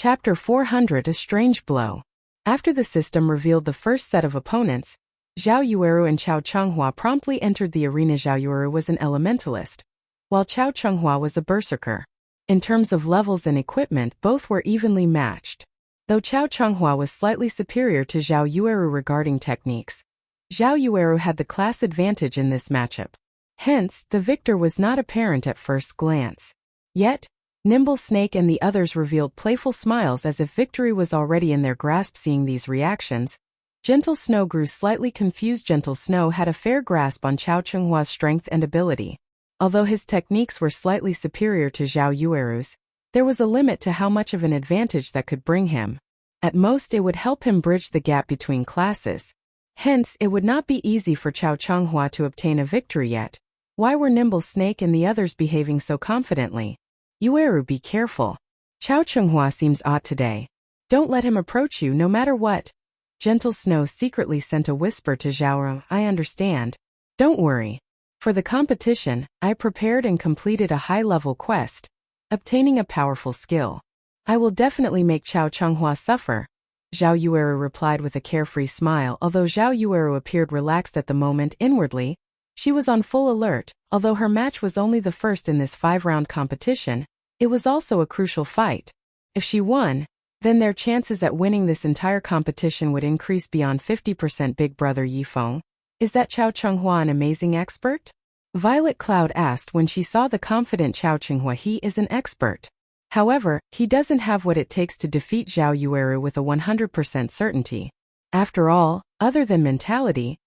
Chapter 400 A Strange Blow. After the system revealed the first set of opponents, Zhao Yueru and Chao Chenghua promptly entered the arena. Zhao Yueru was an elementalist, while Chao Chenghua was a berserker. In terms of levels and equipment, both were evenly matched. Though Chao Chenghua was slightly superior to Zhao Yueru regarding techniques, Zhao Yueru had the class advantage in this matchup. Hence, the victor was not apparent at first glance. Yet, Nimble Snake and the others revealed playful smiles as if victory was already in their grasp. Seeing these reactions, Gentle Snow grew slightly confused. Gentle Snow had a fair grasp on Chao Chenghua's strength and ability. Although his techniques were slightly superior to Zhao Yueru's, there was a limit to how much of an advantage that could bring him. At most, it would help him bridge the gap between classes. Hence, it would not be easy for Chao Chenghua to obtain a victory yet. Why were Nimble Snake and the others behaving so confidently? Yueru, be careful. Chao Chenghua seems odd today. Don't let him approach you no matter what. Gentle Snow secretly sent a whisper to Zhao. I understand. Don't worry. For the competition, I prepared and completed a high-level quest, obtaining a powerful skill. I will definitely make Chao Chenghua suffer. Zhao Yueru replied with a carefree smile. Although Zhao Yueru appeared relaxed at the moment, inwardly, she was on full alert. Although her match was only the first in this 5-round competition, it was also a crucial fight. If she won, then their chances at winning this entire competition would increase beyond 50%. Big brother Yifeng, is that Chao Chenghua an amazing expert? Violet Cloud asked when she saw the confident Chao Chenghua. He is an expert. However, he doesn't have what it takes to defeat Zhao Yueru with a 100% certainty. After all, other than mentality,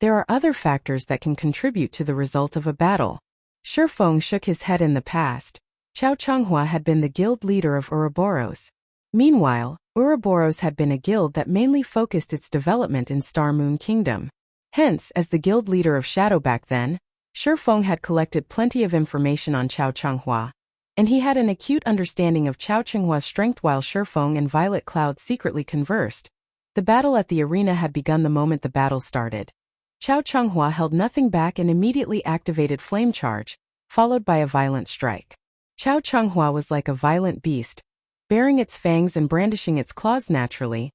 there are other factors that can contribute to the result of a battle. Shifeng shook his head. In the past, Chao Chenghua had been the guild leader of Ouroboros. Meanwhile, Ouroboros had been a guild that mainly focused its development in Star Moon Kingdom. Hence, as the guild leader of Shadow back then, Shifeng had collected plenty of information on Chao Chenghua, and he had an acute understanding of Chao Chenghua's strength. While Shifeng and Violet Cloud secretly conversed, the battle at the arena had begun. The moment the battle started, Chao Chenghua held nothing back and immediately activated Flame Charge, followed by a violent strike. Chao Chenghua was like a violent beast, baring its fangs and brandishing its claws. Naturally,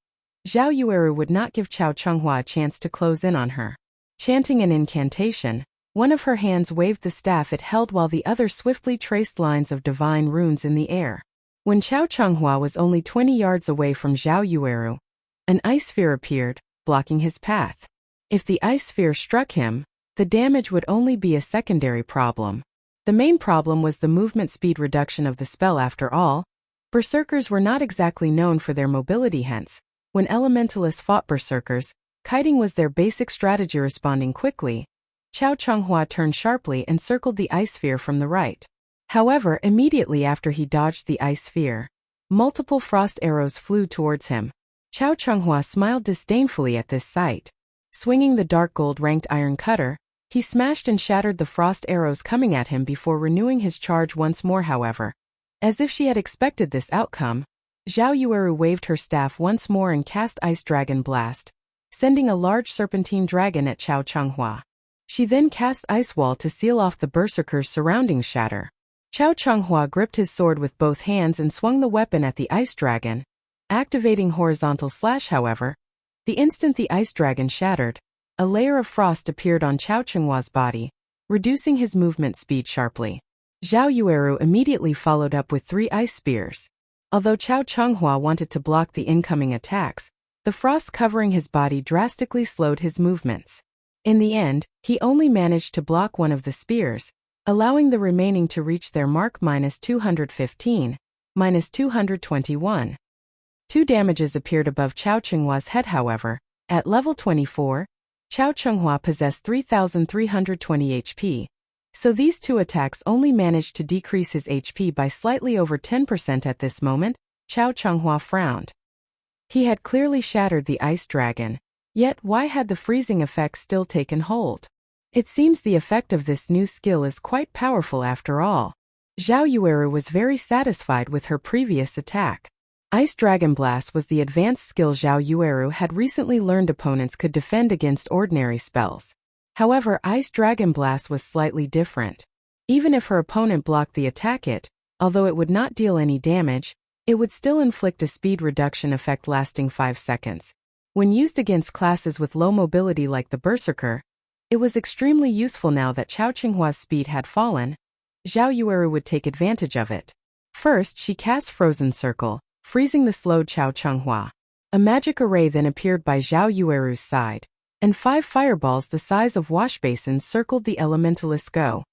Zhao Yueru would not give Chao Chenghua a chance to close in on her. Chanting an incantation, one of her hands waved the staff it held while the other swiftly traced lines of divine runes in the air. When Chao Chenghua was only 20 yards away from Zhao Yueru, an ice sphere appeared, blocking his path. If the ice sphere struck him, the damage would only be a secondary problem. The main problem was the movement speed reduction of the spell. After all, berserkers were not exactly known for their mobility. Hence, when elementalists fought berserkers, kiting was their basic strategy. Responding quickly, Chao Chenghua turned sharply and circled the ice sphere from the right. However, immediately after he dodged the ice sphere, multiple frost arrows flew towards him. Chao Chenghua smiled disdainfully at this sight. Swinging the dark gold-ranked iron cutter, he smashed and shattered the frost arrows coming at him before renewing his charge once more. However, as if she had expected this outcome, Zhao Yueru waved her staff once more and cast Ice Dragon Blast, sending a large serpentine dragon at Chao Chenghua. She then cast Ice Wall to seal off the berserkers surrounding Shatter. Chao Chenghua gripped his sword with both hands and swung the weapon at the ice dragon, activating Horizontal Slash. However, the instant the ice dragon shattered, a layer of frost appeared on Chao Chenghua's body, reducing his movement speed sharply. Zhao Yueru immediately followed up with 3 ice spears. Although Chao Chenghua wanted to block the incoming attacks, the frost covering his body drastically slowed his movements. In the end, he only managed to block one of the spears, allowing the remaining to reach their mark -215, -221. 2 damages appeared above Chao Chenghua's head. However, at level 24, Chao Chenghua possessed 3,320 HP, so these 2 attacks only managed to decrease his HP by slightly over 10%. At this moment, Chao Chenghua frowned. He had clearly shattered the ice dragon, yet why had the freezing effect still taken hold? It seems the effect of this new skill is quite powerful after all. Zhao Yueru was very satisfied with her previous attack. Ice Dragon Blast was the advanced skill Zhao Yueru had recently learned. Opponents could defend against ordinary spells. However, Ice Dragon Blast was slightly different. Even if her opponent blocked the attack, although it would not deal any damage, It would still inflict a speed reduction effect lasting 5 seconds. When used against classes with low mobility like the Berserker, it was extremely useful. Now that Chao Qinghua's speed had fallen, Zhao Yueru would take advantage of it. First, she cast Frozen Circle, freezing the slowed Chao Qinghua. A magic array then appeared by Zhao Yueru's side, and 5 fireballs the size of wash basins circled the elementalist's go.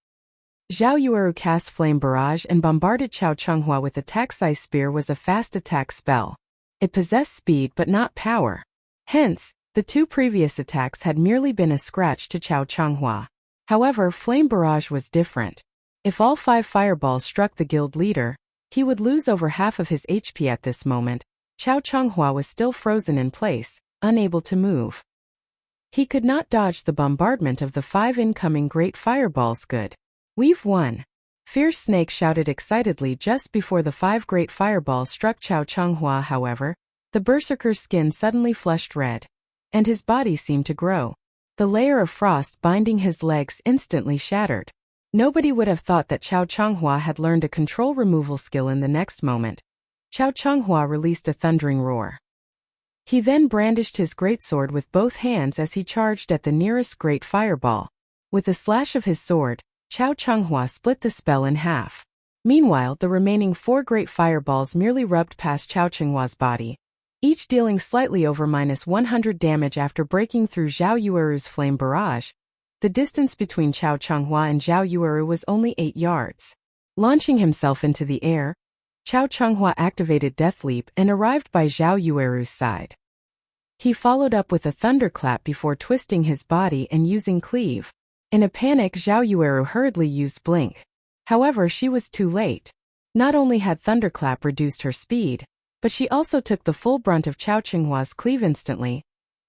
Zhao Yueru cast Flame Barrage and bombarded Chao Qinghua with Attack-Size Spear. Was a fast attack spell. It possessed speed but not power. Hence, the 2 previous attacks had merely been a scratch to Chao Qinghua. However, Flame Barrage was different. If all 5 fireballs struck the guild leader, he would lose over half of his HP at this moment. Chao Qinghua was still frozen in place, unable to move. He could not dodge the bombardment of the 5 incoming great fireballs. Good. We've won. Fierce Snake shouted excitedly just before the 5 great fireballs struck Chao Qinghua. However, the Berserker's skin suddenly flushed red, and his body seemed to grow. The layer of frost binding his legs instantly shattered. Nobody would have thought that Chao Qinghua had learned a control removal skill. In the next moment, Chao Qinghua released a thundering roar. He then brandished his greatsword with both hands as he charged at the nearest great fireball. With a slash of his sword, Chao Qinghua split the spell in half. Meanwhile, the remaining 4 great fireballs merely rubbed past Chao Qinghua's body, each dealing slightly over -100 damage after breaking through Zhao Yueru's Flame Barrage. The distance between Chao Qinghua and Zhao Yueru was only 8 yards. Launching himself into the air, Chao Qinghua activated Death Leap and arrived by Zhao Yueru's side. He followed up with a thunderclap before twisting his body and using Cleave. In a panic, Zhao Yueru hurriedly used Blink. However, she was too late. Not only had thunderclap reduced her speed, but she also took the full brunt of Chao Qinghua's Cleave instantly.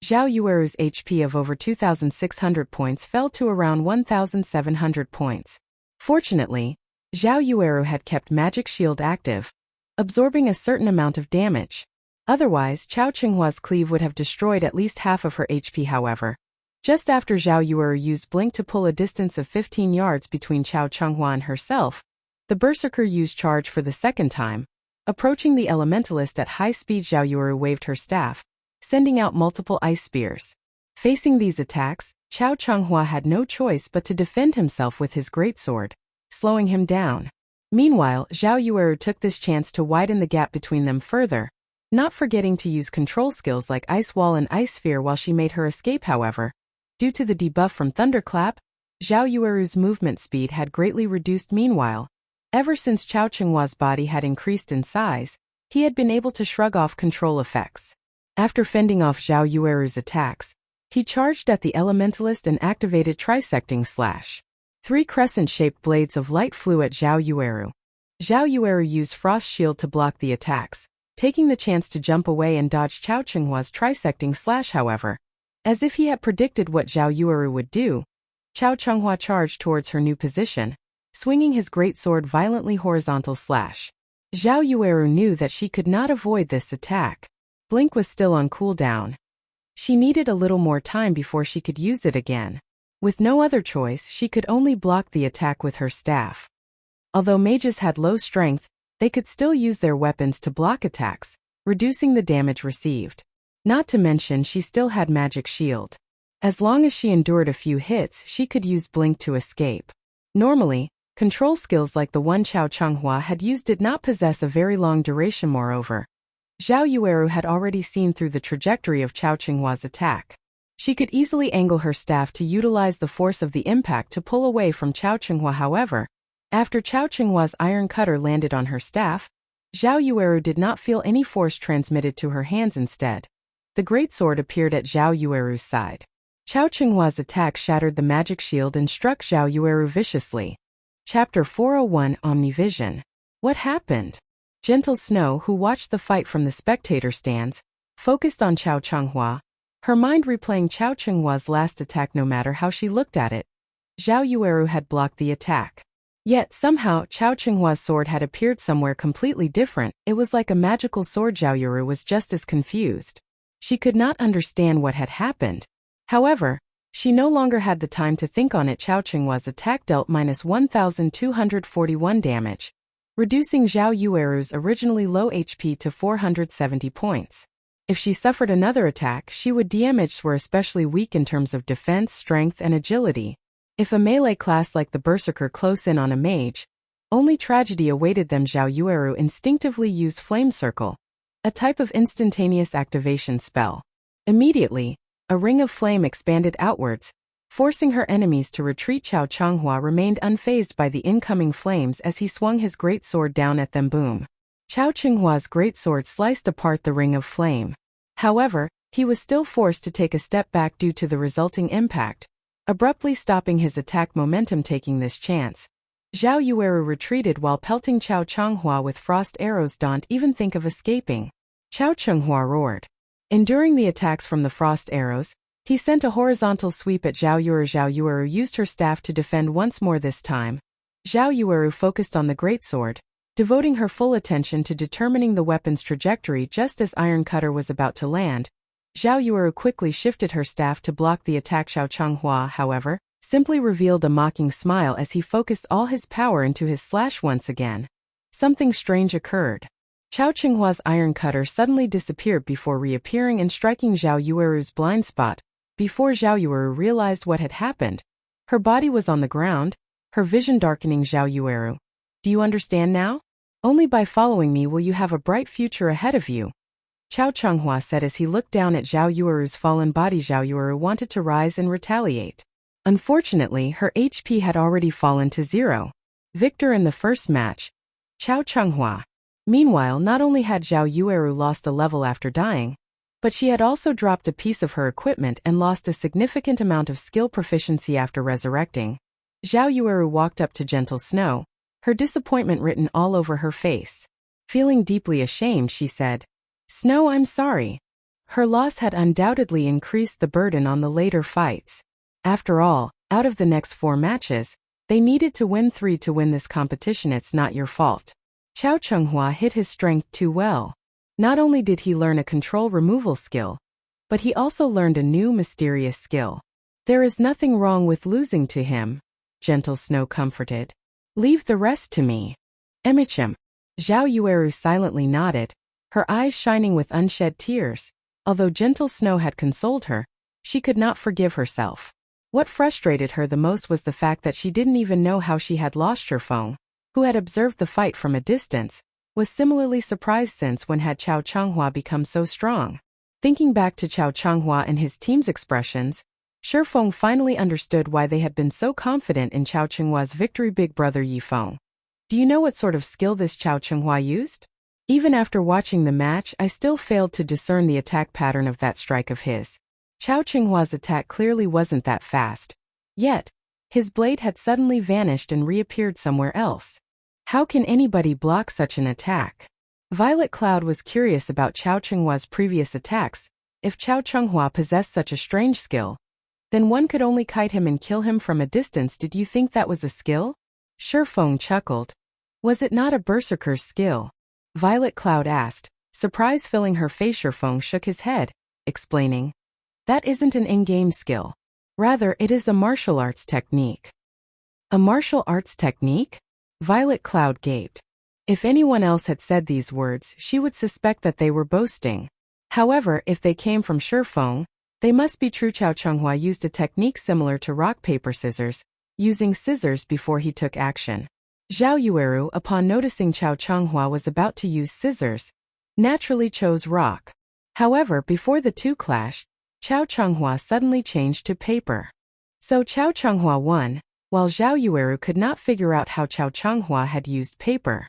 Zhao Yueru's HP of over 2,600 points fell to around 1,700 points. Fortunately, Zhao Yueru had kept Magic Shield active, absorbing a certain amount of damage. Otherwise, Chao Qinghua's Cleave would have destroyed at least half of her HP. However, just after Zhao Yueru used Blink to pull a distance of 15 yards between Chao Qinghua and herself, the Berserker used Charge for the second time. Approaching the Elementalist at high speed, Zhao Yueru waved her staff, sending out multiple ice spears. Facing these attacks, Chao Qinghua had no choice but to defend himself with his greatsword, slowing him down. Meanwhile, Zhao Yueru took this chance to widen the gap between them further, not forgetting to use control skills like Ice Wall and Ice Sphere while she made her escape. However, due to the debuff from Thunderclap, Zhao Yueru's movement speed had greatly reduced. Meanwhile, ever since Chao Qinghua's body had increased in size, he had been able to shrug off control effects. After fending off Zhao Yueru's attacks, he charged at the Elementalist and activated Trisecting Slash. 3 crescent-shaped blades of light flew at Zhao Yueru. Zhao Yueru used Frost Shield to block the attacks, taking the chance to jump away and dodge Chao Qinghua's Trisecting Slash. However, as if he had predicted what Zhao Yueru would do, Chao Qinghua charged towards her new position, swinging his greatsword violently horizontal slash. Zhao Yueru knew that she could not avoid this attack. Blink was still on cooldown. She needed a little more time before she could use it again. With no other choice, she could only block the attack with her staff. Although mages had low strength, they could still use their weapons to block attacks, reducing the damage received. Not to mention she still had Magic Shield. As long as she endured a few hits, she could use Blink to escape. Normally, control skills like the one Chao Qinghua had used did not possess a very long duration. Moreover, Zhao Yueru had already seen through the trajectory of Chao Qinghua's attack. She could easily angle her staff to utilize the force of the impact to pull away from Chao Qinghua. However, after Chao Qinghua's iron cutter landed on her staff, Zhao Yueru did not feel any force transmitted to her hands. Instead, the greatsword appeared at Zhao Yueru's side. Chao Qinghua's attack shattered the magic shield and struck Zhao Yueru viciously. Chapter 401 Omnivision. What happened? Gentle Snow, who watched the fight from the spectator stands, focused on Chao Qinghua, her mind replaying Chao Qinghua's last attack. No matter how she looked at it, Zhao Yueru had blocked the attack. Yet somehow Chao Qinghua's sword had appeared somewhere completely different. It was like a magical sword. Zhao Yueru was just as confused. She could not understand what had happened. However, she no longer had the time to think on it. Chao Qinghua's attack dealt -1,241 damage. reducing Zhao Yueru's originally low HP to 470 points. If she suffered another attack, she would damage were especially weak in terms of defense, strength, and agility. If a melee class like the Berserker close in on a mage, only tragedy awaited them. Zhao Yueru instinctively used Flame Circle, a type of instantaneous activation spell. Immediately, a ring of flame expanded outwards, forcing her enemies to retreat. Chao Changhua remained unfazed by the incoming flames as he swung his great sword down at them. Boom. Chao Chenghua's greatsword sliced apart the ring of flame. However, he was still forced to take a step back due to the resulting impact, abruptly stopping his attack momentum. Taking this chance, Zhao Yueru retreated while pelting Chao Changhua with frost arrows. Don't even think of escaping. Chao Changhua roared. Enduring the attacks from the frost arrows, he sent a horizontal sweep at Zhao Yueru. Zhao Yueru used her staff to defend once more. This time, Zhao Yueru focused on the greatsword, devoting her full attention to determining the weapon's trajectory. Just as Iron Cutter was about to land, Zhao Yueru quickly shifted her staff to block the attack. Chao Changhua, however, simply revealed a mocking smile as he focused all his power into his slash. Once again, something strange occurred. Chao Chenghua's Iron Cutter suddenly disappeared before reappearing and striking Zhao Yueru's blind spot. Before Zhao Yueru realized what had happened, her body was on the ground, her vision darkening. Zhao Yueru, do you understand now? Only by following me will you have a bright future ahead of you, Chao Changhua said as he looked down at Zhao Yueru's fallen body. Zhao Yueru wanted to rise and retaliate. Unfortunately, her HP had already fallen to 0. Victor in the first match, Chao Changhua. Meanwhile, not only had Zhao Yueru lost a level after dying, but she had also dropped a piece of her equipment and lost a significant amount of skill proficiency after resurrecting. Zhao Yueru walked up to Gentle Snow, her disappointment written all over her face. Feeling deeply ashamed, she said, "Snow, I'm sorry." Her loss had undoubtedly increased the burden on the later fights. After all, out of the next 4 matches, they needed to win 3 to win this competition. It's not your fault. Chao Changhua hid his strength too well. Not only did he learn a control removal skill, but he also learned a new mysterious skill. There is nothing wrong with losing to him, Gentle Snow comforted. Leave the rest to me. Emichim. Zhao Yueru silently nodded, her eyes shining with unshed tears. Although Gentle Snow had consoled her, she could not forgive herself. What frustrated her the most was the fact that she didn't even know how she had lost. Shurfeng, who had observed the fight from a distance, was similarly surprised since when had Chao Changhua become so strong. Thinking back to Chao Changhua and his team's expressions, Shurfeng finally understood why they had been so confident in Chao Chenghua's victory. Big brother Yifeng, do you know what sort of skill this Chao Changhua used? Even after watching the match, I still failed to discern the attack pattern of that strike of his. Chao Chenghua's attack clearly wasn't that fast. Yet, his blade had suddenly vanished and reappeared somewhere else. How can anybody block such an attack? Violet Cloud was curious about Chao Chenghua's previous attacks. If Chao Changhua possessed such a strange skill, then one could only kite him and kill him from a distance. Did you think that was a skill? Shurfeng chuckled. Was it not a berserker's skill? Violet Cloud asked, surprise filling her face. Shurfeng shook his head, explaining, that isn't an in-game skill. Rather, it is a martial arts technique. A martial arts technique? Violet Cloud gaped. If anyone else had said these words, she would suspect that they were boasting. However, if they came from Shurfeng, they must be true. Chao Changhua used a technique similar to rock, paper, scissors, using scissors before he took action. Zhao Yueru, upon noticing Chao Changhua was about to use scissors, naturally chose rock. However, before the two clashed, Chao Changhua suddenly changed to paper. So Chao Changhua won, while Zhao Yueru could not figure out how Chao Changhua had used paper.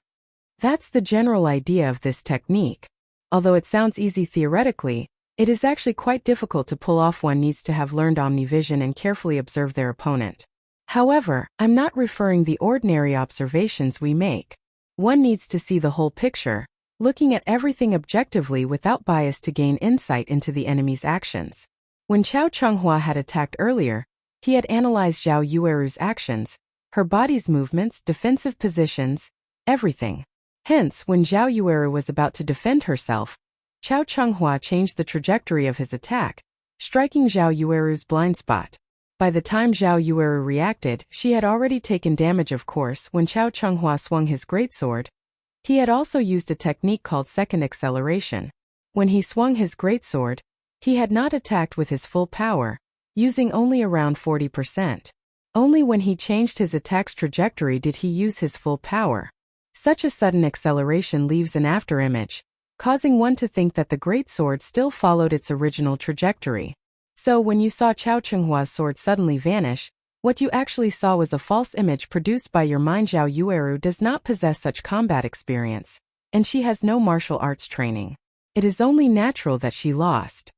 That's the general idea of this technique. Although it sounds easy theoretically, it is actually quite difficult to pull off. One needs to have learned Omnivision and carefully observe their opponent. However, I'm not referring the ordinary observations we make. One needs to see the whole picture, looking at everything objectively without bias to gain insight into the enemy's actions. When Chao Changhua had attacked earlier, he had analyzed Zhao Yueru's actions, her body's movements, defensive positions, everything. Hence, when Zhao Yueru was about to defend herself, Chao Changhua changed the trajectory of his attack, striking Zhao Yueru's blind spot. By the time Zhao Yueru reacted, she had already taken damage. Of course, when Chao Changhua swung his greatsword, He had also used a technique called second acceleration. When he swung his greatsword, he had not attacked with his full power, using only around 40%. Only when he changed his attack's trajectory did he use his full power. Such a sudden acceleration leaves an afterimage, causing one to think that the greatsword still followed its original trajectory. So when you saw Chao Chenghua's sword suddenly vanish, what you actually saw was a false image produced by your mind. Zhao Yueru does not possess such combat experience, and she has no martial arts training. It is only natural that she lost.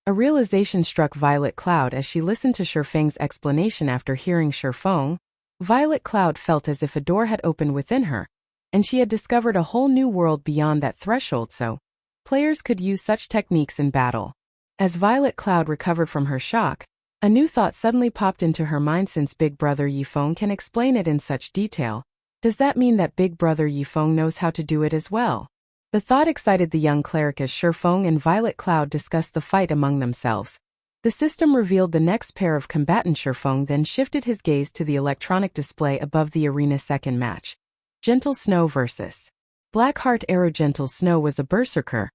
A realization struck Violet Cloud as she listened to Shifeng's explanation. After hearing Shifeng, Violet Cloud felt as if a door had opened within her, and she had discovered a whole new world beyond that threshold. So, players could use such techniques in battle. As Violet Cloud recovered from her shock, a new thought suddenly popped into her mind. Since Big Brother Yifeng can explain it in such detail, does that mean that Big Brother Yifeng knows how to do it as well? The thought excited the young cleric as Shifeng and Violet Cloud discussed the fight among themselves. The system revealed the next pair of combatants. Shifeng then shifted his gaze to the electronic display above the arena. Second match. Gentle Snow vs. Blackheart Arrow. Gentle Snow was a berserker,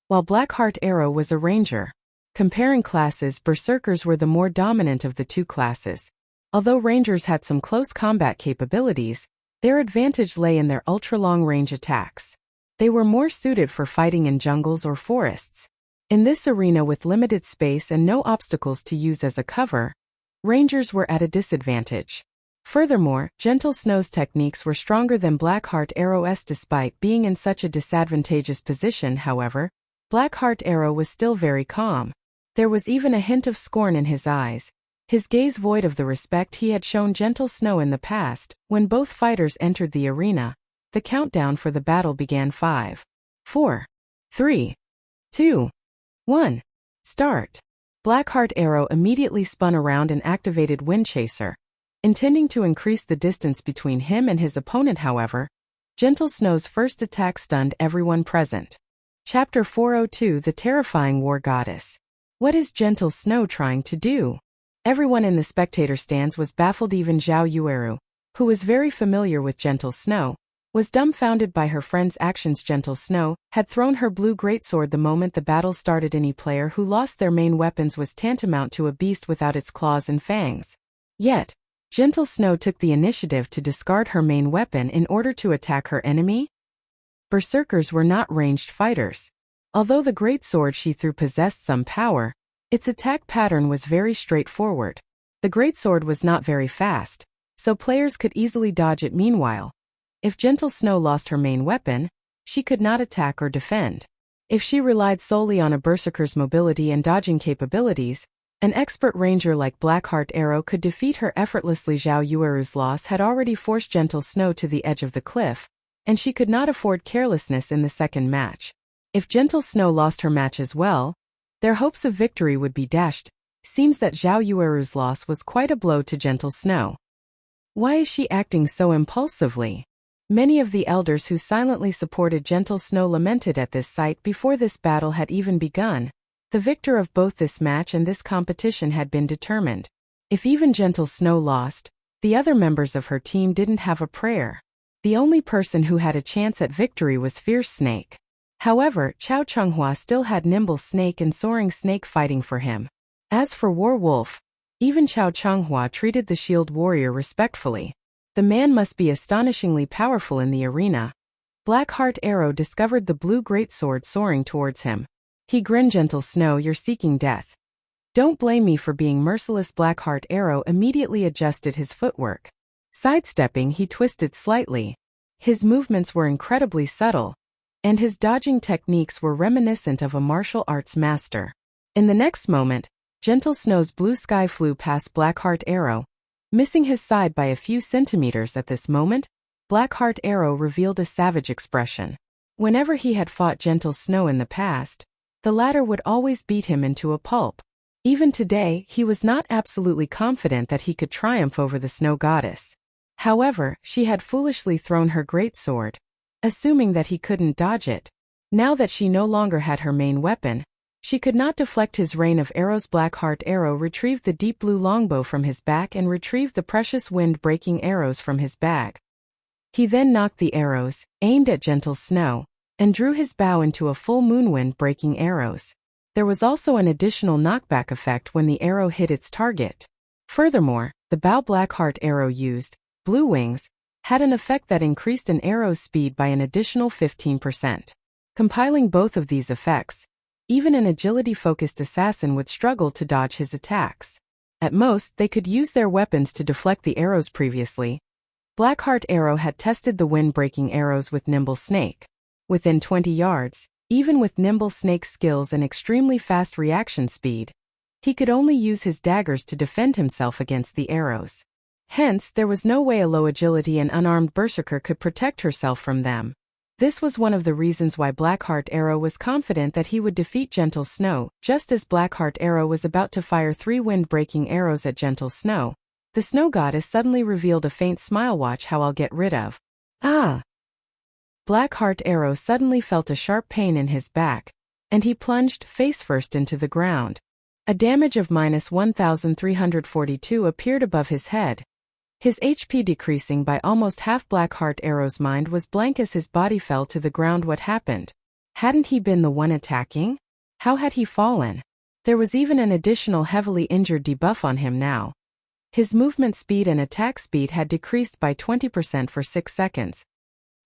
while Blackheart Arrow was a ranger. Comparing classes, berserkers were the more dominant of the two classes. Although rangers had some close combat capabilities, their advantage lay in their ultra-long-range attacks. They were more suited for fighting in jungles or forests. In this arena with limited space and no obstacles to use as a cover, rangers were at a disadvantage. Furthermore, Gentle Snow's techniques were stronger than Blackheart Arrow's. Despite being in such a disadvantageous position, however, Blackheart Arrow was still very calm. There was even a hint of scorn in his eyes, his gaze void of the respect he had shown Gentle Snow in the past. When both fighters entered the arena, the countdown for the battle began. 5, 4, 3, 2, 1. Start. Blackheart Arrow immediately spun around and activated Wind Chaser, intending to increase the distance between him and his opponent. However, Gentle Snow's first attack stunned everyone present. Chapter 402. The Terrifying War Goddess. What is Gentle Snow trying to do? Everyone in the spectator stands was baffled. Even Zhao Yueru, who was very familiar with Gentle Snow, was dumbfounded by her friend's actions. Gentle Snow had thrown her blue greatsword the moment the battle started. Any player who lost their main weapons was tantamount to a beast without its claws and fangs. Yet, Gentle Snow took the initiative to discard her main weapon in order to attack her enemy. Berserkers were not ranged fighters. Although the greatsword she threw possessed some power, its attack pattern was very straightforward. The greatsword was not very fast, so players could easily dodge it. Meanwhile, if Gentle Snow lost her main weapon, she could not attack or defend. If she relied solely on a berserker's mobility and dodging capabilities, an expert ranger like Blackheart Arrow could defeat her effortlessly. Zhao Yueru's loss had already forced Gentle Snow to the edge of the cliff, and she could not afford carelessness in the second match. If Gentle Snow lost her match as well, their hopes of victory would be dashed. Seems that Zhao Yueru's loss was quite a blow to Gentle Snow. Why is she acting so impulsively? Many of the elders who silently supported Gentle Snow lamented at this sight. Before this battle had even begun, the victor of both this match and this competition had been determined. If even Gentle Snow lost, the other members of her team didn't have a prayer. The only person who had a chance at victory was Fierce Snake. However, Chao Chunghua still had Nimble Snake and Soaring Snake fighting for him. As for War Wolf, even Chao Chunghua treated the shield warrior respectfully. The man must be astonishingly powerful in the arena. Blackheart Arrow discovered the blue greatsword soaring towards him. He grinned. Gentle Snow, you're seeking death. Don't blame me for being merciless. Blackheart Arrow immediately adjusted his footwork. Sidestepping, he twisted slightly. His movements were incredibly subtle, and his dodging techniques were reminiscent of a martial arts master. In the next moment, Gentle Snow's blue sky flew past Blackheart Arrow, missing his side by a few centimeters. At this moment, Blackheart Arrow revealed a savage expression. Whenever he had fought Gentle Snow in the past, the latter would always beat him into a pulp. Even today, he was not absolutely confident that he could triumph over the Snow Goddess. However, she had foolishly thrown her greatsword, assuming that he couldn't dodge it. Now that she no longer had her main weapon, she could not deflect his rain of arrows. Blackheart Arrow retrieved the deep blue longbow from his back and retrieved the precious wind-breaking arrows from his bag. He then knocked the arrows, aimed at Gentle Snow, and drew his bow into a full moonwind breaking arrows. There was also an additional knockback effect when the arrow hit its target. Furthermore, the bow Blackheart arrow used, Blue Wings, had an effect that increased an arrow's speed by an additional 15%. Compiling both of these effects, even an agility-focused assassin would struggle to dodge his attacks. At most, they could use their weapons to deflect the arrows previously. Blackheart arrow had tested the wind-breaking arrows with Nimble Snake. Within 20 yards, even with Nimble Snake's skills and extremely fast reaction speed, he could only use his daggers to defend himself against the arrows. Hence, there was no way a low agility and unarmed berserker could protect herself from them. This was one of the reasons why Blackheart arrow was confident that he would defeat Gentle Snow. Just as Blackheart arrow was about to fire 3 wind-breaking arrows at Gentle Snow, the Snow Goddess suddenly revealed a faint smile. Watch how I'll get rid of. Ah! Blackheart arrow suddenly felt a sharp pain in his back, and he plunged face first into the ground. A damage of -1,342 appeared above his head. His HP decreasing by almost half. Blackheart arrow's mind was blank as his body fell to the ground. What happened? Hadn't he been the one attacking? How had he fallen? There was even an additional heavily injured debuff on him now. His movement speed and attack speed had decreased by 20% for 6 seconds.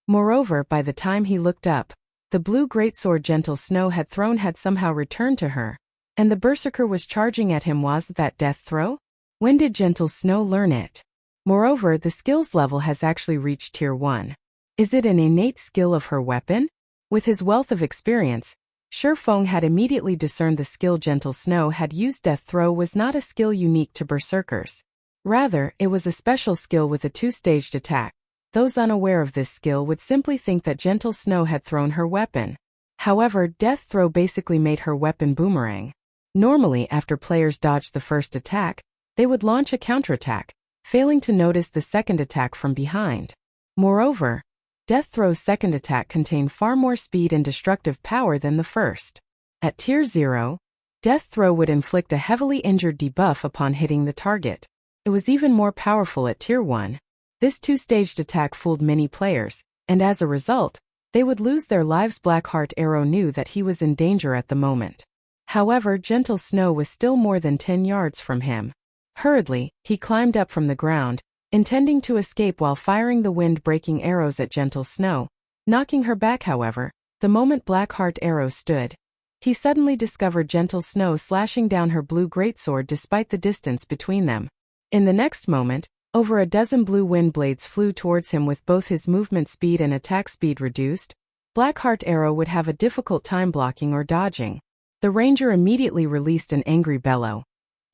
Moreover, by the time he looked up, the blue greatsword Gentle Snow had thrown had somehow returned to her, and the berserker was charging at him. Was that death throw? When did Gentle Snow learn it? Moreover, the skills level has actually reached tier 1. Is it an innate skill of her weapon? With his wealth of experience, Shurfeng had immediately discerned the skill Gentle Snow had used. Death throw was not a skill unique to berserkers. Rather, it was a special skill with a 2-staged attack. Those unaware of this skill would simply think that Gentle Snow had thrown her weapon. However, death throw basically made her weapon boomerang. Normally, after players dodged the first attack, they would launch a counterattack, failing to notice the second attack from behind. Moreover, death throw's second attack contained far more speed and destructive power than the first. At tier 0, death throw would inflict a heavily injured debuff upon hitting the target. It was even more powerful at tier 1. This 2-staged attack fooled many players, and as a result, they would lose their lives. Blackheart arrow knew that he was in danger at the moment. However, Gentle Snow was still more than 10 yards from him. Hurriedly, he climbed up from the ground, intending to escape while firing the wind-breaking arrows at Gentle Snow, knocking her back. However, the moment Blackheart arrow stood, he suddenly discovered Gentle Snow slashing down her blue greatsword despite the distance between them. In the next moment, over a dozen blue wind blades flew towards him. With both his movement speed and attack speed reduced, Blackheart arrow would have a difficult time blocking or dodging. The ranger immediately released an angry bellow,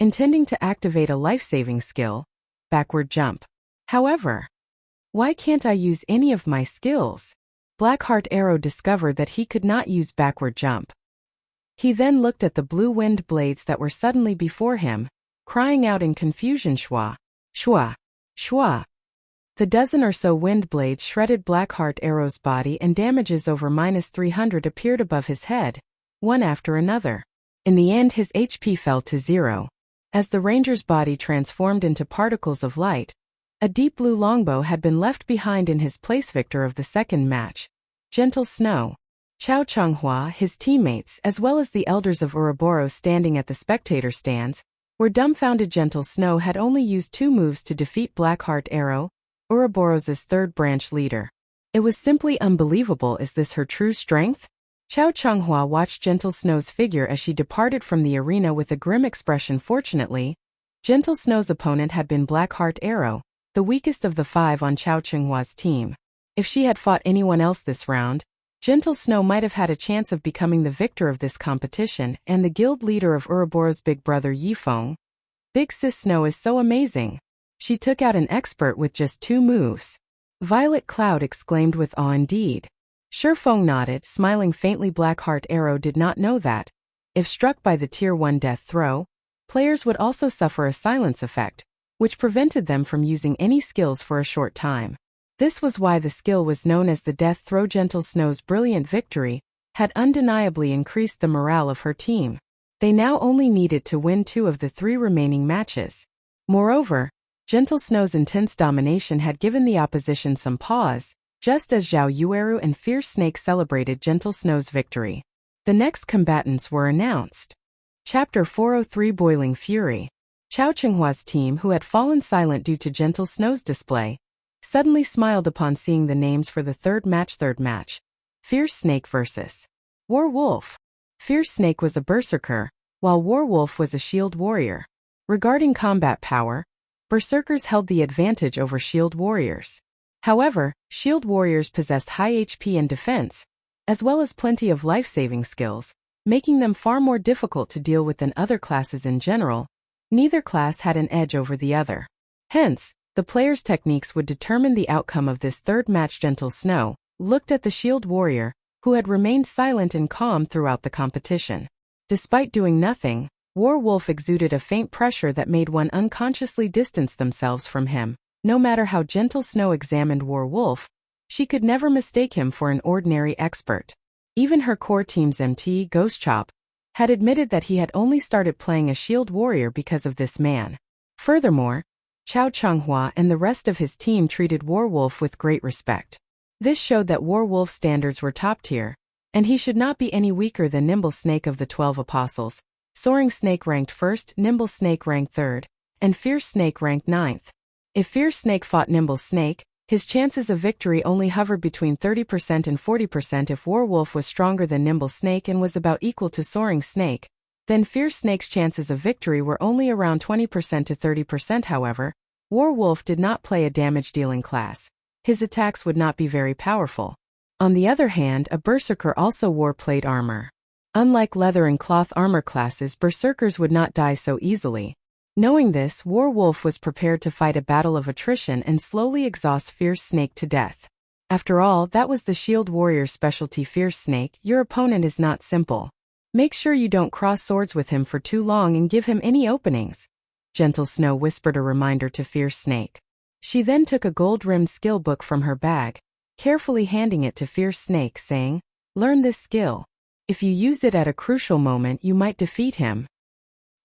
intending to activate a life-saving skill, backward jump. However, why can't I use any of my skills? Blackheart arrow discovered that he could not use backward jump. He then looked at the blue wind blades that were suddenly before him, crying out in confusion, "Shwa! Shwa! Shwa!" The dozen or so wind blades shredded Blackheart arrow's body, and damages over -300 appeared above his head, one after another. In the end, his HP fell to 0. As the ranger's body transformed into particles of light, a deep blue longbow had been left behind in his place. Victor of the second match, Gentle Snow. Chao Changhua, his teammates, as well as the elders of Ouroboros standing at the spectator stands, were dumbfounded. Gentle Snow had only used 2 moves to defeat Blackheart arrow, Ouroboros' third branch leader. It was simply unbelievable. Is this her true strength? Chao Changhua watched Gentle Snow's figure as she departed from the arena with a grim expression. Fortunately, Gentle Snow's opponent had been Blackheart arrow, the weakest of the 5 on Chao Chenghua's team. If she had fought anyone else this round, Gentle Snow might have had a chance of becoming the victor of this competition and the guild leader of Ouroboros' big brother Yifeng. Big Sis Snow is so amazing. She took out an expert with just 2 moves. Violet Cloud exclaimed with awe. Indeed. Shurfeng nodded, smiling faintly. Blackheart arrow did not know that, if struck by the tier 1 death throw, players would also suffer a silence effect, which prevented them from using any skills for a short time. This was why the skill was known as the death throw. Gentle Snow's brilliant victory had undeniably increased the morale of her team. They now only needed to win 2 of the 3 remaining matches. Moreover, Gentle Snow's intense domination had given the opposition some pause, just as Zhao Yueru and Fierce Snake celebrated Gentle Snow's victory. The next combatants were announced. Chapter 403 Boiling Fury. Chao Chenghua's team, who had fallen silent due to Gentle Snow's display, suddenly smiled upon seeing the names for the third match. Fierce Snake vs. War Wolf. Fierce Snake was a berserker, while War Wolf was a shield warrior. Regarding combat power, berserkers held the advantage over shield warriors. However, shield warriors possessed high HP and defense, as well as plenty of life-saving skills, making them far more difficult to deal with than other classes in general. Neither class had an edge over the other. Hence, the players' techniques would determine the outcome of this third match. Gentle Snow looked at the shield warrior, who had remained silent and calm throughout the competition. Despite doing nothing, War Wolf exuded a faint pressure that made one unconsciously distance themselves from him. No matter how Gentle Snow examined War Wolf, she could never mistake him for an ordinary expert. Even her core team's MT, Ghost Chop, had admitted that he had only started playing a shield warrior because of this man. Furthermore, Chao Chonghua and the rest of his team treated War Wolf with great respect. This showed that War Wolf's standards were top tier, and he should not be any weaker than Nimble Snake of the 12 Apostles. Soaring Snake ranked 1st, Nimble Snake ranked 3rd, and Fierce Snake ranked 9th. If Fierce Snake fought Nimble Snake, his chances of victory only hovered between 30% and 40%. If War Wolf was stronger than Nimble Snake and was about equal to Soaring Snake, then Fierce Snake's chances of victory were only around 20% to 30%. However, War Wolf did not play a damage-dealing class. His attacks would not be very powerful. On the other hand, a berserker also wore plate armor. Unlike leather and cloth armor classes, berserkers would not die so easily. Knowing this, War Wolf was prepared to fight a battle of attrition and slowly exhaust Fierce Snake to death. After all, that was the shield warrior's specialty. Fierce Snake, your opponent is not simple. Make sure you don't cross swords with him for too long and give him any openings. Gentle Snow whispered a reminder to Fierce Snake. She then took a gold-rimmed skill book from her bag, carefully handing it to Fierce Snake, saying, "Learn this skill. If you use it at a crucial moment, you might defeat him."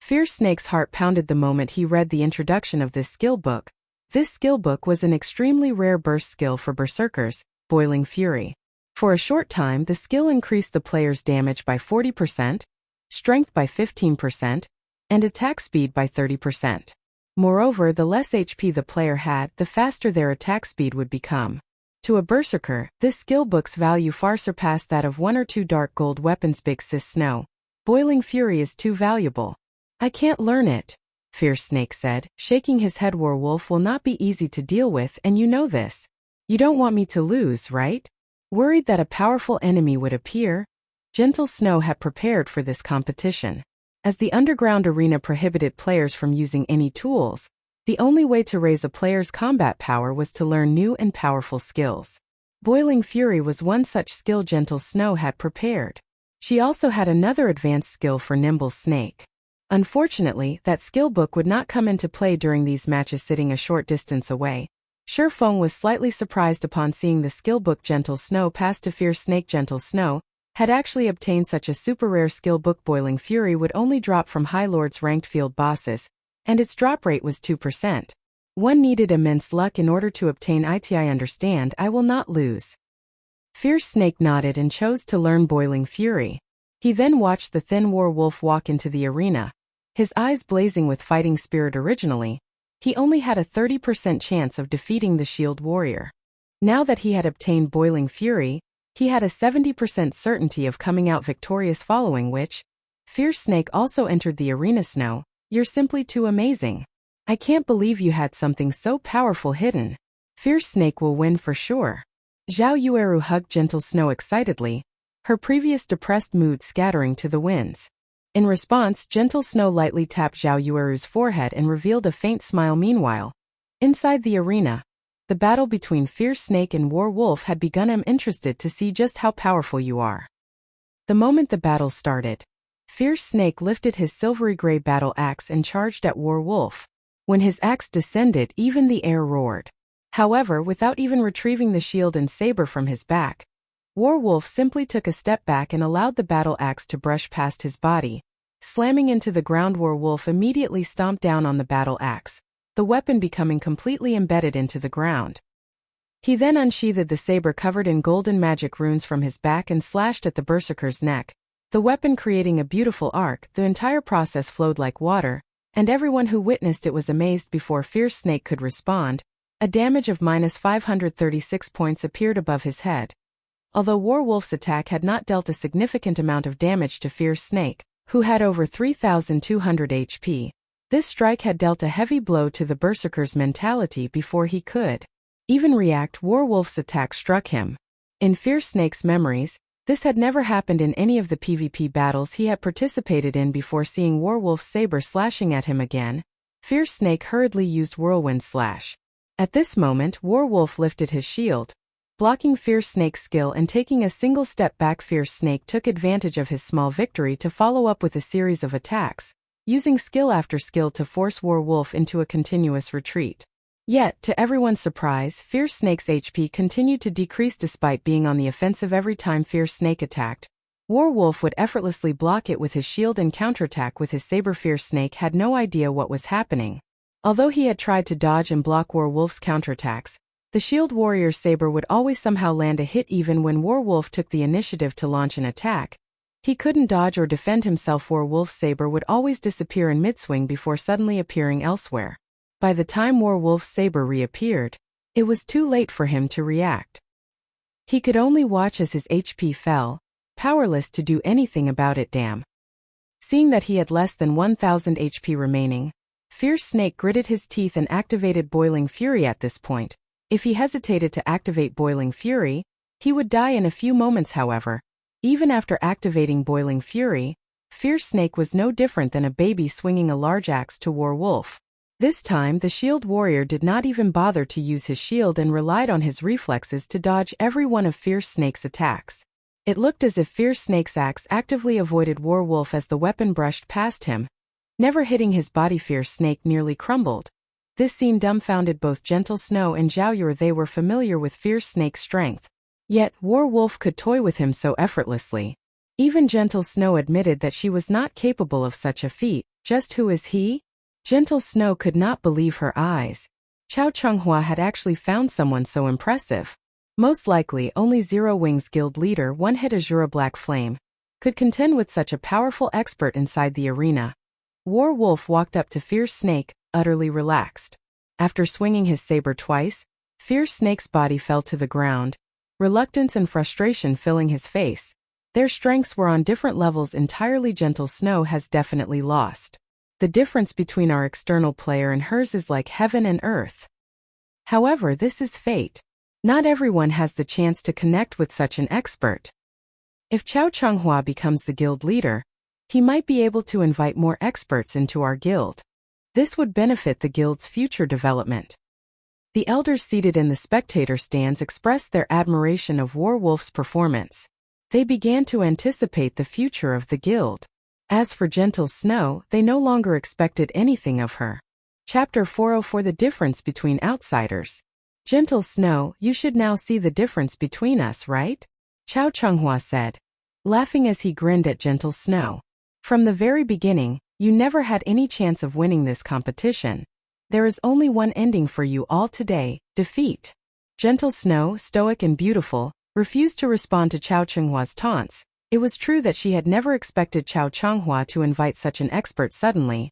Fierce Snake's heart pounded the moment he read the introduction of this skill book. This skill book was an extremely rare burst skill for berserkers, Boiling Fury. For a short time, the skill increased the player's damage by 40%, strength by 15%, and attack speed by 30%. Moreover, the less HP the player had, the faster their attack speed would become. To a berserker, this skill book's value far surpassed that of 1 or 2 dark gold weapons. Big Sis Snow, Boiling Fury is too valuable. I can't learn it, Fierce Snake said, shaking his head. War Wolf will not be easy to deal with, and you know this. You don't want me to lose, right? Worried that a powerful enemy would appear, Gentle Snow had prepared for this competition. As the underground arena prohibited players from using any tools, the only way to raise a player's combat power was to learn new and powerful skills. Boiling Fury was one such skill Gentle Snow had prepared. She also had another advanced skill for Nimble Snake. Unfortunately, that skill book would not come into play during these matches. Sitting a short distance away, Shifeng was slightly surprised upon seeing the skill book Gentle Snow pass to Fierce Snake. Gentle Snow had actually obtained such a super rare skill book. Boiling Fury would only drop from High Lords ranked field bosses, and its drop rate was 2%. One needed immense luck in order to obtain it. I understand, I will not lose. Fierce Snake nodded and chose to learn Boiling Fury. He then watched the thin War Wolf walk into the arena, his eyes blazing with fighting spirit. Originally, he only had a 30% chance of defeating the shield warrior. Now that he had obtained Boiling Fury, he had a 70% certainty of coming out victorious. Following which, Fierce Snake also entered the arena. Snow, you're simply too amazing. I can't believe you had something so powerful hidden. Fierce Snake will win for sure. Zhao Yueru hugged Gentle Snow excitedly, her previous depressed mood scattering to the winds. In response, Gentle Snow lightly tapped Zhao Yueru's forehead and revealed a faint smile. Meanwhile, inside the arena, the battle between Fierce Snake and War Wolf had begun. I'm interested to see just how powerful you are. The moment the battle started, Fierce Snake lifted his silvery gray battle axe and charged at War Wolf. When his axe descended, even the air roared. However, without even retrieving the shield and saber from his back, War Wolf simply took a step back and allowed the battle axe to brush past his body, slamming into the ground. War Wolf immediately stomped down on the battle axe, the weapon becoming completely embedded into the ground. He then unsheathed the saber covered in golden magic runes from his back and slashed at the berserker's neck, the weapon creating a beautiful arc. The entire process flowed like water, and everyone who witnessed it was amazed before Fierce Snake could respond. A damage of -536 points appeared above his head. Although Warwolf's attack had not dealt a significant amount of damage to Fierce Snake, who had over 3,200 HP, this strike had dealt a heavy blow to the berserker's mentality before he could even react. Warwolf's attack struck him. In Fierce Snake's memories, this had never happened in any of the PvP battles he had participated in before. Seeing Warwolf's saber slashing at him again, Fierce Snake hurriedly used Whirlwind Slash. At this moment, Warwolf lifted his shield, blocking Fierce Snake's skill, and taking a single step back. Fierce Snake took advantage of his small victory to follow up with a series of attacks, using skill after skill to force Warwolf into a continuous retreat. Yet, to everyone's surprise, Fierce Snake's HP continued to decrease despite being on the offensive. Every time Fierce Snake attacked, Warwolf would effortlessly block it with his shield and counterattack with his saber. Fierce Snake had no idea what was happening. Although he had tried to dodge and block Warwolf's counterattacks, the Shield Warrior's saber would always somehow land a hit. Even when Warwolf took the initiative to launch an attack, he couldn't dodge or defend himself. Warwolf's saber would always disappear in mid-swing before suddenly appearing elsewhere. By the time Warwolf's saber reappeared, it was too late for him to react. He could only watch as his HP fell, powerless to do anything about it. Damn. Seeing that he had less than 1,000 HP remaining, Fierce Snake gritted his teeth and activated Boiling Fury. At this point, if he hesitated to activate Boiling Fury, he would die in a few moments. However, even after activating Boiling Fury, Fierce Snake was no different than a baby swinging a large axe to Warwolf. This time, the Shield Warrior did not even bother to use his shield and relied on his reflexes to dodge every one of Fierce Snake's attacks. It looked as if Fierce Snake's axe actively avoided Warwolf as the weapon brushed past him, never hitting his body. Fierce Snake nearly crumbled. This scene dumbfounded both Gentle Snow and Zhao Yue. They were familiar with Fierce Snake's strength, yet Warwolf could toy with him so effortlessly. Even Gentle Snow admitted that she was not capable of such a feat. Just who is he? Gentle Snow could not believe her eyes. Chao Chunghua had actually found someone so impressive. Most likely only Zero Wings Guild leader One-Hit Azura Black Flame could contend with such a powerful expert inside the arena. Warwolf walked up to Fierce Snake, utterly relaxed. After swinging his saber twice, Fierce Snake's body fell to the ground, reluctance and frustration filling his face. Their strengths were on different levels entirely. Gentle Snow has definitely lost. The difference between our external player and hers is like heaven and earth. However, this is fate. Not everyone has the chance to connect with such an expert. If Chao Chunghua becomes the guild leader, he might be able to invite more experts into our guild. This would benefit the guild's future development. The elders seated in the spectator stands expressed their admiration of Warwolf's performance. They began to anticipate the future of the guild. As for Gentle Snow, they no longer expected anything of her. Chapter 404 The Difference Between Outsiders. Gentle Snow, you should now see the difference between us, right? Chao Chunghua said, laughing as he grinned at Gentle Snow. From the very beginning, you never had any chance of winning this competition. There is only one ending for you all today, defeat. Gentle Snow, stoic and beautiful, refused to respond to Chao Chunghua's taunts. It was true that she had never expected Chao Chunghua to invite such an expert suddenly.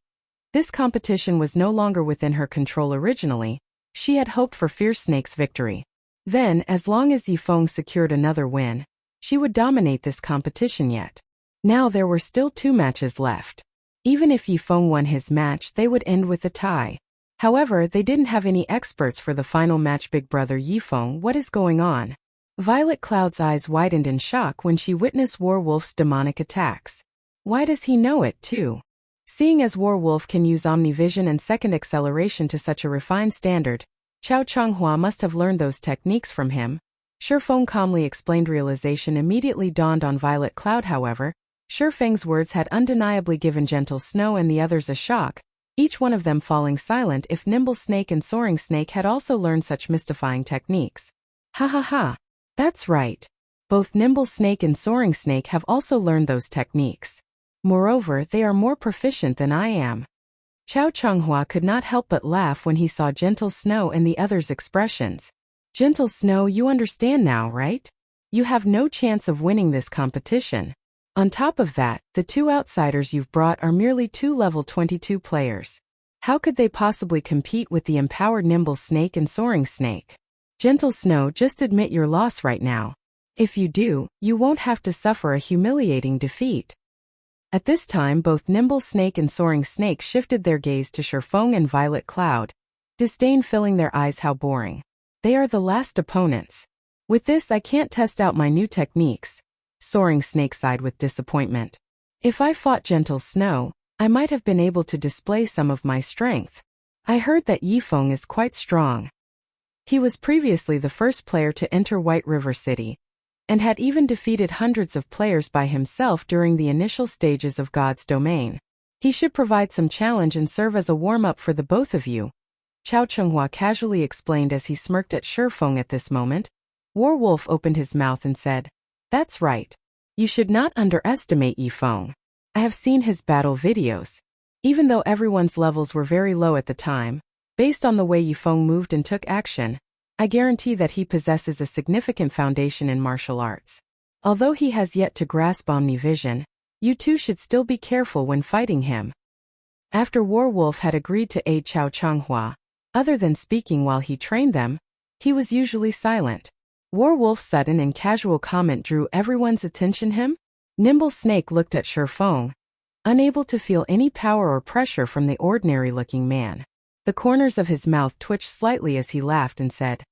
This competition was no longer within her control originally. She had hoped for Fierce Snake's victory. Then, as long as Yifeng secured another win, she would dominate this competition. Yet now there were still 2 matches left. Even if Yifeng won his match, they would end with a tie. However, they didn't have any experts for the final match. Big brother Yifeng, what is going on? Violet Cloud's eyes widened in shock when she witnessed Warwolf's demonic attacks. Why does he know it too? Seeing as Warwolf can use Omnivision and second acceleration to such a refined standard, Chao Chunghua must have learned those techniques from him. Shifeng calmly explained. Realization immediately dawned on Violet Cloud. However, Shifeng's words had undeniably given Gentle Snow and the others a shock, each one of them falling silent. If Nimble Snake and Soaring Snake had also learned such mystifying techniques. Ha ha ha. That's right. Both Nimble Snake and Soaring Snake have also learned those techniques. Moreover, they are more proficient than I am. Chao Chunghua could not help but laugh when he saw Gentle Snow and the others' expressions. Gentle Snow, you understand now, right? You have no chance of winning this competition. On top of that, the two outsiders you've brought are merely two level 22 players. How could they possibly compete with the empowered Nimble Snake and Soaring Snake? Gentle Snow, just admit your loss right now. If you do, you won't have to suffer a humiliating defeat. At this time, both Nimble Snake and Soaring Snake shifted their gaze to Shurfeng and Violet Cloud, disdain filling their eyes. How boring. They are the last opponents. With this, I can't test out my new techniques. Soaring Snake sighed with disappointment. If I fought Gentle Snow, I might have been able to display some of my strength. I heard that Yifeng is quite strong. He was previously the first player to enter White River City, and had even defeated hundreds of players by himself during the initial stages of God's domain. He should provide some challenge and serve as a warm-up for the both of you, Chao Chunghua casually explained as he smirked at Shurfeng at this moment. Warwolf opened his mouth and said, "That's right. You should not underestimate Yifeng. I have seen his battle videos. Even though everyone's levels were very low at the time, based on the way Yifeng moved and took action, I guarantee that he possesses a significant foundation in martial arts. Although he has yet to grasp Omnivision, you two should still be careful when fighting him." After Warwolf had agreed to aid Chao Chunghua, other than speaking while he trained them, he was usually silent. Warwolf's sudden and casual comment drew everyone's attention. Nimble Snake looked at Shurfeng, unable to feel any power or pressure from the ordinary-looking man. The corners of his mouth twitched slightly as he laughed and said,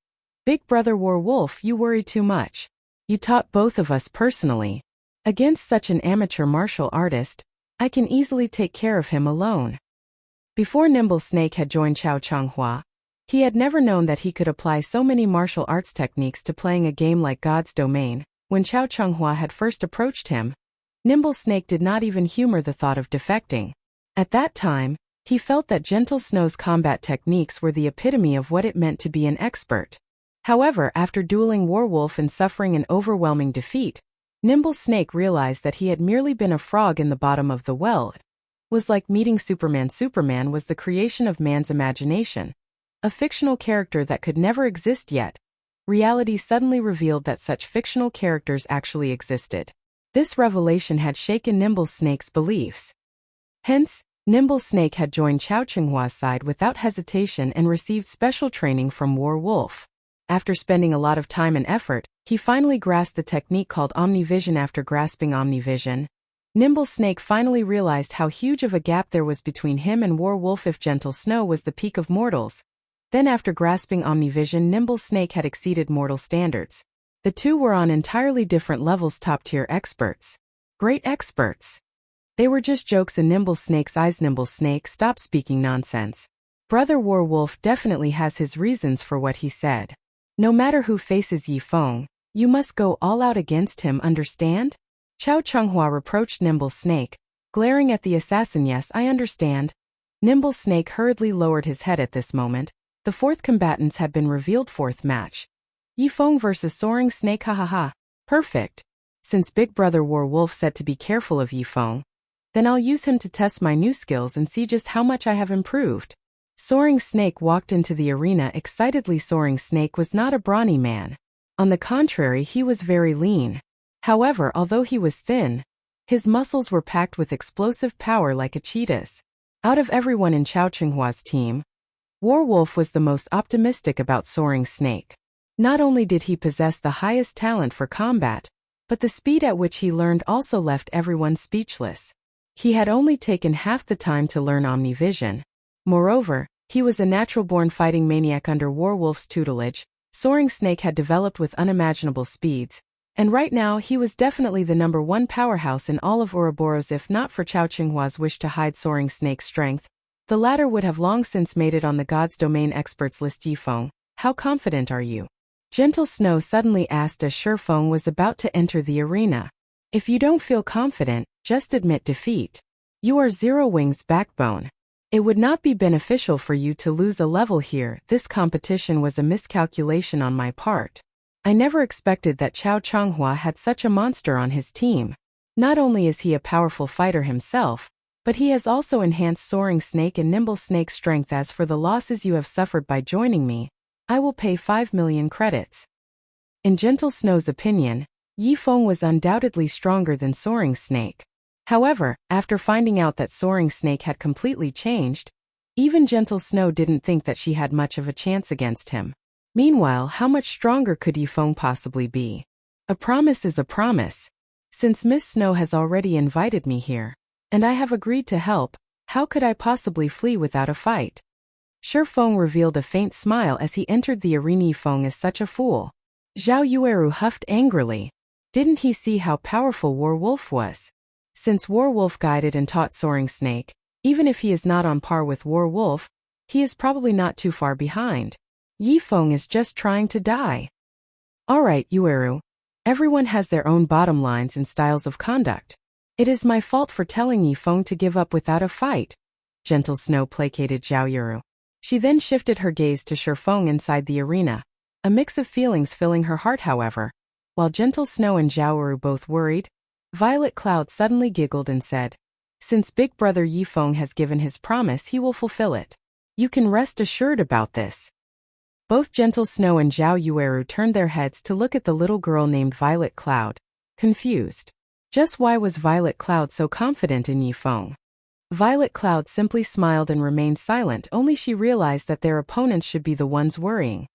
"Big brother Warwolf, you worry too much. You taught both of us personally. Against such an amateur martial artist, I can easily take care of him alone." Before Nimble Snake had joined Chao Chunghua, he had never known that he could apply so many martial arts techniques to playing a game like God's Domain. When Chao Chunghua had first approached him, Nimble Snake did not even humor the thought of defecting. At that time, he felt that Gentle Snow's combat techniques were the epitome of what it meant to be an expert. However, after dueling Warwolf and suffering an overwhelming defeat, Nimble Snake realized that he had merely been a frog in the bottom of the well. It was like meeting Superman. Superman was the creation of man's imagination, a fictional character that could never exist yet. Reality suddenly revealed that such fictional characters actually existed. This revelation had shaken Nimble Snake's beliefs. Hence, Nimble Snake had joined Chao Chunghua's side without hesitation and received special training from Warwolf. After spending a lot of time and effort, he finally grasped the technique called Omnivision. After grasping Omnivision, Nimble Snake finally realized how huge of a gap there was between him and Warwolf. If Gentle Snow was the peak of mortals, then after grasping Omnivision, Nimble Snake had exceeded mortal standards. The two were on entirely different levels, top-tier experts. Great experts. They were just jokes in Nimble Snake's eyes. Nimble Snake, stop speaking nonsense. Brother Warwolf definitely has his reasons for what he said. No matter who faces Yifeng, you must go all out against him, understand? Chao Chunghua reproached Nimble Snake, glaring at the assassin. Yes, I understand. Nimble Snake hurriedly lowered his head at this moment. The fourth combatants had been revealed. Fourth match. Yifeng versus Soaring Snake. Ha. Perfect. Since Big Brother Warwolf said to be careful of Yifeng, then I'll use him to test my new skills and see just how much I have improved. Soaring Snake walked into the arena excitedly. Soaring Snake was not a brawny man. On the contrary, he was very lean. However, although he was thin, his muscles were packed with explosive power like a cheetah's. Out of everyone in Chao Chunghua's team, Warwolf was the most optimistic about Soaring Snake. Not only did he possess the highest talent for combat, but the speed at which he learned also left everyone speechless. He had only taken half the time to learn Omnivision. Moreover, he was a natural-born fighting maniac. Under Warwolf's tutelage, Soaring Snake had developed with unimaginable speeds, and right now he was definitely the #1 powerhouse in all of Ouroboros. If not for Chao Chunghua's wish to hide Soaring Snake's strength, the latter would have long since made it on the God's Domain experts list. Yifeng, how confident are you? Gentle Snow suddenly asked as Shurfeng was about to enter the arena. If you don't feel confident, just admit defeat. You are Zero Wing's backbone. It would not be beneficial for you to lose a level here. This competition was a miscalculation on my part. I never expected that Chao Chunghua had such a monster on his team. Not only is he a powerful fighter himself, But he has also enhanced Soaring Snake and Nimble Snake's strength. As for the losses you have suffered by joining me, I will pay 5 million credits. In Gentle Snow's opinion, Yifeng was undoubtedly stronger than Soaring Snake. However, after finding out that Soaring Snake had completely changed, even Gentle Snow didn't think that she had much of a chance against him. Meanwhile, how much stronger could Yifeng possibly be? A promise is a promise. Since Miss Snow has already invited me here, and I have agreed to help, how could I possibly flee without a fight? Shifeng revealed a faint smile as he entered the arena. Yifeng is such a fool. Zhao Yueru huffed angrily. Didn't he see how powerful Warwolf was? Since Warwolf guided and taught Soaring Snake, even if he is not on par with Warwolf, he is probably not too far behind. Yifeng is just trying to die. Alright, Yueru. Everyone has their own bottom lines and styles of conduct. It is my fault for telling Yifeng to give up without a fight. Gentle Snow placated Zhao Yueru. She then shifted her gaze to Shifeng inside the arena, a mix of feelings filling her heart. However, while Gentle Snow and Zhao Yueru both worried, Violet Cloud suddenly giggled and said, "Since Big Brother Yifeng has given his promise, he will fulfill it. You can rest assured about this." Both Gentle Snow and Zhao Yueru turned their heads to look at the little girl named Violet Cloud, confused. Just why was Violet Cloud so confident in Yifeng? Violet Cloud simply smiled and remained silent. Only she realized that their opponents should be the ones worrying.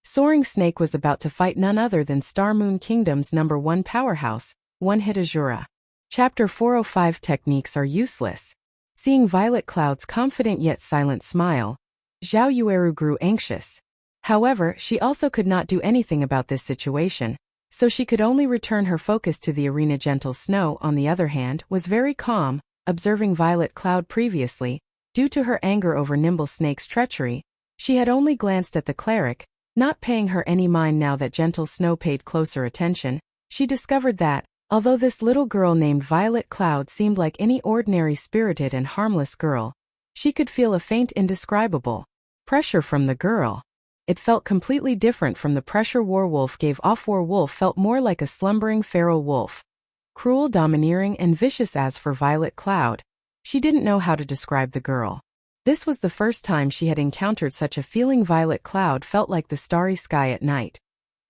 Soaring Snake was about to fight none other than Star Moon Kingdom's #1 powerhouse, One-Hit Azura. Chapter 405 Techniques are useless. Seeing Violet Cloud's confident yet silent smile, Zhao Yueru grew anxious. However, she also could not do anything about this situation, so she could only return her focus to the arena. Gentle Snow, on the other hand, was very calm, observing Violet Cloud previously. Due to her anger over Nimble Snake's treachery, she had only glanced at the cleric, not paying her any mind. Now that Gentle Snow paid closer attention, she discovered that, although this little girl named Violet Cloud seemed like any ordinary spirited and harmless girl, she could feel a faint indescribable pressure from the girl. It felt completely different from the pressure Warwolf gave off. Warwolf felt more like a slumbering feral wolf. Cruel, domineering, and vicious. As for Violet Cloud, she didn't know how to describe the girl. This was the first time she had encountered such a feeling. Violet Cloud felt like the starry sky at night.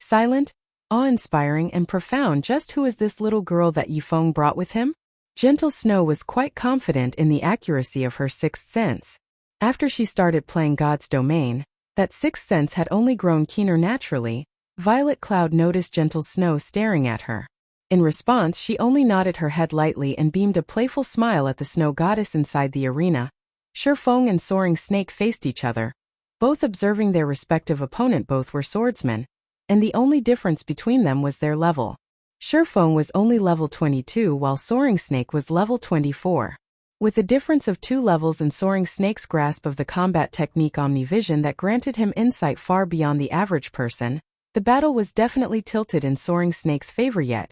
Silent, awe-inspiring, and profound. Just who is this little girl that Yifeng brought with him? Gentle Snow was quite confident in the accuracy of her sixth sense. After she started playing God's Domain, that sixth sense had only grown keener naturally. Violet Cloud noticed Gentle Snow staring at her. In response, she only nodded her head lightly and beamed a playful smile at the snow goddess inside the arena. Shifeng and Soaring Snake faced each other, both observing their respective opponent. Both were swordsmen, and the only difference between them was their level. Shifeng was only level 22 while Soaring Snake was level 24. With a difference of 2 levels in Soaring Snake's grasp of the combat technique Omnivision that granted him insight far beyond the average person, the battle was definitely tilted in Soaring Snake's favor. Yet,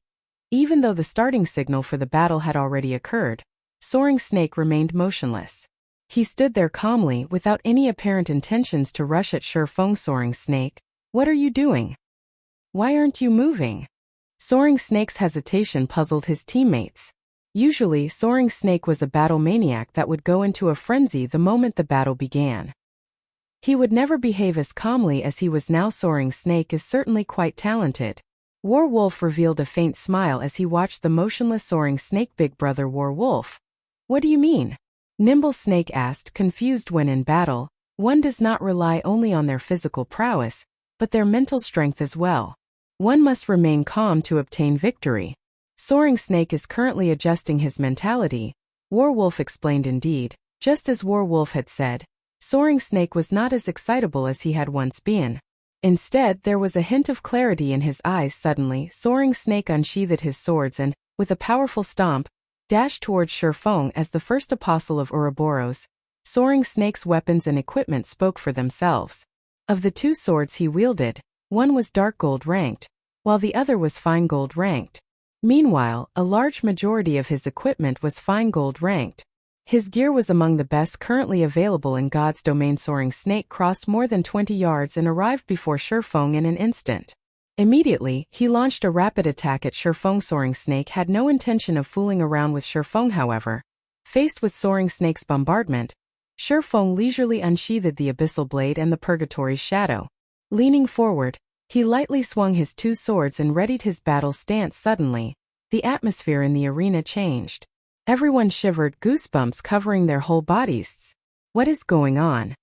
even though the starting signal for the battle had already occurred, Soaring Snake remained motionless. He stood there calmly without any apparent intentions to rush at Shifeng. Soaring Snake, what are you doing? Why aren't you moving? Soaring Snake's hesitation puzzled his teammates. Usually, Soaring Snake was a battle maniac that would go into a frenzy the moment the battle began. He would never behave as calmly as he was now. Soaring Snake is certainly quite talented. Warwolf revealed a faint smile as he watched the motionless Soaring Snake. Big Brother Warwolf. What do you mean? Nimble Snake asked, confused. When in battle, one does not rely only on their physical prowess, but their mental strength as well. One must remain calm to obtain victory. Soaring Snake is currently adjusting his mentality, Warwolf explained. Indeed, just as Warwolf had said, Soaring Snake was not as excitable as he had once been. Instead, there was a hint of clarity in his eyes. Suddenly, Soaring Snake unsheathed his swords and, with a powerful stomp, dashed towards Shifeng. As the first apostle of Ouroboros, Soaring Snake's weapons and equipment spoke for themselves. Of the 2 swords he wielded, one was dark gold ranked, while the other was fine gold ranked. Meanwhile, a large majority of his equipment was fine gold ranked. His gear was among the best currently available in God's Domain. Soaring Snake crossed more than 20 yards and arrived before Shifeng in an instant. Immediately, he launched a rapid attack at Shifeng. Soaring Snake had no intention of fooling around with Shifeng. However, Faced with Soaring Snake's bombardment, Shurfeng leisurely unsheathed the Abyssal Blade and the Purgatory's Shadow. Leaning forward, he lightly swung his two swords and readied his battle stance. Suddenly, the atmosphere in the arena changed. Everyone shivered, goosebumps covering their whole bodies. What is going on?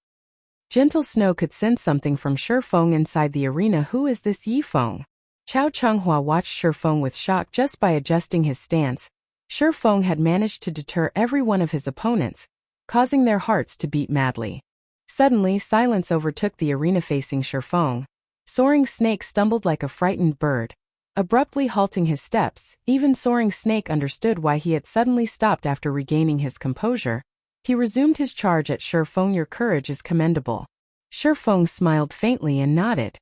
Gentle Snow could sense something from Shurfeng inside the arena. Who is this Yifeng? Chao Chunghua watched Shurfeng with shock. Just by adjusting his stance, Shurfeng had managed to deter every one of his opponents, causing their hearts to beat madly. Suddenly, silence overtook the arena. Facing Shurfeng, Soaring Snake stumbled like a frightened bird, abruptly halting his steps. Even Soaring Snake understood why he had suddenly stopped. After regaining his composure, he resumed his charge at Shurfeng. Your courage is commendable. Shurfeng smiled faintly and nodded.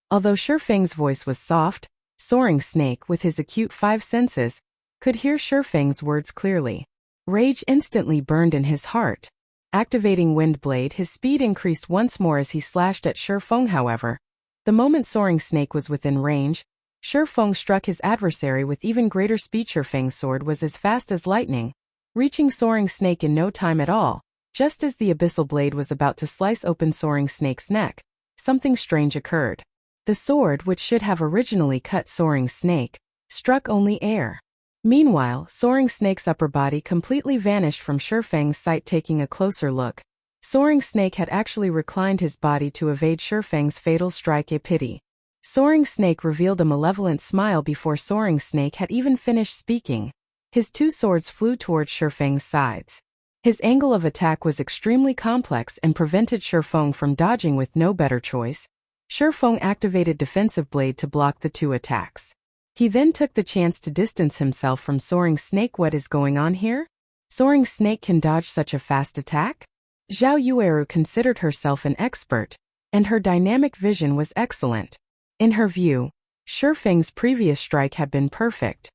Although Shurfeng's voice was soft, Soaring Snake, with his acute five senses, could hear Shurfeng's words clearly. Rage instantly burned in his heart. Activating Wind Blade, his speed increased once more as he slashed at Shurfeng. However, the moment Soaring Snake was within range, Shurfeng struck his adversary with even greater speed. Shurfeng's sword was as fast as lightning, reaching Soaring Snake in no time at all. Just as the Abyssal Blade was about to slice open Soaring Snake's neck, something strange occurred. The sword, which should have originally cut Soaring Snake, struck only air. Meanwhile, Soaring Snake's upper body completely vanished from Shurfeng's sight. Taking a closer look, Soaring Snake had actually reclined his body to evade Shurfeng's fatal strike. A pity. Soaring Snake revealed a malevolent smile before Soaring Snake had even finished speaking. His two swords flew towards Shurfeng's sides. His angle of attack was extremely complex and prevented Shurfeng from dodging. With no better choice, Shurfeng activated Defensive Blade to block the two attacks. He then took the chance to distance himself from Soaring Snake. What is going on here? Soaring Snake can dodge such a fast attack? Zhao Yueru considered herself an expert, and her dynamic vision was excellent. In her view, Shurfeng's previous strike had been perfect.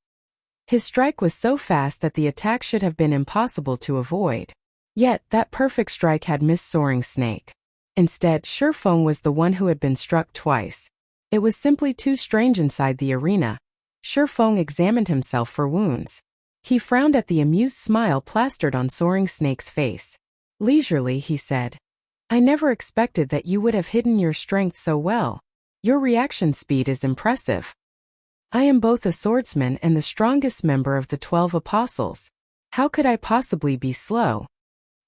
His strike was so fast that the attack should have been impossible to avoid. Yet, that perfect strike had missed Soaring Snake. Instead, Shurfeng was the one who had been struck twice. It was simply too strange. Inside the arena, Shurfeng examined himself for wounds. He frowned at the amused smile plastered on Soaring Snake's face. Leisurely, he said, I never expected that you would have hidden your strength so well. Your reaction speed is impressive. I am both a swordsman and the strongest member of the 12 Apostles. How could I possibly be slow?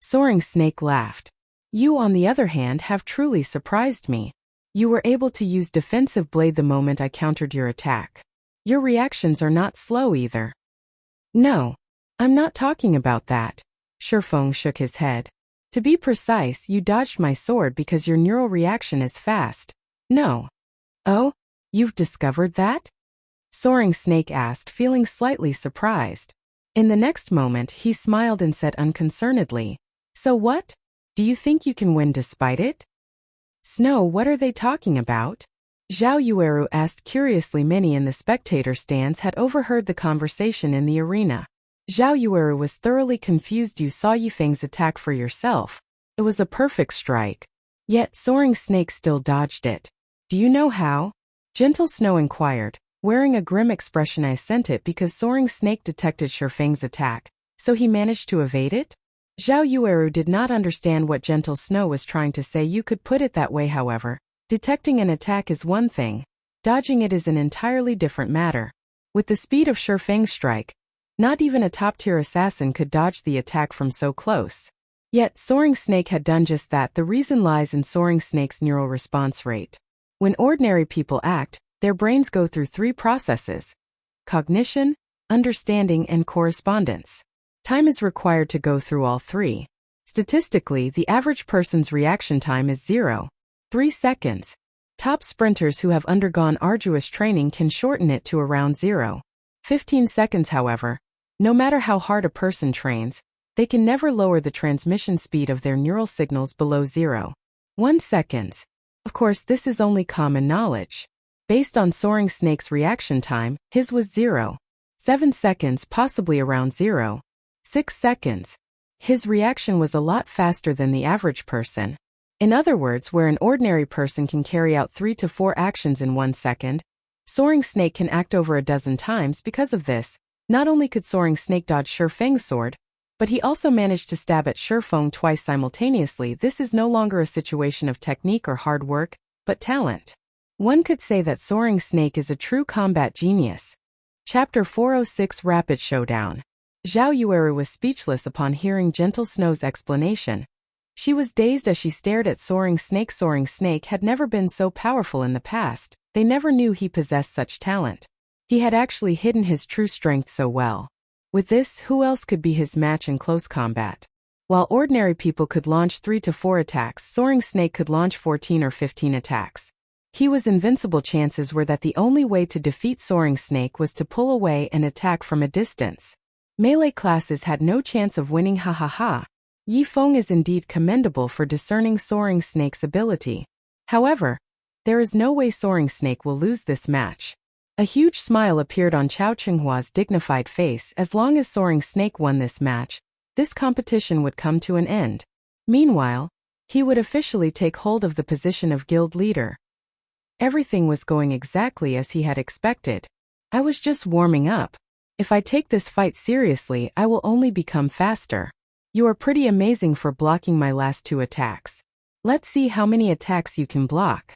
Soaring Snake laughed. You, on the other hand, have truly surprised me. You were able to use Defensive Blade the moment I countered your attack. Your reactions are not slow either. No, I'm not talking about that. Shurfeng shook his head. To be precise, you dodged my sword because your neural reaction is fast. No. Oh, you've discovered that? Soaring Snake asked, feeling slightly surprised. In the next moment, he smiled and said unconcernedly, So what? Do you think you can win despite it? Snow, what are they talking about? Zhao Yueru asked curiously. Many in the spectator stands had overheard the conversation in the arena. Zhao Yueru was thoroughly confused. You saw Yifeng's attack for yourself. It was a perfect strike. Yet Soaring Snake still dodged it. Do you know how? Gentle Snow inquired, wearing a grim expression. I sent it because Soaring Snake detected Shurfeng's attack, so he managed to evade it? Zhao Yueru did not understand what Gentle Snow was trying to say. You could put it that way. However, detecting an attack is one thing, dodging it is an entirely different matter. With the speed of Shurfeng's strike, not even a top-tier assassin could dodge the attack from so close. Yet Soaring Snake had done just that. The reason lies in Soaring Snake's neural response rate. When ordinary people act, their brains go through three processes: cognition, understanding, and correspondence. Time is required to go through all three. Statistically, the average person's reaction time is 0.3 seconds. Top sprinters who have undergone arduous training can shorten it to around 0.15 seconds. However, no matter how hard a person trains, they can never lower the transmission speed of their neural signals below 0.1 seconds. Of course, this is only common knowledge. Based on Soaring Snake's reaction time, his was 0.7 seconds, possibly around 0.6 seconds. His reaction was a lot faster than the average person. In other words, where an ordinary person can carry out 3 to 4 actions in 1 second, Soaring Snake can act over a dozen times. Because of this, not only could Soaring Snake dodge Shurfeng's sword, But he also managed to stab at Shifeng twice simultaneously. This is no longer a situation of technique or hard work, but talent. One could say that Soaring Snake is a true combat genius. Chapter 406 Rapid Showdown. Zhao Yueru was speechless upon hearing Gentle Snow's explanation. She was dazed as she stared at Soaring Snake. Soaring Snake had never been so powerful in the past. They never knew he possessed such talent. He had actually hidden his true strength so well. With this, who else could be his match in close combat? While ordinary people could launch 3 to 4 attacks, Soaring Snake could launch 14 or 15 attacks. He was invincible. Chances were that the only way to defeat Soaring Snake was to pull away and attack from a distance. Melee classes had no chance of winning. Ha ha ha. Yifeng is indeed commendable for discerning Soaring Snake's ability. However, there is no way Soaring Snake will lose this match. A huge smile appeared on Chao Chenghua's dignified face. As long as Soaring Snake won this match, this competition would come to an end. Meanwhile, he would officially take hold of the position of guild leader. Everything was going exactly as he had expected. I was just warming up. If I take this fight seriously, I will only become faster. You are pretty amazing for blocking my last 2 attacks. Let's see how many attacks you can block.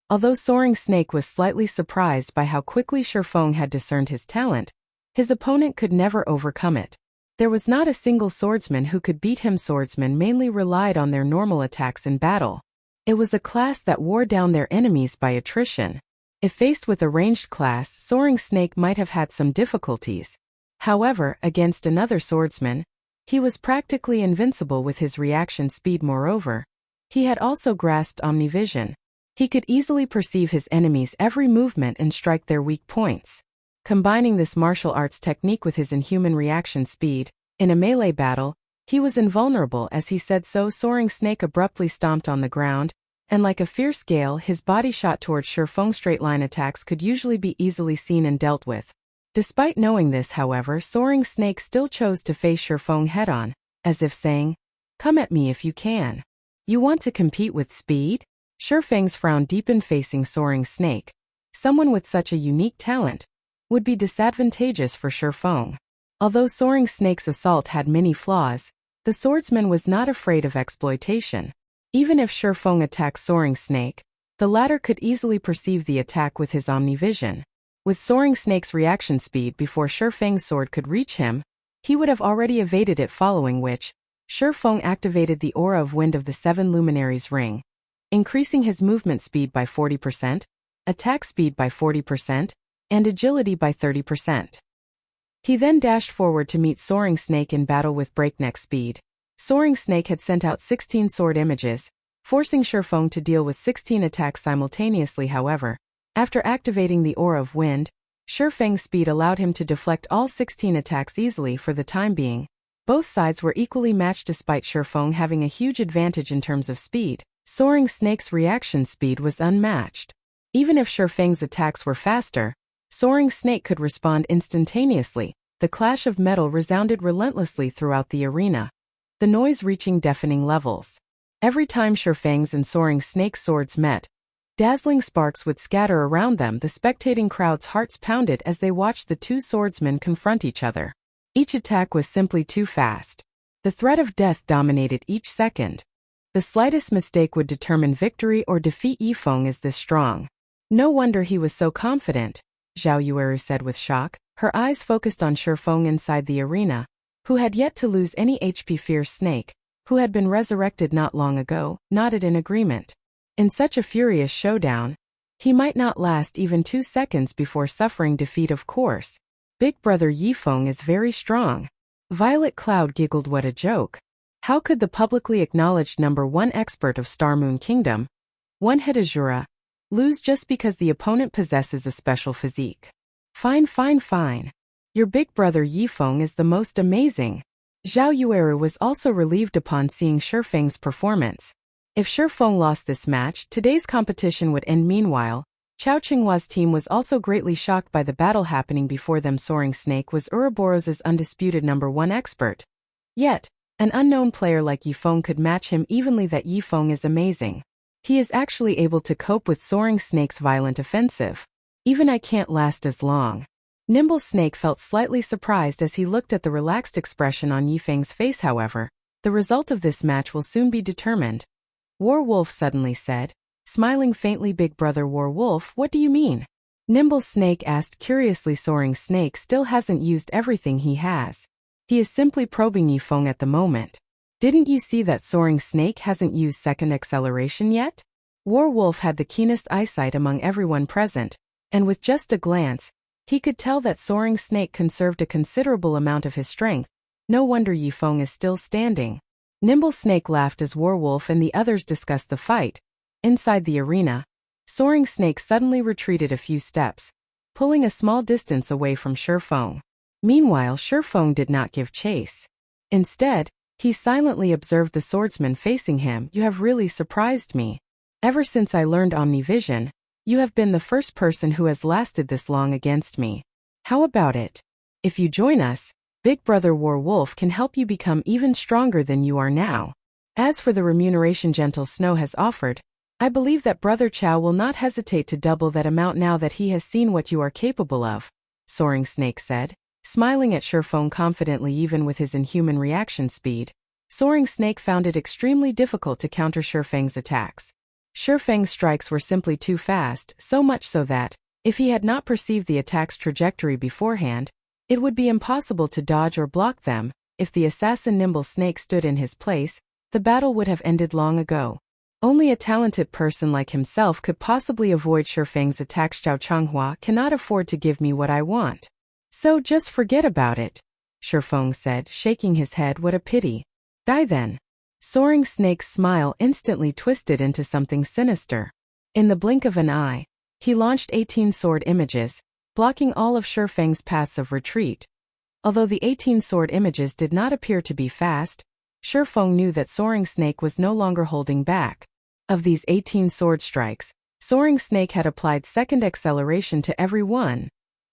Although Soaring Snake was slightly surprised by how quickly Shifeng had discerned his talent, his opponent could never overcome it. There was not a single swordsman who could beat him. Swordsmen mainly relied on their normal attacks in battle. It was a class that wore down their enemies by attrition. If faced with a ranged class, Soaring Snake might have had some difficulties. However, against another swordsman, he was practically invincible with his reaction speed. Moreover, he had also grasped Omnivision. He could easily perceive his enemies' every movement and strike their weak points. Combining this martial arts technique with his inhuman reaction speed, in a melee battle, he was invulnerable. As he said so, Soaring Snake abruptly stomped on the ground, and like a fierce gale, his body shot towards Shifeng. Straight-line attacks could usually be easily seen and dealt with. Despite knowing this, however, Soaring Snake still chose to face Shifeng head-on, as if saying, "Come at me if you can. You want to compete with speed?" Shifeng's frown deepened. Facing Soaring Snake, someone with such a unique talent, would be disadvantageous for Shifeng. Although Soaring Snake's assault had many flaws, the swordsman was not afraid of exploitation. Even if Shifeng attacked Soaring Snake, the latter could easily perceive the attack with his Omnivision. With Soaring Snake's reaction speed before Shifeng's sword could reach him, he would have already evaded it, following which, Shifeng activated the aura of wind of the 7 luminaries ring, increasing his movement speed by 40%, attack speed by 40%, and agility by 30%. He then dashed forward to meet Soaring Snake in battle with breakneck speed. Soaring Snake had sent out 16 sword images, forcing Shifeng to deal with 16 attacks simultaneously. However, after activating the aura of wind, Shifeng's speed allowed him to deflect all 16 attacks easily. For the time being, both sides were equally matched. Despite Shifeng having a huge advantage in terms of speed, Soaring Snake's reaction speed was unmatched. Even if Shifeng's attacks were faster, Soaring Snake could respond instantaneously. The clash of metal resounded relentlessly throughout the arena, the noise reaching deafening levels. Every time Shifeng's and Soaring Snake's swords met, dazzling sparks would scatter around them. The spectating crowd's hearts pounded as they watched the 2 swordsmen confront each other. Each attack was simply too fast. The threat of death dominated each second. The slightest mistake would determine victory or defeat. Yifeng is this strong. No wonder he was so confident, Zhao Yueru said with shock, her eyes focused on Shifeng inside the arena, who had yet to lose any HP. Fierce Snake, who had been resurrected not long ago, nodded in agreement. In such a furious showdown, he might not last even 2 seconds before suffering defeat. Of course, Big Brother Yifeng is very strong. Violet Cloud giggled. What a joke. How could the publicly acknowledged #1 expert of Star Moon Kingdom, one Hitazura, lose just because the opponent possesses a special physique? Fine. Your big brother Yifeng is the most amazing. Zhao Yueru was also relieved upon seeing Shifeng's performance. If Shifeng lost this match, today's competition would end. Meanwhile, Chao Chenghua's team was also greatly shocked by the battle happening before them. Soaring Snake was Ouroboros's undisputed #1 expert. Yet, an unknown player like Yifeng could match him evenly. That Yifeng is amazing. He is actually able to cope with Soaring Snake's violent offensive. Even I can't last as long. Nimble Snake felt slightly surprised as he looked at the relaxed expression on Yifeng's face. However, the result of this match will soon be determined. Warwolf suddenly said, smiling faintly. Big brother Warwolf, what do you mean? Nimble Snake asked curiously. Soaring Snake still hasn't used everything he has. He is simply probing Yifeng at the moment. Didn't you see that Soaring Snake hasn't used second acceleration yet? Warwolf had the keenest eyesight among everyone present, and with just a glance, he could tell that Soaring Snake conserved a considerable amount of his strength. No wonder Yifeng is still standing. Nimble Snake laughed as Warwolf and the others discussed the fight. Inside the arena, Soaring Snake suddenly retreated a few steps, pulling a small distance away from Shifeng. Meanwhile, Shifeng did not give chase. Instead, he silently observed the swordsman facing him. You have really surprised me. Ever since I learned Omnivision, you have been the first person who has lasted this long against me. How about it? If you join us, Big Brother Warwolf can help you become even stronger than you are now. As for the remuneration Gentle Snow has offered, I believe that Brother Chow will not hesitate to double that amount now that he has seen what you are capable of, Soaring Snake said, smiling at Shifeng confidently. Even with his inhuman reaction speed, Soaring Snake found it extremely difficult to counter Shifeng's attacks. Shifeng's strikes were simply too fast, so much so that, if he had not perceived the attack's trajectory beforehand, it would be impossible to dodge or block them. If the assassin Nimble Snake stood in his place, the battle would have ended long ago. Only a talented person like himself could possibly avoid Shifeng's attacks. Zhao Changhua cannot afford to give me what I want. So just forget about it, Shifeng said, shaking his head. What a pity. Die then. Soaring Snake's smile instantly twisted into something sinister. In the blink of an eye, he launched 18 sword images, blocking all of Shifeng's paths of retreat. Although the 18 sword images did not appear to be fast, Shifeng knew that Soaring Snake was no longer holding back. Of these 18 sword strikes, Soaring Snake had applied second acceleration to every one.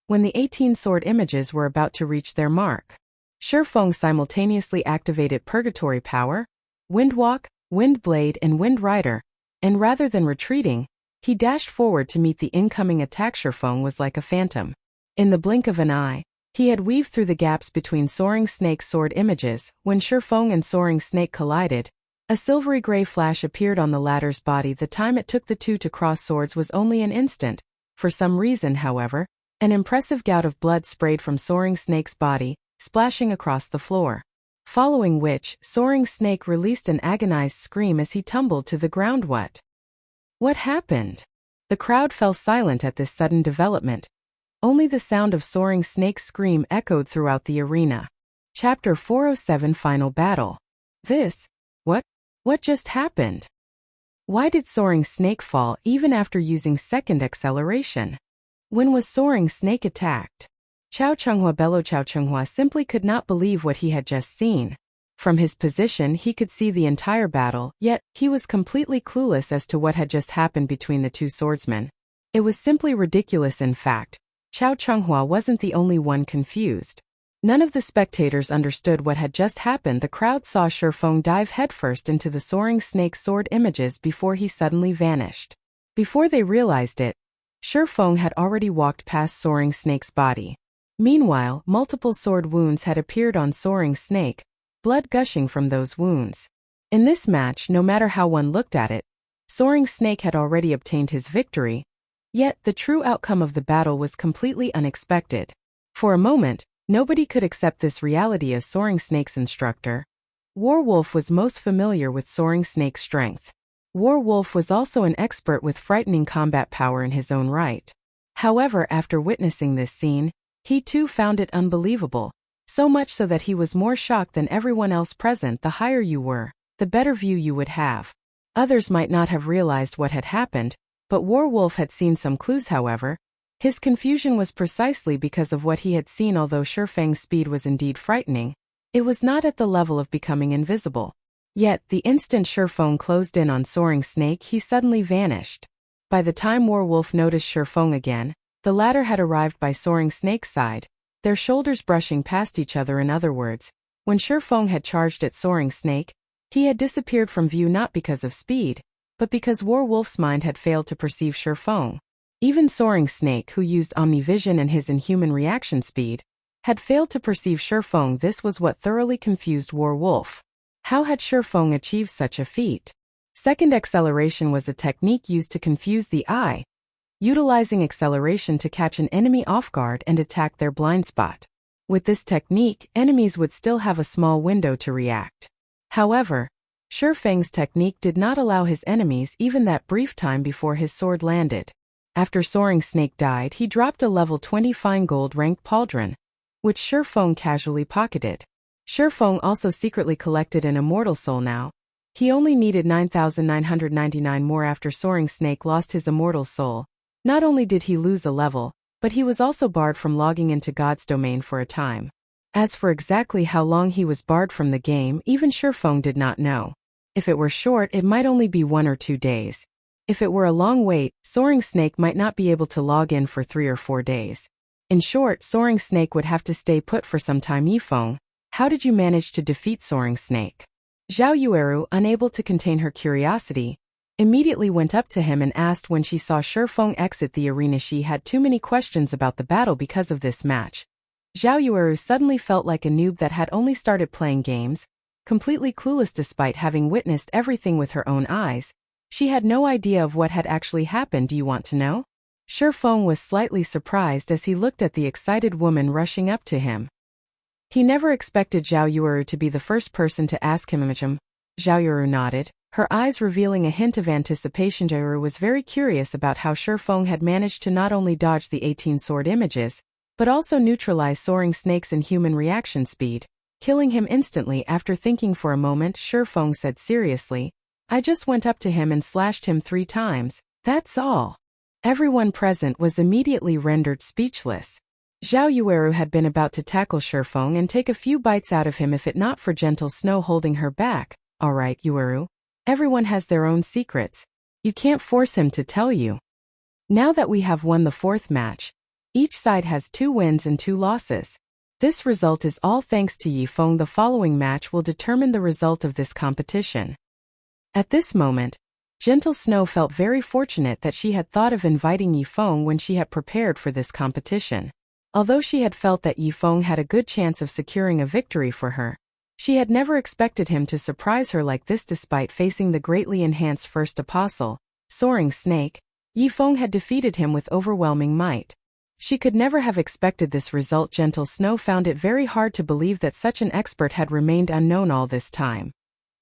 When the 18 sword images were about to reach their mark, Shifeng simultaneously activated Purgatory Power, Windwalk, Windblade and Wind Rider, and rather than retreating, he dashed forward to meet the incoming attack. Shifeng was like a phantom. In the blink of an eye, he had weaved through the gaps between Soaring Snake's sword images. When Shifeng and Soaring Snake collided, a silvery gray flash appeared on the latter's body. The time it took the two to cross swords was only an instant. For some reason, however, an impressive gout of blood sprayed from Soaring Snake's body, splashing across the floor. Following which, Soaring Snake released an agonized scream as he tumbled to the ground. What happened? The crowd fell silent at this sudden development. Only the sound of Soaring Snake's scream echoed throughout the arena. Chapter 407 Final Battle. What just happened? Why did Soaring Snake fall even after using second acceleration? When was Soaring Snake attacked? Chao Changhua simply could not believe what he had just seen. From his position he could see the entire battle, yet he was completely clueless as to what had just happened between the two swordsmen. It was simply ridiculous. In fact, Chao Changhua wasn't the only one confused. None of the spectators understood what had just happened. The crowd saw Shifeng dive headfirst into the Soaring Snake's sword images before he suddenly vanished. Before they realized it, Shifeng had already walked past Soaring Snake's body. Meanwhile, multiple sword wounds had appeared on Soaring Snake, blood gushing from those wounds. In this match, no matter how one looked at it, Soaring Snake had already obtained his victory. Yet, the true outcome of the battle was completely unexpected. For a moment, nobody could accept this reality as Soaring Snake's instructor. Warwolf was most familiar with Soaring Snake's strength. Warwolf was also an expert with frightening combat power in his own right. However, after witnessing this scene, he too found it unbelievable, so much so that he was more shocked than everyone else present. The higher you were, the better view you would have. Others might not have realized what had happened, but Warwolf had seen some clues. However, his confusion was precisely because of what he had seen. Although Shifeng's speed was indeed frightening, it was not at the level of becoming invisible. Yet, the instant Shifeng closed in on Soaring Snake, he suddenly vanished. By the time Warwolf noticed Shifeng again, the latter had arrived by Soaring Snake's side, their shoulders brushing past each other. In other words, when Shifeng had charged at Soaring Snake, he had disappeared from view not because of speed, but because Warwolf's mind had failed to perceive Shifeng. Even Soaring Snake, who used Omnivision and his inhuman reaction speed, had failed to perceive Shifeng. This was what thoroughly confused Wolf. How had Shifeng achieved such a feat? Second acceleration was a technique used to confuse the eye, utilizing acceleration to catch an enemy off guard and attack their blind spot. With this technique, enemies would still have a small window to react. However, Shifeng's technique did not allow his enemies even that brief time before his sword landed. After Soaring Snake died, he dropped a level 20 fine gold ranked pauldron, which Shifeng casually pocketed. Shifeng also secretly collected an immortal soul now. He only needed 9,999 more after Soaring Snake lost his immortal soul. Not only did he lose a level, but he was also barred from logging into God's domain for a time. As for exactly how long he was barred from the game, even Shifeng did not know. If it were short, it might only be 1 or 2 days. If it were a long wait, Soaring Snake might not be able to log in for 3 or 4 days. In short, Soaring Snake would have to stay put for some time. Yifeng, how did you manage to defeat Soaring Snake? Zhao Yueru, unable to contain her curiosity, immediately went up to him and asked. When she saw Shifeng exit the arena, she had too many questions about the battle because of this match. Zhao Yueru suddenly felt like a noob that had only started playing games, completely clueless despite having witnessed everything with her own eyes. She had no idea of what had actually happened. Do you want to know? Shifeng was slightly surprised as he looked at the excited woman rushing up to him. He never expected Zhao Yueru to be the first person to ask him. Zhao Yueru nodded, her eyes revealing a hint of anticipation. Zhao Yueru was very curious about how Shifeng had managed to not only dodge the 18 sword images, but also neutralize Soaring Snake's inhuman reaction speed, killing him instantly. After thinking for a moment, Shifeng said seriously, I just went up to him and slashed him 3 times, that's all. Everyone present was immediately rendered speechless. Zhao Yueru had been about to tackle Shifeng and take a few bites out of him if it not for Gentle Snow holding her back. Alright, Yueru. Everyone has their own secrets. You can't force him to tell you. Now that we have won the 4th match, each side has 2 wins and 2 losses. This result is all thanks to Yifeng. The following match will determine the result of this competition. At this moment, Gentle Snow felt very fortunate that she had thought of inviting Yifeng when she had prepared for this competition. Although she had felt that Yifeng had a good chance of securing a victory for her, she had never expected him to surprise her like this. Despite facing the greatly enhanced first apostle, Soaring Snake, Yifeng had defeated him with overwhelming might. She could never have expected this result. Gentle Snow found it very hard to believe that such an expert had remained unknown all this time.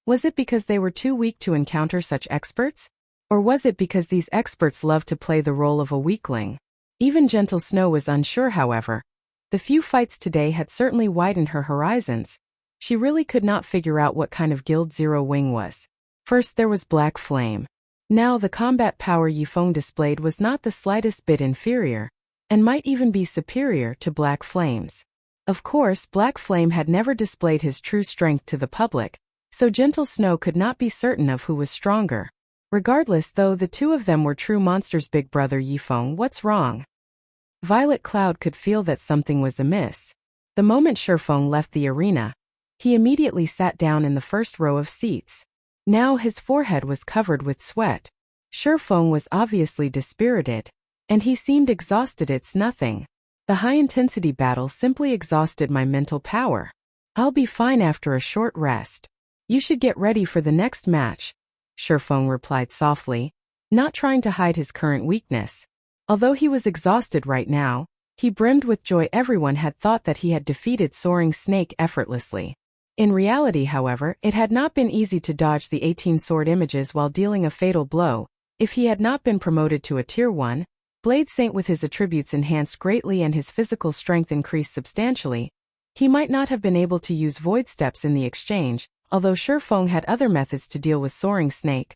Was it because they were too weak to encounter such experts? Or was it because these experts loved to play the role of a weakling? Even Gentle Snow was unsure. However, the few fights today had certainly widened her horizons. She really could not figure out what kind of Guild Zero Wing was. First there was Black Flame. Now the combat power Yifeng displayed was not the slightest bit inferior, and might even be superior to Black Flame's. Of course, Black Flame had never displayed his true strength to the public, so Gentle Snow could not be certain of who was stronger. Regardless, though, the two of them were true monsters. Big brother Yifeng, what's wrong? Violet Cloud could feel that something was amiss. The moment Shifeng left the arena, he immediately sat down in the first row of seats. Now his forehead was covered with sweat. Shifeng was obviously dispirited, and he seemed exhausted. It's nothing. The high-intensity battle simply exhausted my mental power. I'll be fine after a short rest. You should get ready for the next match, Shifeng replied softly, not trying to hide his current weakness. Although he was exhausted right now, he brimmed with joy. Everyone had thought that he had defeated Soaring Snake effortlessly. In reality, however, it had not been easy to dodge the 18 sword images while dealing a fatal blow. If he had not been promoted to a Tier 1, Blade Saint with his attributes enhanced greatly and his physical strength increased substantially, he might not have been able to use Void Steps in the exchange. Although Shifeng had other methods to deal with Soaring Snake,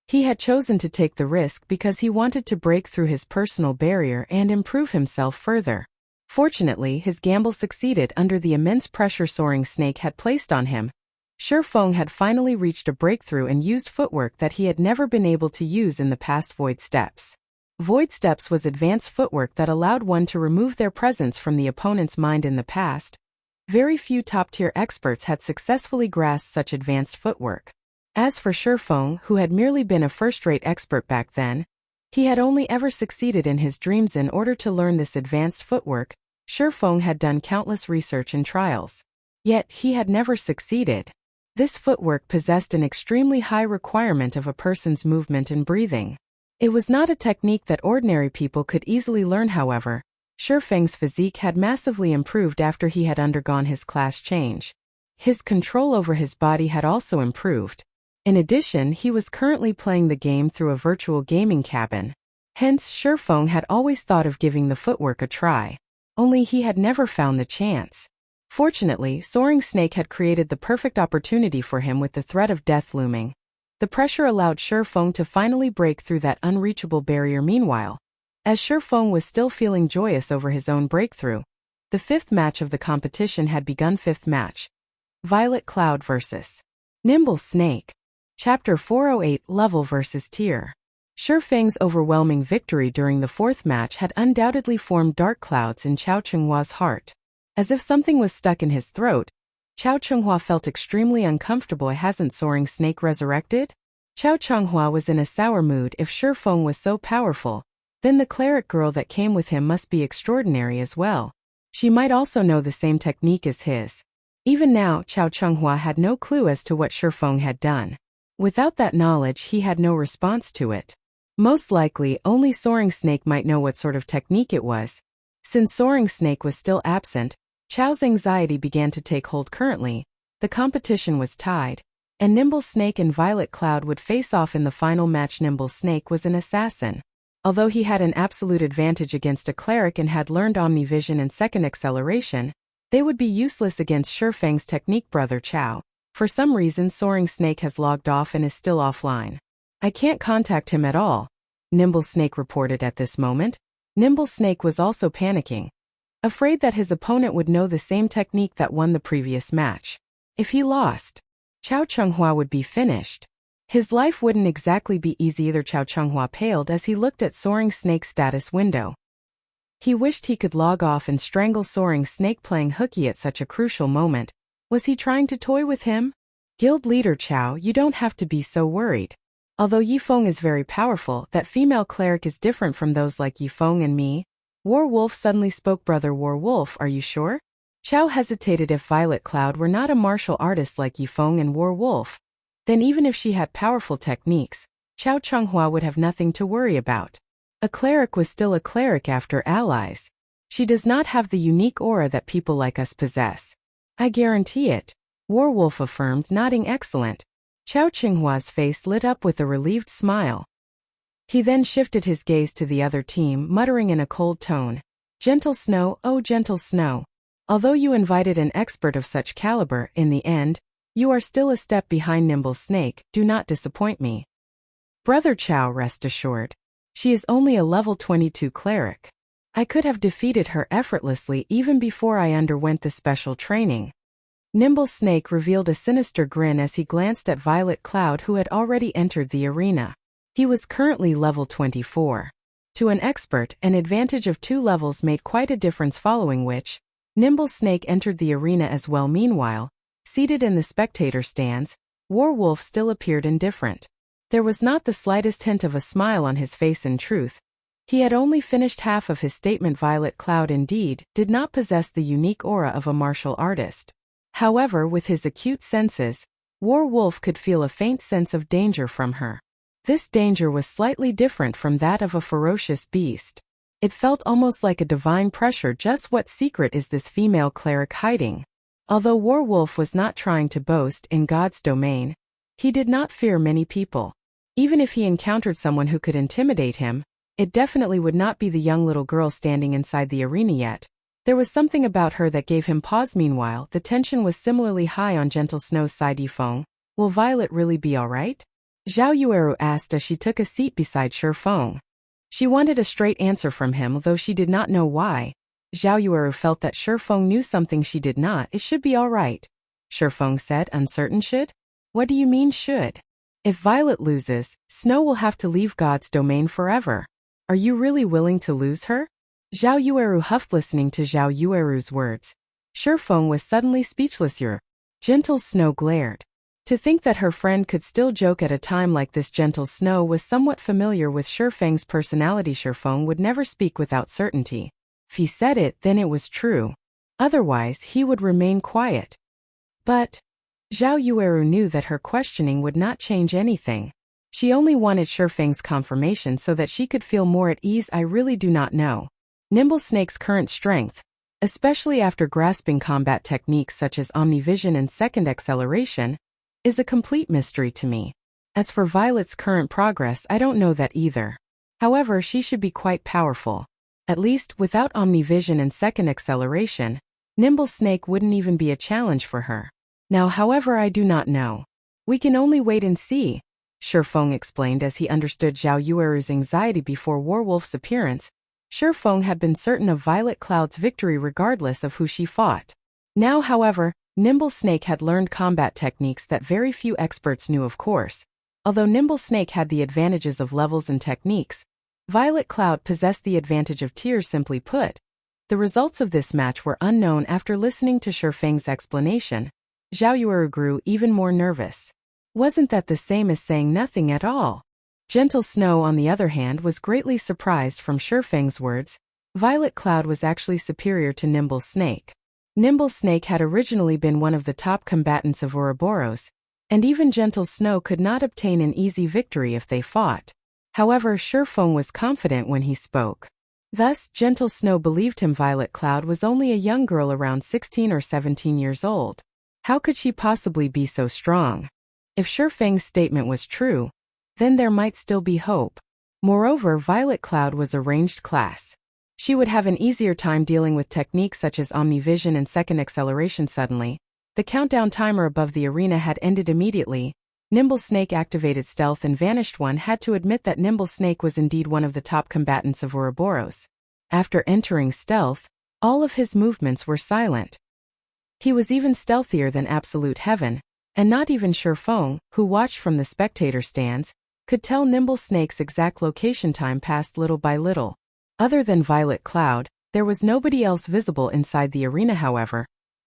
he had chosen to take the risk because he wanted to break through his personal barrier and improve himself further. Fortunately, his gamble succeeded under the immense pressure Soaring Snake had placed on him. Shifeng had finally reached a breakthrough and used footwork that he had never been able to use in the past. Void Steps. Void Steps was advanced footwork that allowed one to remove their presence from the opponent's mind. In the past, very few top-tier experts had successfully grasped such advanced footwork. As for Shifeng, who had merely been a first-rate expert back then, He had only ever succeeded in his dreams. In order to learn this advanced footwork, Shifeng had done countless research and trials. Yet, he had never succeeded. This footwork possessed an extremely high requirement of a person's movement and breathing. It was not a technique that ordinary people could easily learn. However, Shifeng's physique had massively improved after he had undergone his class change. His control over his body had also improved. In addition, he was currently playing the game through a virtual gaming cabin. Hence, Shifeng had always thought of giving the footwork a try. Only he had never found the chance. Fortunately, Soaring Snake had created the perfect opportunity for him with the threat of death looming. The pressure allowed Shifeng to finally break through that unreachable barrier. Meanwhile, as Shifeng was still feeling joyous over his own breakthrough, the fifth match of the competition had begun. Fifth match. Violet Cloud vs. Nimble Snake. Chapter 408 Level vs. Tier. Shifeng's overwhelming victory during the fourth match had undoubtedly formed dark clouds in Chao Chenghua's heart. As if something was stuck in his throat, Chao Chenghua felt extremely uncomfortable. Hasn't Soaring Snake resurrected? Chao Chenghua was in a sour mood. If Shifeng was so powerful, then the cleric girl that came with him must be extraordinary as well. She might also know the same technique as his. Even now, Chao Chenghua had no clue as to what Shifeng had done. Without that knowledge, he had no response to it. Most likely, only Soaring Snake might know what sort of technique it was. Since Soaring Snake was still absent, Chao's anxiety began to take hold. Currently, the competition was tied, and Nimble Snake and Violet Cloud would face off in the final match. Nimble Snake was an assassin. Although he had an absolute advantage against a cleric and had learned Omnivision and second acceleration, they would be useless against Shifeng's technique. Brother Chao, for some reason Soaring Snake has logged off and is still offline. I can't contact him at all, Nimble Snake reported at this moment. Nimble Snake was also panicking, afraid that his opponent would know the same technique that won the previous match. If he lost, Chao Chenghua would be finished. His life wouldn't exactly be easy either. Chao Chenghua paled as he looked at Soaring Snake's status window. He wished he could log off and strangle Soaring Snake. Playing hooky at such a crucial moment. Was he trying to toy with him? Guild leader Chao, you don't have to be so worried. Although Yifeng is very powerful, that female cleric is different from those like Yifeng and me. War Wolf suddenly spoke. Brother War Wolf, are you sure? Chao hesitated. If Violet Cloud were not a martial artist like Yifeng and War Wolf, then even if she had powerful techniques, Chao Chenghua would have nothing to worry about. A cleric was still a cleric after allies. She does not have the unique aura that people like us possess. I guarantee it, War Wolf affirmed, nodding. Excellent. Chao Chenghua's face lit up with a relieved smile. He then shifted his gaze to the other team, muttering in a cold tone, "Gentle Snow, oh gentle Snow. Although you invited an expert of such caliber, in the end, you are still a step behind Nimble Snake. Do not disappoint me." Brother Chao, rest assured. She is only a level 22 cleric. I could have defeated her effortlessly even before I underwent the special training. Nimble Snake revealed a sinister grin as he glanced at Violet Cloud, who had already entered the arena. He was currently level 24. To an expert, an advantage of 2 levels made quite a difference, following which, Nimble Snake entered the arena as well. Meanwhile, seated in the spectator stands, War Wolf still appeared indifferent. There was not the slightest hint of a smile on his face. In truth, he had only finished half of his statement. Violet Cloud indeed did not possess the unique aura of a martial artist. However, with his acute senses, War Wolf could feel a faint sense of danger from her. This danger was slightly different from that of a ferocious beast. It felt almost like a divine pressure. Just what secret is this female cleric hiding? Although War Wolf was not trying to boast in God's domain, he did not fear many people. Even if he encountered someone who could intimidate him, it definitely would not be the young little girl standing inside the arena yet. There was something about her that gave him pause. Meanwhile, the tension was similarly high on Gentle Snow's side. Yifeng, will Violet really be alright? Zhao Yueru asked as she took a seat beside Shifeng. She wanted a straight answer from him, though she did not know why. Zhao Yueru felt that Shifeng knew something she did not. It should be alright, Shifeng said, uncertain. Should? What do you mean should? If Violet loses, Snow will have to leave God's domain forever. Are you really willing to lose her? Zhao Yueru huffed. Listening to Zhao Yueru's words, Shifeng was suddenly speechless. Your Gentle Snow glared. To think that her friend could still joke at a time like this. Gentle Snow was somewhat familiar with Shifeng's personality. Shifeng would never speak without certainty. If he said it, then it was true. Otherwise, he would remain quiet. But Zhao Yueru knew that her questioning would not change anything. She only wanted Shifeng's confirmation so that she could feel more at ease. I really do not know Nimble Snake's current strength, especially after grasping combat techniques such as Omnivision and second acceleration, is a complete mystery to me. As for Violet's current progress, I don't know that either. However, she should be quite powerful. At least, without Omnivision and second acceleration, Nimble Snake wouldn't even be a challenge for her. Now, however, I do not know. We can only wait and see, Shifeng explained as he understood Zhao Yueru's anxiety before Warwolf's appearance. Shifeng had been certain of Violet Cloud's victory regardless of who she fought. Now, however, Nimble Snake had learned combat techniques that very few experts knew, of course. Although Nimble Snake had the advantages of levels and techniques, Violet Cloud possessed the advantage of tiers. Simply put, the results of this match were unknown. After listening to Shifeng's explanation, Zhao Yueru grew even more nervous. Wasn't that the same as saying nothing at all? Gentle Snow, on the other hand, was greatly surprised from Shifeng's words. Violet Cloud was actually superior to Nimble Snake. Nimble Snake had originally been one of the top combatants of Ouroboros, and even Gentle Snow could not obtain an easy victory if they fought. However, Shifeng was confident when he spoke. Thus, Gentle Snow believed him. Violet Cloud was only a young girl around 16 or 17 years old. How could she possibly be so strong? If Shifeng's statement was true, then there might still be hope. Moreover, Violet Cloud was a ranged class. She would have an easier time dealing with techniques such as Omnivision and second acceleration. Suddenly, the countdown timer above the arena had ended immediately. Nimble Snake activated stealth and vanished. One had to admit that Nimble Snake was indeed one of the top combatants of Ouroboros. After entering stealth, all of his movements were silent. He was even stealthier than Absolute Heaven, and not even Shifeng, who watched from the spectator stands, could tell Nimble Snake's exact location. Time passed little by little. Other than Violet Cloud, there was nobody else visible inside the arena. However,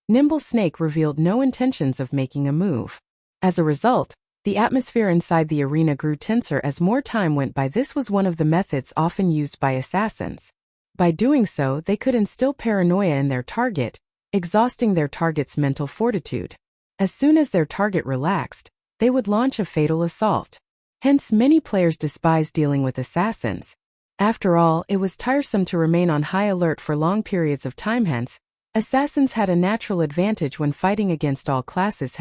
Nimble Snake revealed no intentions of making a move. As a result, the atmosphere inside the arena grew tenser as more time went by. This was one of the methods often used by assassins. By doing so, they could instill paranoia in their target, exhausting their target's mental fortitude. As soon as their target relaxed, they would launch a fatal assault. Hence, many players despise dealing with assassins. After all, it was tiresome to remain on high alert for long periods of time. Hence, assassins had a natural advantage when fighting against all classes.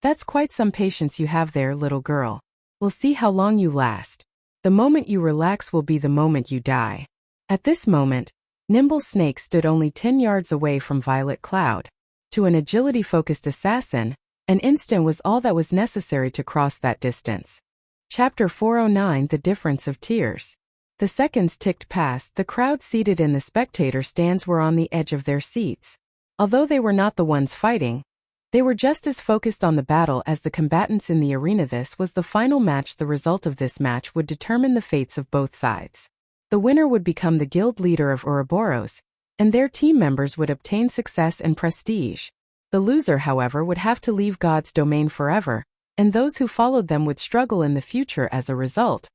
That's quite some patience you have there, little girl. We'll see how long you last. The moment you relax will be the moment you die. At this moment, Nimble Snake stood only 10 yards away from Violet Cloud. To an agility-focused assassin, an instant was all that was necessary to cross that distance. Chapter 409: The Difference of Tiers. The seconds ticked past. The crowd seated in the spectator stands were on the edge of their seats. Although they were not the ones fighting, they were just as focused on the battle as the combatants in the arena. This was the final match. The result of this match would determine the fates of both sides. The winner would become the guild leader of Ouroboros, and their team members would obtain success and prestige. The loser, however, would have to leave God's domain forever, and those who followed them would struggle in the future as a result.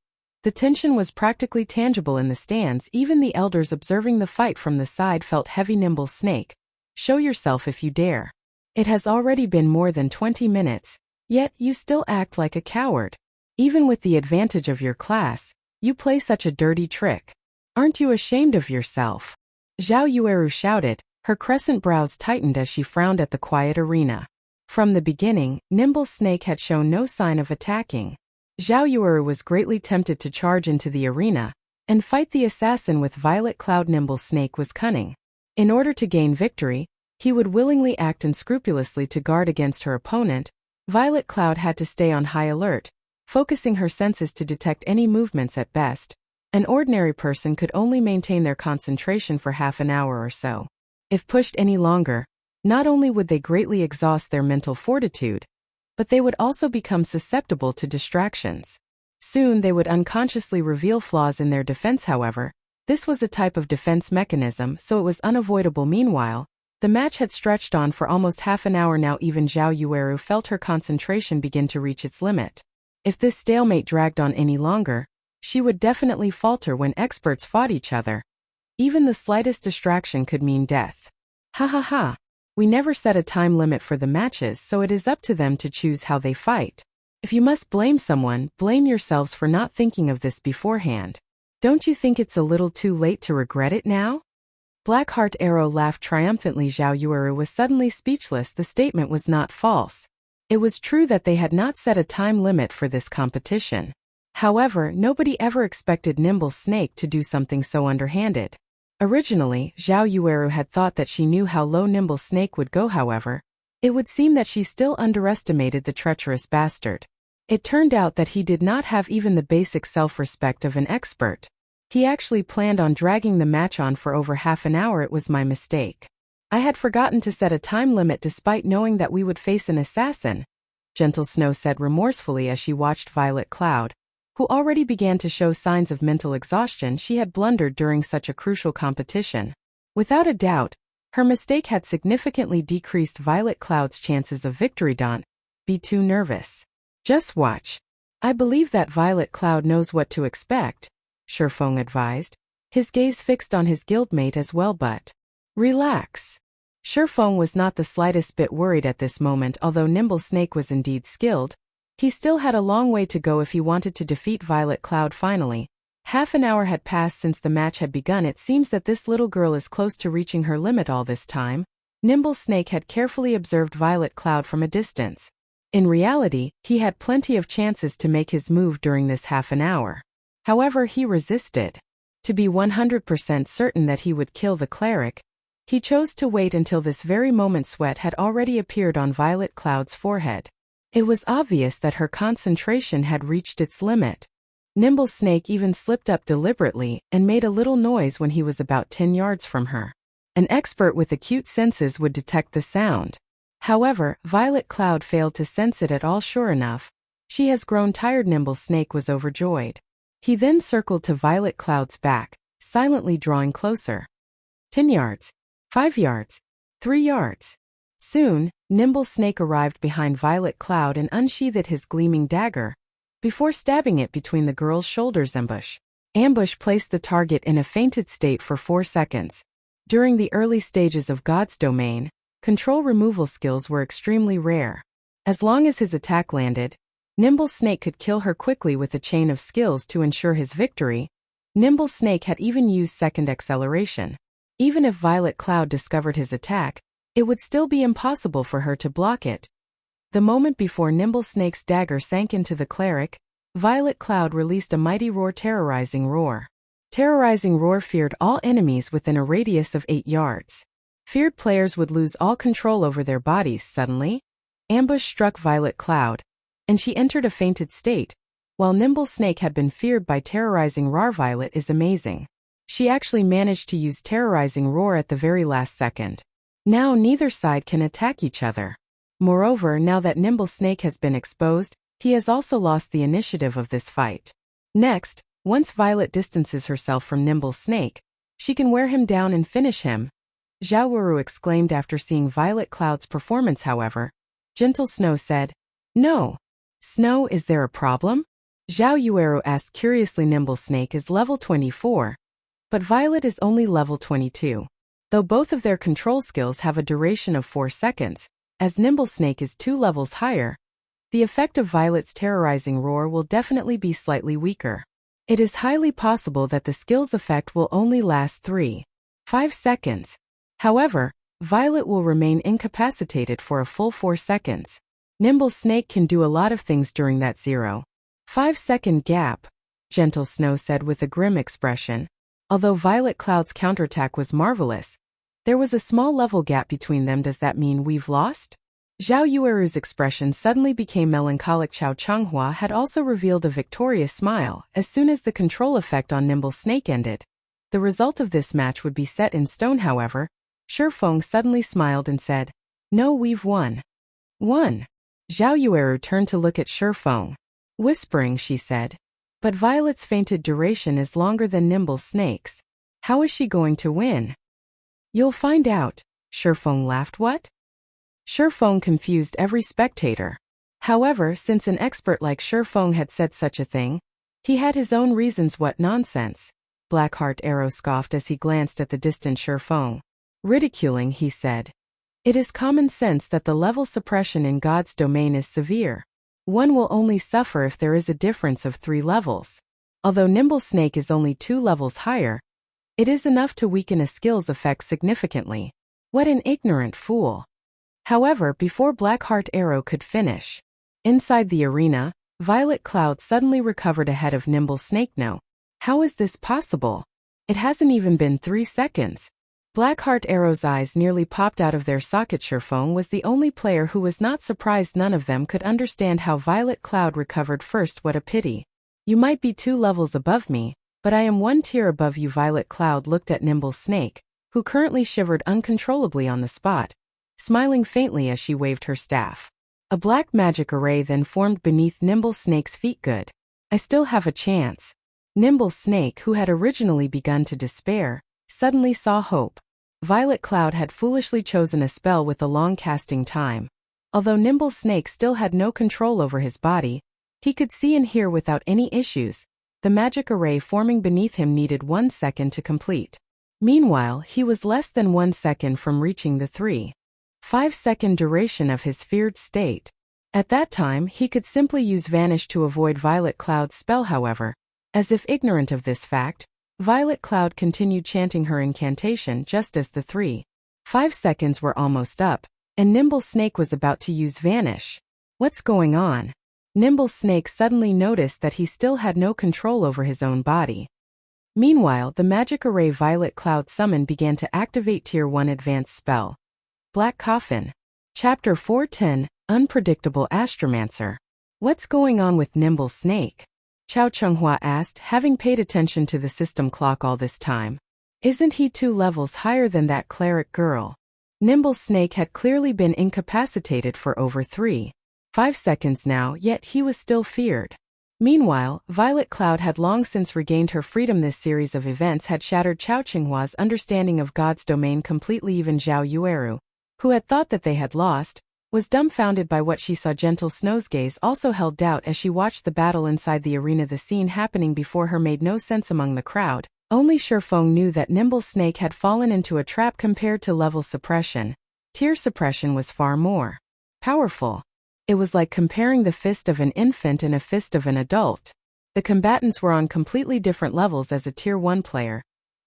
The tension was practically tangible in the stands. Even the elders observing the fight from the side felt heavy. Nimble Snake, show yourself if you dare. It has already been more than 20 minutes, yet you still act like a coward. Even with the advantage of your class, you play such a dirty trick. Aren't you ashamed of yourself? Zhao Yueru shouted, her crescent brows tightened as she frowned at the quiet arena. From the beginning, Nimble Snake had shown no sign of attacking. Zhao Yueru was greatly tempted to charge into the arena and fight the assassin with Violet Cloud. Nimble Snake was cunning. In order to gain victory, he would willingly act unscrupulously to guard against her opponent. Violet Cloud had to stay on high alert, focusing her senses to detect any movements at best. An ordinary person could only maintain their concentration for half an hour or so. If pushed any longer, not only would they greatly exhaust their mental fortitude, but they would also become susceptible to distractions. Soon they would unconsciously reveal flaws in their defense. However, this was a type of defense mechanism, so it was unavoidable. Meanwhile, The match had stretched on for almost half an hour now. Even Zhao Yueru felt her concentration begin to reach its limit. If this stalemate dragged on any longer, she would definitely falter when experts fought each other. Even the slightest distraction could mean death. Ha ha ha. We never set a time limit for the matches, so it is up to them to choose how they fight. If you must blame someone, blame yourselves for not thinking of this beforehand. Don't you think it's a little too late to regret it now? Blackheart Arrow laughed triumphantly. Zhao Yueru was suddenly speechless. The statement was not false. It was true that they had not set a time limit for this competition. However, nobody ever expected Nimble Snake to do something so underhanded. Originally, Zhao Yueru had thought that she knew how low Nimble Snake would go. However, it would seem that she still underestimated the treacherous bastard. It turned out that he did not have even the basic self-respect of an expert. He actually planned on dragging the match on for over half an hour. It was my mistake. I had forgotten to set a time limit despite knowing that we would face an assassin, Gentle Snow said remorsefully as she watched Violet Cloud, who already began to show signs of mental exhaustion. She had blundered during such a crucial competition. Without a doubt, her mistake had significantly decreased Violet Cloud's chances of victory. Don't be too nervous. Just watch. I believe that Violet Cloud knows what to expect, Shifeng advised, his gaze fixed on his guildmate as well. But relax. Shifeng was not the slightest bit worried at this moment. Although Nimble Snake was indeed skilled, he still had a long way to go if he wanted to defeat Violet Cloud finally. Half an hour had passed since the match had begun. It seems that this little girl is close to reaching her limit. All this time, Nimble Snake had carefully observed Violet Cloud from a distance. In reality, he had plenty of chances to make his move during this half an hour. However, he resisted. To be 100% certain that he would kill the cleric, he chose to wait until this very moment. Sweat had already appeared on Violet Cloud's forehead. It was obvious that her concentration had reached its limit. Nimble Snake even slipped up deliberately and made a little noise when he was about 10 yards from her. An expert with acute senses would detect the sound. However, Violet Cloud failed to sense it at all. Sure enough, she has grown tired. Nimble Snake was overjoyed. He then circled to Violet Cloud's back, silently drawing closer. 10 yards. 5 yards. 3 yards. Soon, Nimble Snake arrived behind Violet Cloud and unsheathed his gleaming dagger, before stabbing it between the girl's shoulders. Ambush placed the target in a fainted state for 4 seconds. During the early stages of God's domain, control removal skills were extremely rare. As long as his attack landed, Nimble Snake could kill her quickly with a chain of skills to ensure his victory. Nimble Snake had even used second acceleration. Even if Violet Cloud discovered his attack, it would still be impossible for her to block it. The moment before Nimble Snake's dagger sank into the cleric, Violet Cloud released a mighty roar. Terrorizing Roar. Terrorizing Roar feared all enemies within a radius of 8 yards. Feared players would lose all control over their bodies. Suddenly, ambush struck Violet Cloud, and she entered a fainted state. While Nimble Snake had been feared by Terrorizing Roar, Violet is amazing. She actually managed to use Terrorizing Roar at the very last second. Now neither side can attack each other. Moreover, now that Nimble Snake has been exposed, he has also lost the initiative of this fight. Next, once Violet distances herself from Nimble Snake, she can wear him down and finish him. Zhao Yueru exclaimed after seeing Violet Cloud's performance. However, Gentle Snow said, "No. Snow, is there a problem?" Zhao Yueru asked curiously. Nimble Snake is level 24, but Violet is only level 22. Though both of their control skills have a duration of 4 seconds, as Nimble Snake is 2 levels higher, the effect of Violet's Terrorizing Roar will definitely be slightly weaker. It is highly possible that the skill's effect will only last 3-5 seconds. However, Violet will remain incapacitated for a full 4 seconds. Nimble Snake can do a lot of things during that 0.5 second gap, Gentle Snow said with a grim expression. Although Violet Cloud's counterattack was marvelous, there was a small level gap between them. Does that mean we've lost? Zhao Yueru's expression suddenly became melancholic. Chao Changhua had also revealed a victorious smile as soon as the control effect on Nimble Snake ended. The result of this match would be set in stone. However, Shifeng suddenly smiled and said, "No, we've won." Won? Zhao Yueru turned to look at Shifeng. Whispering, she said, "But Violet's fainted duration is longer than Nimble Snake's. How is she going to win?" "You'll find out," Shurfeng laughed. What? Shurfeng confused every spectator. However, since an expert like Shurfeng had said such a thing, he had his own reasons. What nonsense, Blackheart Arrow scoffed as he glanced at the distant Shurfeng. Ridiculing, he said. It is common sense that the level suppression in God's domain is severe. One will only suffer if there is a difference of 3 levels. Although Nimble Snake is only 2 levels higher, it is enough to weaken a skill's effect significantly. What an ignorant fool. However, before Blackheart Arrow could finish, inside the arena, Violet Cloud suddenly recovered ahead of Nimble Snake. No. How is this possible? It hasn't even been 3 seconds. Blackheart Arrow's eyes nearly popped out of their socket. Shurfeng was the only player who was not surprised. None of them could understand how Violet Cloud recovered first. What a pity. You might be 2 levels above me, but I am 1 tier above you. Violet Cloud looked at Nimble Snake, who currently shivered uncontrollably on the spot, smiling faintly as she waved her staff. A black magic array then formed beneath Nimble Snake's feet. Good. I still have a chance. Nimble Snake, who had originally begun to despair, suddenly saw hope. Violet Cloud had foolishly chosen a spell with a long casting time. Although Nimble Snake still had no control over his body, he could see and hear without any issues. The magic array forming beneath him needed 1 second to complete. Meanwhile, he was less than 1 second from reaching the 3.5-second duration of his feared state. At that time, he could simply use Vanish to avoid Violet Cloud's spell. However, as if ignorant of this fact, Violet Cloud continued chanting her incantation just as the 3.5 seconds were almost up, and Nimble Snake was about to use Vanish. What's going on? Nimble Snake suddenly noticed that he still had no control over his own body. Meanwhile, the magic array Violet Cloud summoned began to activate Tier 1 advanced spell. Black Coffin. Chapter 410, Unpredictable Astromancer. What's going on with Nimble Snake? Chao Chunghua asked, having paid attention to the system clock all this time. Isn't he 2 levels higher than that cleric girl? Nimble Snake had clearly been incapacitated for over 3.5 seconds now, yet he was still feared. Meanwhile, Violet Cloud had long since regained her freedom. This series of events had shattered Chao Chunghua's understanding of God's domain completely. Even Zhao Yueru, who had thought that they had lost, was dumbfounded by what she saw. Gentle Snow's gaze also held doubt as she watched the battle inside the arena. The scene happening before her made no sense among the crowd. Only Shurfeng knew that Nimble Snake had fallen into a trap. Compared to level suppression, tier suppression was far more powerful. It was like comparing the fist of an infant and a fist of an adult. The combatants were on completely different levels. As a Tier 1 player,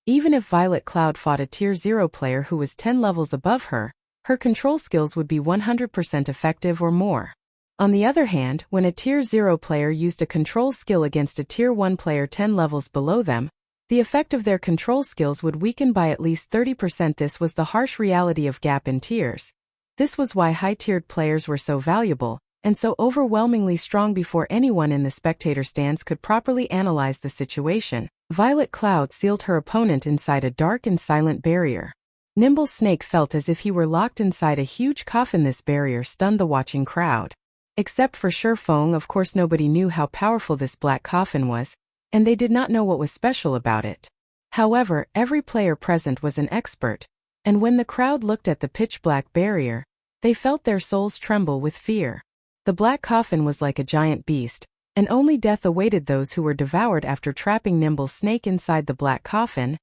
even if Violet Cloud fought a Tier 0 player who was 10 levels above her, her control skills would be 100% effective or more. On the other hand, when a Tier 0 player used a control skill against a Tier 1 player 10 levels below them, the effect of their control skills would weaken by at least 30%. This was the harsh reality of gap in tiers. This was why high-tiered players were so valuable, and so overwhelmingly strong. Before anyone in the spectator stands could properly analyze the situation, Violet Cloud sealed her opponent inside a dark and silent barrier. Nimble Snake felt as if he were locked inside a huge coffin. This barrier stunned the watching crowd. Except for Shurfeng, of course. Nobody knew how powerful this black coffin was, and they did not know what was special about it. However, every player present was an expert, and when the crowd looked at the pitch-black barrier, they felt their souls tremble with fear. The black coffin was like a giant beast, and only death awaited those who were devoured. After trapping Nimble Snake inside the black coffin,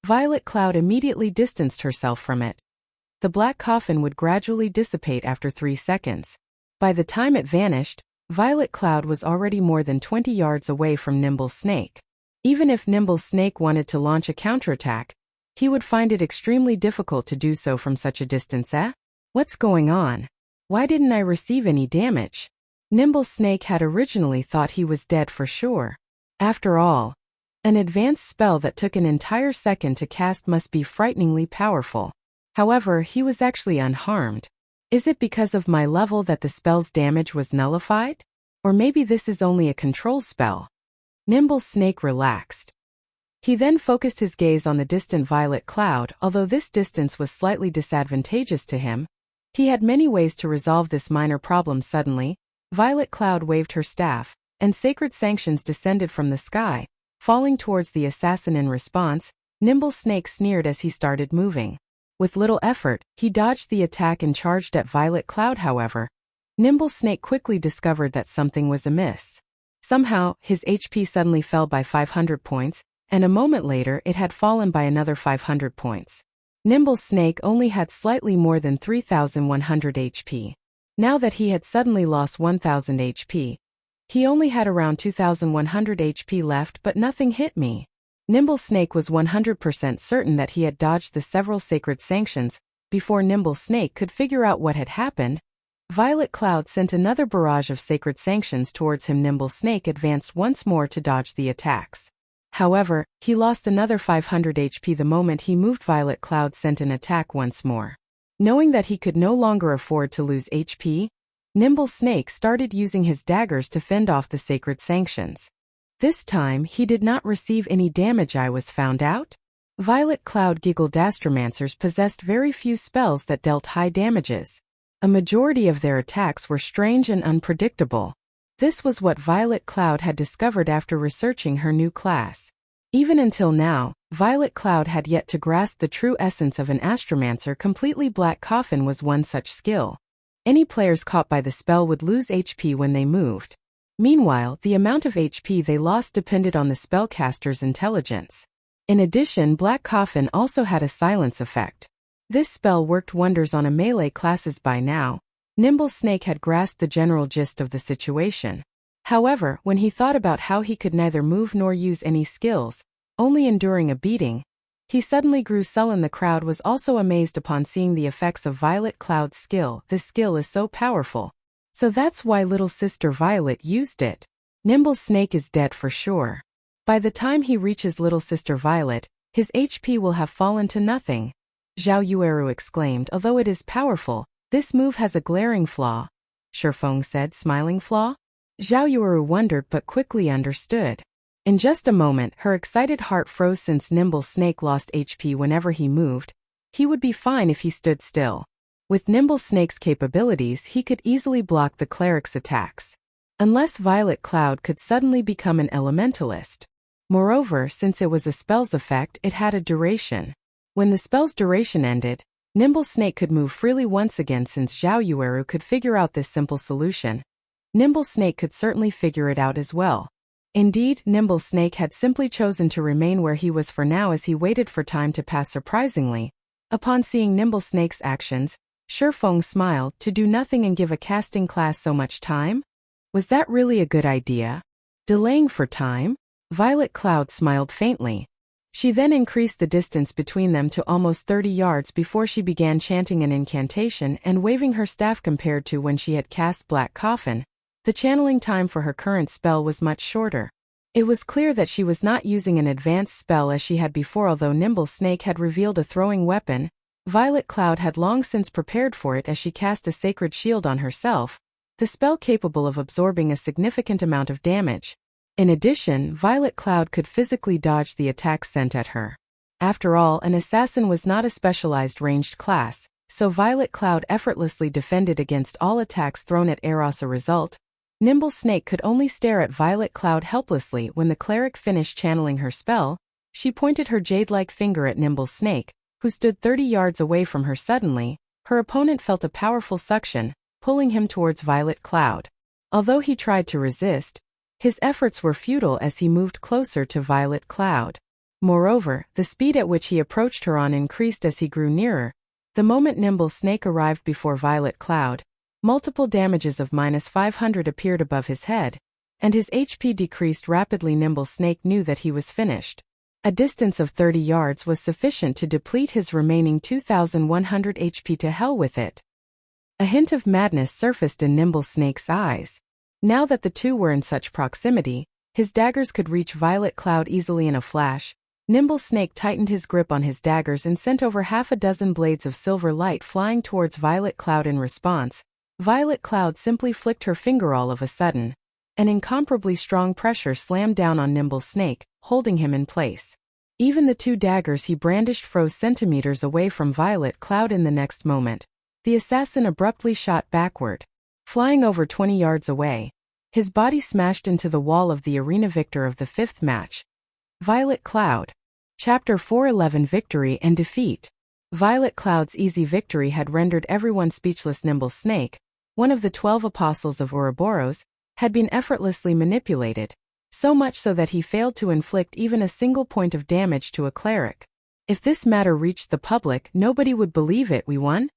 Violet Cloud immediately distanced herself from it. The black coffin would gradually dissipate after 3 seconds. By the time it vanished, Violet Cloud was already more than 20 yards away from Nimble Snake. Even if Nimble Snake wanted to launch a counterattack, he would find it extremely difficult to do so from such a distance. What's going on? Why didn't I receive any damage? Nimble Snake had originally thought he was dead for sure. After all, an advanced spell that took an entire second to cast must be frighteningly powerful. However, he was actually unharmed. Is it because of my level that the spell's damage was nullified? Or maybe this is only a control spell? Nimble Snake relaxed. He then focused his gaze on the distant Violet Cloud. Although this distance was slightly disadvantageous to him, he had many ways to resolve this minor problem. Suddenly, Violet Cloud waved her staff, and sacred sanctions descended from the sky, falling towards the assassin. In response, Nimble Snake sneered as he started moving. With little effort, he dodged the attack and charged at Violet Cloud. However, Nimble Snake quickly discovered that something was amiss. Somehow, his HP suddenly fell by 500 points, and a moment later it had fallen by another 500 points. Nimble Snake only had slightly more than 3,100 HP. Now that he had suddenly lost 1,000 HP, he only had around 2,100 HP left, but nothing hit me. Nimble Snake was 100% certain that he had dodged the several sacred sanctions. Before Nimble Snake could figure out what had happened, Violet Cloud sent another barrage of sacred sanctions towards him. Nimble Snake advanced once more to dodge the attacks. However, he lost another 500 HP the moment he moved. Violet Cloud sent an attack once more. Knowing that he could no longer afford to lose HP, Nimble Snake started using his daggers to fend off the sacred sanctions. This time, he did not receive any damage. I was found out? Violet Cloud giggled. Astromancers possessed very few spells that dealt high damages. A majority of their attacks were strange and unpredictable. This was what Violet Cloud had discovered after researching her new class. Even until now, Violet Cloud had yet to grasp the true essence of an Astromancer. Completely Black Coffin was one such skill. Any players caught by the spell would lose HP when they moved. Meanwhile, the amount of HP they lost depended on the spellcaster's intelligence. In addition, Black Coffin also had a silence effect. This spell worked wonders on a melee classes. By now, Nimble Snake had grasped the general gist of the situation. However, when he thought about how he could neither move nor use any skills, only enduring a beating, he suddenly grew sullen. The crowd was also amazed upon seeing the effects of Violet Cloud's skill. This skill is so powerful. So that's why little sister Violet used it. Nimble Snake is dead for sure. By the time he reaches little sister Violet, his HP will have fallen to nothing. Zhao Yueru exclaimed. Although it is powerful, this move has a glaring flaw. Shifeng said, smiling. Flaw? Zhao Yueru wondered but quickly understood. In just a moment, her excited heart froze. Since Nimble Snake lost HP whenever he moved, he would be fine if he stood still. With Nimble Snake's capabilities, he could easily block the cleric's attacks. Unless Violet Cloud could suddenly become an elementalist. Moreover, since it was a spell's effect, it had a duration. When the spell's duration ended, Nimble Snake could move freely once again. Since Zhao Yueru could figure out this simple solution, Nimble Snake could certainly figure it out as well. Indeed, Nimble Snake had simply chosen to remain where he was for now as he waited for time to pass. Surprisingly, upon seeing Nimble Snake's actions, Shifeng smiled. To do nothing and give a casting class so much time? Was that really a good idea? Delaying for time? Violet Cloud smiled faintly. She then increased the distance between them to almost 30 yards before she began chanting an incantation and waving her staff. Compared to when she had cast Black Coffin, the channeling time for her current spell was much shorter. It was clear that she was not using an advanced spell as she had before. Although Nimble Snake had revealed a throwing weapon, Violet Cloud had long since prepared for it as she cast a sacred shield on herself, the spell capable of absorbing a significant amount of damage. In addition, Violet Cloud could physically dodge the attacks sent at her. After all, an assassin was not a specialized ranged class, so Violet Cloud effortlessly defended against all attacks thrown at her. As a result, Nimble Snake could only stare at Violet Cloud helplessly. When the cleric finished channeling her spell, she pointed her jade-like finger at Nimble Snake, who stood 30 yards away from her. Suddenly, her opponent felt a powerful suction, pulling him towards Violet Cloud. Although he tried to resist, his efforts were futile as he moved closer to Violet Cloud. Moreover, the speed at which he approached her increased as he grew nearer. The moment Nimble Snake arrived before Violet Cloud, multiple damages of -500 appeared above his head, and his HP decreased rapidly. Nimble Snake knew that he was finished. A distance of 30 yards was sufficient to deplete his remaining 2,100 HP. To hell with it. A hint of madness surfaced in Nimble Snake's eyes. Now that the two were in such proximity, his daggers could reach Violet Cloud easily. In a flash, Nimble Snake tightened his grip on his daggers and sent over half a dozen blades of silver light flying towards Violet Cloud. In response, Violet Cloud simply flicked her finger. All of a sudden, an incomparably strong pressure slammed down on Nimble Snake, holding him in place. Even the two daggers he brandished froze centimeters away from Violet Cloud. In the next moment, the assassin abruptly shot backward. Flying over 20 yards away, his body smashed into the wall of the arena. Victor of the fifth match, Violet Cloud. Chapter 4:11 Victory and Defeat. Violet Cloud's easy victory had rendered everyone speechless. Nimble Snake, one of the 12 apostles of Ouroboros, had been effortlessly manipulated, so much so that he failed to inflict even a single point of damage to a cleric. If this matter reached the public, nobody would believe it. We won?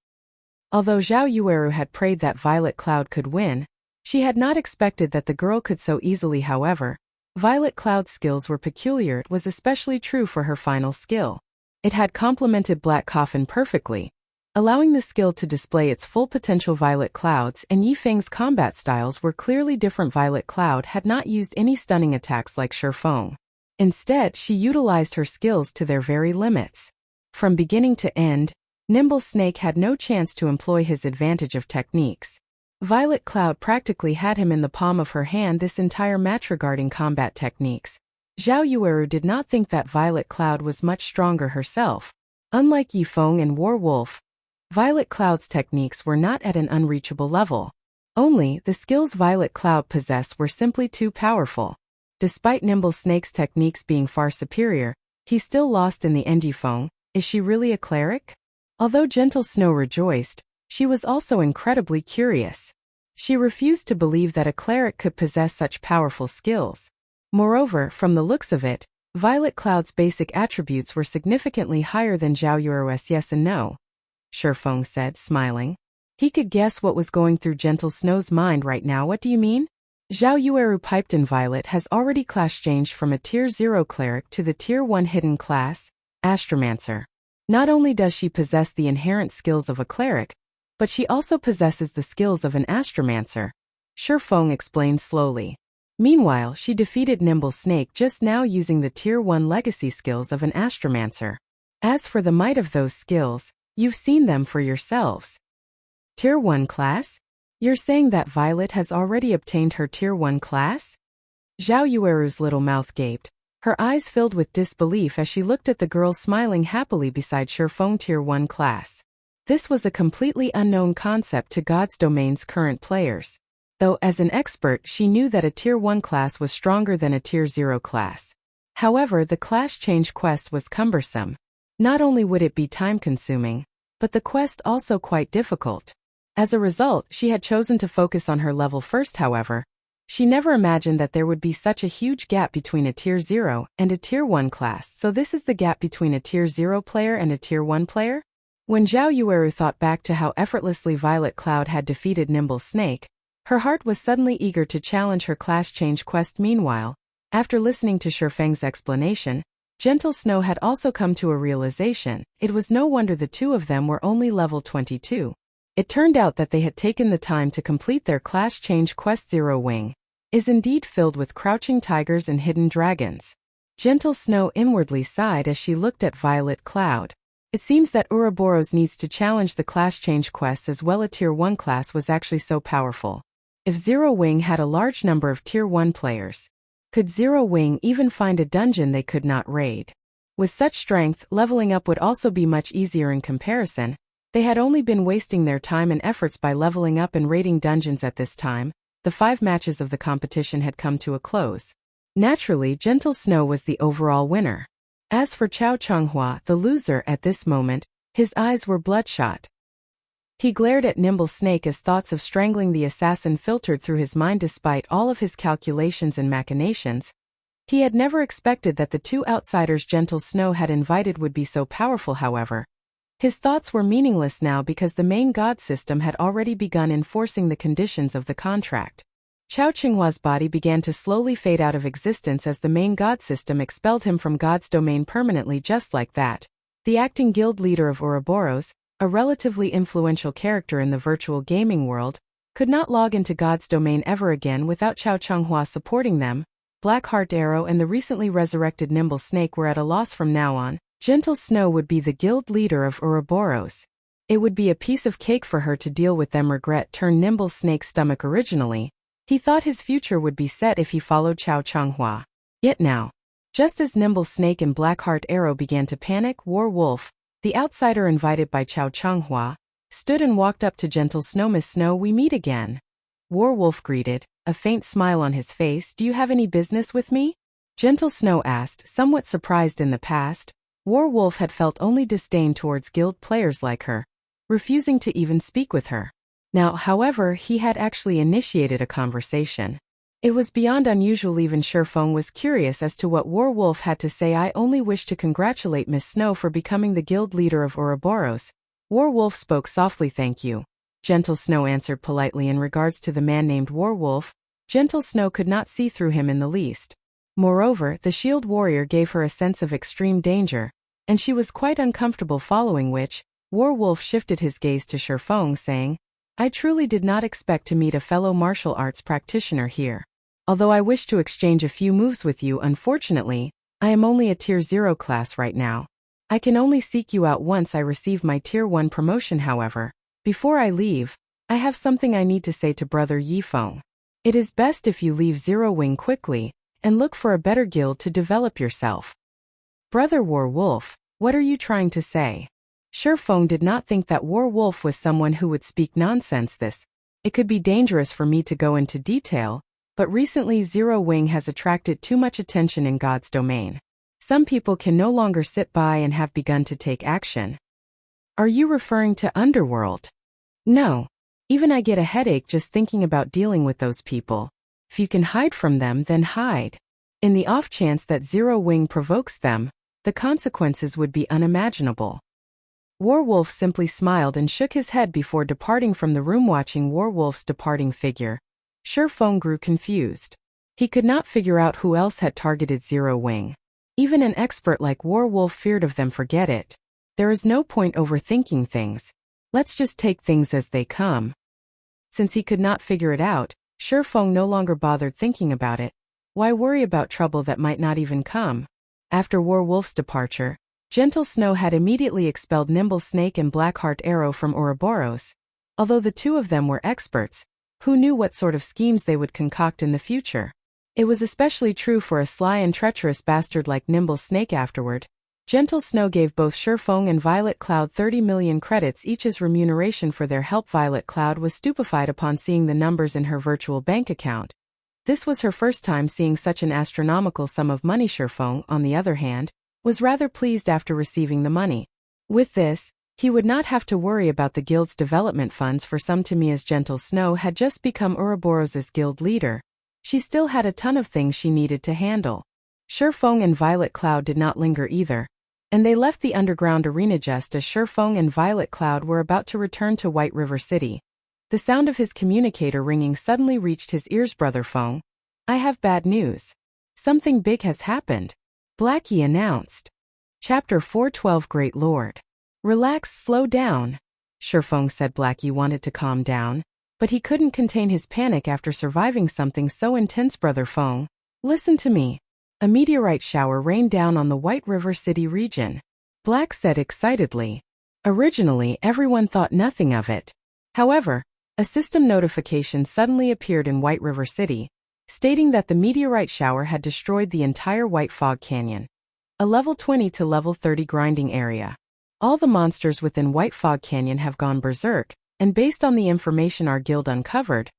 Although Zhao Yueru had prayed that Violet Cloud could win, she had not expected that the girl could so easily. However, Violet Cloud's skills were peculiar. It was especially true for her final skill. It had complemented Black Coffin perfectly, allowing the skill to display its full potential. Violet Cloud's and Yifeng's combat styles were clearly different. Violet Cloud had not used any stunning attacks like Shifeng. Instead, she utilized her skills to their very limits. From beginning to end, Nimble Snake had no chance to employ his advantage of techniques. Violet Cloud practically had him in the palm of her hand this entire match. Regarding combat techniques, Zhao Yueru did not think that Violet Cloud was much stronger herself. Unlike Yifeng and Wolf, Violet Cloud's techniques were not at an unreachable level. Only, the skills Violet Cloud possessed were simply too powerful. Despite Nimble Snake's techniques being far superior, he still lost in the end. Yifeng, is she really a cleric? Although Gentle Snow rejoiced, she was also incredibly curious. She refused to believe that a cleric could possess such powerful skills. Moreover, from the looks of it, Violet Cloud's basic attributes were significantly higher than Zhao Yueru's. Yes and no, Shifeng said, smiling. He could guess what was going through Gentle Snow's mind right now. What do you mean? Zhao Yueru piped in. Violet has already class changed from a Tier 0 cleric to the Tier 1 hidden class, Astromancer. Not only does she possess the inherent skills of a cleric, but she also possesses the skills of an Astromancer, Shifeng explained slowly. Meanwhile, she defeated Nimble Snake just now using the Tier 1 legacy skills of an Astromancer. As for the might of those skills, you've seen them for yourselves. Tier 1 class? You're saying that Violet has already obtained her Tier 1 class? Zhao Yueru's little mouth gaped, her eyes filled with disbelief as she looked at the girl smiling happily beside Shifeng. Tier 1 class. This was a completely unknown concept to God's Domain's current players. Though as an expert she knew that a Tier 1 class was stronger than a Tier 0 class. However, the class change quest was cumbersome. Not only would it be time-consuming, but the quest also quite difficult. As a result, she had chosen to focus on her level first. However, she never imagined that there would be such a huge gap between a Tier 0 and a Tier 1 class. So this is the gap between a Tier 0 player and a Tier 1 player? When Zhao Yueru thought back to how effortlessly Violet Cloud had defeated Nimble Snake, her heart was suddenly eager to challenge her class change quest. Meanwhile, after listening to Shifeng's explanation, Gentle Snow had also come to a realization. It was no wonder the two of them were only level 22. It turned out that they had taken the time to complete their class change quest. Zero Wing is indeed filled with crouching tigers and hidden dragons. Gentle Snow inwardly sighed as she looked at Violet Cloud. It seems that Ouroboros needs to challenge the class change quests as well. A Tier 1 class was actually so powerful. If Zero Wing had a large number of Tier 1 players, could Zero Wing even find a dungeon they could not raid? With such strength, leveling up would also be much easier in comparison. They had only been wasting their time and efforts by leveling up and raiding dungeons at this time. The 5 matches of the competition had come to a close. Naturally, Gentle Snow was the overall winner. As for Chao Changhua, the loser at this moment, his eyes were bloodshot. He glared at Nimble Snake as thoughts of strangling the assassin filtered through his mind. Despite all of his calculations and machinations, he had never expected that the two outsiders Gentle Snow had invited would be so powerful. However, his thoughts were meaningless now because the main god system had already begun enforcing the conditions of the contract. Chao Qinghua's body began to slowly fade out of existence as the main god system expelled him from God's domain permanently. Just like that, the acting guild leader of Ouroboros, a relatively influential character in the virtual gaming world, could not log into God's domain ever again without Chao Changhua supporting them. Blackheart Arrow and the recently resurrected Nimble Snake were at a loss. From now on, Gentle Snow would be the guild leader of Ouroboros. It would be a piece of cake for her to deal with them. Regret turned Nimble Snake's stomach. Originally, he thought his future would be set if he followed Chao Changhua. Yet now, just as Nimble Snake and Blackheart Arrow began to panic, Wolf, the outsider invited by Chao Changhua, stood and walked up to Gentle Snow. Miss Snow, we meet again. Wolf greeted, a faint smile on his face. Do you have any business with me? Gentle Snow asked, somewhat surprised. In the past, Warwolf had felt only disdain towards guild players like her, refusing to even speak with her. Now, however, he had actually initiated a conversation. It was beyond unusual. Even Shurfeng was curious as to what Warwolf had to say. I only wish to congratulate Miss Snow for becoming the guild leader of Ouroboros. Warwolf spoke softly. Thank you. Gentle Snow answered politely. In regards to the man named Warwolf, Gentle Snow could not see through him in the least. Moreover, the shield warrior gave her a sense of extreme danger, and she was quite uncomfortable, following which, Warwolf shifted his gaze to Shurfeng, saying, I truly did not expect to meet a fellow martial arts practitioner here. Although I wish to exchange a few moves with you, unfortunately, I am only a Tier 0 class right now. I can only seek you out once I receive my Tier 1 promotion. However, before I leave, I have something I need to say to Brother Yifeng. It is best if you leave Zero Wing quickly, and look for a better guild to develop yourself. Brother Warwolf, what are you trying to say? Shurfeng did not think that Warwolf was someone who would speak nonsense. It could be dangerous for me to go into detail, but recently Zero Wing has attracted too much attention in God's domain. Some people can no longer sit by and have begun to take action. Are you referring to Underworld? No. Even I get a headache just thinking about dealing with those people. If you can hide from them, then hide. In the off chance that Zero Wing provokes them, the consequences would be unimaginable. Warwolf simply smiled and shook his head before departing from the room. Watching Warwolf's departing figure, Shurfeng grew confused. He could not figure out who else had targeted Zero Wing. Even an expert like Warwolf feared of them. Forget it. There is no point overthinking things. Let's just take things as they come. Since he could not figure it out, Shurfeng no longer bothered thinking about it. Why worry about trouble that might not even come? After Warwolf's departure, Gentle Snow had immediately expelled Nimble Snake and Blackheart Arrow from Ouroboros. Although the two of them were experts, who knew what sort of schemes they would concoct in the future? It was especially true for a sly and treacherous bastard like Nimble Snake. Afterward, Gentle Snow gave both Shurfeng and Violet Cloud 30 million credits each as remuneration for their help. Violet Cloud was stupefied upon seeing the numbers in her virtual bank account. This was her first time seeing such an astronomical sum of money. Shurfeng, on the other hand, was rather pleased after receiving the money. With this, he would not have to worry about the guild's development funds for some time. As Gentle Snow had just become Ouroboros' guild leader, she still had a ton of things she needed to handle. Shurfeng and Violet Cloud did not linger either, and they left the underground arena just as Shurfeng and Violet Cloud were about to return to White River City. The sound of his communicator ringing suddenly reached his ears. Brother Feng, I have bad news. Something big has happened, Blackie announced. Chapter 412. Great Lord. Relax, slow down. Shurfeng said. Blackie wanted to calm down, but he couldn't contain his panic after surviving something so intense. Brother Feng, listen to me. A meteorite shower rained down on the White River City region, Black said excitedly. Originally, everyone thought nothing of it. However, a system notification suddenly appeared in White River City, stating that the meteorite shower had destroyed the entire White Fog Canyon, a level 20 to level 30 grinding area. All the monsters within White Fog Canyon have gone berserk, and based on the information our guild uncovered,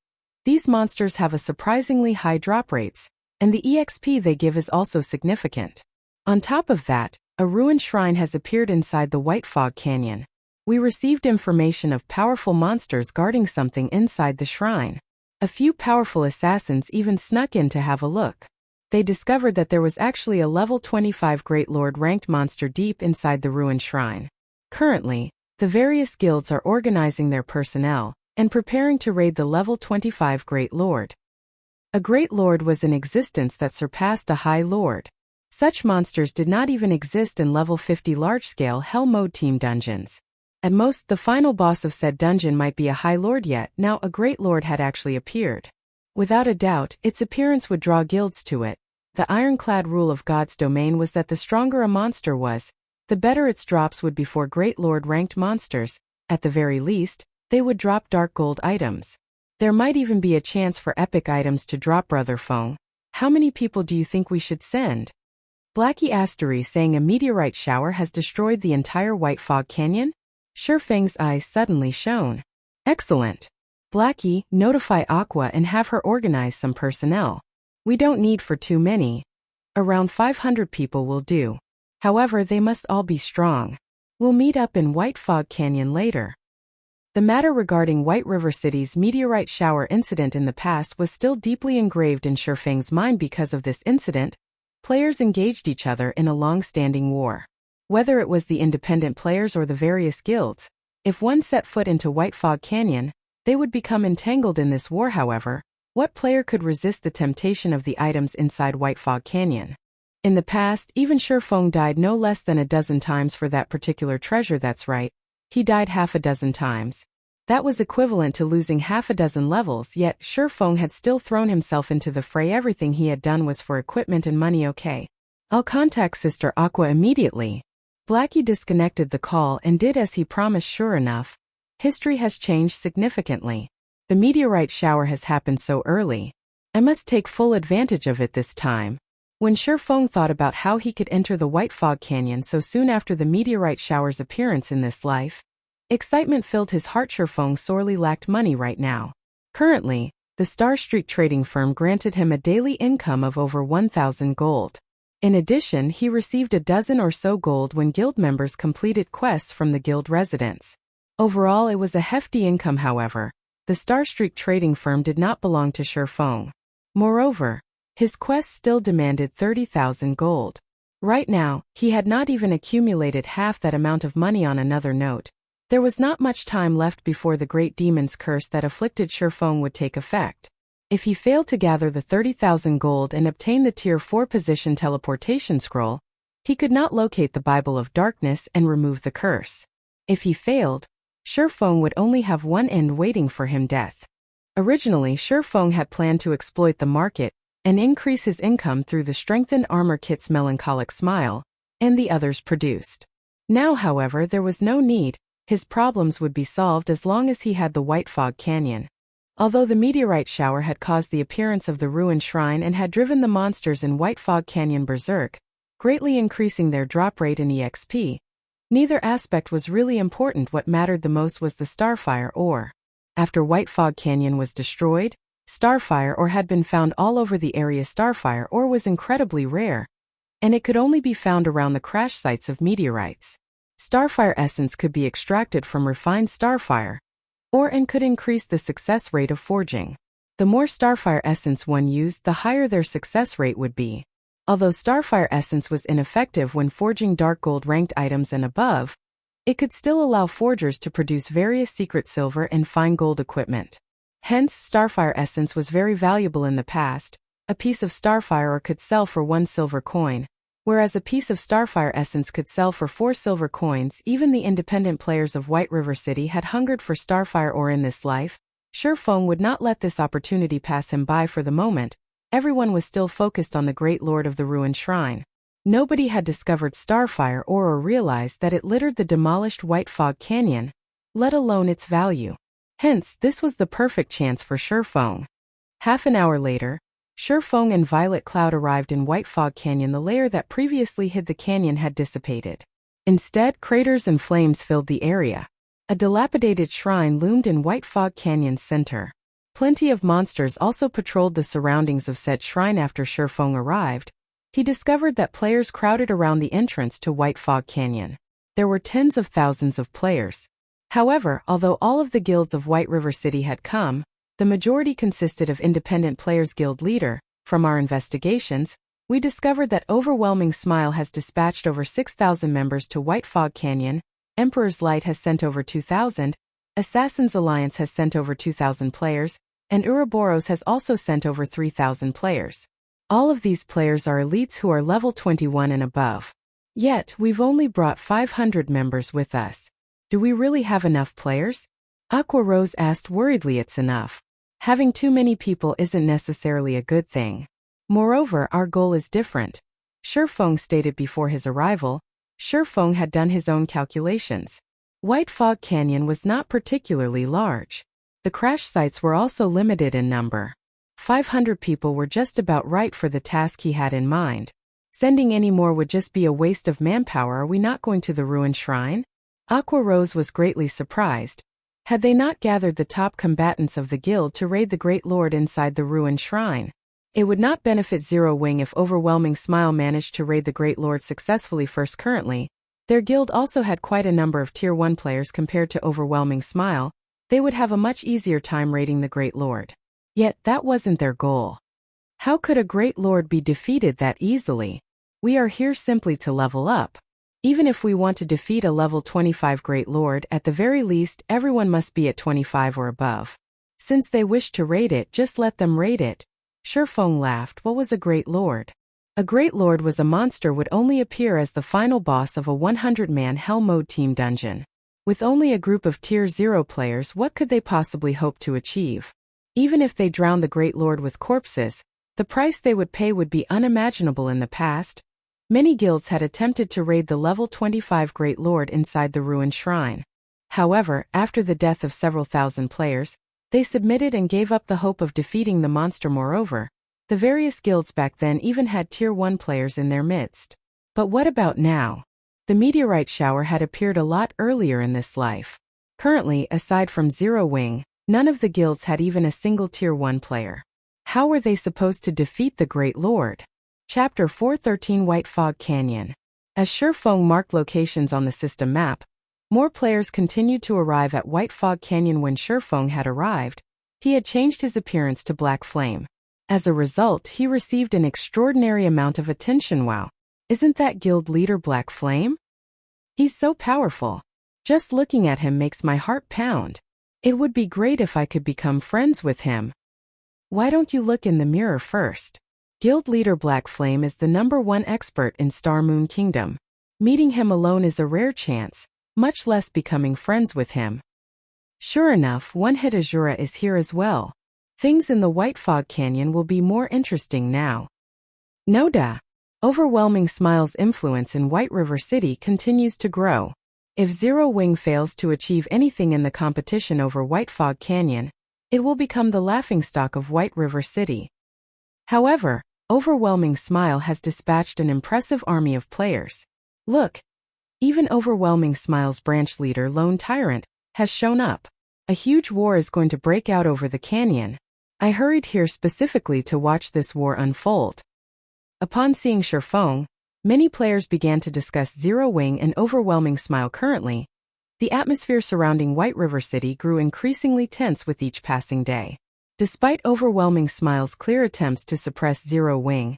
these monsters have a surprisingly high drop rates, and the EXP they give is also significant. On top of that, a ruined shrine has appeared inside the White Fog Canyon. We received information of powerful monsters guarding something inside the shrine. A few powerful assassins even snuck in to have a look. They discovered that there was actually a level 25 Great Lord ranked monster deep inside the ruined shrine. Currently, the various guilds are organizing their personnel and preparing to raid the level 25 Great Lord. A Great Lord was in existence that surpassed a High Lord. Such monsters did not even exist in level 50 large-scale Hell Mode team dungeons. At most, the final boss of said dungeon might be a High Lord, yet now a Great Lord had actually appeared. Without a doubt, its appearance would draw guilds to it. The ironclad rule of God's domain was that the stronger a monster was, the better its drops would be. For Great Lord ranked monsters, at the very least, they would drop dark gold items. There might even be a chance for epic items to drop. Brother Feng, how many people do you think we should send? Blackie Astery saying a meteorite shower has destroyed the entire White Fog Canyon? Shurfeng's eyes suddenly shone. Excellent. Blackie, notify Aqua and have her organize some personnel. We don't need for too many. Around 500 people will do. However, they must all be strong. We'll meet up in White Fog Canyon later. The matter regarding White River City's meteorite shower incident in the past was still deeply engraved in Shifeng's mind. Because of this incident, players engaged each other in a long-standing war. Whether it was the independent players or the various guilds, if one set foot into White Fog Canyon, they would become entangled in this war. However, what player could resist the temptation of the items inside White Fog Canyon? In the past, even Shifeng died no less than a dozen times for that particular treasure. That's right, he died half a dozen times. That was equivalent to losing half a dozen levels, yet Shifeng had still thrown himself into the fray. Everything he had done was for equipment and money. Okay. I'll contact Sister Aqua immediately. Blackie disconnected the call and did as he promised. Sure enough, history has changed significantly. The meteorite shower has happened so early. I must take full advantage of it this time. When Shifeng thought about how he could enter the White Fog Canyon so soon after the meteorite shower's appearance in this life, excitement filled his heart. Shifeng sorely lacked money right now. Currently, the Star Street trading firm granted him a daily income of over 1,000 gold. In addition, he received a dozen or so gold when guild members completed quests from the guild residents. Overall, it was a hefty income. However, the Star Street trading firm did not belong to Shifeng. Moreover, his quest still demanded 30,000 gold. Right now, he had not even accumulated half that amount of money. On another note, there was not much time left before the great demon's curse that afflicted Shifeng would take effect. If he failed to gather the 30,000 gold and obtain the Tier 4 position teleportation scroll, he could not locate the Bible of Darkness and remove the curse. If he failed, Shifeng would only have one end waiting for him: death. Originally, Shifeng had planned to exploit the market and increase his income through the strengthened armor kits Melancholic Smile and the others produced. Now, however, there was no need. His problems would be solved as long as he had the White Fog Canyon. Although the meteorite shower had caused the appearance of the ruined shrine and had driven the monsters in White Fog Canyon berserk, greatly increasing their drop rate in EXP, neither aspect was really important. What mattered the most was the Starfire ore. After White Fog Canyon was destroyed, Starfire ore had been found all over the area. Starfire ore was incredibly rare, and it could only be found around the crash sites of meteorites. Starfire essence could be extracted from refined Starfire ore and could increase the success rate of forging. The more Starfire essence one used, the higher their success rate would be. Although Starfire essence was ineffective when forging dark gold ranked items and above, it could still allow forgers to produce various secret silver and fine gold equipment. Hence, Starfire essence was very valuable in the past. A piece of Starfire ore could sell for 1 silver coin, whereas a piece of Starfire essence could sell for 4 silver coins. Even the independent players of White River City had hungered for Starfire ore in this life. Shifeng would not let this opportunity pass him by. For the moment, everyone was still focused on the Great Lord of the Ruined Shrine. Nobody had discovered Starfire ore or realized that it littered the demolished White Fog Canyon, let alone its value. Hence, this was the perfect chance for Shifeng. Half an hour later, Shifeng and Violet Cloud arrived in White Fog Canyon. The layer that previously hid the canyon had dissipated. Instead, craters and flames filled the area. A dilapidated shrine loomed in White Fog Canyon's center. Plenty of monsters also patrolled the surroundings of said shrine. After Shifeng arrived, he discovered that players crowded around the entrance to White Fog Canyon. There were tens of thousands of players. However, although all of the guilds of White River City had come, the majority consisted of independent players. Guild leader, from our investigations, we discovered that Overwhelming Smile has dispatched over 6,000 members to White Fog Canyon, Emperor's Light has sent over 2,000, Assassin's Alliance has sent over 2,000 players, and Ouroboros has also sent over 3,000 players. All of these players are elites who are level 21 and above. Yet, we've only brought 500 members with us. Do we really have enough players? Aqua Rose asked worriedly. It's enough. Having too many people isn't necessarily a good thing. Moreover, our goal is different. Shifeng stated before his arrival. Shifeng had done his own calculations. White Fog Canyon was not particularly large. The crash sites were also limited in number. 500 people were just about right for the task he had in mind. Sending any more would just be a waste of manpower. Are we not going to the ruined shrine? Aqua Rose was greatly surprised. Had they not gathered the top combatants of the guild to raid the Great Lord inside the ruined shrine? It would not benefit Zero Wing if Overwhelming Smile managed to raid the Great Lord successfully first. Currently, their guild also had quite a number of Tier 1 players compared to Overwhelming Smile. They would have a much easier time raiding the Great Lord. Yet that wasn't their goal. How could a Great Lord be defeated that easily? We are here simply to level up. Even if we want to defeat a level 25 Great Lord, at the very least, everyone must be at 25 or above. Since they wish to raid it, just let them raid it. Shifeng laughed. What was a Great Lord? A Great Lord was a monster would only appear as the final boss of a 100-man Hell Mode team dungeon. With only a group of Tier 0 players, what could they possibly hope to achieve? Even if they drowned the Great Lord with corpses, the price they would pay would be unimaginable. In the past, many guilds had attempted to raid the level 25 Great Lord inside the ruined shrine. However, after the death of several thousand players, they submitted and gave up the hope of defeating the monster. Moreover, the various guilds back then even had Tier 1 players in their midst. But what about now? The meteorite shower had appeared a lot earlier in this life. Currently, aside from Zero Wing, none of the guilds had even a single Tier 1 player. How were they supposed to defeat the Great Lord? Chapter 413 White Fog Canyon. As Shifeng marked locations on the system map, more players continued to arrive at White Fog Canyon. When Shifeng had arrived, he had changed his appearance to Black Flame. As a result, he received an extraordinary amount of attention. Wow, isn't that guild leader Black Flame? He's so powerful. Just looking at him makes my heart pound. It would be great if I could become friends with him. Why don't you look in the mirror first? Guild leader Black Flame is the #1 expert in Star Moon Kingdom. Meeting him alone is a rare chance, much less becoming friends with him. Sure enough, one hit Azura is here as well. Things in the White Fog Canyon will be more interesting now. Noda. Overwhelming Smile's influence in White River City continues to grow. If Zero Wing fails to achieve anything in the competition over White Fog Canyon, it will become the laughingstock of White River City. However, Overwhelming Smile has dispatched an impressive army of players. Look, even Overwhelming Smile's branch leader Lone Tyrant has shown up. A huge war is going to break out over the canyon. I hurried here specifically to watch this war unfold. Upon seeing Shifeng, many players began to discuss Zero Wing and Overwhelming Smile. Currently, the atmosphere surrounding White River City grew increasingly tense with each passing day. Despite Overwhelming Smile's clear attempts to suppress Zero Wing,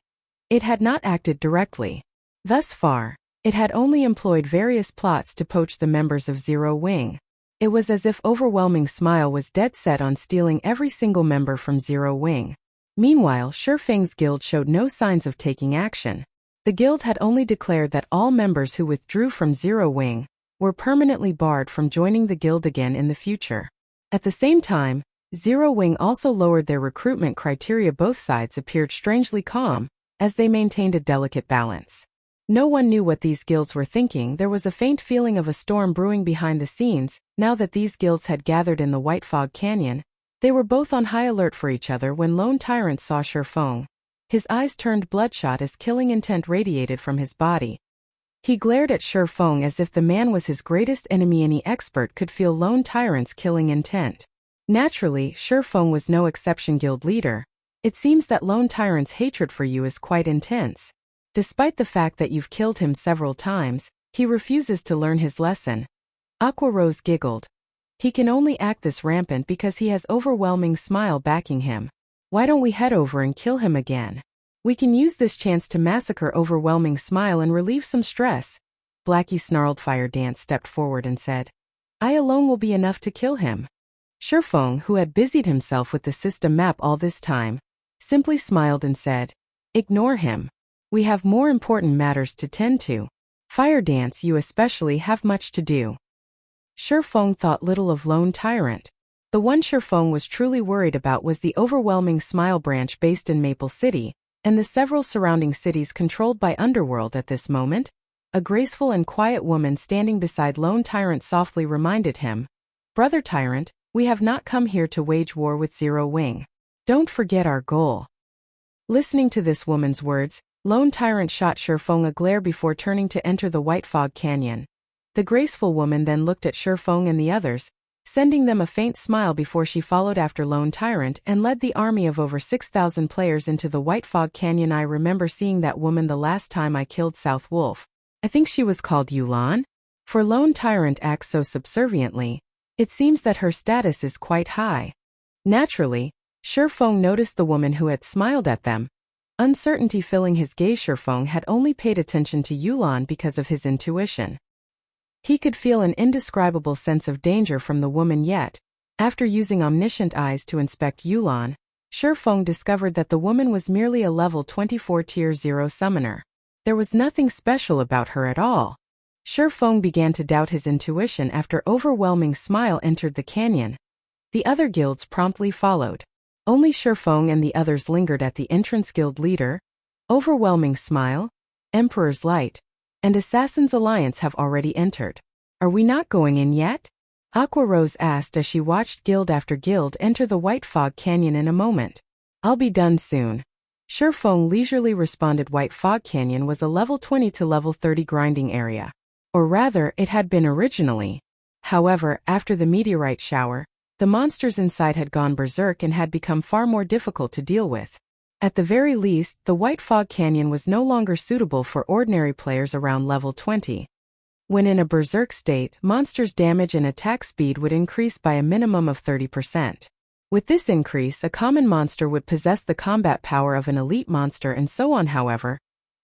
it had not acted directly. Thus far, it had only employed various plots to poach the members of Zero Wing. It was as if Overwhelming Smile was dead set on stealing every single member from Zero Wing. Meanwhile, Shifeng's guild showed no signs of taking action. The guild had only declared that all members who withdrew from Zero Wing were permanently barred from joining the guild again in the future. At the same time, Zero Wing also lowered their recruitment criteria. Both sides appeared strangely calm, as they maintained a delicate balance. No one knew what these guilds were thinking. There was a faint feeling of a storm brewing behind the scenes. Now that these guilds had gathered in the White Fog Canyon, they were both on high alert for each other. When Lone Tyrant saw Shifeng, his eyes turned bloodshot as killing intent radiated from his body. He glared at Shifeng as if the man was his greatest enemy. Any expert could feel Lone Tyrant's killing intent. Naturally, Shifeng was no exception. Guild leader, it seems that Lone Tyrant's hatred for you is quite intense. Despite the fact that you've killed him several times, he refuses to learn his lesson. Aqua Rose giggled. He can only act this rampant because he has Overwhelming Smile backing him. Why don't we head over and kill him again? We can use this chance to massacre Overwhelming Smile and relieve some stress. Blackie snarled. Fire Dance stepped forward and said, I alone will be enough to kill him. Shifeng, who had busied himself with the system map all this time, simply smiled and said, Ignore him. We have more important matters to tend to. Fire Dance, you especially have much to do. Shifeng thought little of Lone Tyrant. The one Shifeng was truly worried about was the Overwhelming Smile branch based in Maple City, and the several surrounding cities controlled by Underworld. At this moment, a graceful and quiet woman standing beside Lone Tyrant softly reminded him, Brother Tyrant, we have not come here to wage war with Zero Wing. Don't forget our goal. Listening to this woman's words, Lone Tyrant shot Shifeng a glare before turning to enter the White Fog Canyon. The graceful woman then looked at Shifeng and the others, sending them a faint smile before she followed after Lone Tyrant and led the army of over 6,000 players into the White Fog Canyon. I remember seeing that woman the last time I killed South Wolf. I think she was called Yulan. For Lone Tyrant acts so subserviently, it seems that her status is quite high. Naturally, Shifeng noticed the woman who had smiled at them. Uncertainty filling his gaze. Shifeng had only paid attention to Yulan because of his intuition. He could feel an indescribable sense of danger from the woman, yet, after using omniscient eyes to inspect Yulan, Shifeng discovered that the woman was merely a level 24 tier 0 summoner. There was nothing special about her at all. Shifeng began to doubt his intuition after Overwhelming Smile entered the canyon. The other guilds promptly followed. Only Shifeng and the others lingered at the entrance. Guild leader, Overwhelming Smile, Emperor's Light, and Assassin's Alliance have already entered. Are we not going in yet? Aqua Rose asked as she watched guild after guild enter the White Fog Canyon. In a moment. I'll be done soon. Shifeng leisurely responded. White Fog Canyon was a level 20 to level 30 grinding area. Or rather, it had been originally. However, after the meteorite shower, the monsters inside had gone berserk and had become far more difficult to deal with. At the very least, the White Fog Canyon was no longer suitable for ordinary players around level 20. When in a berserk state, monsters' damage and attack speed would increase by a minimum of 30%. With this increase, a common monster would possess the combat power of an elite monster and so on. However,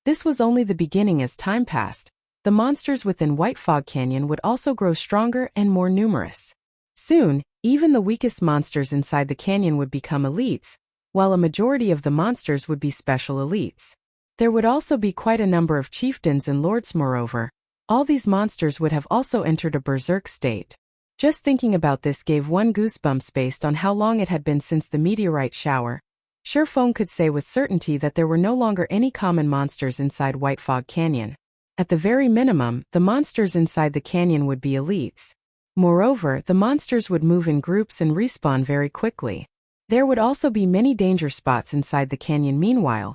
this was only the beginning. As time passed, the monsters within White Fog Canyon would also grow stronger and more numerous. Soon, even the weakest monsters inside the canyon would become elites, while a majority of the monsters would be special elites. There would also be quite a number of chieftains and lords. Moreover, all these monsters would have also entered a berserk state. Just thinking about this gave one goosebumps. Based on how long it had been since the meteorite shower, Shifeng could say with certainty that there were no longer any common monsters inside White Fog Canyon. At the very minimum, the monsters inside the canyon would be elites. Moreover, the monsters would move in groups and respawn very quickly. There would also be many danger spots inside the canyon. Meanwhile,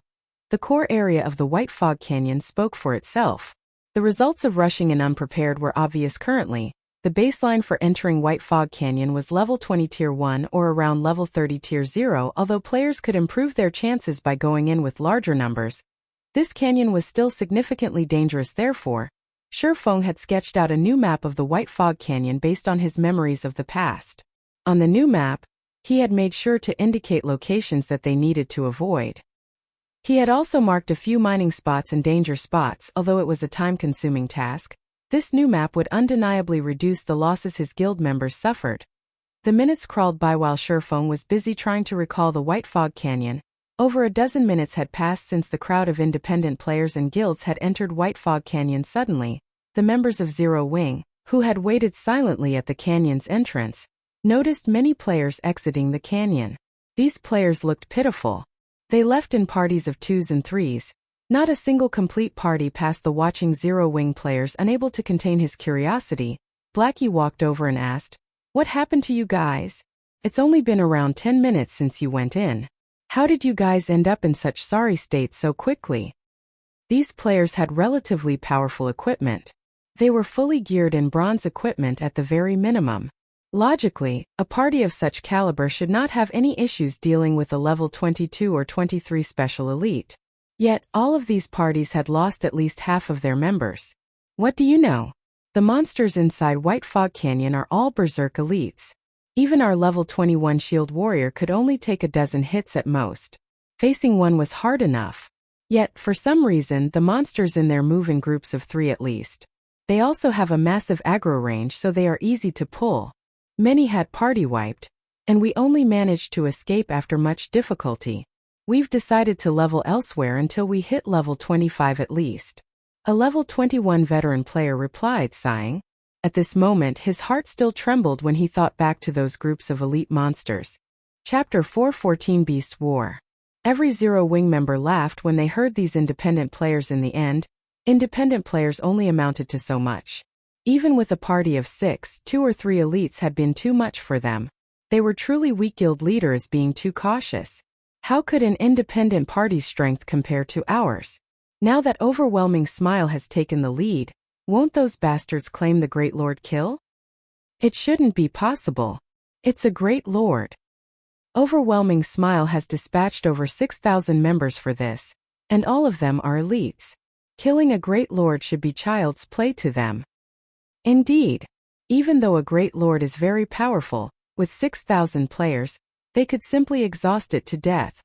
the core area of the White Fog Canyon spoke for itself. The results of rushing and unprepared were obvious. Currently, the baseline for entering White Fog Canyon was level 20 tier 1 or around level 30 tier 0. Although players could improve their chances by going in with larger numbers, this canyon was still significantly dangerous. Therefore, Shifeng had sketched out a new map of the White Fog Canyon based on his memories of the past. On the new map, he had made sure to indicate locations that they needed to avoid. He had also marked a few mining spots and danger spots. Although it was a time-consuming task, this new map would undeniably reduce the losses his guild members suffered. The minutes crawled by while Shifeng was busy trying to recall the White Fog Canyon. Over a dozen minutes had passed since the crowd of independent players and guilds had entered White Fog Canyon. Suddenly, the members of Zero Wing, who had waited silently at the canyon's entrance, noticed many players exiting the canyon. These players looked pitiful. They left in parties of 2s and 3s. Not a single complete party passed the watching Zero Wing players. Unable to contain his curiosity, Blackie walked over and asked, "What happened to you guys? It's only been around 10 minutes since you went in. How did you guys end up in such sorry state so quickly?" These players had relatively powerful equipment. They were fully geared in bronze equipment at the very minimum. Logically, a party of such caliber should not have any issues dealing with a level 22 or 23 special elite. Yet, all of these parties had lost at least half of their members. What do you know? The monsters inside White Fog Canyon are all berserk elites. Even our level 21 shield warrior could only take a dozen hits at most. Facing one was hard enough. Yet, for some reason, the monsters in there move in groups of 3 at least. They also have a massive aggro range, so they are easy to pull. Many had party wiped, and we only managed to escape after much difficulty. We've decided to level elsewhere until we hit level 25 at least. A level 21 veteran player replied, sighing. At this moment his heart still trembled when he thought back to those groups of elite monsters. Chapter 414 Beast War. Every Zero Wing member laughed when they heard these independent players. In the end, independent players only amounted to so much. Even with a party of 6, 2 or 3 elites had been too much for them. They were truly weak. Guild leader is being too cautious. How could an independent party's strength compare to ours? Now that Overwhelming Smile has taken the lead, won't those bastards claim the Great Lord kill? It shouldn't be possible. It's a great lord. Overwhelming Smile has dispatched over 6,000 members for this, and all of them are elites. Killing a great lord should be child's play to them. Indeed. Even though a great lord is very powerful, with 6,000 players, they could simply exhaust it to death.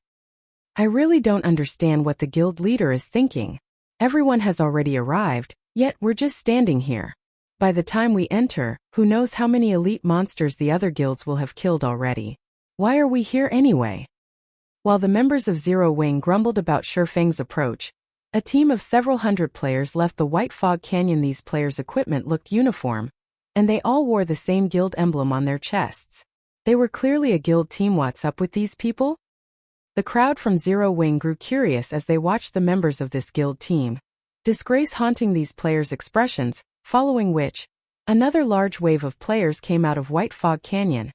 I really don't understand what the guild leader is thinking. Everyone has already arrived, yet we're just standing here. By the time we enter, who knows how many elite monsters the other guilds will have killed already. Why are we here anyway? While the members of Zero Wing grumbled about Shurfeng's approach, a team of several hundred players left the White Fog Canyon. These players' equipment looked uniform, and they all wore the same guild emblem on their chests. They were clearly a guild team. What's up with these people? The crowd from Zero Wing grew curious as they watched the members of this guild team. Disgrace haunting these players' expressions, following which, another large wave of players came out of White Fog Canyon.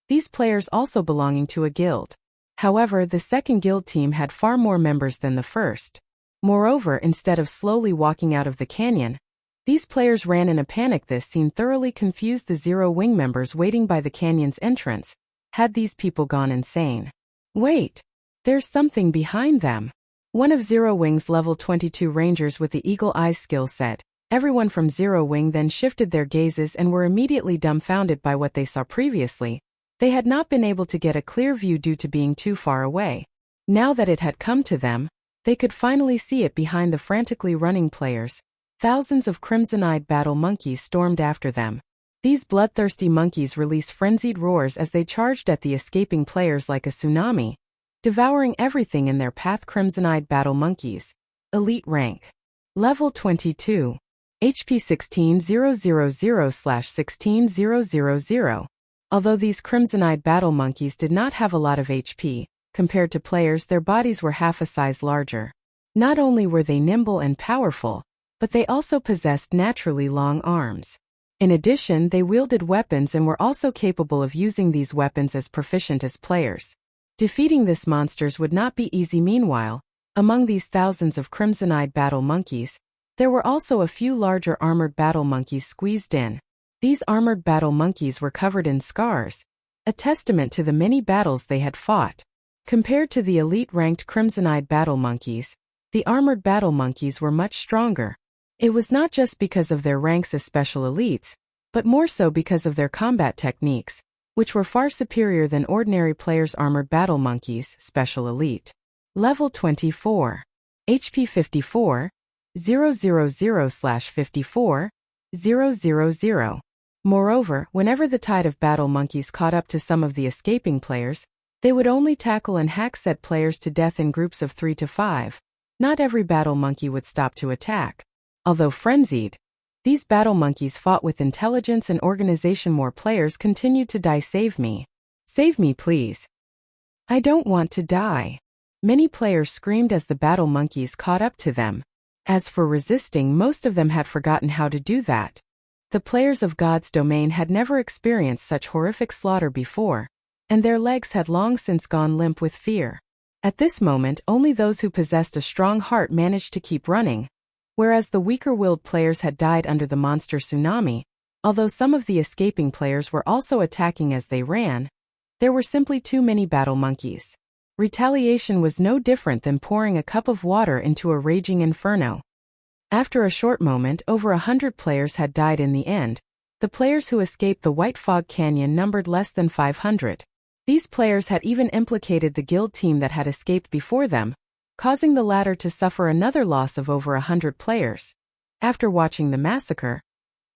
These players also belonging to a guild. However, the second guild team had far more members than the first. Moreover, instead of slowly walking out of the canyon, these players ran in a panic. This scene thoroughly confused the Zero Wing members waiting by the canyon's entrance. Had these people gone insane? Wait, there's something behind them. One of Zero Wing's level 22 rangers with the eagle eyes skill said. Everyone from Zero Wing then shifted their gazes and were immediately dumbfounded by what they saw previously. They had not been able to get a clear view due to being too far away. Now that it had come to them, they could finally see it behind the frantically running players. Thousands of crimson-eyed battle monkeys stormed after them. These bloodthirsty monkeys released frenzied roars as they charged at the escaping players like a tsunami, devouring everything in their path. Crimson-eyed battle monkeys. Elite rank. Level 22. HP 16000/16000. Although these crimson-eyed battle monkeys did not have a lot of HP, compared to players, their bodies were half a size larger. Not only were they nimble and powerful, but they also possessed naturally long arms. In addition, they wielded weapons and were also capable of using these weapons as proficient as players. Defeating these monsters would not be easy. Meanwhile, among these thousands of crimson-eyed battle monkeys, there were also a few larger armored battle monkeys squeezed in. These armored battle monkeys were covered in scars, a testament to the many battles they had fought. Compared to the elite-ranked crimson-eyed battle monkeys, the armored battle monkeys were much stronger. It was not just because of their ranks as special elites, but more so because of their combat techniques, which were far superior than ordinary players. Armored battle monkeys, special elite. Level 24. HP 54, 000/54, 000. Moreover, whenever the tide of battle monkeys caught up to some of the escaping players, they would only tackle and hack said players to death in groups of 3 to 5. Not every battle monkey would stop to attack. Although frenzied, these battle monkeys fought with intelligence and organization. More players continued to die. Save me. Save me, please. I don't want to die. Many players screamed as the battle monkeys caught up to them. As for resisting, most of them had forgotten how to do that. The players of God's domain had never experienced such horrific slaughter before, and their legs had long since gone limp with fear. At this moment, only those who possessed a strong heart managed to keep running, whereas the weaker-willed players had died under the monster tsunami. Although some of the escaping players were also attacking as they ran, there were simply too many battle monkeys. Retaliation was no different than pouring a cup of water into a raging inferno. After a short moment, over 100 players had died in the end. The players who escaped the White Fog Canyon numbered less than 500. These players had even implicated the guild team that had escaped before them, causing the latter to suffer another loss of over 100 players. After watching the massacre,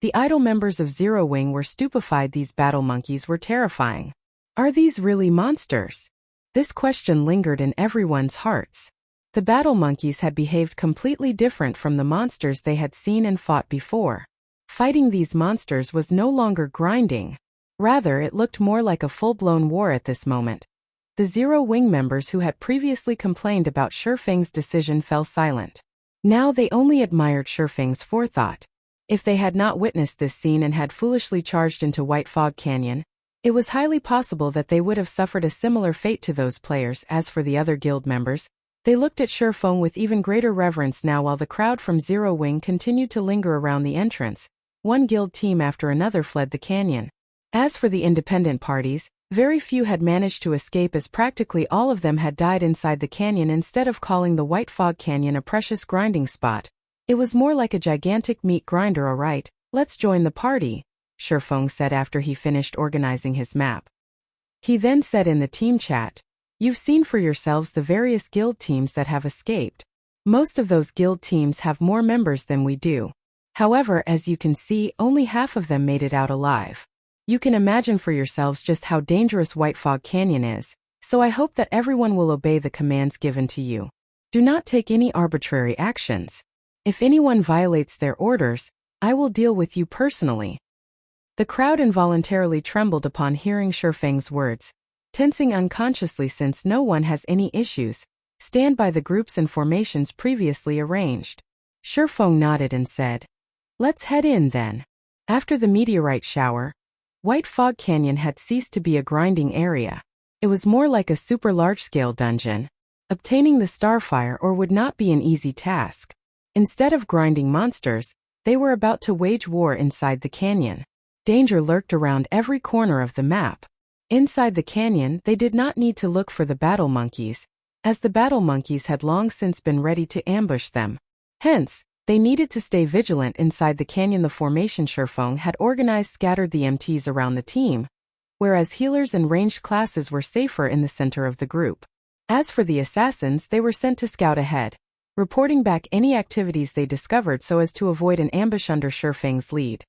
the idle members of Zero Wing were stupefied. These battle monkeys were terrifying. Are these really monsters? This question lingered in everyone's hearts. The battle monkeys had behaved completely different from the monsters they had seen and fought before. Fighting these monsters was no longer grinding. Rather, it looked more like a full-blown war at this moment. The Zero Wing members who had previously complained about Shurfeng's decision fell silent. Now they only admired Shurfeng's forethought. If they had not witnessed this scene and had foolishly charged into White Fog Canyon, it was highly possible that they would have suffered a similar fate to those players. As for the other guild members, they looked at Shurfeng with even greater reverence now. While the crowd from Zero Wing continued to linger around the entrance, one guild team after another fled the canyon. As for the independent parties, very few had managed to escape as practically all of them had died inside the canyon instead of calling the White Fog Canyon a precious grinding spot. It was more like a gigantic meat grinder. Alright, let's join the party, Shifeng said after he finished organizing his map. He then said in the team chat, "You've seen for yourselves the various guild teams that have escaped. Most of those guild teams have more members than we do. However, as you can see, only half of them made it out alive. You can imagine for yourselves just how dangerous White Fog Canyon is, so I hope that everyone will obey the commands given to you. Do not take any arbitrary actions. If anyone violates their orders, I will deal with you personally." The crowd involuntarily trembled upon hearing Shifeng's words, tensing unconsciously since no one has any issues. Stand by the groups and formations previously arranged. Shifeng nodded and said, "Let's head in then." After the meteorite shower, White Fog Canyon had ceased to be a grinding area. It was more like a super large-scale dungeon. Obtaining the Starfire ore would not be an easy task. Instead of grinding monsters, they were about to wage war inside the canyon. Danger lurked around every corner of the map. Inside the canyon, they did not need to look for the battle monkeys, as the battle monkeys had long since been ready to ambush them. Hence, they needed to stay vigilant inside the canyon. The formation Shifeng had organized scattered the MTs around the team, whereas healers and ranged classes were safer in the center of the group. As for the assassins, they were sent to scout ahead, reporting back any activities they discovered so as to avoid an ambush under Shifeng's lead.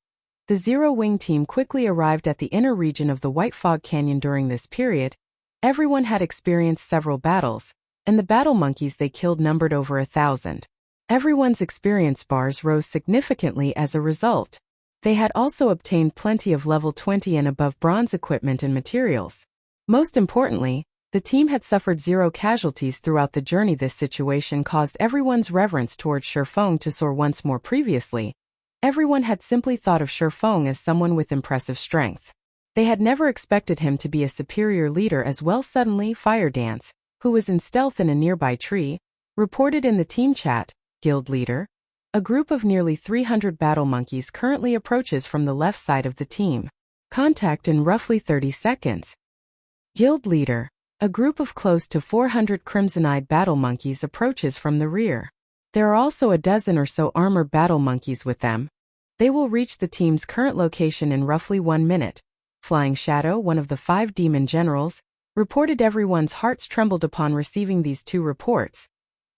The Zero Wing team quickly arrived at the inner region of the White Fog Canyon during this period. Everyone had experienced several battles, and the battle monkeys they killed numbered over 1,000. Everyone's experience bars rose significantly as a result. They had also obtained plenty of level 20 and above bronze equipment and materials. Most importantly, the team had suffered 0 casualties throughout the journey. This situation caused everyone's reverence towards Shifeng to soar once more. Previously, everyone had simply thought of Shifeng as someone with impressive strength. They had never expected him to be a superior leader as well. Suddenly, Fire Dance, who was in stealth in a nearby tree, reported in the team chat, "Guild leader, a group of nearly 300 battle monkeys currently approaches from the left side of the team. Contact in roughly 30 seconds. Guild leader, a group of close to 400 crimson-eyed battle monkeys approaches from the rear. There are also a dozen or so armored battle monkeys with them. They will reach the team's current location in roughly 1 minute. Flying Shadow, one of the 5 demon generals, reported. Everyone's hearts trembled upon receiving these 2 reports.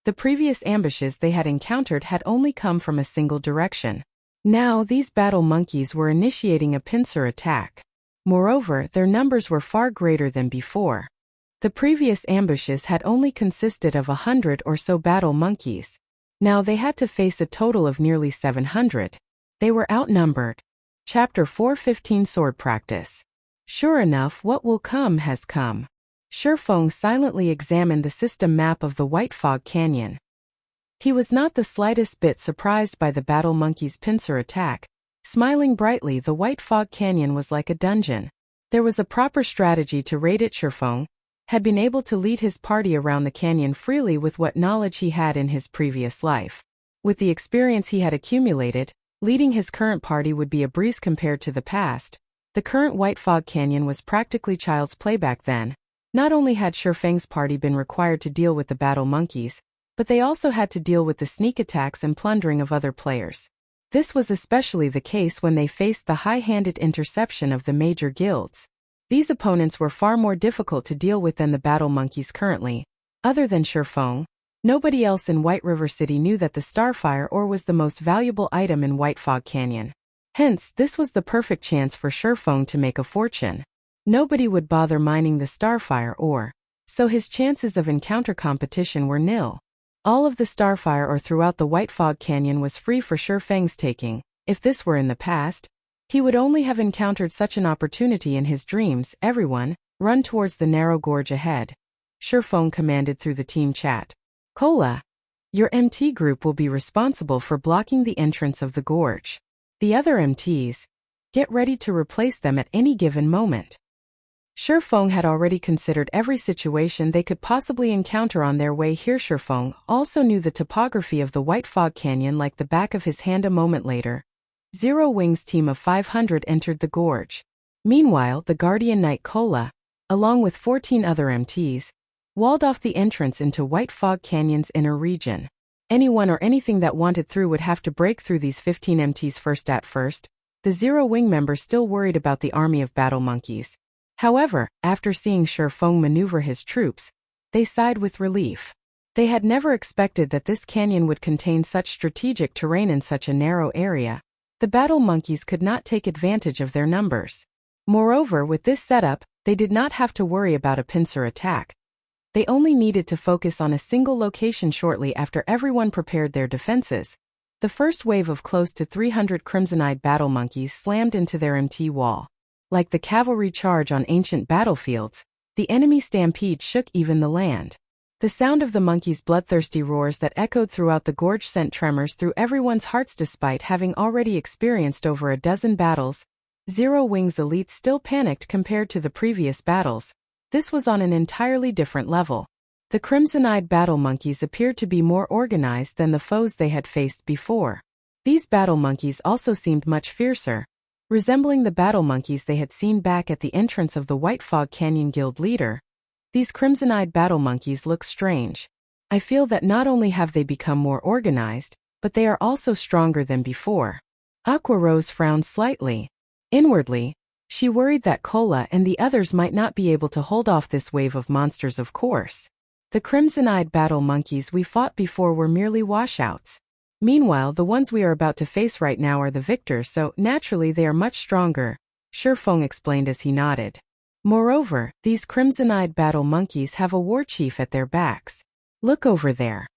The previous ambushes they had encountered had only come from a single direction. Now these battle monkeys were initiating a pincer attack. Moreover, their numbers were far greater than before. The previous ambushes had only consisted of 100 or so battle monkeys. Now they had to face a total of nearly 700. They were outnumbered. Chapter 4:15 Sword Practice. Sure enough, what will come has come. Shifeng silently examined the system map of the White Fog Canyon. He was not the slightest bit surprised by the battle monkey's pincer attack. Smiling brightly, the White Fog Canyon was like a dungeon. There was a proper strategy to raid it. Shifeng had been able to lead his party around the canyon freely with what knowledge he had in his previous life. With the experience he had accumulated, leading his current party would be a breeze compared to the past. The current White Fog Canyon was practically child's play back then. Not only had Shifeng's party been required to deal with the battle monkeys, but they also had to deal with the sneak attacks and plundering of other players. This was especially the case when they faced the high-handed interception of the major guilds. These opponents were far more difficult to deal with than the battle monkeys currently. Other than Shifeng, nobody else in White River City knew that the Starfire ore was the most valuable item in White Fog Canyon. Hence, this was the perfect chance for Shifeng to make a fortune. Nobody would bother mining the Starfire ore, so his chances of encounter competition were nil. All of the Starfire ore throughout the White Fog Canyon was free for Shifeng's taking. If this were in the past, he would only have encountered such an opportunity in his dreams. Everyone, run towards the narrow gorge ahead. Shifeng commanded through the team chat. Kola, your MT group will be responsible for blocking the entrance of the gorge. The other MTs, get ready to replace them at any given moment. Shifeng had already considered every situation they could possibly encounter on their way here. Shifeng also knew the topography of the White Fog Canyon like the back of his hand. A moment later, Zero Wing's team of 500 entered the gorge. Meanwhile, the Guardian Knight Kola, along with 14 other MTs, walled off the entrance into White Fog Canyon's inner region. Anyone or anything that wanted through would have to break through these 15 MTs first. At first, the Zero Wing members still worried about the army of battle monkeys. However, after seeing Shi Feng maneuver his troops, they sighed with relief. They had never expected that this canyon would contain such strategic terrain in such a narrow area. The battle monkeys could not take advantage of their numbers. Moreover, with this setup, they did not have to worry about a pincer attack. They only needed to focus on a single location. Shortly after everyone prepared their defenses, the first wave of close to 300 crimson-eyed battle monkeys slammed into their MT wall. Like the cavalry charge on ancient battlefields, the enemy stampede shook even the land. The sound of the monkeys' bloodthirsty roars that echoed throughout the gorge sent tremors through everyone's hearts. Despite having already experienced over a dozen battles, Zero Wing's elites still panicked compared to the previous battles. This was on an entirely different level. The crimson-eyed battle monkeys appeared to be more organized than the foes they had faced before. These battle monkeys also seemed much fiercer, resembling the battle monkeys they had seen back at the entrance of the White Fog Canyon Guild leader. These crimson-eyed battle monkeys look strange. I feel that not only have they become more organized, but they are also stronger than before. Aqua Rose frowned slightly. Inwardly, she worried that Kola and the others might not be able to hold off this wave of monsters. Of course, the crimson-eyed battle monkeys we fought before were merely washouts. Meanwhile, the ones we are about to face right now are the victors, so naturally they are much stronger, Shi Feng explained as he nodded. Moreover, these crimson-eyed battle monkeys have a war chief at their backs. Look over there.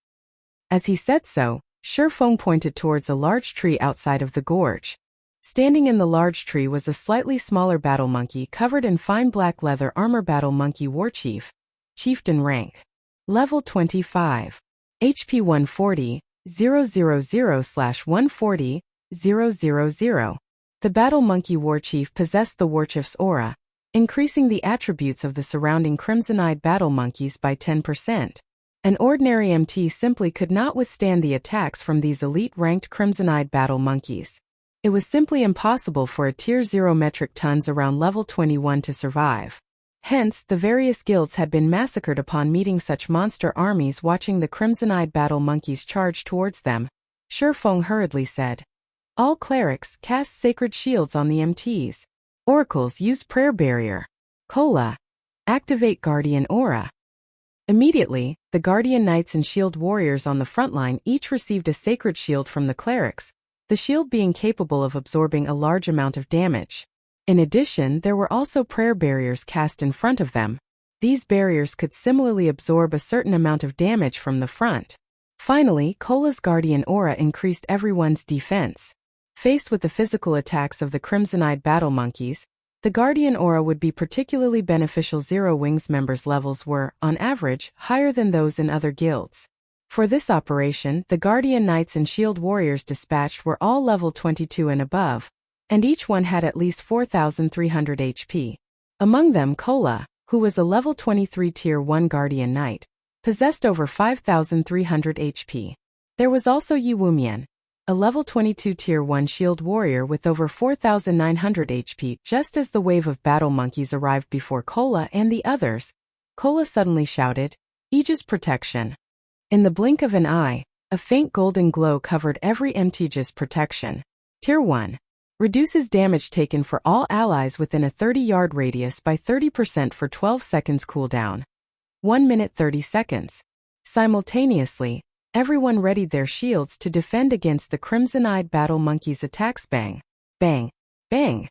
As he said so, Shi Feng pointed towards a large tree outside of the gorge. Standing in the large tree was a slightly smaller battle monkey covered in fine black leather armor. Battle monkey warchief, chieftain rank, level 25, HP 140, 000/140, 000. The battle monkey warchief possessed the warchief's aura, increasing the attributes of the surrounding crimson-eyed battle monkeys by 10%. An ordinary MT simply could not withstand the attacks from these elite-ranked crimson-eyed battle monkeys. It was simply impossible for a Tier 0 metric tons around level 21 to survive. Hence, the various guilds had been massacred upon meeting such monster armies. Watching the crimson-eyed battle monkeys charge towards them, Shi Feng hurriedly said, "All clerics cast sacred shields on the MTs. Oracles use prayer barrier. Kola, activate guardian aura." Immediately, the guardian knights and shield warriors on the front line each received a sacred shield from the clerics, the shield being capable of absorbing a large amount of damage. In addition, there were also prayer barriers cast in front of them. These barriers could similarly absorb a certain amount of damage from the front. Finally, Kola's guardian aura increased everyone's defense. Faced with the physical attacks of the crimson-eyed battle monkeys, the guardian aura would be particularly beneficial. Zero Wings members' levels were, on average, higher than those in other guilds. For this operation, the guardian knights and shield warriors dispatched were all level 22 and above, and each one had at least 4,300 HP. Among them, Kola, who was a level 23 Tier 1 guardian knight, possessed over 5,300 HP. There was also Yi Wumian, a level 22 Tier 1 shield warrior with over 4,900 HP. Just as the wave of battle monkeys arrived before Kola and the others, Kola suddenly shouted, "Aegis protection." In the blink of an eye, a faint golden glow covered every Aegis protection. Tier 1. Reduces damage taken for all allies within a 30-yard radius by 30% for 12 seconds cooldown. 1 minute 30 seconds. Simultaneously, everyone readied their shields to defend against the crimson-eyed battle monkeys' attacks. Bang, bang, bang.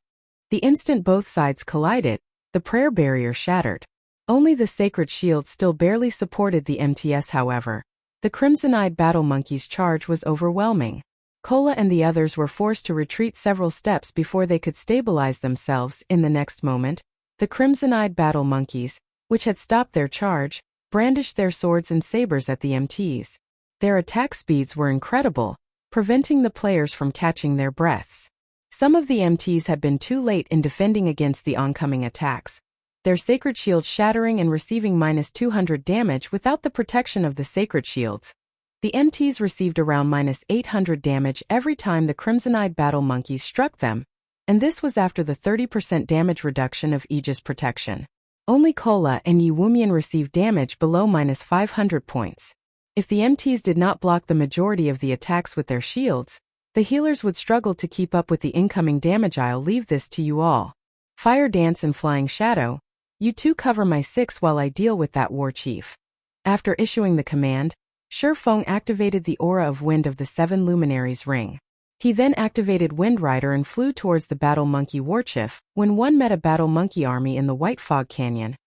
The instant both sides collided, the prayer barrier shattered. Only the sacred shield still barely supported the MTS. However, the crimson-eyed battle monkeys' charge was overwhelming. Kola and the others were forced to retreat several steps before they could stabilize themselves. In the next moment, the crimson-eyed battle monkeys, which had stopped their charge, brandished their swords and sabers at the MTs. Their attack speeds were incredible, preventing the players from catching their breaths. Some of the MTs had been too late in defending against the oncoming attacks, their sacred shields shattering and receiving -200 damage without the protection of the sacred shields. The MTs received around -800 damage every time the crimson-eyed battle monkeys struck them. and this was after the 30% damage reduction of Aegis protection. Only Kola and Yi Wumian received damage below -500 points. If the MTs did not block the majority of the attacks with their shields, the healers would struggle to keep up with the incoming damage. I'll leave this to you all. Fire Dance and Flying Shadow, you two cover my 6 while I deal with that war chief. After issuing the command, Shifeng activated the aura of wind of the 7 luminaries ring. He then activated Wind Rider and flew towards the Battle Monkey warchief. When one met a Battle Monkey army in the White Fog Canyon,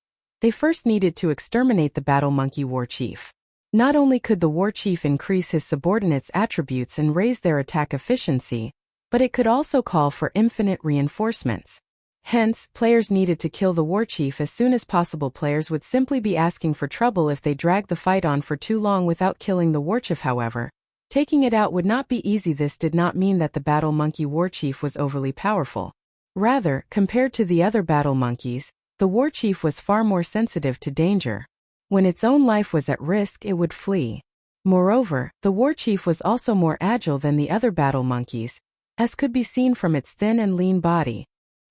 they first needed to exterminate the Battle Monkey warchief. Not only could the warchief increase his subordinates' attributes and raise their attack efficiency, but it could also call for infinite reinforcements. Hence, players needed to kill the warchief as soon as possible. Players would simply be asking for trouble if they dragged the fight on for too long without killing the warchief. However, taking it out would not be easy. This did not mean that the Battle Monkey warchief was overly powerful. Rather, compared to the other battle monkeys, the warchief was far more sensitive to danger. When its own life was at risk, it would flee. Moreover, the warchief was also more agile than the other battle monkeys, as could be seen from its thin and lean body.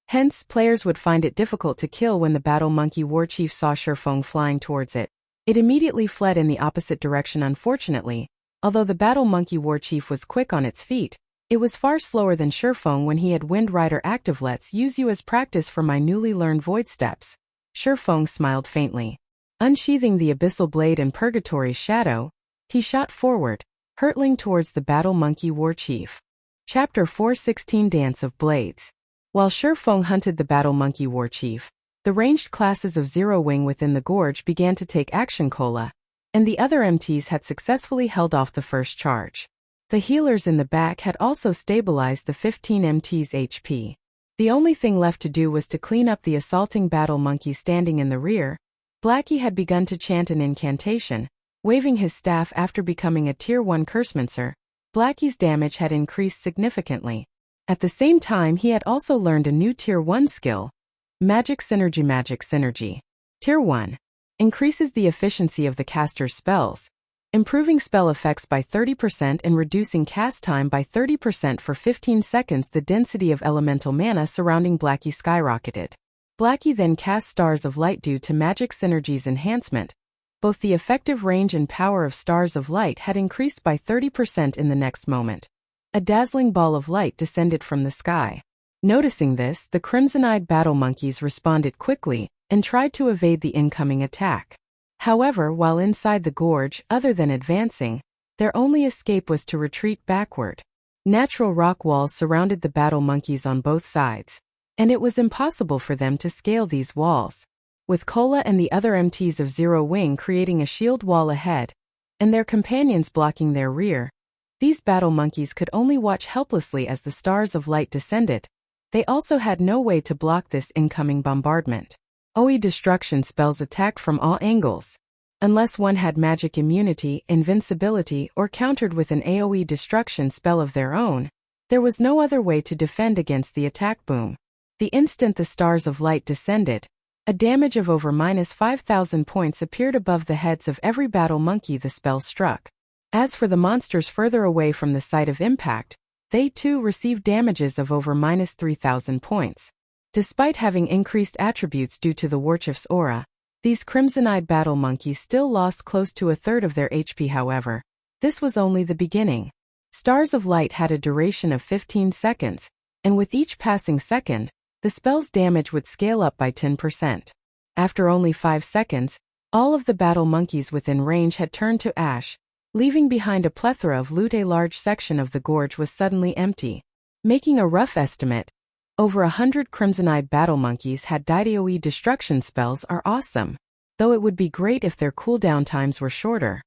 Hence, players would find it difficult to kill. When the Battle Monkey warchief saw Shifeng flying towards it, it immediately fled in the opposite direction. Unfortunately, although the Battle Monkey warchief was quick on its feet, it was far slower than Shifeng when he had Wind Rider active. Let's use you as practice for my newly learned void steps. Shifeng smiled faintly. Unsheathing the abyssal blade and Purgatory's shadow, he shot forward, hurtling towards the Battle Monkey warchief. Chapter 416 Dance of Blades. While Shifeng hunted the Battle Monkey warchief, the ranged classes of Zero Wing within the gorge began to take action. Kola and the other MTs had successfully held off the first charge. The healers in the back had also stabilized the 15 MTs' HP. The only thing left to do was to clean up the assaulting battle monkey standing in the rear. Blackie had begun to chant an incantation, waving his staff. After becoming a Tier 1 Cursemancer, Blackie's damage had increased significantly. At the same time, he had also learned a new Tier 1 skill, Magic Synergy. Magic Synergy. Tier 1. Increases the efficiency of the caster's spells, improving spell effects by 30% and reducing cast time by 30% for 15 seconds. The density of elemental mana surrounding Blackie skyrocketed. Blackie then cast Stars of Light. Due to Magic Synergy's enhancement, both the effective range and power of Stars of Light had increased by 30%. In the next moment, a dazzling ball of light descended from the sky. Noticing this, the crimson-eyed battle monkeys responded quickly and tried to evade the incoming attack. However, while inside the gorge, other than advancing, their only escape was to retreat backward. Natural rock walls surrounded the battle monkeys on both sides, and it was impossible for them to scale these walls. With Kola and the other MTs of Zero Wing creating a shield wall ahead, and their companions blocking their rear, these battle monkeys could only watch helplessly as the Stars of Light descended. They also had no way to block this incoming bombardment. OE destruction spells attacked from all angles. Unless one had magic immunity, invincibility, or countered with an AoE destruction spell of their own, there was no other way to defend against the attack boom. The instant the Stars of Light descended, a damage of over -5,000 points appeared above the heads of every battle monkey the spell struck. As for the monsters further away from the site of impact, they too received damages of over -3,000 points. Despite having increased attributes due to the warchief's aura, these crimson-eyed battle monkeys still lost close to a third of their HP. However, this was only the beginning. Stars of Light had a duration of 15 seconds, and with each passing second, the spell's damage would scale up by 10%. After only 5 seconds, all of the battle monkeys within range had turned to ash, leaving behind a plethora of loot. A large section of the gorge was suddenly empty. Making a rough estimate, over 100 crimson-eyed battle monkeys had died. AoE destruction spells are awesome, though it would be great if their cooldown times were shorter.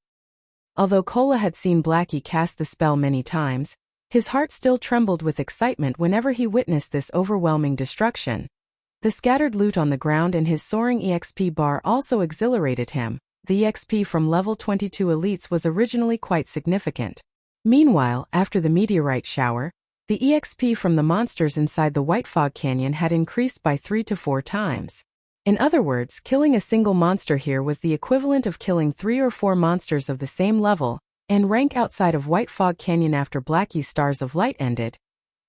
Although Kola had seen Blackie cast the spell many times, his heart still trembled with excitement whenever he witnessed this overwhelming destruction. The scattered loot on the ground and his soaring EXP bar also exhilarated him. The EXP from level 22 elites was originally quite significant. Meanwhile, after the meteorite shower, the EXP from the monsters inside the White Fog Canyon had increased by 3 to 4 times. In other words, killing a single monster here was the equivalent of killing 3 or 4 monsters of the same level and rank outside of White Fog Canyon. After Blackie's Stars of Light ended,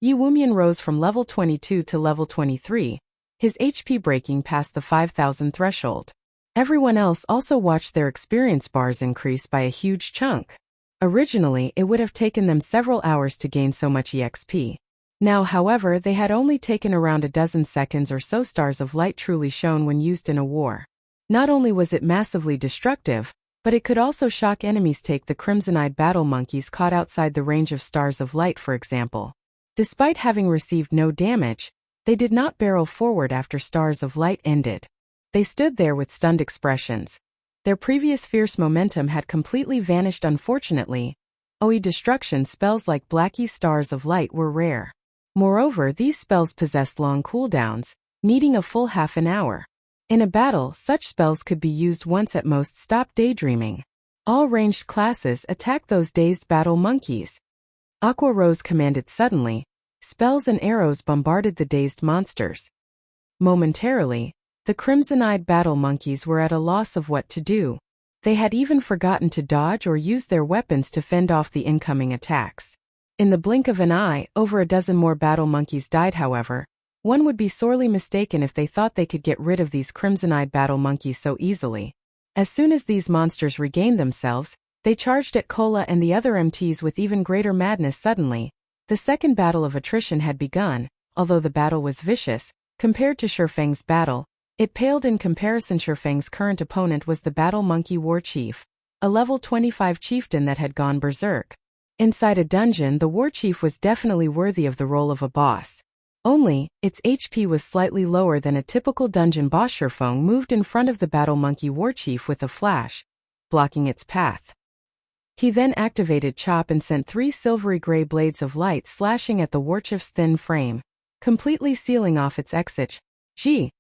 Yi Wumian rose from level 22 to level 23, his HP breaking past the 5,000 threshold. Everyone else also watched their experience bars increase by a huge chunk. Originally, it would have taken them several hours to gain so much EXP. Now, however, they had only taken around a dozen seconds or so. Stars of light truly shone when used in a war. Not only was it massively destructive, but it could also shock enemies. Take the crimson-eyed battle monkeys caught outside the range of stars of light, for example. Despite having received no damage, they did not barrel forward after stars of light ended. They stood there with stunned expressions. Their previous fierce momentum had completely vanished. Unfortunately, OE destruction spells like Blackie stars of light were rare. Moreover, these spells possessed long cooldowns, needing a full half an hour. In a battle, such spells could be used once at most. Stop daydreaming. All ranged classes attack those dazed battle monkeys. Aqua Rose commanded suddenly. Spells and arrows bombarded the dazed monsters. Momentarily, the crimson-eyed battle monkeys were at a loss of what to do. They had even forgotten to dodge or use their weapons to fend off the incoming attacks. In the blink of an eye, over a dozen more battle monkeys died. However, one would be sorely mistaken if they thought they could get rid of these crimson-eyed battle monkeys so easily. As soon as these monsters regained themselves, they charged at Cola and the other MTs with even greater madness. Suddenly, the second battle of attrition had begun. Although the battle was vicious, compared to Shifeng's battle, it paled in comparison. Shifeng's current opponent was the battle monkey war chief, a level 25 chieftain that had gone berserk. Inside a dungeon, the war chief was definitely worthy of the role of a boss. Only, its HP was slightly lower than a typical dungeon boss. Shifeng moved in front of the battle monkey war chief with a flash, blocking its path. He then activated Chop and sent 3 silvery gray blades of light slashing at the warchief's thin frame, completely sealing off its exit. Gee!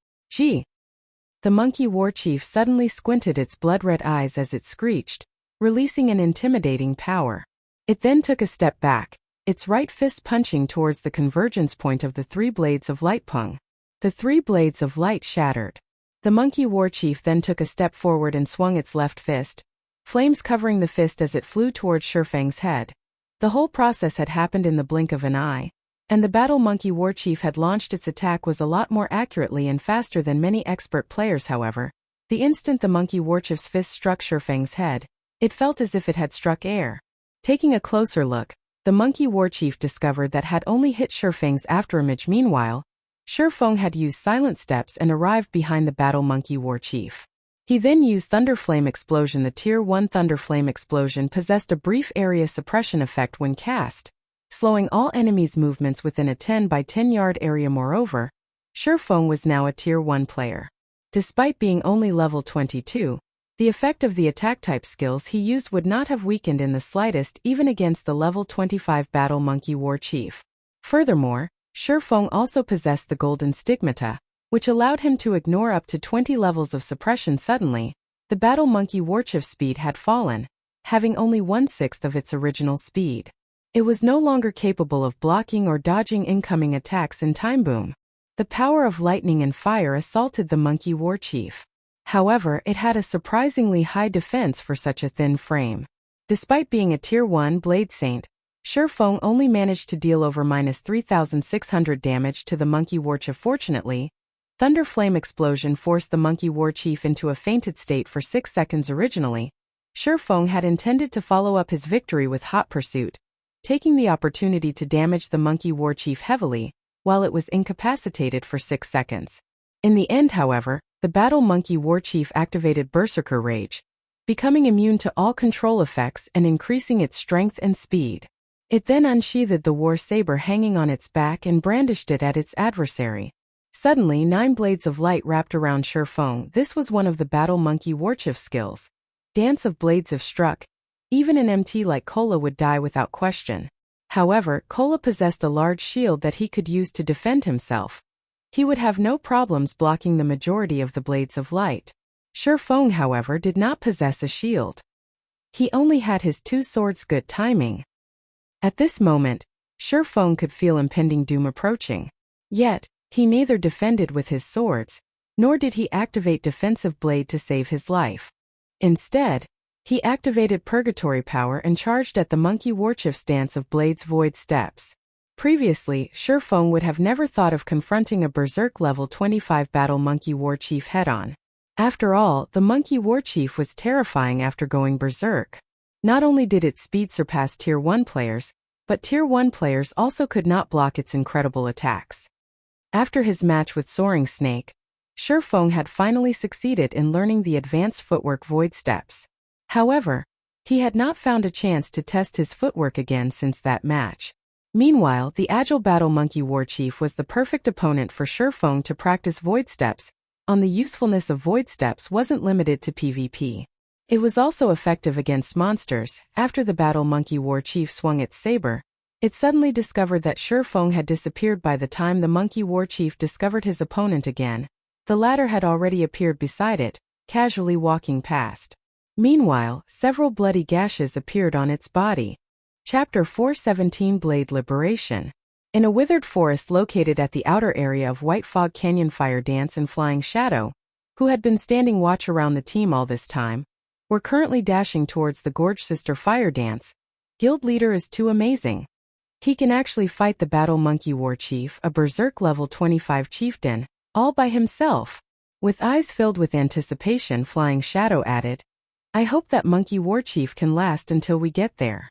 The monkey warchief suddenly squinted its blood-red eyes as it screeched, releasing an intimidating power. It then took a step back, its right fist punching towards the convergence point of the 3 blades of light. Pung. The 3 blades of light shattered. The monkey warchief then took a step forward and swung its left fist, flames covering the fist as it flew towards Shifeng's head. The whole process had happened in the blink of an eye, and the battle monkey warchief had launched its attack was a lot more accurately and faster than many expert players. However, the instant the monkey warchief's fist struck Shifeng's head, it felt as if it had struck air. Taking a closer look, the monkey warchief discovered that had only hit Shifeng's afterimage. Meanwhile, Shifeng had used silent steps and arrived behind the battle monkey warchief. He then used Thunder Flame Explosion. The Tier 1 Thunder Flame Explosion possessed a brief area suppression effect when cast, slowing all enemies' movements within a 10 by 10 yard area. Moreover, Shifeng was now a Tier 1 player. Despite being only level 22, the effect of the attack-type skills he used would not have weakened in the slightest even against the level 25 battle monkey war chief. Furthermore, Shifeng also possessed the Golden Stigmata, which allowed him to ignore up to 20 levels of suppression. Suddenly, the battle monkey warchief's speed had fallen, having only 1/6 of its original speed. It was no longer capable of blocking or dodging incoming attacks in time. Boom. The power of lightning and fire assaulted the monkey warchief. However, it had a surprisingly high defense for such a thin frame. Despite being a Tier 1 Blade Saint, Shifeng only managed to deal over -3,600 damage to the monkey warchief. Fortunately, Thunder Flame Explosion forced the monkey warchief into a fainted state for 6 seconds. Originally, Shifeng had intended to follow up his victory with Hot Pursuit, taking the opportunity to damage the monkey warchief heavily, while it was incapacitated for 6 seconds. In the end, however, the battle monkey warchief activated Berserker Rage, becoming immune to all control effects and increasing its strength and speed. It then unsheathed the war saber hanging on its back and brandished it at its adversary. Suddenly, 9 blades of light wrapped around Shifeng. This was one of the battle monkey warchief's skills. Dance of blades if struck, even an MT like Cola would die without question. However, Cola possessed a large shield that he could use to defend himself. He would have no problems blocking the majority of the blades of light. Shifeng, however, did not possess a shield. He only had his 2 swords. Good timing. At this moment, Shifeng could feel impending doom approaching. Yet, he neither defended with his swords, nor did he activate Defensive Blade to save his life. Instead, he activated Purgatory Power and charged at the monkey warchief's Dance of Blades Void Steps. Previously, Shifeng would have never thought of confronting a Berserk level 25 battle monkey war chief head-on. After all, the monkey war chief was terrifying after going Berserk. Not only did its speed surpass Tier 1 players, but Tier 1 players also could not block its incredible attacks. After his match with Soaring Snake, Shifeng had finally succeeded in learning the advanced footwork void steps. However, he had not found a chance to test his footwork again since that match. Meanwhile, the agile battle monkey war chief was the perfect opponent for Shifeng to practice void steps. The usefulness of void steps wasn't limited to PvP. It was also effective against monsters. After the battle monkey war chief swung its saber, it suddenly discovered that Shifeng had disappeared. By the time the monkey war chief discovered his opponent again, the latter had already appeared beside it, casually walking past. Meanwhile, several bloody gashes appeared on its body. Chapter 417 Blade Liberation. In a withered forest located at the outer area of White Fog Canyon, Fire Dance and Flying Shadow, who had been standing watch around the team all this time, were currently dashing towards the Gorge Sister Fire Dance. Guild leader is too amazing. He can actually fight the battle monkey war chief, a Berserk level 25 chieftain, all by himself. With eyes filled with anticipation, Flying Shadow added, "I hope that monkey war chief can last until we get there."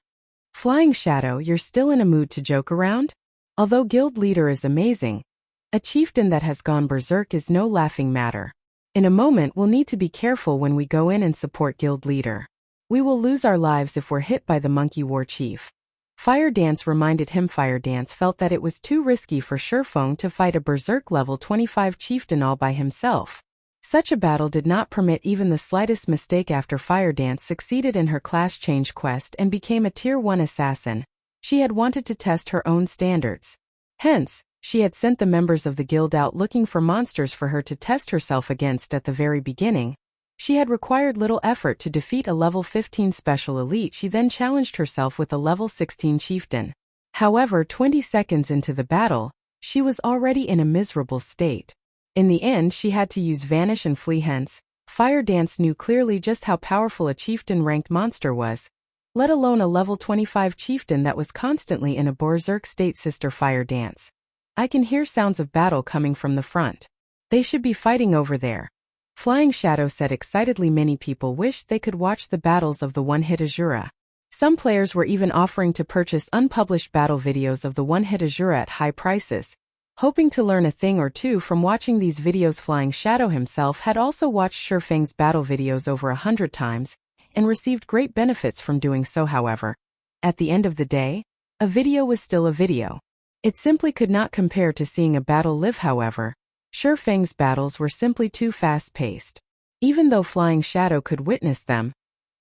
Flying Shadow, you're still in a mood to joke around? Although guild leader is amazing, a chieftain that has gone berserk is no laughing matter. In a moment we'll need to be careful when we go in and support guild leader. We will lose our lives if we're hit by the monkey war chief. Fire Dance reminded him. Fire Dance felt that it was too risky for Shifeng to fight a berserk level 25 chieftain all by himself. Such a battle did not permit even the slightest mistake. After Fire Dance succeeded in her class change quest and became a Tier 1 assassin, she had wanted to test her own standards. Hence, she had sent the members of the guild out looking for monsters for her to test herself against. At the very beginning, she had required little effort to defeat a level 15 special elite. She then challenged herself with a level 16 chieftain. However, 20 seconds into the battle, she was already in a miserable state. In the end, she had to use Vanish and flee. Hence, Fire Dance knew clearly just how powerful a chieftain-ranked monster was, let alone a level 25 chieftain that was constantly in a berserk state. Sister Fire Dance, I can hear sounds of battle coming from the front. They should be fighting over there. Flying Shadow said excitedly. Many people wished they could watch the battles of the one-hit Azura. Some players were even offering to purchase unpublished battle videos of the one-hit Azura at high prices, hoping to learn a thing or two from watching these videos. Flying Shadow himself had also watched Shifeng's battle videos over 100 times, and received great benefits from doing so. However, at the end of the day, a video was still a video. It simply could not compare to seeing a battle live. However, Shifeng's battles were simply too fast-paced. Even though Flying Shadow could witness them,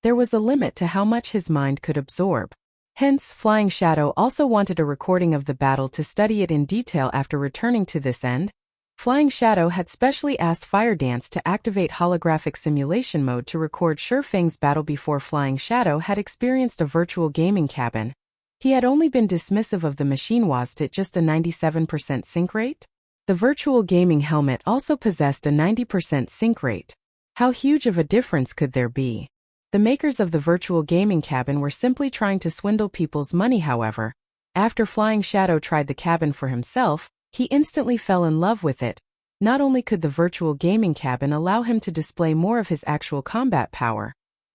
there was a limit to how much his mind could absorb. Hence, Flying Shadow also wanted a recording of the battle to study it in detail. After returning to this end, Flying Shadow had specially asked Fire Dance to activate holographic simulation mode to record Shifeng's battle. Before Flying Shadow had experienced a virtual gaming cabin, he had only been dismissive of the machine. Was it just a 97% sync rate? The virtual gaming helmet also possessed a 90% sync rate. How huge of a difference could there be? The makers of the virtual gaming cabin were simply trying to swindle people's money. However, after Flying Shadow tried the cabin for himself, he instantly fell in love with it. Not only could the virtual gaming cabin allow him to display more of his actual combat power,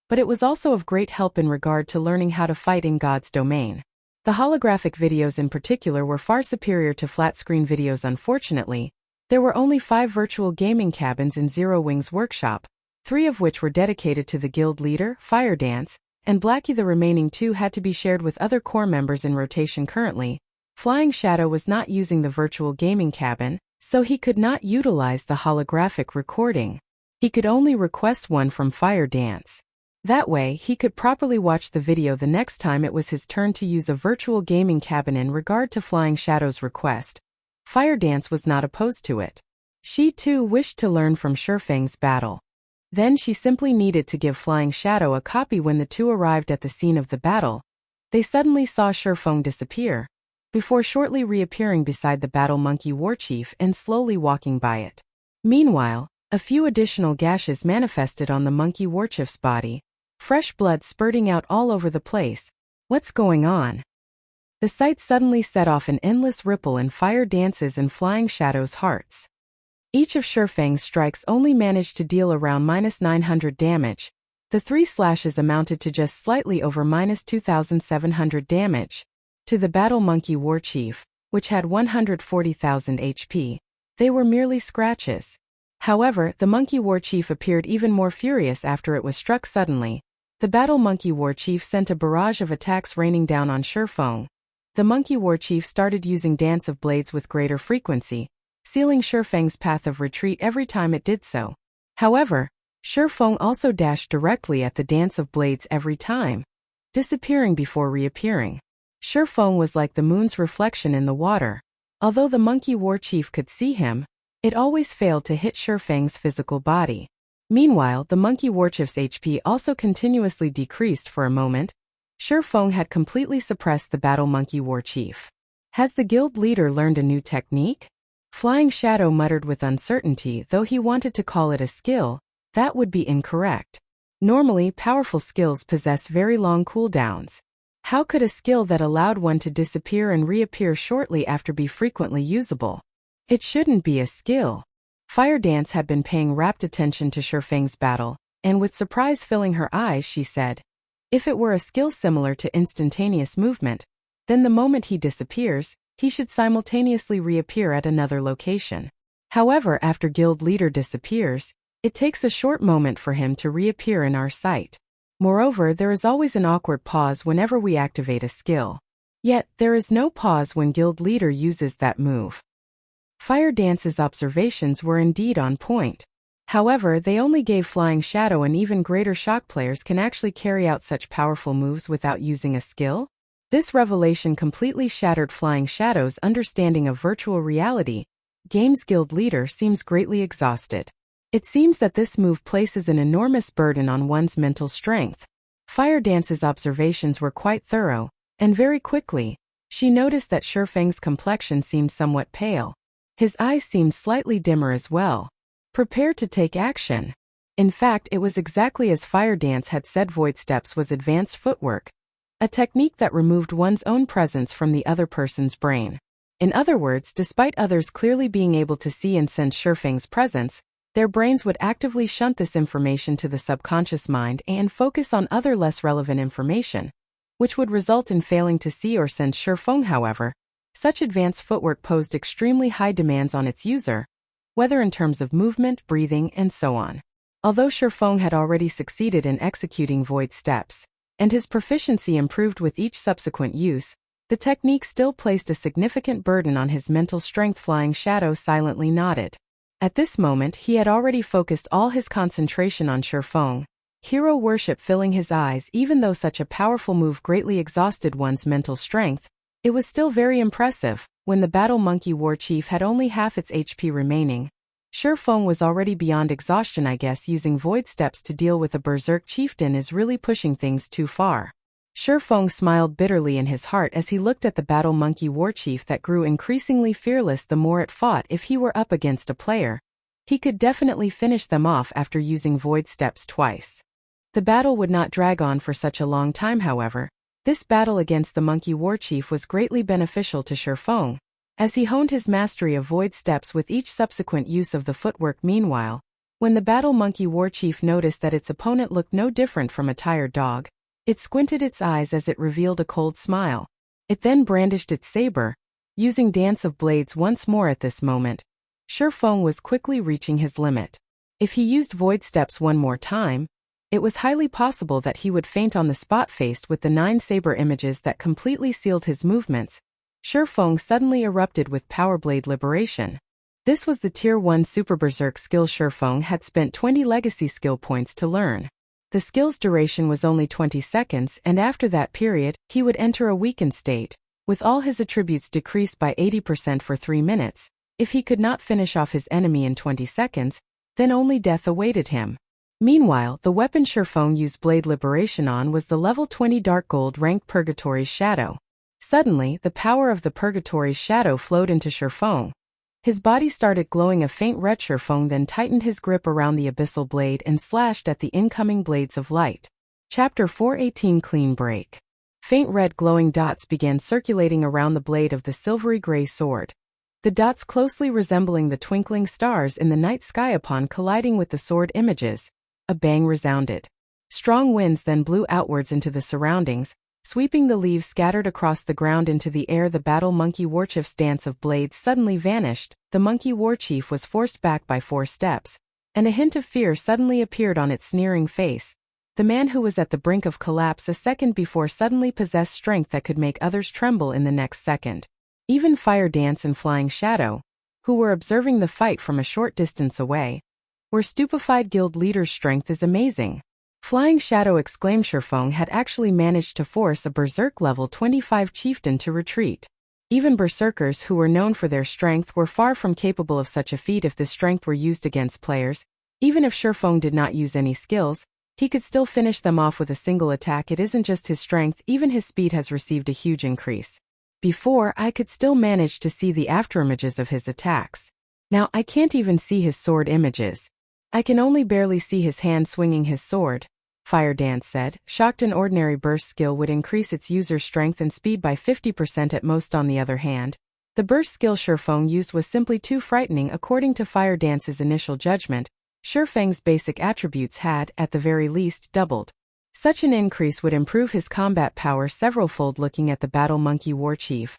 but it was also of great help in regard to learning how to fight in God's domain. The holographic videos in particular were far superior to flat-screen videos. Unfortunately, there were only 5 virtual gaming cabins in Zero Wing's workshop, 3 of which were dedicated to the guild leader, Fire Dance, and Blackie. The remaining 2 had to be shared with other core members in rotation. Currently, Flying Shadow was not using the virtual gaming cabin, so he could not utilize the holographic recording. He could only request one from Fire Dance. That way, he could properly watch the video the next time it was his turn to use a virtual gaming cabin. In regard to Flying Shadow's request, Fire Dance was not opposed to it. She too wished to learn from Shifeng's battle. Then she simply needed to give Flying Shadow a copy. When the two arrived at the scene of the battle, they suddenly saw Shifeng disappear, before shortly reappearing beside the battle monkey warchief and slowly walking by it. Meanwhile, a few additional gashes manifested on the monkey warchief's body, fresh blood spurting out all over the place. What's going on? The sight suddenly set off an endless ripple in Fire Dance's and Flying Shadow's hearts. Each of Shifeng's strikes only managed to deal around -900 damage. The 3 slashes amounted to just slightly over -2,700 damage. To the Battle Monkey Warchief, which had 140,000 HP, they were merely scratches. However, the Monkey Warchief appeared even more furious after it was struck suddenly. The Battle Monkey Warchief sent a barrage of attacks raining down on Shifeng. The Monkey Warchief started using Dance of Blades with greater frequency, sealing Shifeng's path of retreat every time it did so. However, Shifeng also dashed directly at the Dance of Blades every time, disappearing before reappearing. Shifeng was like the moon's reflection in the water. Although the Monkey Warchief could see him, it always failed to hit Shifeng's physical body. Meanwhile, the Monkey Warchief's HP also continuously decreased for a moment. Shifeng had completely suppressed the Battle Monkey Warchief. Has the guild leader learned a new technique? Flying Shadow muttered with uncertainty. Though he wanted to call it a skill, that would be incorrect. Normally, powerful skills possess very long cooldowns. How could a skill that allowed one to disappear and reappear shortly after be frequently usable? It shouldn't be a skill. Fire Dance had been paying rapt attention to Shifeng's battle, and with surprise filling her eyes she said, "If it were a skill similar to instantaneous movement, then the moment he disappears, he should simultaneously reappear at another location. However, after guild leader disappears, it takes a short moment for him to reappear in our sight. Moreover, there is always an awkward pause whenever we activate a skill. Yet, there is no pause when guild leader uses that move." Fire Dance's observations were indeed on point. However, they only gave Flying Shadow an even greater shock. Players can actually carry out such powerful moves without using a skill? This revelation completely shattered Flying Shadow's understanding of virtual reality. Games guild leader seems greatly exhausted. It seems that this move places an enormous burden on one's mental strength. Fire Dance's observations were quite thorough, and very quickly, she noticed that Shifeng's complexion seemed somewhat pale. His eyes seemed slightly dimmer as well. Prepared to take action. In fact, it was exactly as Fire Dance had said. Void Steps was advanced footwork, a technique that removed one's own presence from the other person's brain. In other words, despite others clearly being able to see and sense Shifeng's presence, their brains would actively shunt this information to the subconscious mind and focus on other less relevant information, which would result in failing to see or sense Shifeng. However, such advanced footwork posed extremely high demands on its user, whether in terms of movement, breathing, and so on. Although Shifeng had already succeeded in executing Void Steps, and his proficiency improved with each subsequent use, the technique still placed a significant burden on his mental strength. Flying Shadow silently nodded. At this moment, he had already focused all his concentration on Shifeng, hero worship filling his eyes. Even though such a powerful move greatly exhausted one's mental strength, it was still very impressive. When the Battle Monkey Warchief had only half its HP remaining, Shifeng was already beyond exhaustion. I guess using Void Steps to deal with a Berserk Chieftain is really pushing things too far. Shifeng smiled bitterly in his heart as he looked at the Battle Monkey Warchief that grew increasingly fearless the more it fought. If he were up against a player, he could definitely finish them off after using Void Steps twice. The battle would not drag on for such a long time. However, this battle against the Monkey Warchief was greatly beneficial to Shifeng, as he honed his mastery of Void Steps with each subsequent use of the footwork. Meanwhile, when the Battle Monkey Warchief noticed that its opponent looked no different from a tired dog, it squinted its eyes as it revealed a cold smile. It then brandished its saber, using Dance of Blades once more. At this moment, Shifeng was quickly reaching his limit. If he used Void Steps one more time, it was highly possible that he would faint on the spot. Faced with the 9 saber images that completely sealed his movements, Shifeng suddenly erupted with Power Blade Liberation. This was the Tier 1 Super Berserk skill Shifeng had spent 20 legacy skill points to learn. The skill's duration was only 20 seconds, and after that period, he would enter a weakened state, with all his attributes decreased by 80% for 3 minutes. If he could not finish off his enemy in 20 seconds, then only death awaited him. Meanwhile, the weapon Shifeng used Blade Liberation on was the level 20 Dark Gold rank Purgatory's Shadow. Suddenly, the power of the Purgatory's Shadow flowed into Shifeng. His body started glowing a faint red. Shifeng then tightened his grip around the abyssal blade and slashed at the incoming blades of light. Chapter 418 Clean Break. Faint red glowing dots began circulating around the blade of the silvery gray sword. The dots closely resembling the twinkling stars in the night sky. Upon colliding with the sword images, a bang resounded. Strong winds then blew outwards into the surroundings, sweeping the leaves scattered across the ground into the air. The battle monkey warchief's dance of blades suddenly vanished. The monkey warchief was forced back by 4 steps, and a hint of fear suddenly appeared on its sneering face. The man who was at the brink of collapse a second before suddenly possessed strength that could make others tremble in the next second. Even Fire Dance and Flying Shadow, who were observing the fight from a short distance away, were stupefied. Guild leader's strength is amazing. Flying Shadow exclaimed. Shurfeng had actually managed to force a Berserk level 25 chieftain to retreat. Even berserkers who were known for their strength were far from capable of such a feat. If this strength were used against players, even if Shurfeng did not use any skills, he could still finish them off with a single attack. It isn't just his strength, even his speed has received a huge increase. Before, I could still manage to see the afterimages of his attacks. Now I can't even see his sword images. I can only barely see his hand swinging his sword, Fire Dance said. Shocked. An ordinary burst skill would increase its user's strength and speed by 50% at most. On the other hand, the burst skill Shurfeng used was simply too frightening. According to Fire Dance's initial judgment, Shurfeng's basic attributes had, at the very least, doubled. Such an increase would improve his combat power several-fold. Looking at the battle monkey warchief,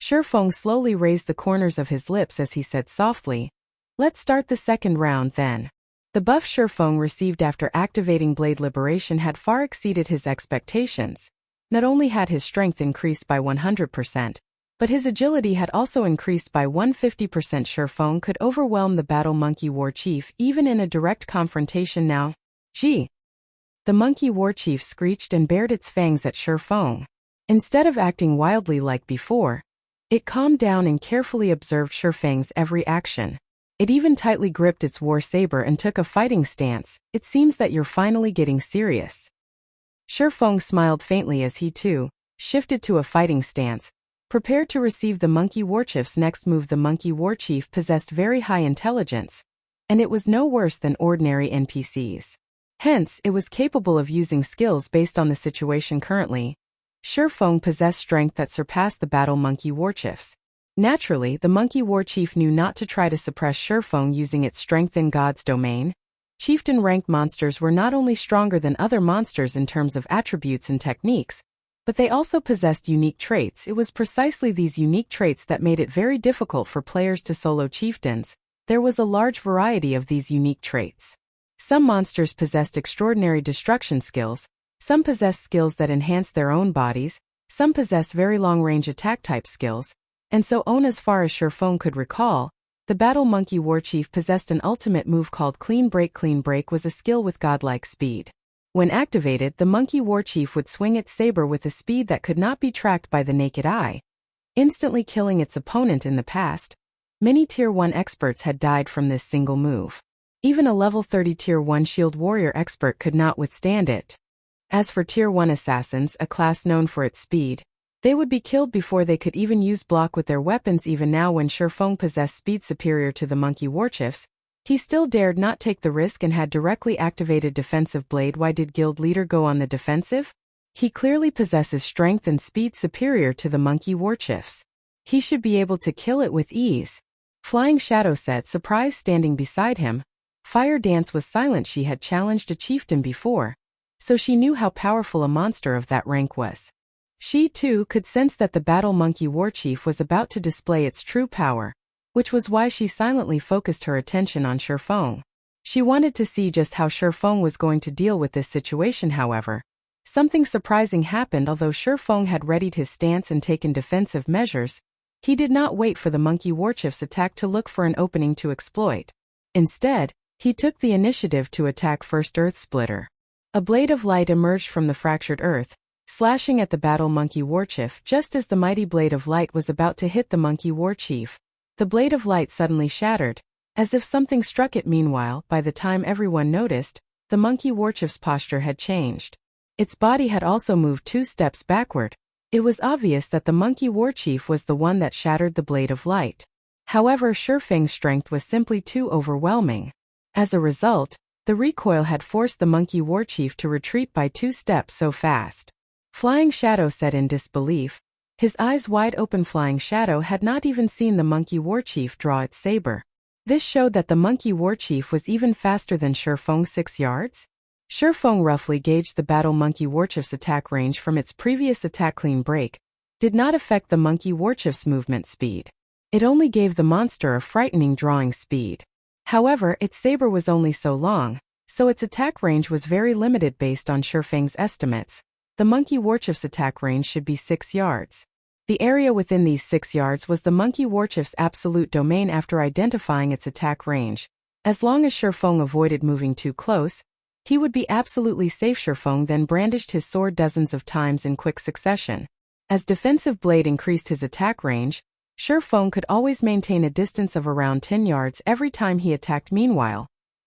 Shurfeng slowly raised the corners of his lips as he said softly, "Let's start the second round then." The buff Shurfeng received after activating Blade Liberation had far exceeded his expectations. Not only had his strength increased by 100%, but his agility had also increased by 150%. Shurfeng could overwhelm the battle monkey warchief even in a direct confrontation now. Gee! The monkey warchief screeched and bared its fangs at Shurfeng. Instead of acting wildly like before, it calmed down and carefully observed Shurfeng's every action. It even tightly gripped its war saber and took a fighting stance. "It seems that you're finally getting serious." Shurfeng smiled faintly as he too shifted to a fighting stance, prepared to receive the monkey warchief's next move. The monkey warchief possessed very high intelligence, and it was no worse than ordinary NPCs. Hence, it was capable of using skills based on the situation currently. Shurfeng possessed strength that surpassed the battle monkey warchief's. Naturally, the monkey warchief knew not to try to suppress Shurfeng using its strength in God's domain. Chieftain-ranked monsters were not only stronger than other monsters in terms of attributes and techniques, but they also possessed unique traits. It was precisely these unique traits that made it very difficult for players to solo chieftains. There was a large variety of these unique traits. Some monsters possessed extraordinary destruction skills, some possessed skills that enhanced their own bodies, some possessed very long-range attack-type skills, and so on. As far as Shurfeng could recall, the battle monkey warchief possessed an ultimate move called Clean Break. Clean Break was a skill with godlike speed. When activated, the monkey warchief would swing its saber with a speed that could not be tracked by the naked eye, instantly killing its opponent. In the past, many Tier 1 experts had died from this single move. Even a level 30 Tier 1 shield warrior expert could not withstand it. As for Tier 1 assassins, a class known for its speed, they would be killed before they could even use block with their weapons. Even now, when Shurfeng possessed speed superior to the monkey warchief's, he still dared not take the risk and had directly activated defensive blade. Why did guild leader go on the defensive? He clearly possesses strength and speed superior to the monkey warchief's. He should be able to kill it with ease. Flying Shadow said, surprised. Standing beside him, Fire Dance was silent. She had challenged a chieftain before, so she knew how powerful a monster of that rank was. She too could sense that the battle monkey warchief was about to display its true power, which was why she silently focused her attention on Shurfeng. She wanted to see just how Shurfeng was going to deal with this situation. However, something surprising happened. Although Shurfeng had readied his stance and taken defensive measures, he did not wait for the monkey warchief's attack to look for an opening to exploit. Instead, he took the initiative to attack first. Earth Splitter. A blade of light emerged from the fractured earth, slashing at the battle monkey warchief. Just as the mighty blade of light was about to hit the monkey warchief, the blade of light suddenly shattered, as if something struck it. Meanwhile, by the time everyone noticed, the monkey warchief's posture had changed. Its body had also moved 2 steps backward. It was obvious that the monkey warchief was the one that shattered the blade of light. However, Shurfeng's strength was simply too overwhelming. As a result, the recoil had forced the monkey warchief to retreat by 2 steps so fast. Flying Shadow said in disbelief. His eyes wide open. Flying Shadow had not even seen the monkey warchief draw its saber. This showed that the monkey warchief was even faster than Shifeng 6 yards? Shifeng roughly gauged the battle monkey warchief's attack range from its previous attack. Clean break did not affect the monkey warchief's movement speed. It only gave the monster a frightening drawing speed. However, its saber was only so long, so its attack range was very limited based on Shifeng's estimates. The monkey warchief's attack range should be 6 yards. The area within these 6 yards was the monkey warchief's absolute domain. After identifying its attack range, as long as Shifeng avoided moving too close, he would be absolutely safe. Shifeng then brandished his sword dozens of times in quick succession. As Defensive Blade increased his attack range, Shifeng could always maintain a distance of around 10 yards every time he attacked. Meanwhile,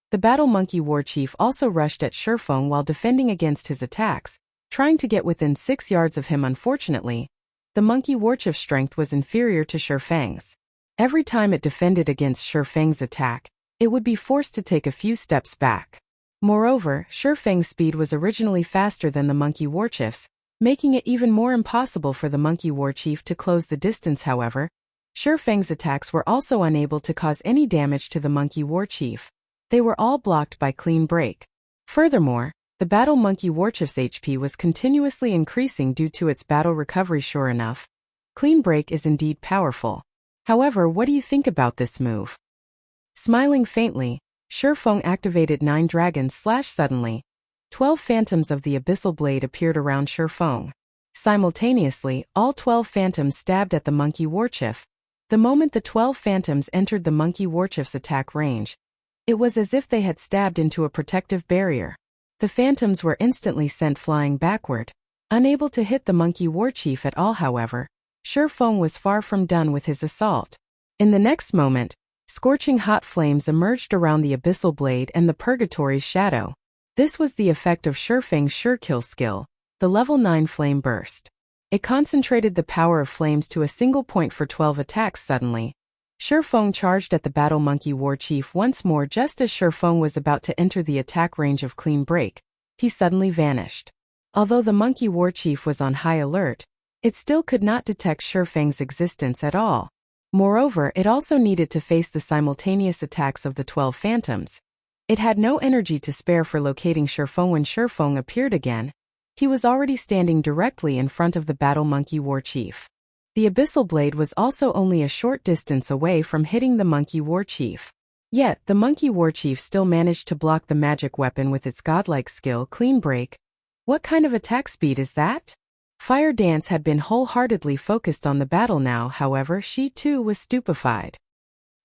the battle monkey warchief also rushed at Shifeng while defending against his attacks, trying to get within 6 yards of him. Unfortunately, the monkey warchief's strength was inferior to Shifeng's. Every time it defended against Shifeng's attack, it would be forced to take a few steps back. Moreover, Shifeng's speed was originally faster than the monkey warchief's, making it even more impossible for the monkey warchief to close the distance. However, Shifeng's attacks were also unable to cause any damage to the monkey warchief. They were all blocked by Clean Break. Furthermore, the battle monkey warchief's HP was continuously increasing due to its battle recovery. Sure enough, Clean Break is indeed powerful. However, what do you think about this move? Smiling faintly, Shifeng activated 9 dragons. Suddenly, 12 phantoms of the abyssal blade appeared around Shifeng. Simultaneously, all 12 phantoms stabbed at the monkey warchief. The moment the 12 phantoms entered the monkey warchief's attack range, it was as if they had stabbed into a protective barrier. The phantoms were instantly sent flying backward, unable to hit the monkey warchief at all. However, Shifeng was far from done with his assault. In the next moment, scorching hot flames emerged around the abyssal blade and the purgatory's shadow. This was the effect of Shifeng's Surekill skill, the level 9 flame burst. It concentrated the power of flames to a single point for 12 attacks. Suddenly, Shifeng charged at the battle monkey warchief once more. Just as Shifeng was about to enter the attack range of Clean Break, he suddenly vanished. Although the monkey warchief was on high alert, it still could not detect Shifeng's existence at all. Moreover, it also needed to face the simultaneous attacks of the 12 phantoms. It had no energy to spare for locating Shifeng. When Shifeng appeared again, he was already standing directly in front of the battle monkey warchief. The abyssal blade was also only a short distance away from hitting the monkey warchief. Yet, the monkey warchief still managed to block the magic weapon with its godlike skill. Clean Break. What kind of attack speed is that? Fire Dance had been wholeheartedly focused on the battle now. However, she too was stupefied.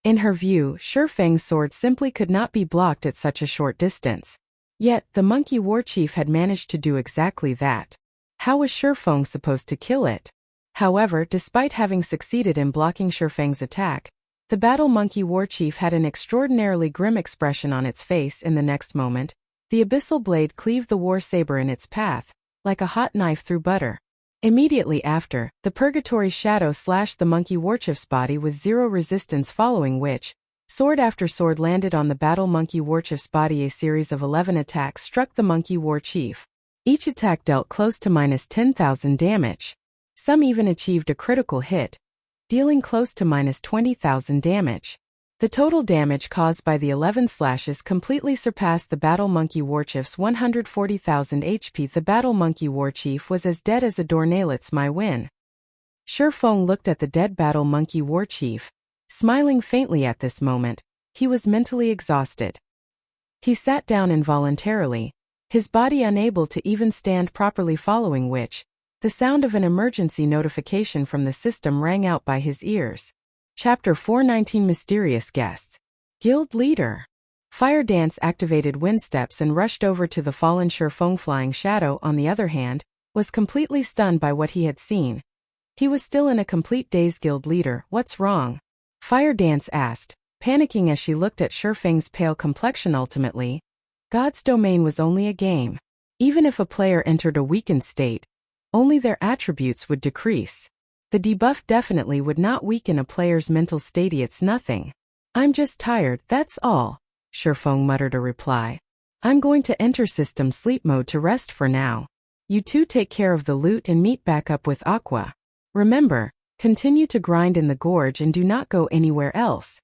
In her view, Shifeng's sword simply could not be blocked at such a short distance. Yet, the monkey warchief had managed to do exactly that. How was Shifeng supposed to kill it? However, despite having succeeded in blocking Shifeng's attack, the battle monkey warchief had an extraordinarily grim expression on its face. In the next moment, the abyssal blade cleaved the war saber in its path, like a hot knife through butter. Immediately after, the purgatory shadow slashed the monkey warchief's body with zero resistance, following which, sword after sword landed on the battle monkey warchief's body. A series of 11 attacks struck the monkey warchief. Each attack dealt close to -10,000 damage. Some even achieved a critical hit, dealing close to -20,000 damage. The total damage caused by the 11 slashes completely surpassed the battle monkey warchief's 140,000 HP. The battle monkey warchief was as dead as a doornail. It's my win. Shifeng looked at the dead battle monkey warchief, smiling faintly. At this moment, he was mentally exhausted. He sat down involuntarily, his body unable to even stand properly, following which, the sound of an emergency notification from the system rang out by his ears. Chapter 419 Mysterious Guests. Guild Leader. Fire Dance activated wind steps and rushed over to the fallen Shifeng. Flying Shadow, on the other hand, was completely stunned by what he had seen. He was still in a complete daze. Guild Leader, what's wrong? Fire Dance asked, panicking as she looked at Shifeng's pale complexion. Ultimately, God's domain was only a game. Even if a player entered a weakened state, only their attributes would decrease. The debuff definitely would not weaken a player's mental state. It's nothing. I'm just tired, that's all, Shifeng muttered a reply. I'm going to enter system sleep mode to rest for now. You two take care of the loot and meet back up with Aqua. Remember, continue to grind in the gorge and do not go anywhere else.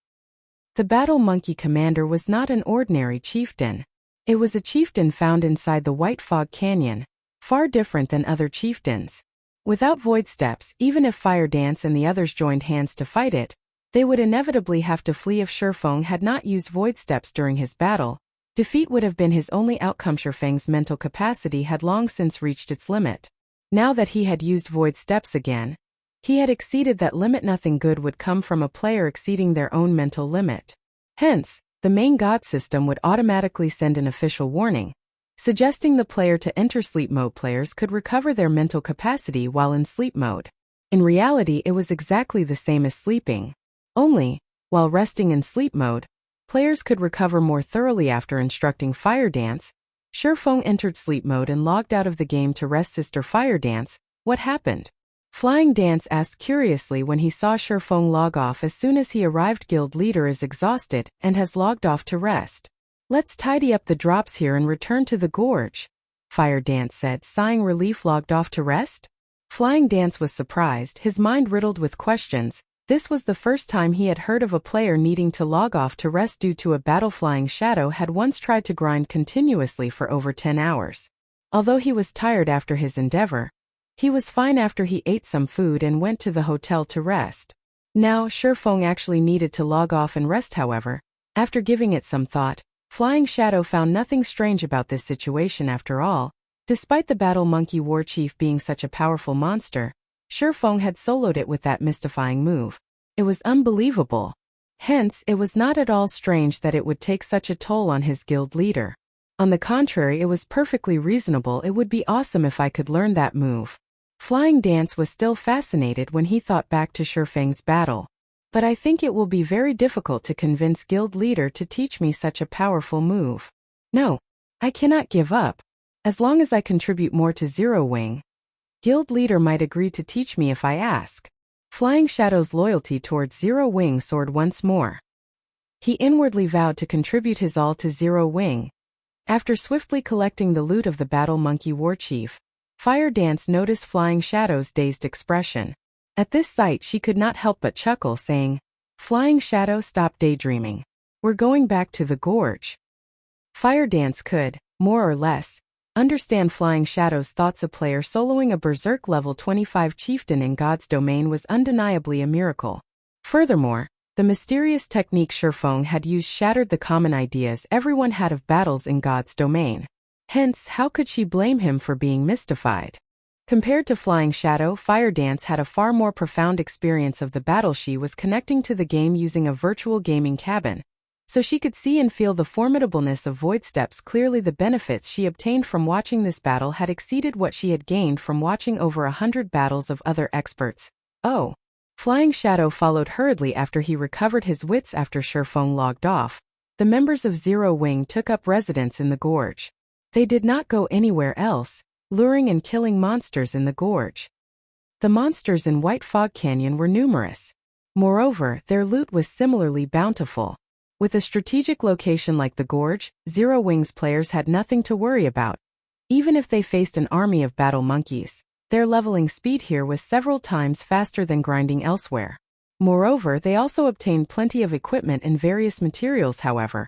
The battle monkey commander was not an ordinary chieftain. It was a chieftain found inside the White Fog Canyon, far different than other chieftains. Without void steps, even if Fire Dance and the others joined hands to fight it, they would inevitably have to flee if Shifeng had not used void steps during his battle. Defeat would have been his only outcome. Shifeng's mental capacity had long since reached its limit. Now that he had used void steps again, he had exceeded that limit. Nothing good would come from a player exceeding their own mental limit. Hence, the main god system would automatically send an official warning, suggesting the player to enter sleep mode. Players could recover their mental capacity while in sleep mode. In reality, it was exactly the same as sleeping. Only, while resting in sleep mode, players could recover more thoroughly. After instructing Fire Dance, Shifeng entered sleep mode and logged out of the game to rest. Sister Fire Dance, what happened? Flying Dance asked curiously when he saw Shifeng log off as soon as he arrived. Guild leader is exhausted and has logged off to rest. Let's tidy up the drops here and return to the gorge, Fire Dance said, sighing relief. Logged off to rest? Flying Dance was surprised, his mind riddled with questions. This was the first time he had heard of a player needing to log off to rest due to a battle. Flying Shadow had once tried to grind continuously for over 10 hours. Although he was tired after his endeavor, he was fine after he ate some food and went to the hotel to rest. Now, Shifeng actually needed to log off and rest. However, after giving it some thought, Flying Shadow found nothing strange about this situation. After all, despite the Battle Monkey War Chief being such a powerful monster, Shifeng had soloed it with that mystifying move. It was unbelievable. Hence, it was not at all strange that it would take such a toll on his guild leader. On the contrary, it was perfectly reasonable. It would be awesome if I could learn that move. Flying Dance was still fascinated when he thought back to Shifeng's battle. But I think it will be very difficult to convince guild leader to teach me such a powerful move. No, I cannot give up. As long as I contribute more to Zero Wing, guild leader might agree to teach me if I ask. Flying Shadow's loyalty towards Zero Wing soared once more. He inwardly vowed to contribute his all to Zero Wing. After swiftly collecting the loot of the Battle Monkey War Chief, Fire Dance noticed Flying Shadow's dazed expression. At this sight she could not help but chuckle, saying, "Flying Shadow, stop daydreaming. We're going back to the gorge." Fire Dance could, more or less, understand Flying Shadow's thoughts. A player soloing a Berserk level 25 chieftain in God's domain was undeniably a miracle. Furthermore, the mysterious technique Shifeng had used shattered the common ideas everyone had of battles in God's domain. Hence, how could she blame him for being mystified? Compared to Flying Shadow, Fire Dance had a far more profound experience of the battle. She was connecting to the game using a virtual gaming cabin, so she could see and feel the formidableness of void steps. Clearly, the benefits she obtained from watching this battle had exceeded what she had gained from watching over 100 battles of other experts. Oh. Flying Shadow followed hurriedly after he recovered his wits. After Shifeng logged off, the members of Zero Wing took up residence in the gorge. They did not go anywhere else, luring and killing monsters in the gorge. The monsters in White Fog Canyon were numerous. Moreover, their loot was similarly bountiful. With a strategic location like the gorge, Zero Wing's players had nothing to worry about. Even if they faced an army of battle monkeys, their leveling speed here was several times faster than grinding elsewhere. Moreover, they also obtained plenty of equipment and various materials. However,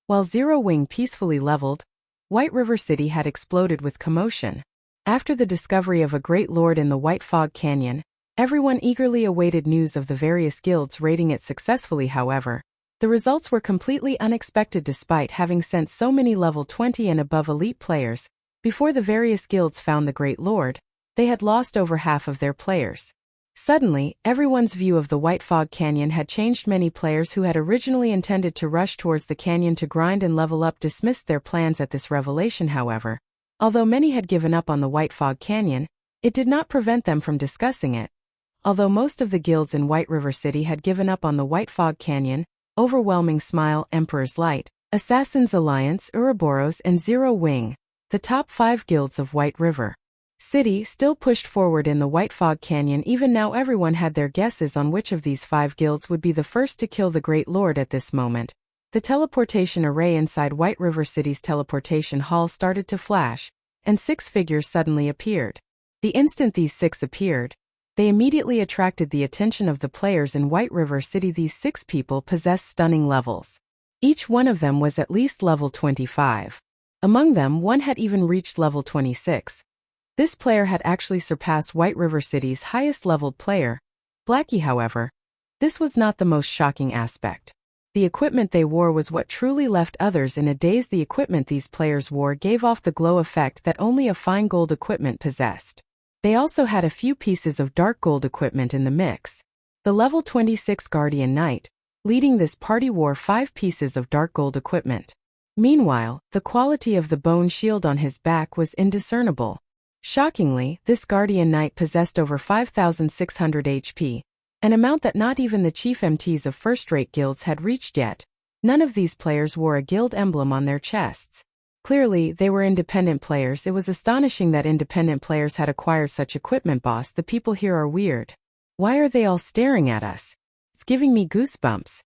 while Zero Wing peacefully leveled, White River City had exploded with commotion. After the discovery of a great lord in the White Fog Canyon, everyone eagerly awaited news of the various guilds raiding it successfully. However, the results were completely unexpected. Despite having sent so many level 20 and above elite players, before the various guilds found the great lord, they had lost over half of their players. Suddenly, everyone's view of the White Fog Canyon had changed. Many players who had originally intended to rush towards the canyon to grind and level up dismissed their plans at this revelation. However, although many had given up on the White Fog Canyon, it did not prevent them from discussing it. Although most of the guilds in White River City had given up on the White Fog Canyon, Overwhelming Smile, Emperor's Light, Assassin's Alliance, Ouroboros, and Zero Wing, the top 5 guilds of White River City, still pushed forward in the White Fog Canyon. Even now everyone had their guesses on which of these 5 guilds would be the first to kill the Great Lord. At this moment, the teleportation array inside White River City's teleportation hall started to flash, and 6 figures suddenly appeared. The instant these 6 appeared, they immediately attracted the attention of the players in White River City. These 6 people possessed stunning levels. Each one of them was at least level 25. Among them, one had even reached level 26. This player had actually surpassed White River City's highest leveled player, Blackie. However, this was not the most shocking aspect. The equipment they wore was what truly left others in a daze. The equipment these players wore gave off the glow effect that only a fine gold equipment possessed. They also had a few pieces of dark gold equipment in the mix. The level 26 Guardian Knight, leading this party, wore 5 pieces of dark gold equipment. Meanwhile, the quality of the bone shield on his back was indiscernible. Shockingly, this Guardian Knight possessed over 5,600 HP, an amount that not even the chief MTs of first-rate guilds had reached yet. None of these players wore a guild emblem on their chests. Clearly, they were independent players. It was astonishing that independent players had acquired such equipment. Boss, the people here are weird. Why are they all staring at us? It's giving me goosebumps.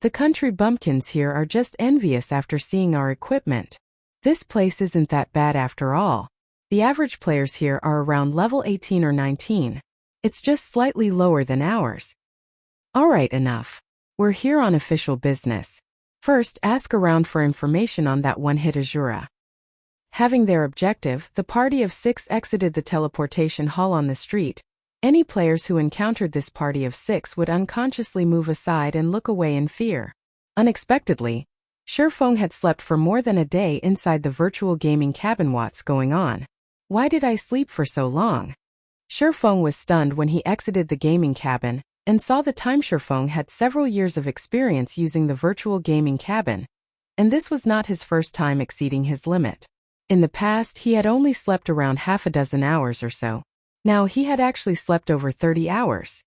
The country bumpkins here are just envious after seeing our equipment. This place isn't that bad after all. The average players here are around level 18 or 19. It's just slightly lower than ours. Alright, enough. We're here on official business. First, ask around for information on that one-hit Azura. Having their objective, the party of 6 exited the teleportation hall on the street. Any players who encountered this party of 6 would unconsciously move aside and look away in fear. Unexpectedly, Shurfeng had slept for more than a day inside the virtual gaming cabin. What's going on? Why did I sleep for so long? Shurfeng was stunned when he exited the gaming cabin and saw the time. Shurfeng had several years of experience using the virtual gaming cabin, and this was not his first time exceeding his limit. In the past, he had only slept around half a dozen hours or so. Now he had actually slept over 30 hours.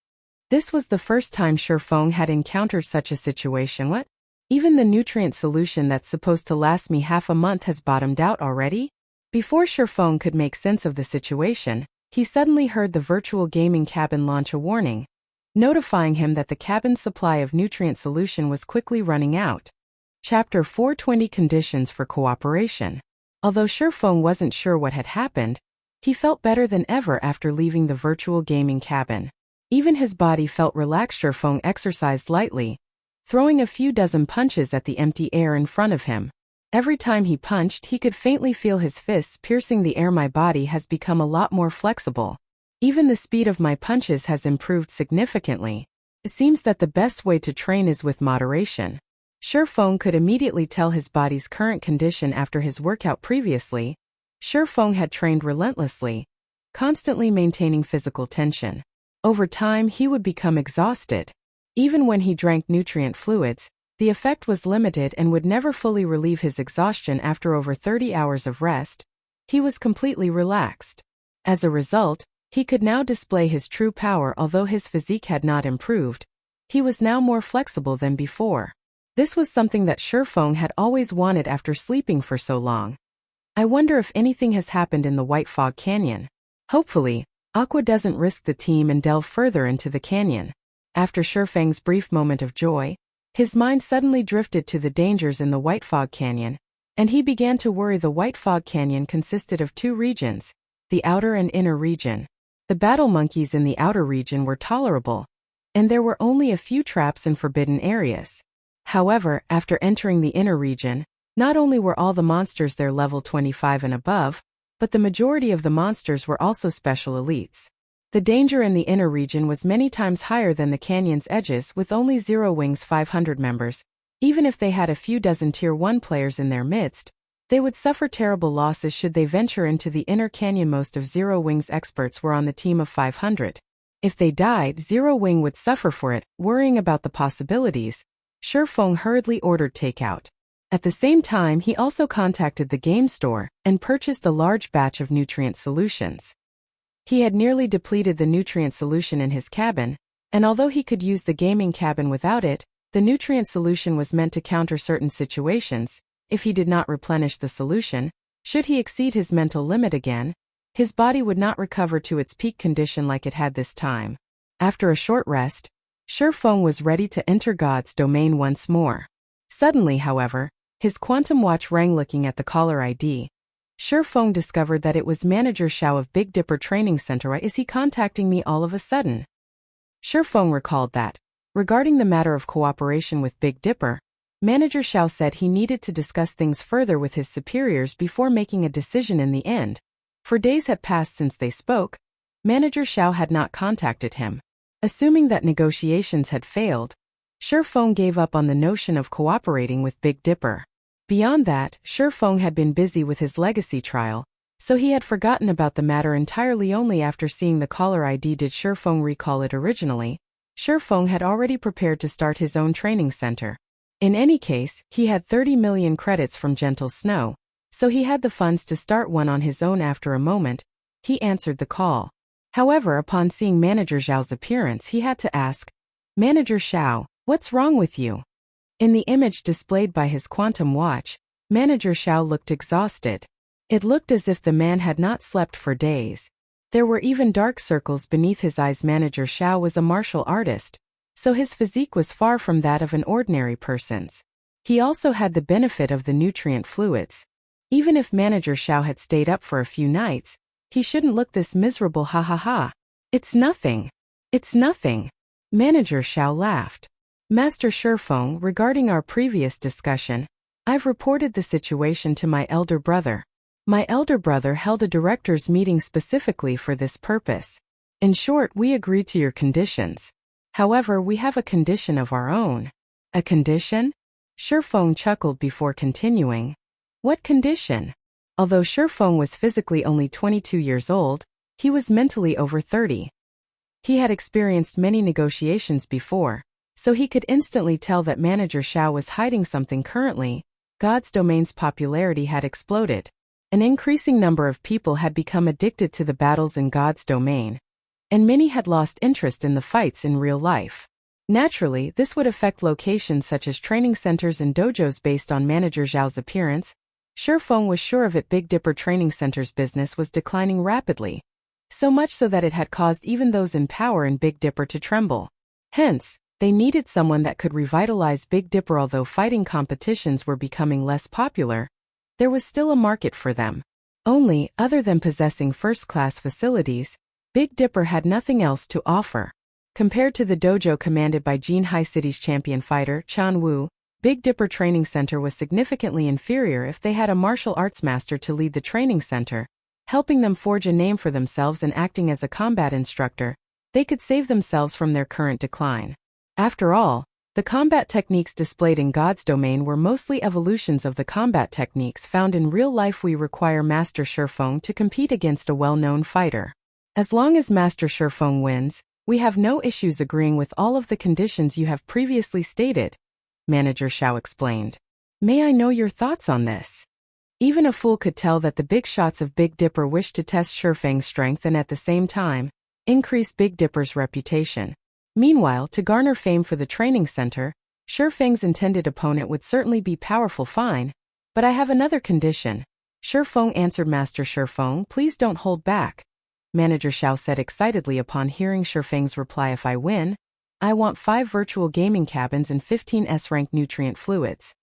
This was the first time Shurfeng had encountered such a situation. What? Even the nutrient solution that's supposed to last me half a month has bottomed out already? Before Shurfeng could make sense of the situation, he suddenly heard the virtual gaming cabin launch a warning, notifying him that the cabin's supply of nutrient solution was quickly running out. Chapter 420 Conditions for Cooperation. Although Shurfeng wasn't sure what had happened, he felt better than ever after leaving the virtual gaming cabin. Even his body felt relaxed. Shurfeng exercised lightly, throwing a few dozen punches at the empty air in front of him. Every time he punched, he could faintly feel his fists piercing the air. My body has become a lot more flexible. Even the speed of my punches has improved significantly. It seems that the best way to train is with moderation. Shurfeng could immediately tell his body's current condition after his workout previously. Shurfeng had trained relentlessly, constantly maintaining physical tension. Over time, he would become exhausted. Even when he drank nutrient fluids, the effect was limited and would never fully relieve his exhaustion. After over 30 hours of rest, he was completely relaxed. As a result, he could now display his true power. Although his physique had not improved, he was now more flexible than before. This was something that Shurfeng had always wanted after sleeping for so long. I wonder if anything has happened in the White Fog Canyon. Hopefully, Aqua doesn't risk the team and delve further into the canyon. After Shurfeng's brief moment of joy, his mind suddenly drifted to the dangers in the White Fog Canyon, and he began to worry. The White Fog Canyon consisted of 2 regions, the outer and inner region. The battle monkeys in the outer region were tolerable, and there were only a few traps in forbidden areas. However, after entering the inner region, not only were all the monsters there level 25 and above, but the majority of the monsters were also special elites. The danger in the inner region was many times higher than the canyon's edges. With only Zero Wing's 500 members, even if they had a few dozen Tier 1 players in their midst, they would suffer terrible losses should they venture into the inner canyon. Most of Zero Wing's experts were on the team of 500. If they died, Zero Wing would suffer for it. Worrying about the possibilities, Shurfeng hurriedly ordered takeout. At the same time, he also contacted the game store and purchased a large batch of nutrient solutions. He had nearly depleted the nutrient solution in his cabin, and although he could use the gaming cabin without it, the nutrient solution was meant to counter certain situations. If he did not replenish the solution, should he exceed his mental limit again, his body would not recover to its peak condition like it had this time. After a short rest, Shurfeng was ready to enter God's domain once more. Suddenly, however, his quantum watch rang. Looking at the caller ID, Shurfeng discovered that it was Manager Xiao of Big Dipper Training Center. Why is he contacting me all of a sudden? Shurfeng recalled that, regarding the matter of cooperation with Big Dipper, Manager Xiao said he needed to discuss things further with his superiors before making a decision in the end. For days had passed since they spoke. Manager Xiao had not contacted him. Assuming that negotiations had failed, Shurfeng gave up on the notion of cooperating with Big Dipper. Beyond that, Shurfeng had been busy with his legacy trial, so he had forgotten about the matter entirely. Only after seeing the caller ID did Shurfeng recall it originally. Shurfeng had already prepared to start his own training center. In any case, he had 30 million credits from Gentle Snow, so he had the funds to start one on his own. After a moment, he answered the call. However, upon seeing Manager Xiao's appearance, he had to ask, "Manager Xiao, what's wrong with you?" In the image displayed by his quantum watch, Manager Xiao looked exhausted. It looked as if the man had not slept for days. There were even dark circles beneath his eyes. Manager Xiao was a martial artist, so his physique was far from that of an ordinary person's. He also had the benefit of the nutrient fluids. Even if Manager Xiao had stayed up for a few nights, he shouldn't look this miserable. Ha ha ha. It's nothing. It's nothing. Manager Xiao laughed. Master Shurfeng, regarding our previous discussion, I've reported the situation to my elder brother. My elder brother held a director's meeting specifically for this purpose. In short, we agree to your conditions. However, we have a condition of our own. A condition? Shurfeng chuckled before continuing. What condition? Although Shurfeng was physically only 22 years old, he was mentally over 30. He had experienced many negotiations before, so he could instantly tell that Manager Xiao was hiding something. Currently, God's Domain's popularity had exploded. An increasing number of people had become addicted to the battles in God's Domain, and many had lost interest in the fights in real life. Naturally, this would affect locations such as training centers and dojos. Based on Manager Xiao's appearance, Shurfeng was sure of it. Big Dipper Training Center's business was declining rapidly, so much so that it had caused even those in power in Big Dipper to tremble. Hence, they needed someone that could revitalize Big Dipper. Although fighting competitions were becoming less popular, there was still a market for them. Only, other than possessing first-class facilities, Big Dipper had nothing else to offer. Compared to the dojo commanded by Jinhai City's champion fighter, Chan Wu, Big Dipper Training Center was significantly inferior. If they had a martial arts master to lead the training center, helping them forge a name for themselves and acting as a combat instructor, they could save themselves from their current decline. After all, the combat techniques displayed in God's Domain were mostly evolutions of the combat techniques found in real life. We require Master Shurfeng to compete against a well-known fighter. As long as Master Shurfeng wins, we have no issues agreeing with all of the conditions you have previously stated, Manager Xiao explained. May I know your thoughts on this? Even a fool could tell that the big shots of Big Dipper wished to test Shurfeng's strength and at the same time, increase Big Dipper's reputation. Meanwhile, to garner fame for the training center, Shurfeng's intended opponent would certainly be powerful. Fine, but I have another condition. Shurfeng answered. Master Shurfeng, please don't hold back, Manager Xiao said excitedly upon hearing Shurfeng's reply. If I win, I want 5 virtual gaming cabins and 15 S-rank nutrient fluids.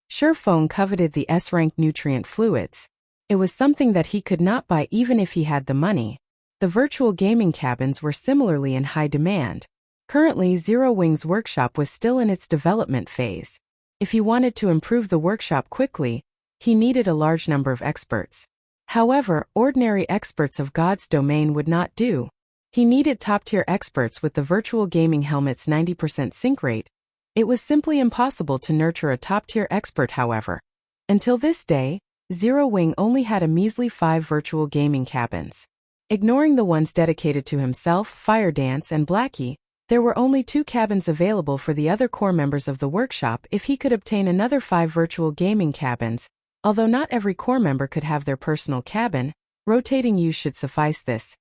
Shurfeng coveted the S-rank nutrient fluids. It was something that he could not buy even if he had the money. The virtual gaming cabins were similarly in high demand. Currently, Zero Wing's workshop was still in its development phase. If he wanted to improve the workshop quickly, he needed a large number of experts. However, ordinary experts of God's Domain would not do. He needed top-tier experts with the virtual gaming helmet's 90% sync rate. It was simply impossible to nurture a top-tier expert. However, until this day, Zero Wing only had a measly 5 virtual gaming cabins. Ignoring the ones dedicated to himself, Fire Dance, and Blackie, there were only 2 cabins available for the other core members of the workshop. If he could obtain another 5 virtual gaming cabins, although not every core member could have their personal cabin, rotating use should suffice. This.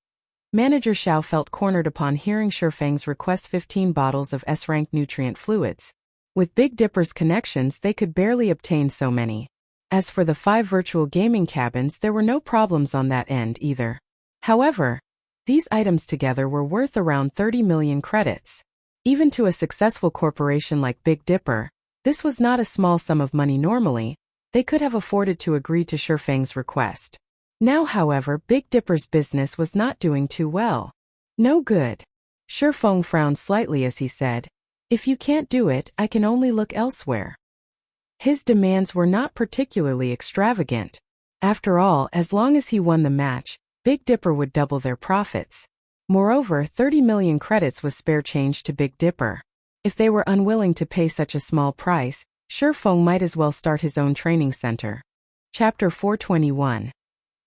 Manager Xiao felt cornered upon hearing Shurfeng's request 15 bottles of S-rank nutrient fluids. With Big Dipper's connections, they could barely obtain so many. As for the 5 virtual gaming cabins, there were no problems on that end either. However, these items together were worth around 30 million credits. Even to a successful corporation like Big Dipper, this was not a small sum of money normally. they could have afforded to agree to Shifeng's request. Now, however, Big Dipper's business was not doing too well. No good. Shifeng frowned slightly as he said, "If you can't do it, I can only look elsewhere." His demands were not particularly extravagant. After all, as long as he won the match, Big Dipper would double their profits. Moreover, 30 million credits was spare change to Big Dipper. If they were unwilling to pay such a small price, Shifeng might as well start his own training center. Chapter 421.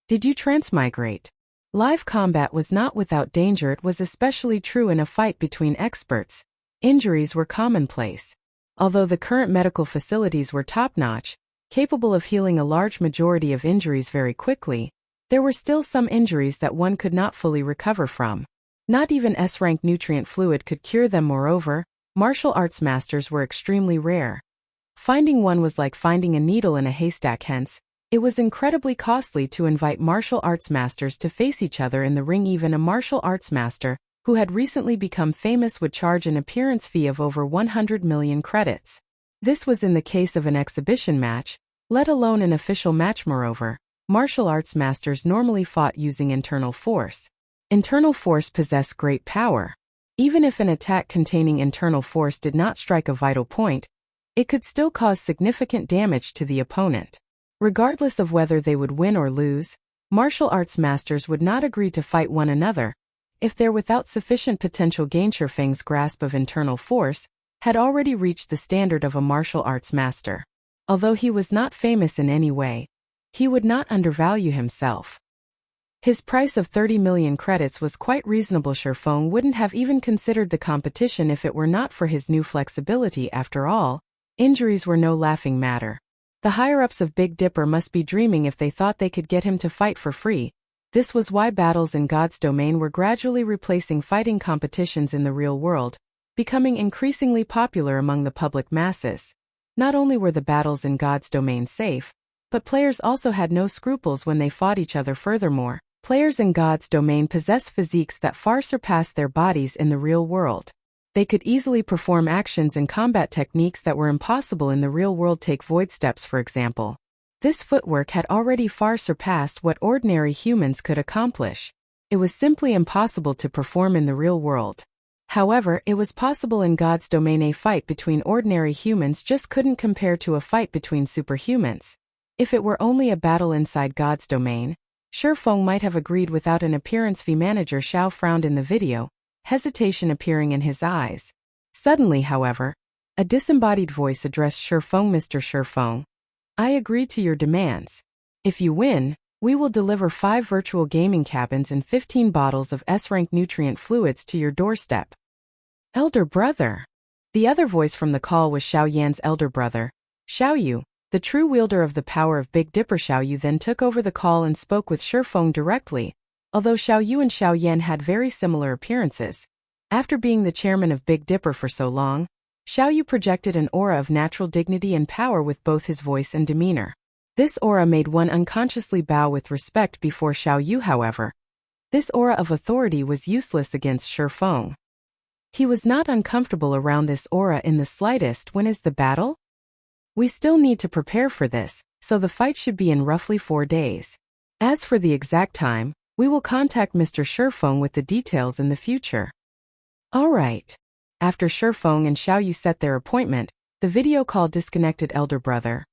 Did you transmigrate? Live combat was not without danger. It was especially true in a fight between experts. Injuries were commonplace. Although the current medical facilities were top-notch, capable of healing a large majority of injuries very quickly, there were still some injuries that one could not fully recover from. Not even S-rank nutrient fluid could cure them. Moreover, martial arts masters were extremely rare. Finding one was like finding a needle in a haystack. Hence, it was incredibly costly to invite martial arts masters to face each other in the ring. Even a martial arts master, who had recently become famous, would charge an appearance fee of over 100 million credits. This was in the case of an exhibition match, let alone an official match. Moreover, martial arts masters normally fought using internal force. Internal force possessed great power. Even if an attack containing internal force did not strike a vital point, it could still cause significant damage to the opponent. Regardless of whether they would win or lose, martial arts masters would not agree to fight one another if they're without sufficient potential gain. Shifeng's grasp of internal force had already reached the standard of a martial arts master. Although he was not famous in any way, he would not undervalue himself. His price of 30 million credits was quite reasonable. Shifeng wouldn't have even considered the competition if it were not for his new flexibility. After all, injuries were no laughing matter. The higher-ups of Big Dipper must be dreaming if they thought they could get him to fight for free. This was why battles in God's domain were gradually replacing fighting competitions in the real world, becoming increasingly popular among the public masses. Not only were the battles in God's domain safe, but players also had no scruples when they fought each other. Furthermore, players in God's domain possessed physiques that far surpassed their bodies in the real world. They could easily perform actions and combat techniques that were impossible in the real world. Take void steps, for example. This footwork had already far surpassed what ordinary humans could accomplish. It was simply impossible to perform in the real world. However, it was possible in God's domain. A fight between ordinary humans just couldn't compare to a fight between superhumans. If it were only a battle inside God's domain, Shifeng might have agreed without an appearance fee. Manager Xiao frowned in the video, hesitation appearing in his eyes. Suddenly, however, a disembodied voice addressed Shifeng. "Mr. Shifeng, I agree to your demands. If you win, we will deliver 5 virtual gaming cabins and 15 bottles of S-rank nutrient fluids to your doorstep." Elder brother. The other voice from the call was Xiao Yan's elder brother, Xiao Yu, the true wielder of the power of Big Dipper. Xiao Yu then took over the call and spoke with Shifeng directly. Although Xiao Yu and Xiao Yan had very similar appearances, after being the chairman of Big Dipper for so long, Xiao Yu projected an aura of natural dignity and power with both his voice and demeanor. This aura made one unconsciously bow with respect before Xiao Yu. However, this aura of authority was useless against Shifeng. He was not uncomfortable around this aura in the slightest. "When is the battle?" "We still need to prepare for this, so the fight should be in roughly 4 days. As for the exact time, we will contact Mr. Shifeng with the details in the future." All right. After Shifeng and Xiao Yu set their appointment, the video call disconnected. "Elder brother,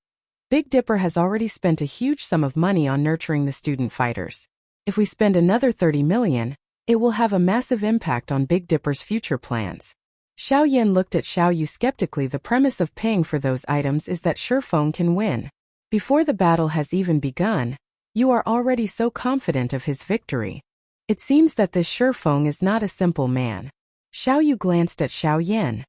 Big Dipper has already spent a huge sum of money on nurturing the student fighters. If we spend another 30 million, it will have a massive impact on Big Dipper's future plans." Xiao Yan looked at Xiao Yu skeptically. "The premise of paying for those items is that Shifeng can win. Before the battle has even begun, you are already so confident of his victory. It seems that this Shifeng is not a simple man." Xiao Yu glanced at Xiao Yan.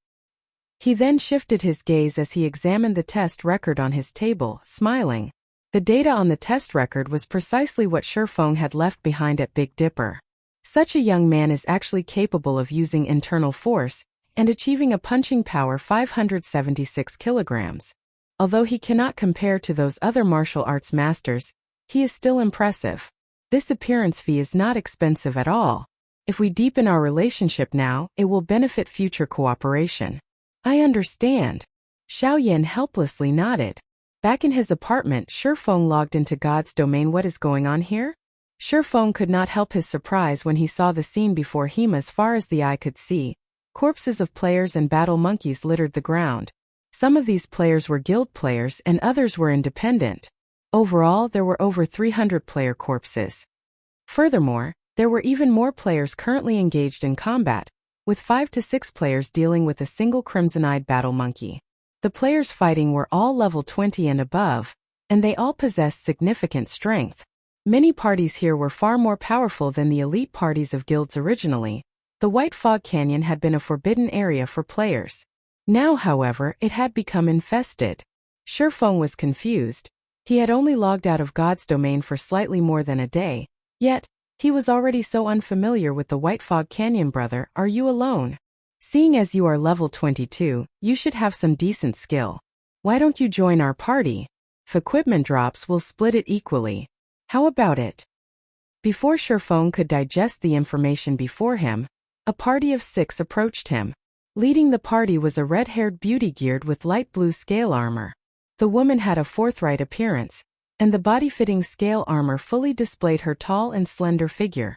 He then shifted his gaze as he examined the test record on his table, smiling. The data on the test record was precisely what Shifeng had left behind at Big Dipper. Such a young man is actually capable of using internal force and achieving a punching power 576 kilograms. Although he cannot compare to those other martial arts masters, he is still impressive. This appearance fee is not expensive at all. If we deepen our relationship now, it will benefit future cooperation. "I understand." Xiao Yan helplessly nodded. Back in his apartment, Shifeng logged into God's domain. What is going on here? Shifeng could not help his surprise when he saw the scene before him. As far as the eye could see, corpses of players and battle monkeys littered the ground. Some of these players were guild players and others were independent. Overall, there were over 300 player corpses. Furthermore, there were even more players currently engaged in combat, with 5 to 6 players dealing with a single crimson-eyed battle monkey. The players fighting were all level 20 and above, and they all possessed significant strength. Many parties here were far more powerful than the elite parties of guilds originally. The White Fog Canyon had been a forbidden area for players. Now, however, it had become infested. Shifeng was confused. He had only logged out of God's domain for slightly more than a day, yet he was already so unfamiliar with the White Fog Canyon. Brother, are you alone? Seeing as you are level 22, you should have some decent skill. Why don't you join our party? If equipment drops, we'll split it equally. How about it? Before Shifeng could digest the information before him, a party of 6 approached him. Leading the party was a red-haired beauty geared with light blue scale armor. The woman had a forthright appearance, and the body-fitting scale armor fully displayed her tall and slender figure.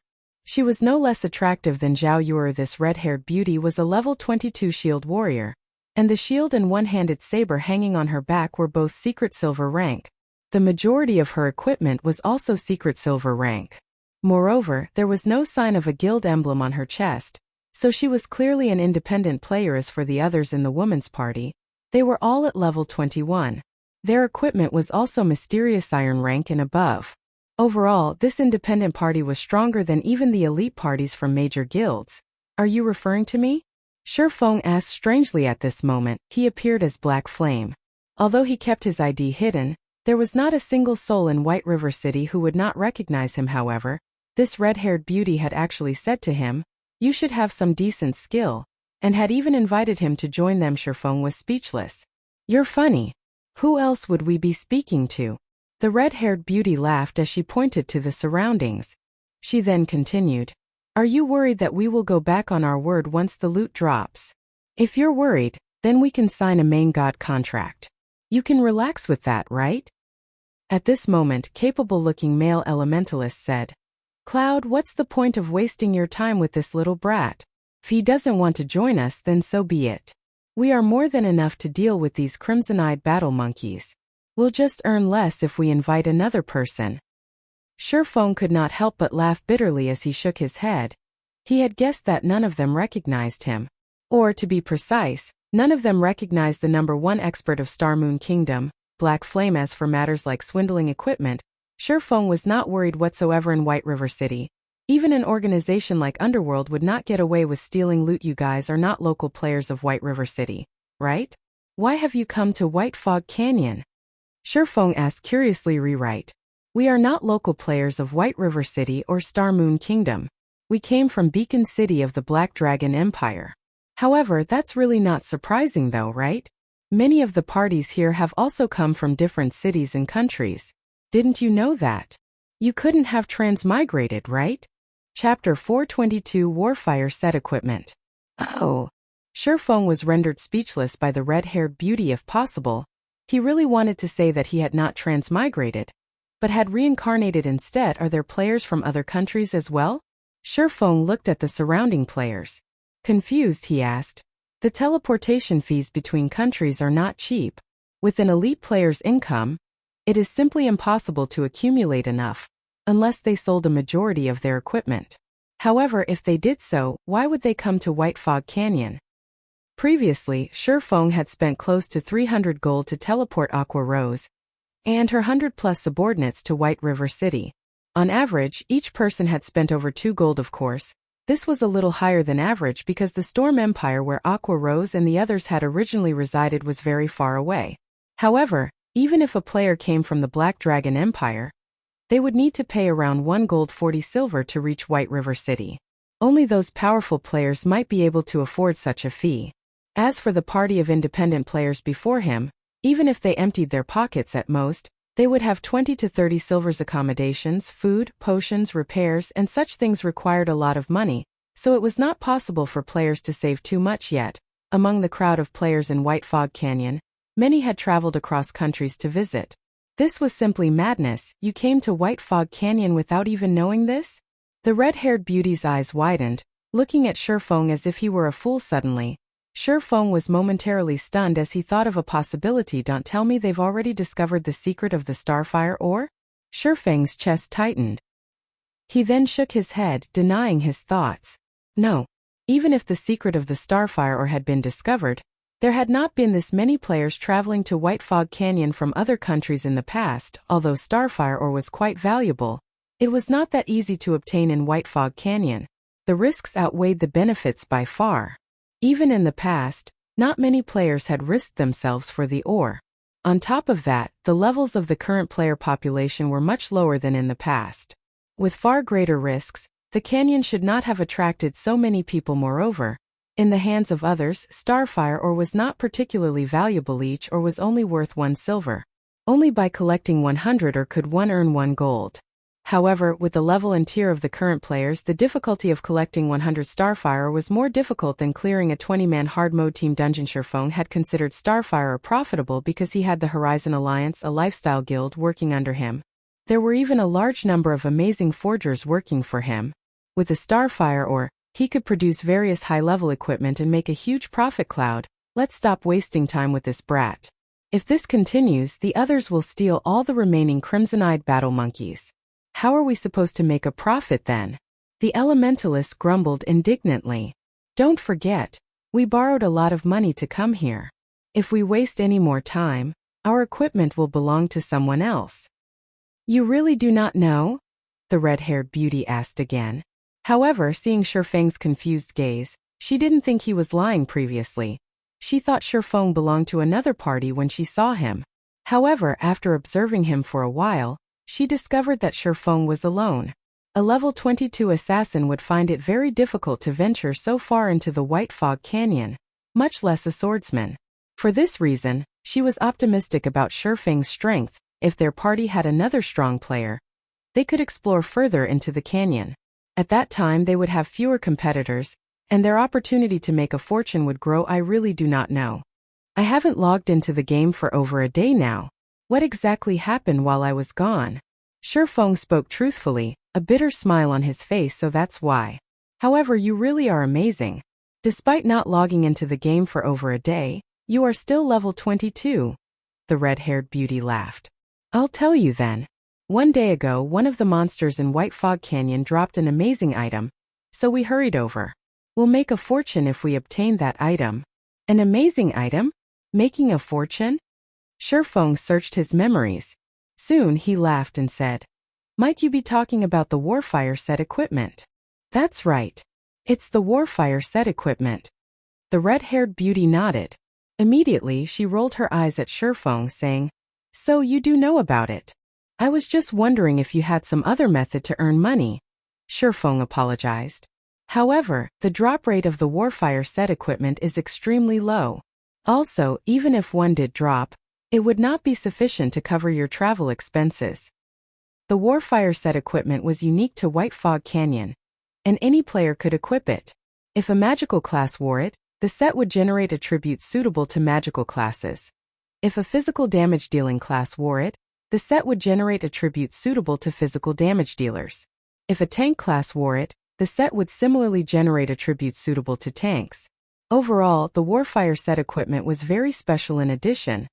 She was no less attractive than Zhao Yuer. This red-haired beauty was a level 22 shield warrior, and the shield and one-handed saber hanging on her back were both secret silver rank. The majority of her equipment was also secret silver rank. Moreover, there was no sign of a guild emblem on her chest, so she was clearly an independent player. As for the others in the woman's party, they were all at level 21. Their equipment was also mysterious iron rank and above. Overall, this independent party was stronger than even the elite parties from major guilds. Are you referring to me? Shifeng asked strangely at this moment. He appeared as Black Flame. Although he kept his ID hidden, there was not a single soul in White River City who would not recognize him. However, this red-haired beauty had actually said to him, "You should have some decent skill," and had even invited him to join them. Shifeng was speechless. You're funny. Who else would we be speaking to? The red-haired beauty laughed as she pointed to the surroundings. She then continued, Are you worried that we will go back on our word once the loot drops? If you're worried, then we can sign a main god contract. You can relax with that, right? At this moment, capable-looking male elementalist said, Cloud, what's the point of wasting your time with this little brat? If he doesn't want to join us, then so be it. We are more than enough to deal with these crimson-eyed battle monkeys. We'll just earn less if we invite another person. Shifeng could not help but laugh bitterly as he shook his head. He had guessed that none of them recognized him. Or, to be precise, none of them recognized the #1 expert of Star Moon Kingdom, Black Flame. As for matters like swindling equipment, Shifeng was not worried whatsoever. In White River City, even an organization like Underworld would not get away with stealing loot. You guys are not local players of White River City, right? Why have you come to White Fog Canyon? Shifeng asked curiously. Rewrite. We are not local players of White River City or Star Moon Kingdom. We came from Beacon City of the Black Dragon Empire. However, that's really not surprising though, right? Many of the parties here have also come from different cities and countries. Didn't you know that? You couldn't have transmigrated, right? Chapter 422 Warfire Set Equipment. Oh. Shifeng was rendered speechless by the red-haired beauty. If possible, he really wanted to say that he had not transmigrated, but had reincarnated instead. Are there players from other countries as well? Shifeng looked at the surrounding players. Confused, he asked. The teleportation fees between countries are not cheap. With an elite player's income, it is simply impossible to accumulate enough, unless they sold a majority of their equipment. However, if they did so, why would they come to White Fog Canyon? Previously, Shifeng had spent close to 300 gold to teleport Aqua Rose and her 100+ subordinates to White River City. On average, each person had spent over 2 gold. Of course, this was a little higher than average because the Storm Empire where Aqua Rose and the others had originally resided was very far away. However, even if a player came from the Black Dragon Empire, they would need to pay around 1 gold 40 silver to reach White River City. Only those powerful players might be able to afford such a fee. As for the party of independent players before him, even if they emptied their pockets at most, they would have 20 to 30 silvers. Accommodations, food, potions, repairs, and such things required a lot of money, so it was not possible for players to save too much yet. Among the crowd of players in White Fog Canyon, Many had traveled across countries to visit. This was simply madness. You came to White Fog Canyon without even knowing this? The red-haired beauty's eyes widened, looking at Shifeng as if he were a fool suddenly. Shifeng was momentarily stunned as he thought of a possibility. Don't tell me they've already discovered the secret of the Starfire ore? Shifeng's chest tightened. He then shook his head, denying his thoughts. No. Even if the secret of the Starfire ore had been discovered, there had not been this many players traveling to White Fog Canyon from other countries in the past. Although Starfire ore was quite valuable, it was not that easy to obtain in White Fog Canyon. The risks outweighed the benefits by far. Even in the past, not many players had risked themselves for the ore. On top of that, the levels of the current player population were much lower than in the past. With far greater risks, the canyon should not have attracted so many people. Moreover, in the hands of others, Starfire ore was not particularly valuable. Each ore was only worth 1 silver. Only by collecting 100 ore could one earn 1 gold. However, with the level and tier of the current players, the difficulty of collecting 100 Starfire was more difficult than clearing a 20-man hard mode team dungeon. Shifeng had considered Starfire profitable because he had the Horizon Alliance, a lifestyle guild, working under him. There were even a large number of amazing forgers working for him. With the Starfire ore, he could produce various high-level equipment and make a huge profit cloud. Let's stop wasting time with this brat. If this continues, the others will steal all the remaining crimson-eyed battle monkeys. How are we supposed to make a profit then? The elementalist grumbled indignantly. Don't forget, we borrowed a lot of money to come here. If we waste any more time, our equipment will belong to someone else. You really do not know? The red-haired beauty asked again. However, seeing Shifeng's confused gaze, she didn't think he was lying previously. She thought Shifeng belonged to another party when she saw him. However, after observing him for a while, she discovered that Shifeng was alone. A level 22 assassin would find it very difficult to venture so far into the White Fog Canyon, much less a swordsman. For this reason, she was optimistic about Shifeng's strength. If their party had another strong player, they could explore further into the canyon. At that time they would have fewer competitors, and their opportunity to make a fortune would grow. I really do not know. I haven't logged into the game for over a day now. What exactly happened while I was gone? Shifeng spoke truthfully, a bitter smile on his face. So that's why. However, you really are amazing. Despite not logging into the game for over a day, you are still level 22. The red-haired beauty laughed. I'll tell you then. One day ago, one of the monsters in White Fog Canyon dropped an amazing item, so we hurried over. We'll make a fortune if we obtain that item. An amazing item? Making a fortune? Shifeng searched his memories. Soon he laughed and said, Might you be talking about the Warfire set equipment? That's right. It's the Warfire set equipment. The red-haired beauty nodded. Immediately she rolled her eyes at Shifeng, saying, So you do know about it. I was just wondering if you had some other method to earn money. Shifeng apologized. However, the drop rate of the Warfire set equipment is extremely low. Also, even if one did drop, it would not be sufficient to cover your travel expenses. The Warfire set equipment was unique to White Fog Canyon, and any player could equip it. If a magical class wore it, the set would generate attributes suitable to magical classes. If a physical damage dealing class wore it, the set would generate attributes suitable to physical damage dealers. If a tank class wore it, the set would similarly generate attributes suitable to tanks. Overall, the Warfire set equipment was very special. In addition,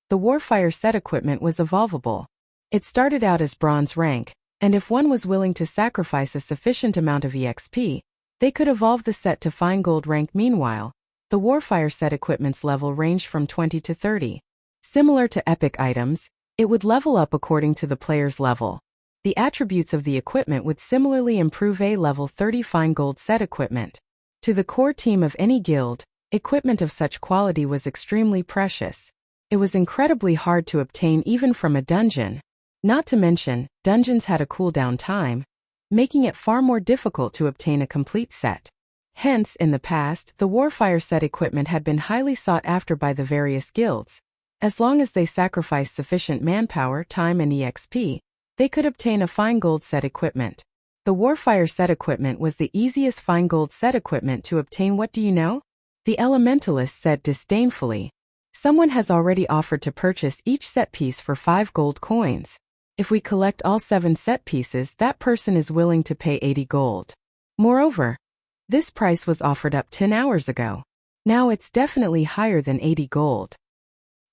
the Warfire set equipment was evolvable. It started out as bronze rank, and if one was willing to sacrifice a sufficient amount of EXP, they could evolve the set to fine gold rank. Meanwhile, the Warfire set equipment's level ranged from 20 to 30. Similar to epic items, it would level up according to the player's level. The attributes of the equipment would similarly improve a level 30 fine gold set equipment. To the core team of any guild, equipment of such quality was extremely precious. It was incredibly hard to obtain even from a dungeon. Not to mention, dungeons had a cooldown time, making it far more difficult to obtain a complete set. Hence, in the past, the Warfire set equipment had been highly sought after by the various guilds. As long as they sacrificed sufficient manpower, time and EXP, they could obtain a fine gold set equipment. The Warfire set equipment was the easiest fine gold set equipment to obtain. What do you know? The elementalist said disdainfully. Someone has already offered to purchase each set piece for 5 gold coins. If we collect all 7 set pieces, that person is willing to pay 80 gold. Moreover, this price was offered up 10 hours ago. Now it's definitely higher than 80 gold.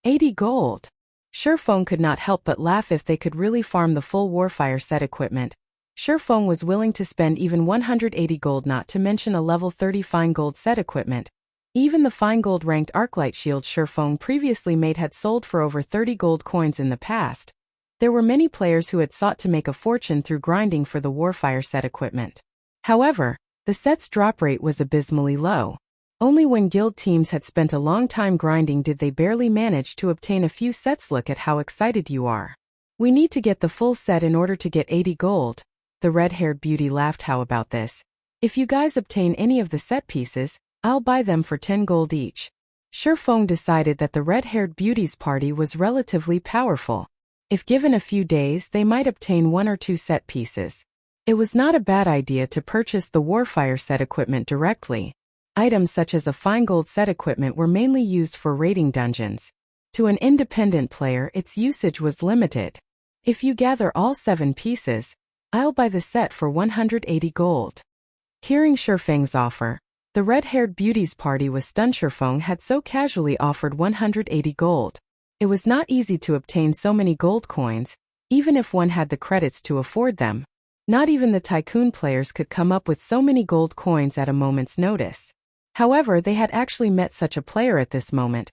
80 gold. Shurfeng could not help but laugh. If they could really farm the full Warfire set equipment, Shurfeng was willing to spend even 180 gold, not to mention a level 30 fine gold set equipment. Even the fine gold ranked arclight shield Shurfeng previously made had sold for over 30 gold coins in the past. There were many players who had sought to make a fortune through grinding for the Warfire set equipment. However, the set's drop rate was abysmally low. Only when guild teams had spent a long time grinding did they barely manage to obtain a few sets. Look at how excited you are. We need to get the full set in order to get 80 gold. The red-haired beauty laughed. How about this? If you guys obtain any of the set pieces, I'll buy them for 10 gold each. Shurfeng decided that the red-haired beauty's party was relatively powerful. If given a few days, they might obtain 1 or 2 set pieces. It was not a bad idea to purchase the Warfire set equipment directly. Items such as a fine gold set equipment were mainly used for raiding dungeons. To an independent player, its usage was limited. If you gather all 7 pieces, I'll buy the set for 180 gold. Hearing Shurfeng's offer, the red-haired beauty's party was stunned. Shurfeng had so casually offered 180 gold. It was not easy to obtain so many gold coins, even if one had the credits to afford them. Not even the tycoon players could come up with so many gold coins at a moment's notice. However, they had actually met such a player at this moment.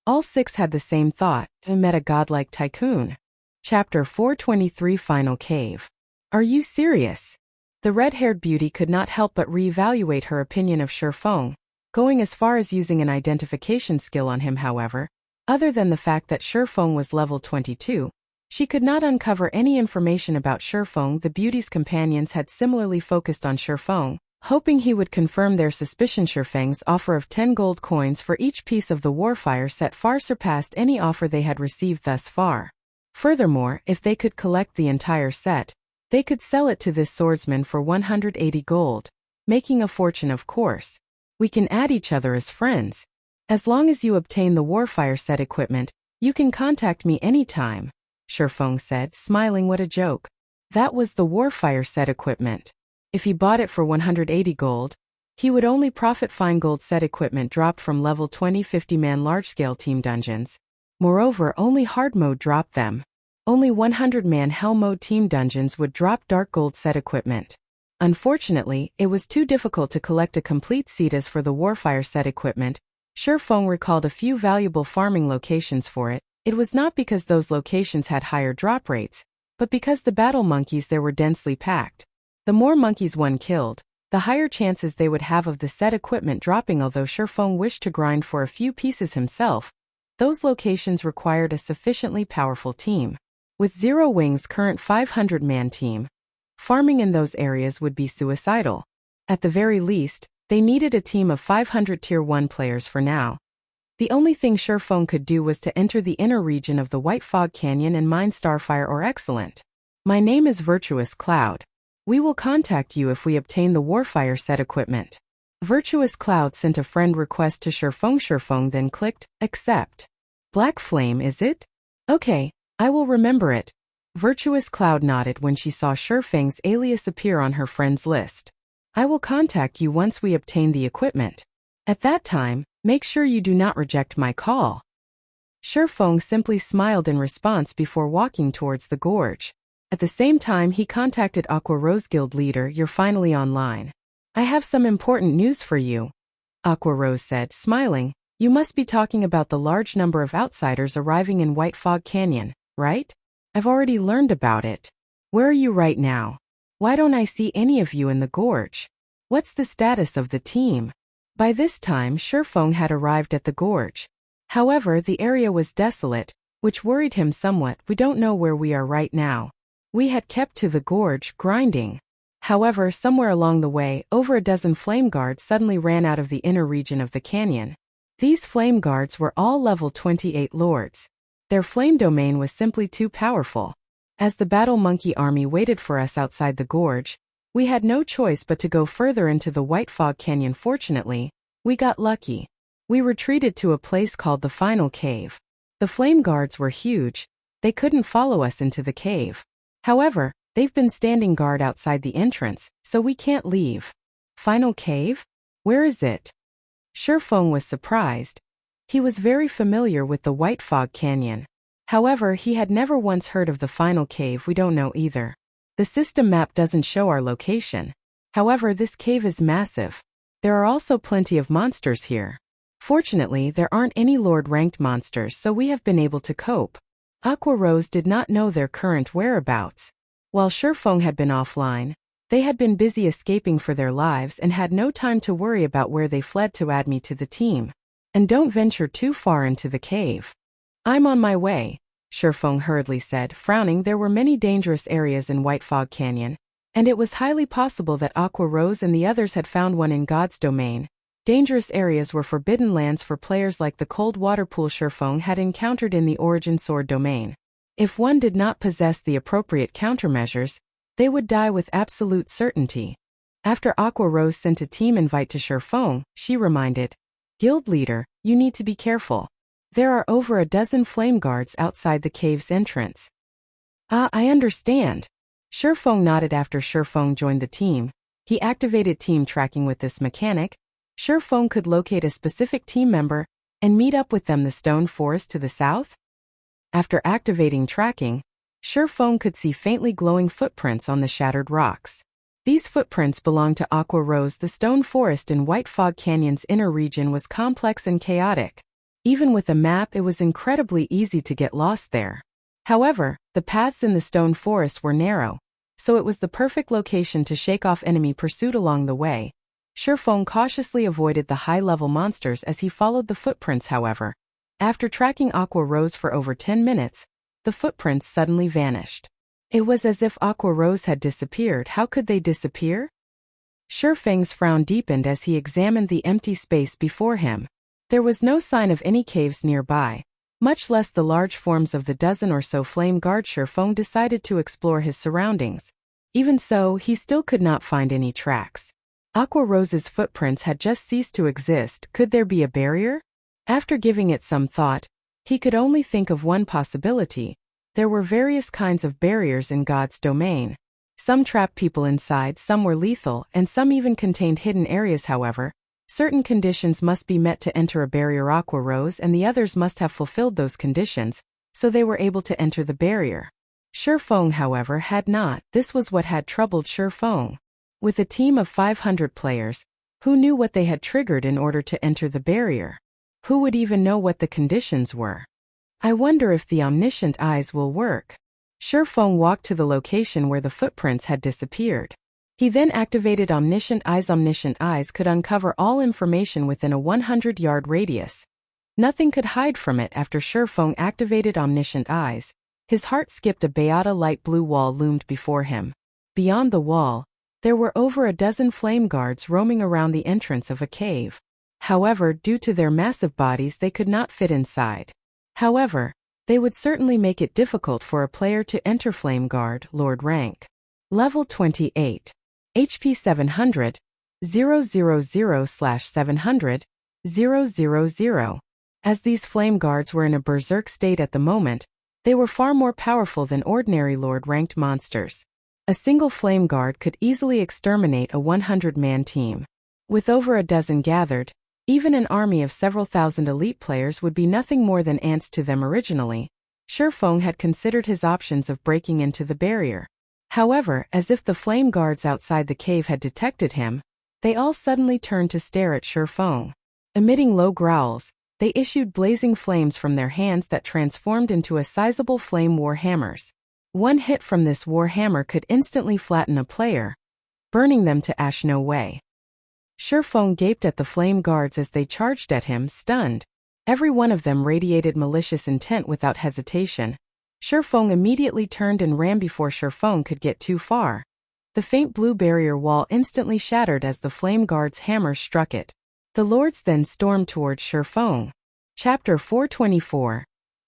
All 6 had the same thought: I met a godlike tycoon. Chapter 423 Final Cave. Are you serious? The red-haired beauty could not help but re-evaluate her opinion of Shurfeng, going as far as using an identification skill on him. However, other than the fact that Shurfeng was level 22, she could not uncover any information about Shurfeng. The beauty's companions had similarly focused on Shurfeng, hoping he would confirm their suspicion. Shurfeng's offer of 10 gold coins for each piece of the Warfire set far surpassed any offer they had received thus far. Furthermore, if they could collect the entire set, they could sell it to this swordsman for 180 gold, making a fortune. Of course. We can add each other as friends. As long as you obtain the Warfire set equipment, you can contact me anytime, Shurfeng said, smiling. What a joke. That was the Warfire set equipment. If he bought it for 180 gold, he would only profit. Fine gold set equipment dropped from level 20 50-man large-scale team dungeons. Moreover, only hard mode dropped them. Only 100-man hell mode team dungeons would drop dark gold set equipment. Unfortunately, it was too difficult to collect a complete set as for the Warfire set equipment. Shurfeng recalled a few valuable farming locations for it. It was not because those locations had higher drop rates, but because the battle monkeys there were densely packed. The more monkeys one killed, the higher chances they would have of the set equipment dropping. Although Shurfeng wished to grind for a few pieces himself, those locations required a sufficiently powerful team. With Zero Wing's current 500-man team, farming in those areas would be suicidal. At the very least, they needed a team of 500 Tier 1 players for now. The only thing Shurfeng could do was to enter the inner region of the White Fog Canyon and mine Starfire ore. Excellent. My name is Virtuous Cloud. We will contact you if we obtain the Warfire set equipment. Virtuous Cloud sent a friend request to Shurfeng. Shurfeng then clicked accept. Black Flame, is it? Okay, I will remember it. Virtuous Cloud nodded when she saw Shurfeng's alias appear on her friends list. I will contact you once we obtain the equipment. At that time, make sure you do not reject my call. Shurfeng simply smiled in response before walking towards the gorge. At the same time, he contacted Aqua Rose Guild leader. You're finally online. I have some important news for you, Aqua Rose said, smiling. You must be talking about the large number of outsiders arriving in White Fog Canyon, right? I've already learned about it. Where are you right now? Why don't I see any of you in the gorge? What's the status of the team? By this time, Shurfeng had arrived at the gorge. However, the area was desolate, which worried him somewhat. We don't know where we are right now. We had kept to the gorge, grinding. However, somewhere along the way, over a dozen flame guards suddenly ran out of the inner region of the canyon. These flame guards were all level 28 lords. Their flame domain was simply too powerful. As the battle monkey army waited for us outside the gorge, we had no choice but to go further into the White Fog Canyon. Fortunately, we got lucky. We retreated to a place called the Final Cave. The flame guards were huge. They couldn't follow us into the cave. However, they've been standing guard outside the entrance, so we can't leave. Final Cave? Where is it? Shifeng was surprised. He was very familiar with the White Fog Canyon. However, he had never once heard of the Final Cave. We don't know either. The system map doesn't show our location. However, this cave is massive. There are also plenty of monsters here. Fortunately, there aren't any Lord-ranked monsters, so we have been able to cope. Aqua Rose did not know their current whereabouts. While Shifeng had been offline, they had been busy escaping for their lives and had no time to worry about where they fled to add me to the team. And don't venture too far into the cave. I'm on my way, Shifeng hurriedly said, frowning. There were many dangerous areas in White Fog Canyon, and it was highly possible that Aqua Rose and the others had found one in God's domain. Dangerous areas were forbidden lands for players like the cold water pool Shifeng had encountered in the Origin Sword domain. If one did not possess the appropriate countermeasures, they would die with absolute certainty. After Aqua Rose sent a team invite to Shifeng, she reminded, Guild leader, you need to be careful. There are over a dozen flame guards outside the cave's entrance. I understand. Shifeng nodded. After Shifeng joined the team, he activated team tracking. With this mechanic, Shifeng could locate a specific team member and meet up with them. The stone forest to the south? After activating tracking, Shifeng could see faintly glowing footprints on the shattered rocks. These footprints belonged to Aqua Rose. The stone forest in White Fog Canyon's inner region was complex and chaotic. Even with a map, it was incredibly easy to get lost there. However, the paths in the stone forest were narrow, so it was the perfect location to shake off enemy pursuit along the way. Shifeng cautiously avoided the high-level monsters as he followed the footprints. However, after tracking Aqua Rose for over 10 minutes, the footprints suddenly vanished. It was as if Aqua Rose had disappeared. How could they disappear? Shifeng's frown deepened as he examined the empty space before him. There was no sign of any caves nearby, much less the large forms of the dozen or so flame guard. Shifeng decided to explore his surroundings. Even so, he still could not find any tracks. Aqua Rose's footprints had just ceased to exist. Could there be a barrier? After giving it some thought, he could only think of one possibility. There were various kinds of barriers in God's domain. Some trapped people inside, some were lethal, and some even contained hidden areas. However, certain conditions must be met to enter a barrier. Aqua Rose and the others must have fulfilled those conditions, so they were able to enter the barrier. Shifeng, however, had not. This was what had troubled Shifeng. With a team of 500 players, who knew what they had triggered in order to enter the barrier? Who would even know what the conditions were? I wonder if the omniscient eyes will work. Shifeng walked to the location where the footprints had disappeared. He then activated Omniscient Eyes. Omniscient Eyes could uncover all information within a 100-yard radius. Nothing could hide from it. After Shifeng activated Omniscient Eyes, his heart skipped. A Beata light blue wall loomed before him. Beyond the wall, there were over a dozen flame guards roaming around the entrance of a cave. However, due to their massive bodies, they could not fit inside. However, they would certainly make it difficult for a player to enter Flame Guard, Lord rank. Level 28. HP 700, 000/700, 000. As these Flame Guards were in a berserk state at the moment, they were far more powerful than ordinary Lord-ranked monsters. A single Flame Guard could easily exterminate a 100-man team. With over a dozen gathered, even an army of several thousand elite players would be nothing more than ants to them. Originally, Shifeng had considered his options of breaking into the barrier. However, as if the flame guards outside the cave had detected him, they all suddenly turned to stare at Shifeng. Emitting low growls, they issued blazing flames from their hands that transformed into a sizable flame war hammers. One hit from this war hammer could instantly flatten a player, burning them to ash. No way. Shifeng gaped at the flame guards as they charged at him, stunned. Every one of them radiated malicious intent. Without hesitation, Shifeng immediately turned and ran before Shifeng could get too far. The faint blue barrier wall instantly shattered as the flame guard's hammer struck it. The lords then stormed towards Shifeng. Chapter 424.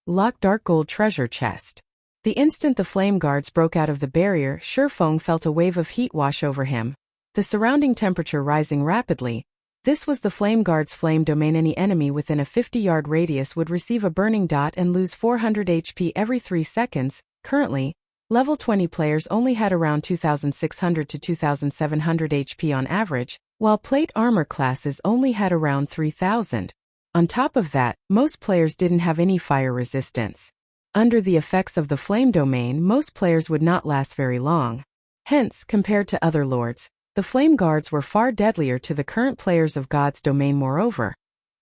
Locked Dark Gold Treasure Chest. The instant the flame guards broke out of the barrier, Shifeng felt a wave of heat wash over him. The surrounding temperature rising rapidly, This was the Flame Guard's flame domain. Any enemy within a 50-yard radius would receive a burning dot and lose 400 HP every 3 seconds. Currently, level 20 players only had around 2,600 to 2,700 HP on average, while plate armor classes only had around 3,000. On top of that, most players didn't have any fire resistance. Under the effects of the flame domain, most players would not last very long. Hence, compared to other lords, the Flame Guards were far deadlier to the current players of God's domain. Moreover,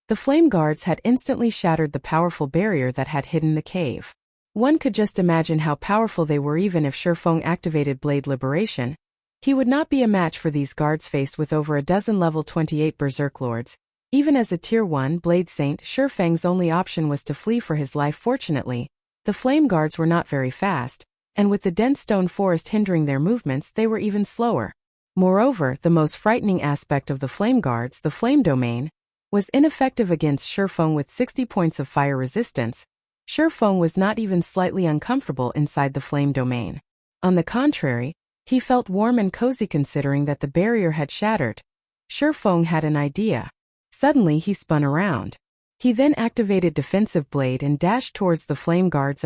the Flame Guards had instantly shattered the powerful barrier that had hidden the cave. One could just imagine how powerful they were. Even if Shifeng activated Blade Liberation, he would not be a match for these guards faced with over a dozen level 28 Berserk Lords. Even as a Tier 1 Blade Saint, Shifeng's only option was to flee for his life. Fortunately, the Flame Guards were not very fast, and with the dense stone forest hindering their movements, they were even slower. Moreover, the most frightening aspect of the Flame Guards, the Flame Domain, was ineffective against Shifeng with 60 points of fire resistance. Shifeng was not even slightly uncomfortable inside the Flame Domain. On the contrary, he felt warm and cozy considering that the barrier had shattered. Shifeng had an idea. Suddenly he spun around. He then activated Defensive Blade and dashed towards the Flame Guards.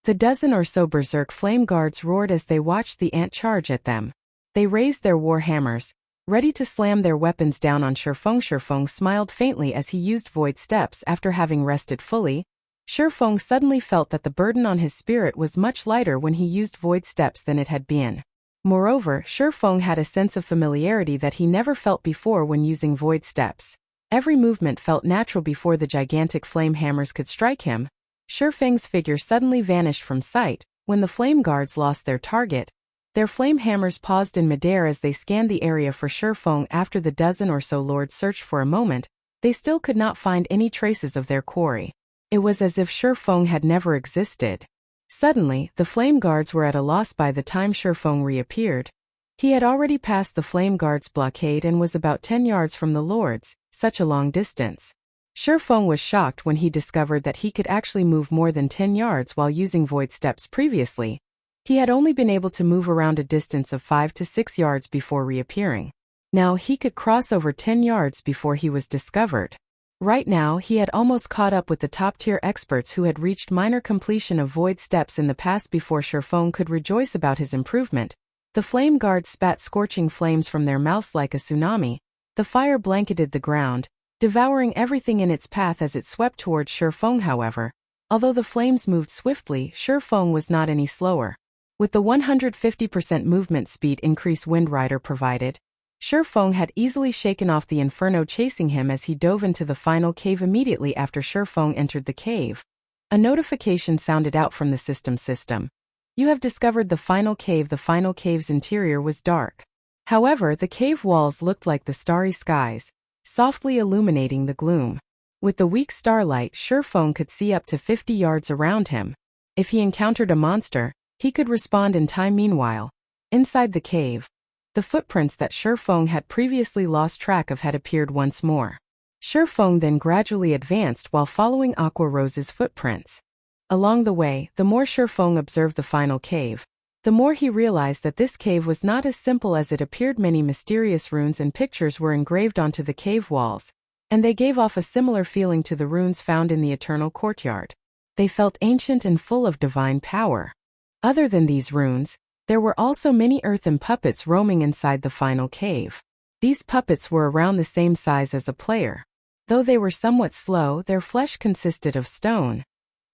The dozen or so Berserk Flame Guards roared as they watched the ant charge at them. They raised their war hammers, ready to slam their weapons down on Shifeng. Shifeng smiled faintly as he used Void Steps. After having rested fully, Shifeng suddenly felt that the burden on his spirit was much lighter when he used Void Steps than it had been. Moreover, Shifeng had a sense of familiarity that he never felt before when using Void Steps. Every movement felt natural before the gigantic flame hammers could strike him. Shifeng's figure suddenly vanished from sight. When the Flame Guards lost their target, their flame hammers paused in midair as they scanned the area for Shifeng. After the dozen or so lords searched for a moment, they still could not find any traces of their quarry. It was as if Shifeng had never existed. Suddenly, the Flame Guards were at a loss. By the time Shifeng reappeared, he had already passed the Flame Guards' blockade and was about 10 yards from the lords. Such a long distance. Shifeng was shocked when he discovered that he could actually move more than 10 yards while using Void Steps. Previously, he had only been able to move around a distance of 5 to 6 yards before reappearing. Now he could cross over 10 yards before he was discovered. Right now he had almost caught up with the top-tier experts who had reached minor completion of Void Steps in the past. Before Shifeng could rejoice about his improvement, the Flame Guards spat scorching flames from their mouths like a tsunami. The fire blanketed the ground, devouring everything in its path as it swept towards Shifeng. However, although the flames moved swiftly, Shifeng was not any slower. With the 150% movement speed increase Wind Rider provided, Shifeng had easily shaken off the inferno chasing him as he dove into the final cave. Immediately after Shifeng entered the cave, a notification sounded out from the system. You have discovered the final cave. The final cave's interior was dark. However, the cave walls looked like the starry skies, softly illuminating the gloom. With the weak starlight, Shifeng could see up to 50 yards around him. If he encountered a monster, he could respond in time. Meanwhile, inside the cave, the footprints that Shifeng had previously lost track of had appeared once more. Shifeng then gradually advanced while following Aqua Rose's footprints. Along the way, the more Shifeng observed the final cave, the more he realized that this cave was not as simple as it appeared. Many mysterious runes and pictures were engraved onto the cave walls, and they gave off a similar feeling to the runes found in the Eternal Courtyard. They felt ancient and full of divine power. Other than these runes, there were also many earthen puppets roaming inside the final cave. These puppets were around the same size as a player. Though they were somewhat slow, their flesh consisted of stone.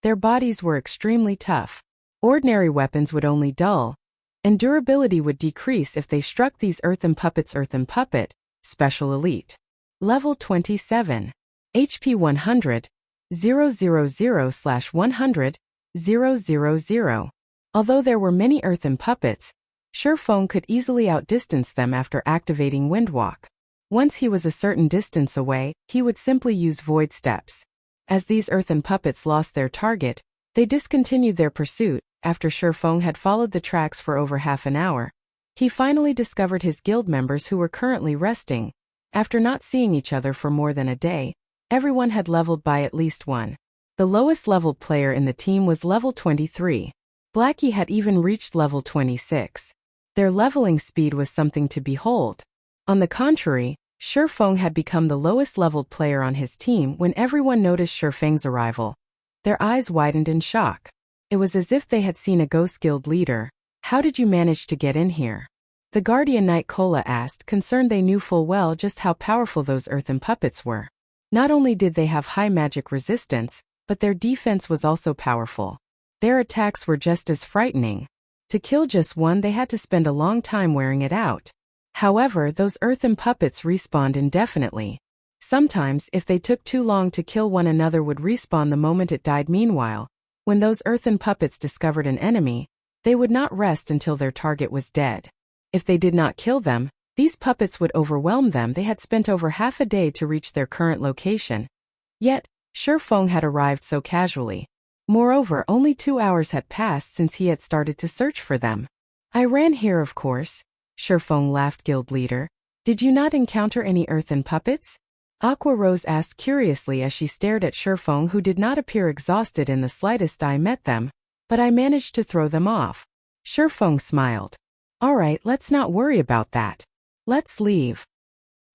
Their bodies were extremely tough. Ordinary weapons would only dull, and durability would decrease if they struck these earthen puppets. Earthen Puppet, Special Elite. Level 27. HP 100, 000/100, 000. Although there were many earthen puppets, Shifeng could easily outdistance them after activating Windwalk. Once he was a certain distance away, he would simply use Void Steps. As these earthen puppets lost their target, they discontinued their pursuit. After Shifeng had followed the tracks for over half an hour, he finally discovered his guild members who were currently resting. After not seeing each other for more than a day, everyone had leveled by at least one. The lowest leveled player in the team was level 23. Blackie had even reached level 26. Their leveling speed was something to behold. On the contrary, Shifeng had become the lowest-leveled player on his team when everyone noticed Shifeng's arrival. Their eyes widened in shock. It was as if they had seen a ghost guild leader. "How did you manage to get in here?" The Guardian Knight Kola asked, concerned they knew full well just how powerful those earthen puppets were. Not only did they have high magic resistance, but their defense was also powerful. Their attacks were just as frightening. To kill just one, they had to spend a long time wearing it out. However, those earthen puppets respawned indefinitely. Sometimes, if they took too long to kill, one another would respawn the moment it died. Meanwhile, when those earthen puppets discovered an enemy, they would not rest until their target was dead. If they did not kill them, these puppets would overwhelm them. They had spent over half a day to reach their current location. Yet, Shifeng had arrived so casually. Moreover, only 2 hours had passed since he had started to search for them. "I ran here, of course," Shifeng laughed. "Guild leader, did you not encounter any earthen puppets?" Aqua Rose asked curiously as she stared at Shifeng, who did not appear exhausted in the slightest. "I met them, but I managed to throw them off." Shifeng smiled. "All right, let's not worry about that. Let's leave."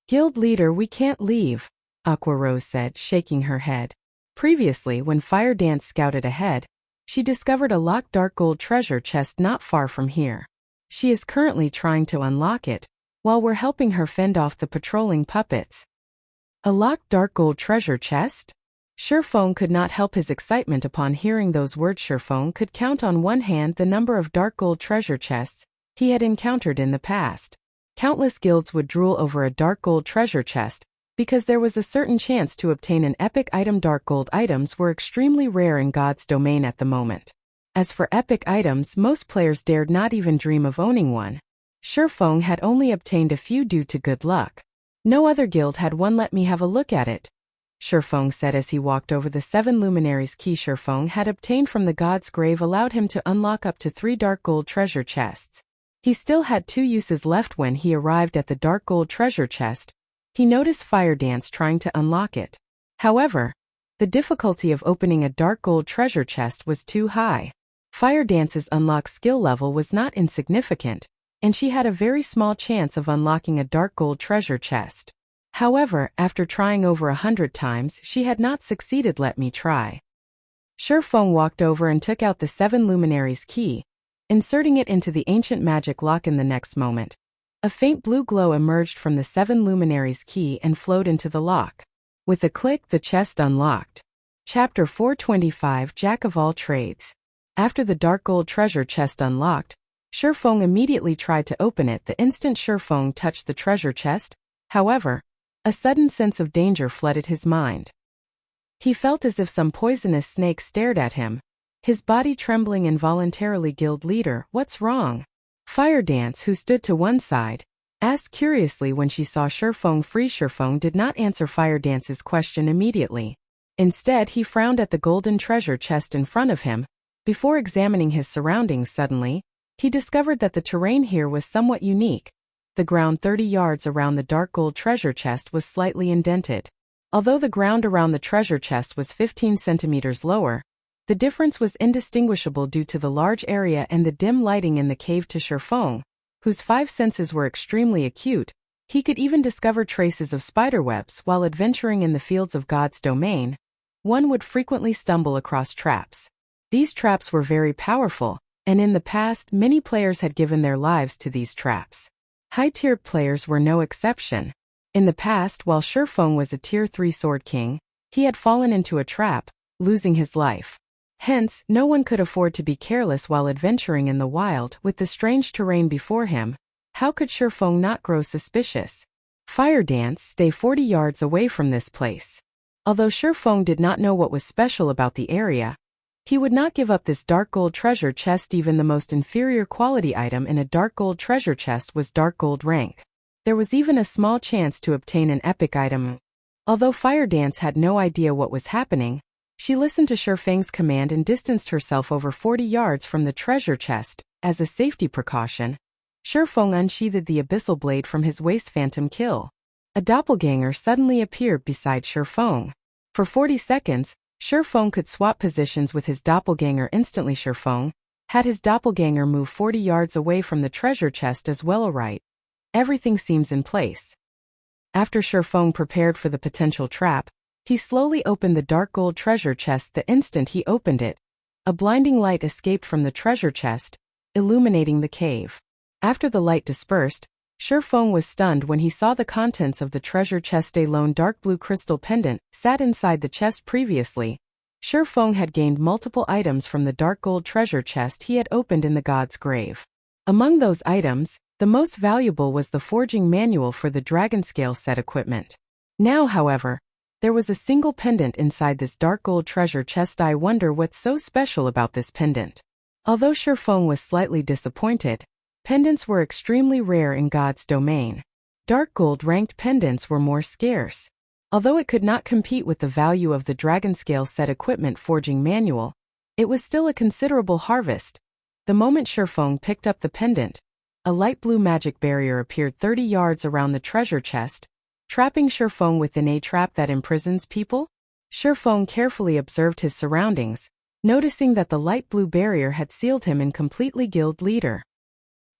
"Guild leader, we can't leave," Aqua Rose said, shaking her head. Previously, when Fire Dance scouted ahead, she discovered a locked dark gold treasure chest not far from here. She is currently trying to unlock it, while we're helping her fend off the patrolling puppets. A locked dark gold treasure chest? Shifeng could not help his excitement upon hearing those words. Shifeng could count on one hand the number of dark gold treasure chests he had encountered in the past. Countless guilds would drool over a dark gold treasure chest, because there was a certain chance to obtain an epic item. Dark gold items were extremely rare in God's domain at the moment. As for epic items, most players dared not even dream of owning one. Shifeng had only obtained a few due to good luck. "No other guild had one. Let me have a look at it," Shifeng said as he walked over. The 7 luminaries key Shifeng had obtained from the god's grave allowed him to unlock up to 3 dark gold treasure chests. He still had 2 uses left. When he arrived at the dark gold treasure chest, he noticed Fire Dance trying to unlock it. However, the difficulty of opening a dark gold treasure chest was too high. Fire Dance's unlock skill level was not insignificant, and she had a very small chance of unlocking a dark gold treasure chest. However, after trying over 100 times, she had not succeeded. "Let me try." Shifeng walked over and took out the 7 luminaries key, inserting it into the ancient magic lock. In the next moment, a faint blue glow emerged from the 7 luminaries key and flowed into the lock. With a click, the chest unlocked. Chapter 425, Jack of All Trades. After the dark gold treasure chest unlocked, Shifeng immediately tried to open it. The instant Shifeng touched the treasure chest, however, a sudden sense of danger flooded his mind. He felt as if some poisonous snake stared at him, his body trembling involuntarily. "Guild leader, what's wrong?" Fire Dance, who stood to one side, asked curiously when she saw Shifeng free. Shifeng did not answer Fire Dance's question immediately. Instead, he frowned at the golden treasure chest in front of him. Before examining his surroundings, suddenly, he discovered that the terrain here was somewhat unique. The ground 30 yards around the dark gold treasure chest was slightly indented. Although the ground around the treasure chest was 15 centimeters lower, the difference was indistinguishable due to the large area and the dim lighting in the cave. To Shifeng, whose 5 senses were extremely acute, he could even discover traces of spiderwebs. While adventuring in the fields of God's domain, one would frequently stumble across traps. These traps were very powerful, and in the past, many players had given their lives to these traps. High-tiered players were no exception. In the past, while Shifeng was a Tier 3 Sword King, he had fallen into a trap, losing his life. Hence, no one could afford to be careless while adventuring in the wild. With the strange terrain before him, how could Shifeng not grow suspicious? Fire Dance, stay 40 yards away from this place. Although Shifeng did not know what was special about the area, he would not give up this dark gold treasure chest. Even the most inferior quality item in a dark gold treasure chest was dark gold rank. There was even a small chance to obtain an epic item. Although Fire Dance had no idea what was happening, she listened to Shifeng's command and distanced herself over 40 yards from the treasure chest. As a safety precaution, Shifeng unsheathed the abyssal blade from his waist. Phantom kill. A doppelganger suddenly appeared beside Shifeng. For 40 seconds, Shifeng could swap positions with his doppelganger instantly. Shifeng had his doppelganger move 40 yards away from the treasure chest as well. Alright. Everything seems in place. After Shifeng prepared for the potential trap, he slowly opened the dark gold treasure chest. The instant he opened it, a blinding light escaped from the treasure chest, illuminating the cave. After the light dispersed, Shifeng was stunned when he saw the contents of the treasure chest. A lone dark blue crystal pendant sat inside the chest. Previously, Shifeng had gained multiple items from the dark gold treasure chest he had opened in the god's grave. Among those items, the most valuable was the forging manual for the dragonscale set equipment. Now, however, there was a single pendant inside this dark gold treasure chest. I wonder what's so special about this pendant. Although Shifeng was slightly disappointed, pendants were extremely rare in God's domain. Dark gold ranked pendants were more scarce. Although it could not compete with the value of the dragonscale set equipment forging manual, it was still a considerable harvest. The moment Shifeng picked up the pendant, a light blue magic barrier appeared 30 yards around the treasure chest, trapping Shifeng within a trap that imprisons people. Shifeng carefully observed his surroundings, noticing that the light blue barrier had sealed him in completely. Guild leader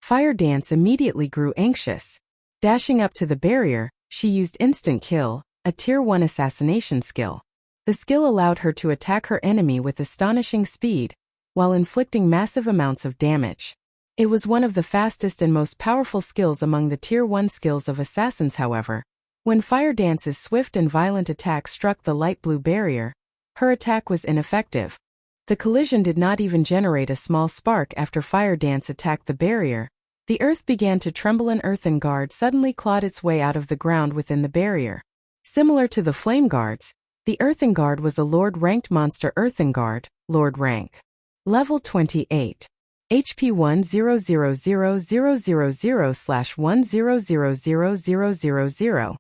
Fire Dance immediately grew anxious. Dashing up to the barrier, she used Instant Kill, a Tier 1 assassination skill. The skill allowed her to attack her enemy with astonishing speed, while inflicting massive amounts of damage. It was one of the fastest and most powerful skills among the Tier 1 skills of assassins. However, when Fire Dance's swift and violent attack struck the light blue barrier, her attack was ineffective. The collision did not even generate a small spark. After Fire Dance attacked the barrier, the earth began to tremble. An earthen guard suddenly clawed its way out of the ground within the barrier. Similar to the flame guards, the earthen guard was a Lord-ranked monster. Earthen guard, Lord rank. Level 28. HP 100000/10000000.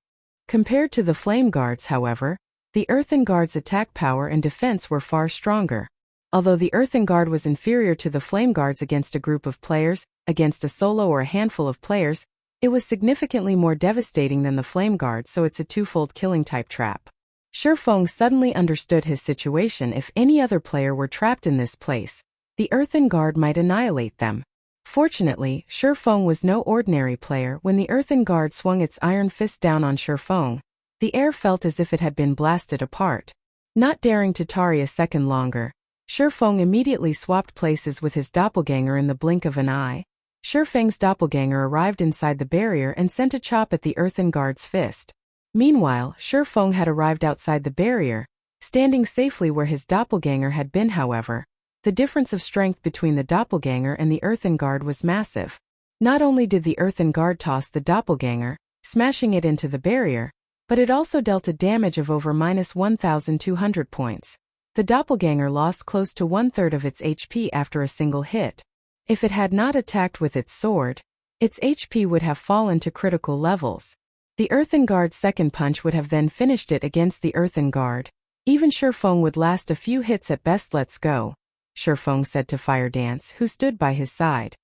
Compared to the flame guards, however, the earthen guard's attack power and defense were far stronger. Although the earthen guard was inferior to the flame guards against a group of players, against a solo or a handful of players, it was significantly more devastating than the flame guard. So it's a twofold killing type trap. Shifeng suddenly understood his situation. If any other player were trapped in this place, the earthen guard might annihilate them. Fortunately, Shifeng was no ordinary player. When the earthen guard swung its iron fist down on Shifeng, the air felt as if it had been blasted apart. Not daring to tarry a second longer, Shifeng immediately swapped places with his doppelganger in the blink of an eye. Shifeng's doppelganger arrived inside the barrier and sent a chop at the earthen guard's fist. Meanwhile, Shifeng had arrived outside the barrier, standing safely where his doppelganger had been. However, the difference of strength between the doppelganger and the earthen guard was massive. Not only did the earthen guard toss the doppelganger, smashing it into the barrier, but it also dealt a damage of over -1,200 points. The doppelganger lost close to 1/3 of its HP after a single hit. If it had not attacked with its sword, its HP would have fallen to critical levels. The earthen guard's second punch would have then finished it against the earthen guard. Even Shifeng would last a few hits at best. Let's go, Shifeng said to Fire Dance, who stood by his side.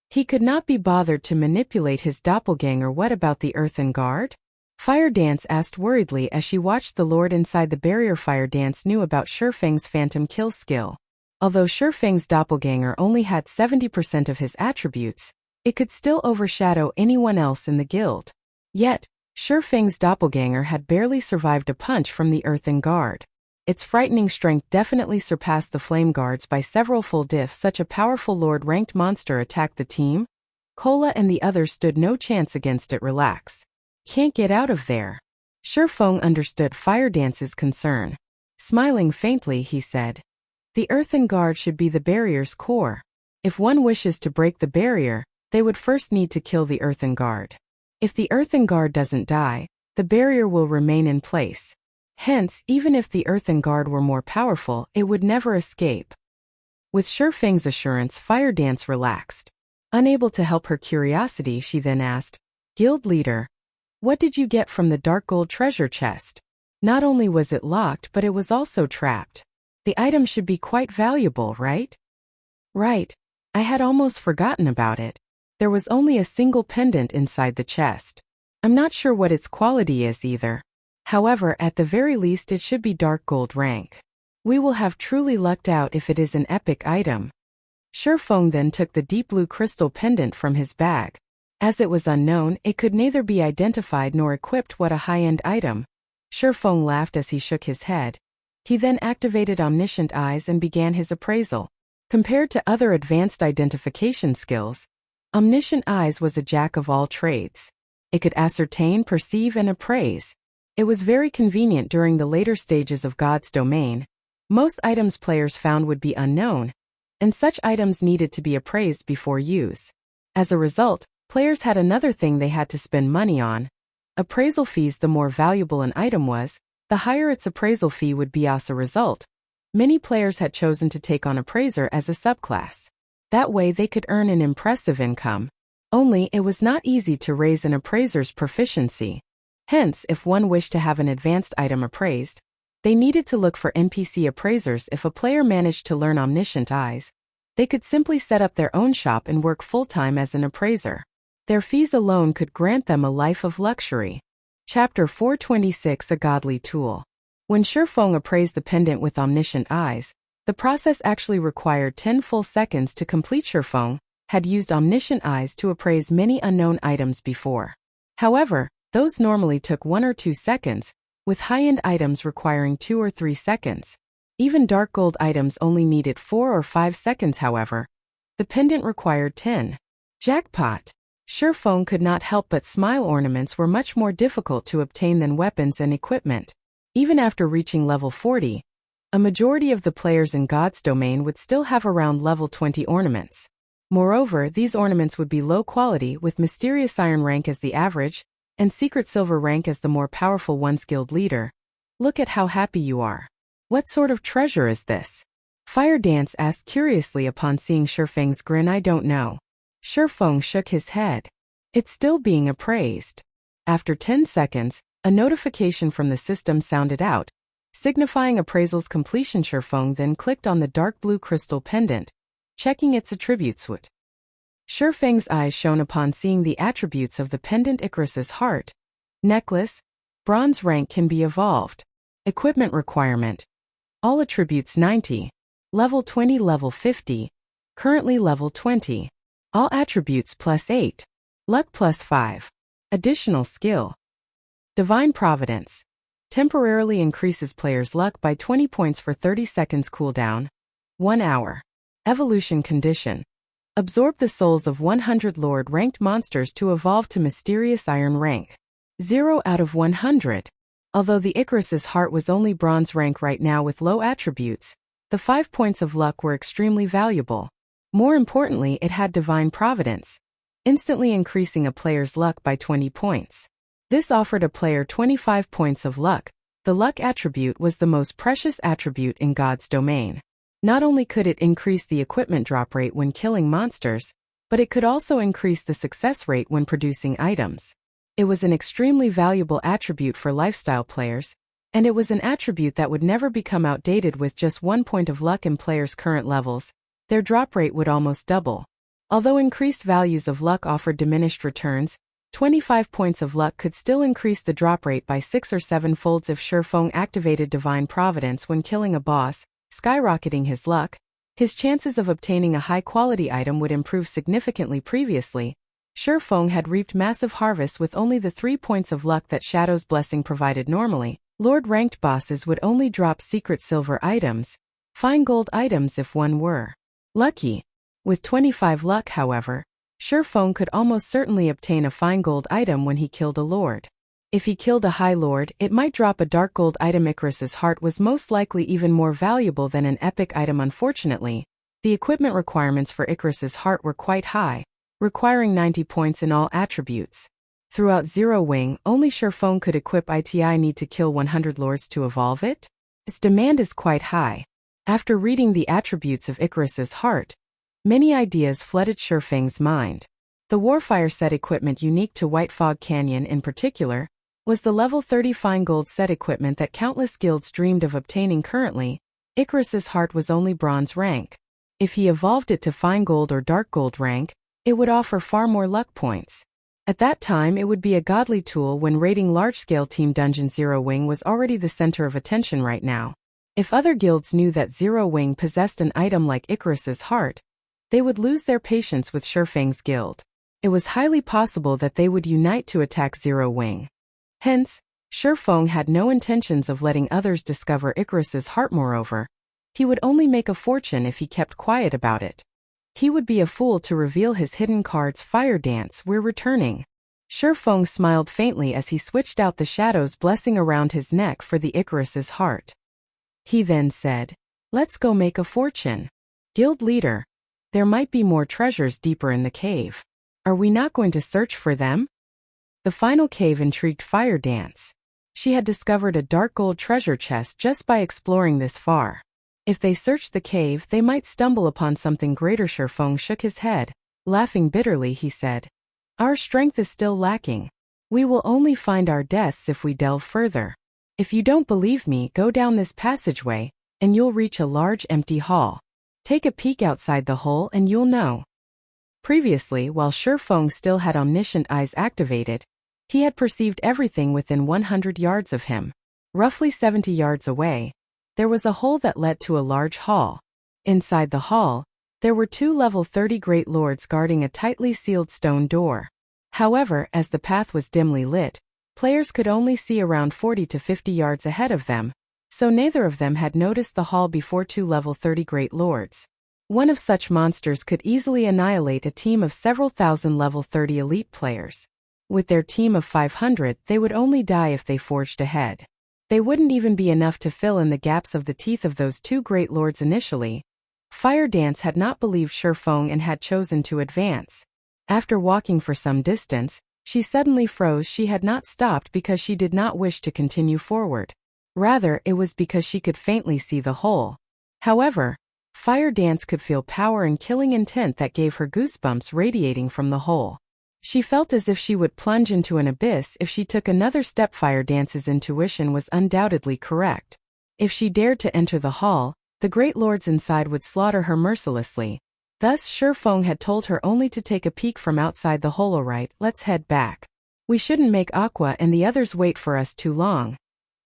He could not be bothered to manipulate his doppelganger. What about the earthen guard? Fire Dance asked worriedly as she watched the lord inside the barrier. Fire Dance knew about Shifeng's phantom kill skill. Although Shifeng's doppelganger only had 70% of his attributes, it could still overshadow anyone else in the guild. Yet, Shifeng's doppelganger had barely survived a punch from the earthen guard. Its frightening strength definitely surpassed the flame guards by several fold. If such a powerful lord-ranked monster attacked the team, Cola and the others stood no chance against it. Relax. Can't get out of there. Shifeng understood Fire Dance's concern. Smiling faintly, he said, "The earthen guard should be the barrier's core. If one wishes to break the barrier, they would first need to kill the earthen guard. If the earthen guard doesn't die, the barrier will remain in place. Hence, even if the earthen guard were more powerful, it would never escape." With Shifeng's assurance, Fire Dance relaxed. Unable to help her curiosity, she then asked, "Guild leader, what did you get from the dark gold treasure chest? Not only was it locked, but it was also trapped. The item should be quite valuable, right?" "Right. I had almost forgotten about it. There was only a single pendant inside the chest. I'm not sure what its quality is either. However, at the very least it should be dark gold rank. We will have truly lucked out if it is an epic item." Shifeng then took the deep blue crystal pendant from his bag. As it was unknown, it could neither be identified nor equipped what a high-end item. Shifeng laughed as he shook his head. He then activated Omniscient Eyes and began his appraisal. Compared to other advanced identification skills, Omniscient Eyes was a jack of all trades. It could ascertain, perceive, and appraise. It was very convenient during the later stages of God's domain. Most items players found would be unknown, and such items needed to be appraised before use. As a result, players had another thing they had to spend money on. Appraisal fees. The more valuable an item was, the higher its appraisal fee would be. As a result, many players had chosen to take on Appraiser as a subclass. That way they could earn an impressive income. Only it was not easy to raise an appraiser's proficiency. Hence, if one wished to have an advanced item appraised, they needed to look for NPC appraisers. If a player managed to learn Omniscient Eyes, they could simply set up their own shop and work full-time as an appraiser. Their fees alone could grant them a life of luxury. Chapter 426: A Godly Tool. When Shifeng appraised the pendant with Omniscient Eyes, the process actually required 10 full seconds to complete. Shifeng had used Omniscient Eyes to appraise many unknown items before. However, those normally took 1 or 2 seconds, with high-end items requiring 2 or 3 seconds. Even dark gold items only needed 4 or 5 seconds. However, the pendant required 10. Jackpot! Shifeng could not help but smile. Ornaments were much more difficult to obtain than weapons and equipment. Even after reaching level 40, a majority of the players in God's domain would still have around level 20 ornaments. Moreover, these ornaments would be low quality, with Mysterious Iron rank as the average, and Secret Silver rank as the more powerful one's guild leader. Look at how happy you are. What sort of treasure is this? Fire Dance asked curiously upon seeing Shifeng's grin. I don't know. Shifeng shook his head. It's still being appraised. After 10 seconds, a notification from the system sounded out, signifying appraisal's completion. Shifeng then clicked on the dark blue crystal pendant, checking its attributes. Shifeng's eyes shone upon seeing the attributes of the pendant. Icarus's heart. Necklace. Bronze rank can be evolved. Equipment requirement. All attributes 90. Level 20, level 50. Currently level 20. All attributes +8. Luck +5. Additional skill. Divine Providence. Temporarily increases players' luck by 20 points for 30 seconds. Cooldown. 1 hour. Evolution condition. Absorb the souls of 100 Lord-ranked monsters to evolve to Mysterious Iron rank. 0 out of 100. Although the Icarus's heart was only bronze rank right now with low attributes, the 5 points of luck were extremely valuable. More importantly, it had Divine Providence, instantly increasing a player's luck by 20 points. This offered a player 25 points of luck. The luck attribute was the most precious attribute in God's domain. Not only could it increase the equipment drop rate when killing monsters, but it could also increase the success rate when producing items. It was an extremely valuable attribute for lifestyle players, and it was an attribute that would never become outdated. With just 1 point of luck in players' current levels, their drop rate would almost double. Although increased values of luck offered diminished returns, 25 points of luck could still increase the drop rate by 6 or 7 folds if Shifeng activated Divine Providence when killing a boss, skyrocketing his luck. His chances of obtaining a high-quality item would improve significantly. Previously, Shifeng had reaped massive harvests with only the 3 points of luck that Shadow's Blessing provided. Normally, Lord-ranked bosses would only drop Secret Silver items, fine gold items if one were lucky. With 25 luck, however, Shifeng could almost certainly obtain a fine gold item when he killed a lord. If he killed a high lord, it might drop a dark gold item. Icarus's heart was most likely even more valuable than an epic item. Unfortunately, the equipment requirements for Icarus's heart were quite high, requiring 90 points in all attributes. Throughout Zero Wing, only Shifeng could equip it. I need to kill 100 lords to evolve it? Its demand is quite high. After reading the attributes of Icarus's heart, many ideas flooded Shifeng's mind. The Warfire set equipment unique to White Fog Canyon in particular was the level 30 fine gold set equipment that countless guilds dreamed of obtaining. Currently, Icarus's heart was only bronze rank. If he evolved it to fine gold or dark gold rank, it would offer far more luck points. At that time, it would be a godly tool when raiding large-scale team dungeons. Zero Wing was already the center of attention right now. If other guilds knew that Zero Wing possessed an item like Icarus's heart, they would lose their patience with Shifeng's guild. it was highly possible that they would unite to attack Zero Wing. Hence, Shifeng had no intentions of letting others discover Icarus's heart. Moreover, he would only make a fortune if he kept quiet about it. He would be a fool to reveal his hidden cards. Fire Dance, we're returning. Shifeng smiled faintly as he switched out the shadow's blessing around his neck for the Icarus's heart. He then said, let's go make a fortune. Guild leader, there might be more treasures deeper in the cave. Are we not going to search for them? The final cave intrigued Fire Dance. She had discovered a dark gold treasure chest just by exploring this far. If they searched the cave, they might stumble upon something greater. Shifeng shook his head. Laughing bitterly, he said, our strength is still lacking. We will only find our deaths if we delve further. If you don't believe me, go down this passageway, and you'll reach a large empty hall. Take a peek outside the hole and you'll know. Previously, while Shifeng still had omniscient eyes activated, he had perceived everything within 100 yards of him. Roughly 70 yards away, there was a hole that led to a large hall. Inside the hall, there were 2 level 30 great lords guarding a tightly sealed stone door. However, as the path was dimly lit, players could only see around 40 to 50 yards ahead of them, so neither of them had noticed the hall before 2 level 30 great lords. One of such monsters could easily annihilate a team of several thousand level 30 elite players. With their team of 500, they would only die if they forged ahead. They wouldn't even be enough to fill in the gaps of the teeth of those 2 great lords initially. Fire Dance had not believed Shifeng and had chosen to advance. After walking for some distance, she suddenly froze. She had not stopped because she did not wish to continue forward. Rather, it was because she could faintly see the hole. However, Fire Dance could feel power and killing intent that gave her goosebumps radiating from the hole. She felt as if she would plunge into an abyss if she took another step. Fire Dance's intuition was undoubtedly correct. If she dared to enter the hall, the great lords inside would slaughter her mercilessly. Thus, Shifeng had told her only to take a peek from outside the hole. Alright, let's head back. We shouldn't make Aqua and the others wait for us too long.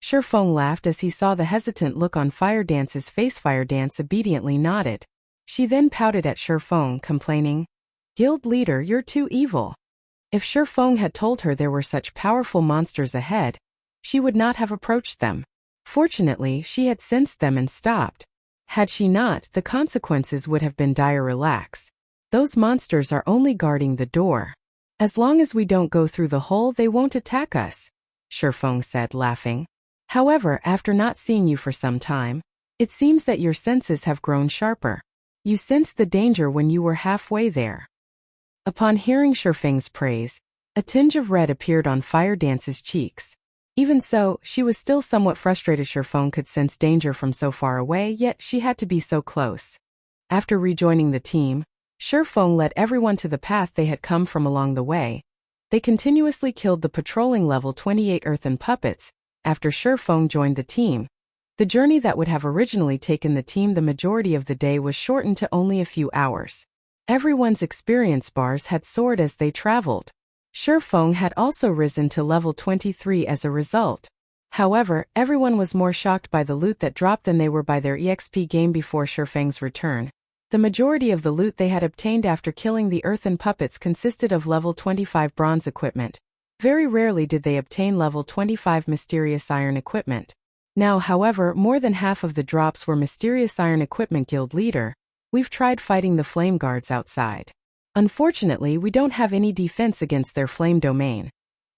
Shifeng laughed as he saw the hesitant look on Fire Dance's face. Fire Dance obediently nodded. She then pouted at Shifeng, complaining, Guild leader, you're too evil. If Shifeng had told her there were such powerful monsters ahead, she would not have approached them. Fortunately, she had sensed them and stopped. Had she not, the consequences would have been dire. Relax. Those monsters are only guarding the door. As long as we don't go through the hole, they won't attack us, Shifeng said, laughing. However, after not seeing you for some time, it seems that your senses have grown sharper. You sensed the danger when you were halfway there. Upon hearing Shifeng's praise, a tinge of red appeared on Fire Dance's cheeks. Even so, she was still somewhat frustrated. Shifeng could sense danger from so far away, yet she had to be so close. After rejoining the team, Shifeng led everyone to the path they had come from along the way. They continuously killed the patrolling level 28 earthen puppets. After Shifeng joined the team, the journey that would have originally taken the team the majority of the day was shortened to only a few hours. Everyone's experience bars had soared as they traveled. Shifeng had also risen to level 23 as a result. However, everyone was more shocked by the loot that dropped than they were by their EXP gain. Before Shifeng's return, the majority of the loot they had obtained after killing the earthen puppets consisted of level 25 bronze equipment. Very rarely did they obtain level 25 mysterious iron equipment. Now, however, more than half of the drops were mysterious iron equipment. Guild leader, we've tried fighting the flame guards outside. Unfortunately, we don't have any defense against their flame domain,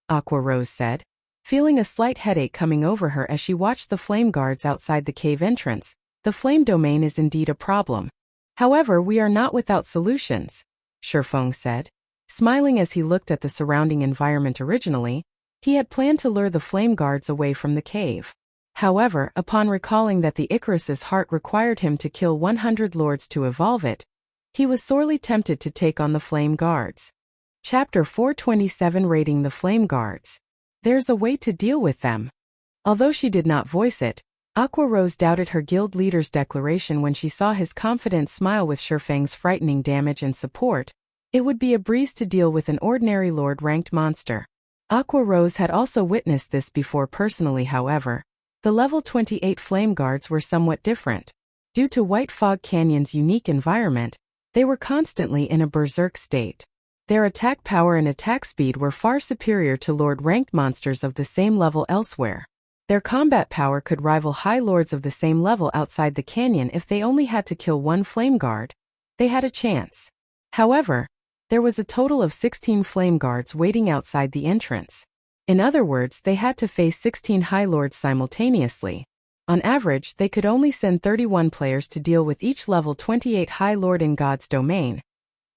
Aqua Rose said, feeling a slight headache coming over her as she watched the flame guards outside the cave entrance. The flame domain is indeed a problem. However, we are not without solutions, Shifeng said. Smiling as he looked at the surrounding environment. Originally, he had planned to lure the flame guards away from the cave. However, upon recalling that the Icarus's heart required him to kill 100 lords to evolve it, he was sorely tempted to take on the flame guards. Chapter 427, Raiding the Flame Guards. There's a way to deal with them. Although she did not voice it, Aqua Rose doubted her guild leader's declaration when she saw his confident smile. With Shifeng's frightening damage and support, it would be a breeze to deal with an ordinary lord-ranked monster. Aqua Rose had also witnessed this before personally. However, the level 28 flame guards were somewhat different. Due to White Fog Canyon's unique environment, they were constantly in a berserk state. Their attack power and attack speed were far superior to Lord-ranked monsters of the same level elsewhere. Their combat power could rival high lords of the same level outside the canyon if they only had to kill one flame guard. They had a chance. However, there was a total of 16 flame guards waiting outside the entrance. In other words, they had to face 16 high lords simultaneously. On average, they could only send 31 players to deal with each level 28 high lord in God's domain.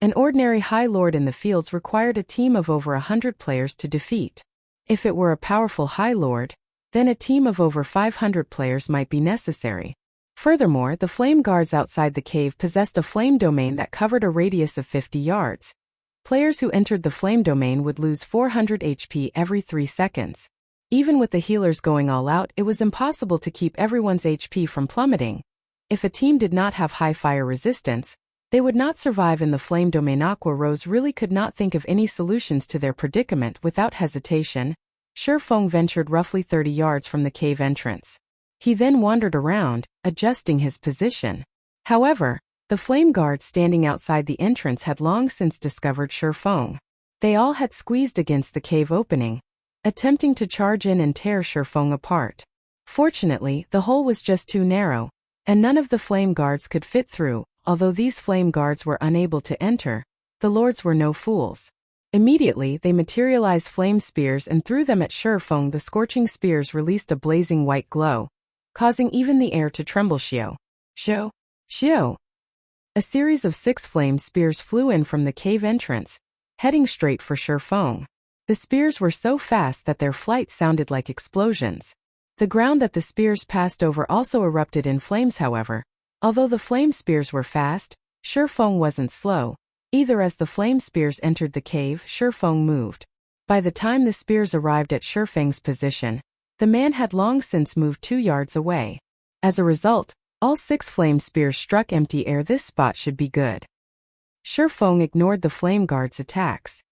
An ordinary high lord in the fields required a team of over 100 players to defeat. If it were a powerful high lord, then a team of over 500 players might be necessary. Furthermore, the flame guards outside the cave possessed a flame domain that covered a radius of 50 yards. Players who entered the flame domain would lose 400 HP every 3 seconds. Even with the healers going all out, it was impossible to keep everyone's HP from plummeting. If a team did not have high fire resistance, they would not survive in the flame domain. Aqua Rose really could not think of any solutions to their predicament. Without hesitation, Shurfeng ventured roughly 30 yards from the cave entrance. He then wandered around, adjusting his position. However, the flame guards standing outside the entrance had long since discovered Shurfeng. They all had squeezed against the cave opening, attempting to charge in and tear Shurfeng apart. Fortunately, the hole was just too narrow, and none of the flame guards could fit through. Although these flame guards were unable to enter, the lords were no fools. Immediately, they materialized flame spears and threw them at Shurfeng. The scorching spears released a blazing white glow, causing even the air to tremble. Shio! A series of 6 flame spears flew in from the cave entrance, heading straight for Shurfeng. The spears were so fast that their flight sounded like explosions. The ground that the spears passed over also erupted in flames. However, although the flame spears were fast, Shurfeng wasn't slow. Either. As the flame spears entered the cave, Shurfeng moved. By the time the spears arrived at Shurfeng's position, the man had long since moved 2 yards away. As a result, all 6 flame spears struck empty air. This spot should be good. Shurfeng ignored the flame guard's attacks.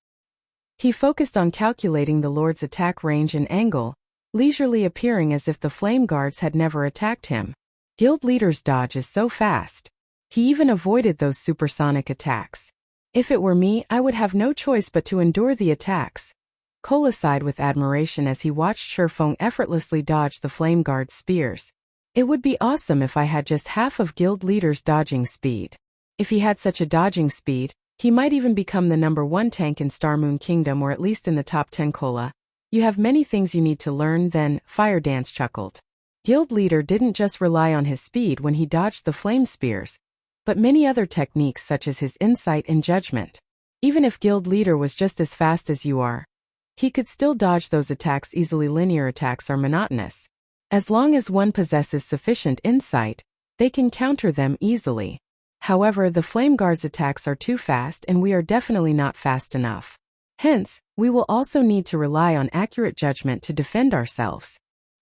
He focused on calculating the lord's attack range and angle, leisurely appearing as if the flame guards had never attacked him. Guild leader's dodge is so fast. He even avoided those supersonic attacks. If it were me, I would have no choice but to endure the attacks. Cola sighed with admiration as he watched Shurfeng effortlessly dodge the flame guard's spears. It would be awesome if I had just half of guild leader's dodging speed. If he had such a dodging speed, he might even become the #1 tank in Star Moon Kingdom, or at least in the top 10. Cola, you have many things you need to learn. Then, Fire Dance chuckled. Guild leader didn't just rely on his speed when he dodged the flame spears, but many other techniques such as his insight and judgment. Even if guild leader was just as fast as you are, he could still dodge those attacks easily. Linear attacks are monotonous. As long as one possesses sufficient insight, they can counter them easily. However, the flame guard's attacks are too fast, and we are definitely not fast enough. Hence, we will also need to rely on accurate judgment to defend ourselves.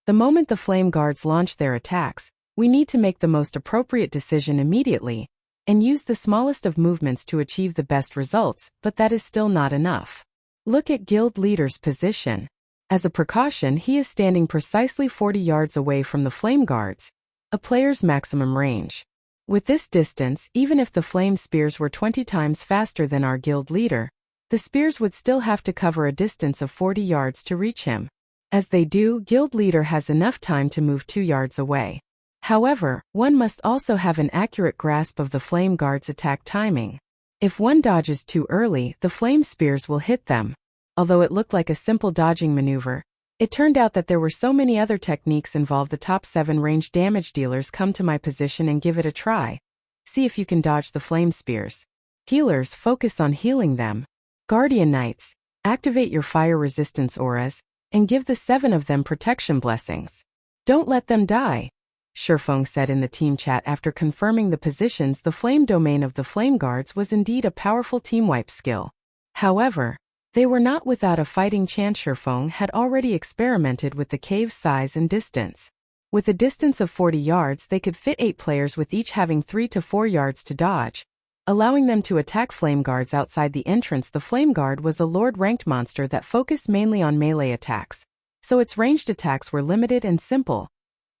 The moment the flame guards launch their attacks, we need to make the most appropriate decision immediately, and use the smallest of movements to achieve the best results, but that is still not enough. Look at guild leader's position. As a precaution, he is standing precisely 40 yards away from the flame guards, a player's maximum range. With this distance, even if the flame spears were 20 times faster than our guild leader, the spears would still have to cover a distance of 40 yards to reach him. As they do, guild leader has enough time to move 2 yards away. However, one must also have an accurate grasp of the flame guard's attack timing. If one dodges too early, the flame spears will hit them. Although it looked like a simple dodging maneuver, it turned out that there were so many other techniques involved. The top 7 range damage dealers come to my position and give it a try. See if you can dodge the flame spears. Healers, focus on healing them. Guardian Knights, activate your fire resistance auras, and give the 7 of them protection blessings. Don't let them die, Shurfeng said in the team chat after confirming the positions. The flame domain of the flame guards was indeed a powerful team wipe skill. However, they were not without a fighting chance. Shurfeng had already experimented with the cave's size and distance. With a distance of 40 yards, they could fit 8 players, with each having 3 to 4 yards to dodge, allowing them to attack flame guards outside the entrance. The flame guard was a lord-ranked monster that focused mainly on melee attacks, so its ranged attacks were limited and simple.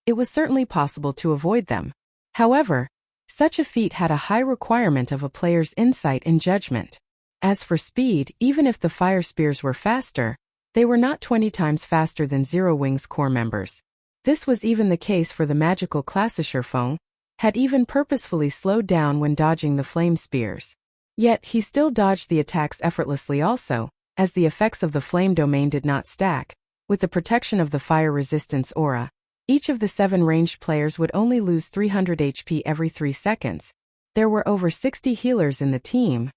It was certainly possible to avoid them. However, such a feat had a high requirement of a player's insight and judgment. As for speed, even if the fire spears were faster, they were not 20 times faster than Zero Wing's core members. This was even the case for the magical class. Shurfeng had even purposefully slowed down when dodging the flame spears. Yet he still dodged the attacks effortlessly also, as the effects of the flame domain did not stack. With the protection of the fire resistance aura, each of the 7 ranged players would only lose 300 HP every 3 seconds. There were over 60 healers in the team,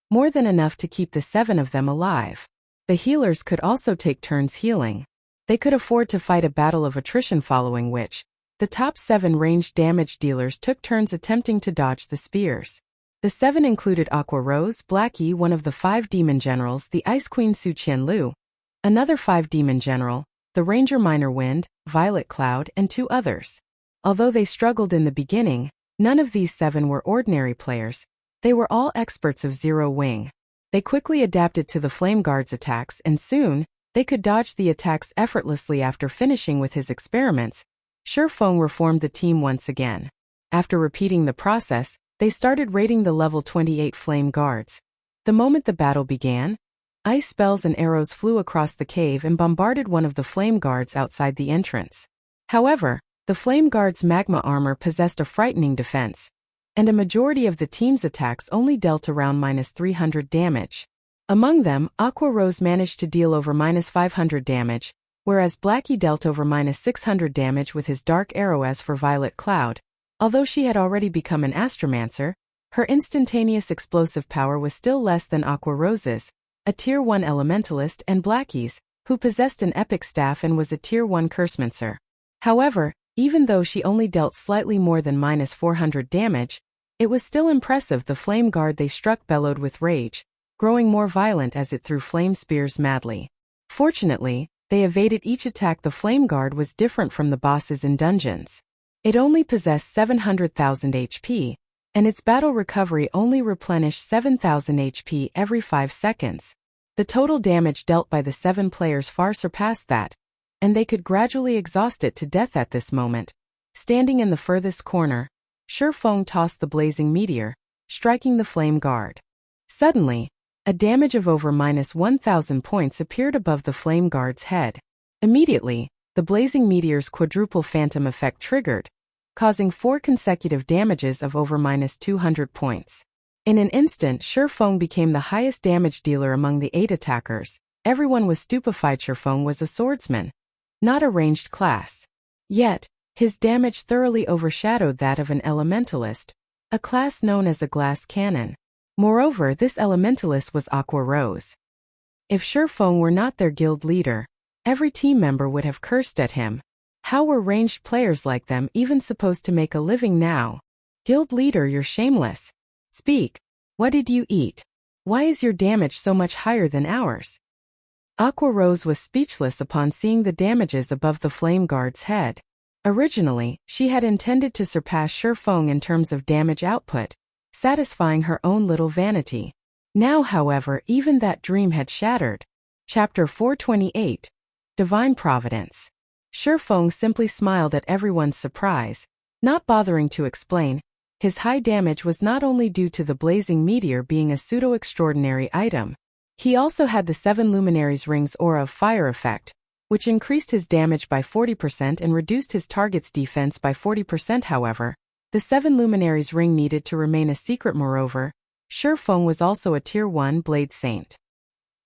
more than enough to keep the 7 of them alive. The healers could also take turns healing. They could afford to fight a battle of attrition, following which, the top 7 ranged damage dealers took turns attempting to dodge the spears. The 7 included Aqua Rose, Blackie, one of the 5 demon generals, the Ice Queen Su Qianlu, another 5 demon general, the Ranger Minor Wind, Violet Cloud, and 2 others. Although they struggled in the beginning, none of these 7 were ordinary players. They were all experts of Zero Wing. They quickly adapted to the Flame Guard's attacks, and soon, they could dodge the attacks effortlessly. After finishing with his experiments, Shurfeng reformed the team once again. After repeating the process, they started raiding the level 28 Flame Guards. The moment the battle began, ice spells and arrows flew across the cave and bombarded one of the Flame Guards outside the entrance. However, the Flame Guard's magma armor possessed a frightening defense, and a majority of the team's attacks only dealt around -300 damage. Among them, Aqua Rose managed to deal over -500 damage, whereas Blackie dealt over -600 damage with his dark arrow. As for Violet Cloud, although she had already become an Astromancer, her instantaneous explosive power was still less than Aqua Rose's, a Tier 1 Elementalist, and Blackie's, who possessed an epic staff and was a Tier 1 Cursemancer. However, even though she only dealt slightly more than -400 damage, it was still impressive. The Flame Guard they struck bellowed with rage, growing more violent as it threw flame spears madly. Fortunately, they evaded each attack. The Flame Guard was different from the bosses in dungeons. It only possessed 700,000 HP, and its battle recovery only replenished 7,000 HP every 5 seconds. The total damage dealt by the 7 players far surpassed that, and they could gradually exhaust it to death at this moment. Standing in the furthest corner, Shurfeng tossed the blazing meteor, striking the Flame Guard. Suddenly, a damage of over -1,000 points appeared above the Flame Guard's head. Immediately, the blazing meteor's quadruple phantom effect triggered, causing 4 consecutive damages of over -200 points. In an instant, Shurfeng became the highest damage dealer among the 8 attackers. Everyone was stupefied. Shurfeng was a swordsman, not a ranged class. Yet, his damage thoroughly overshadowed that of an elementalist, a class known as a glass cannon. Moreover, this elementalist was Aqua Rose. If Shurfeng were not their guild leader, every team member would have cursed at him. How were ranged players like them even supposed to make a living now? Guild leader, you're shameless. Speak. What did you eat? Why is your damage so much higher than ours? Aqua Rose was speechless upon seeing the damages above the Flame Guard's head. Originally, she had intended to surpass Shurfeng in terms of damage output, satisfying her own little vanity. Now, however, even that dream had shattered. Chapter 428. Divine Providence. Shurfeng simply smiled at everyone's surprise, not bothering to explain. His high damage was not only due to the blazing meteor being a pseudo-extraordinary item. He also had the 7 Luminaries' Rings aura of fire effect, which increased his damage by 40% and reduced his target's defense by 40%. However, the 7 Luminaries' Ring needed to remain a secret. Moreover, Shurfeng was also a Tier 1 Blade Saint.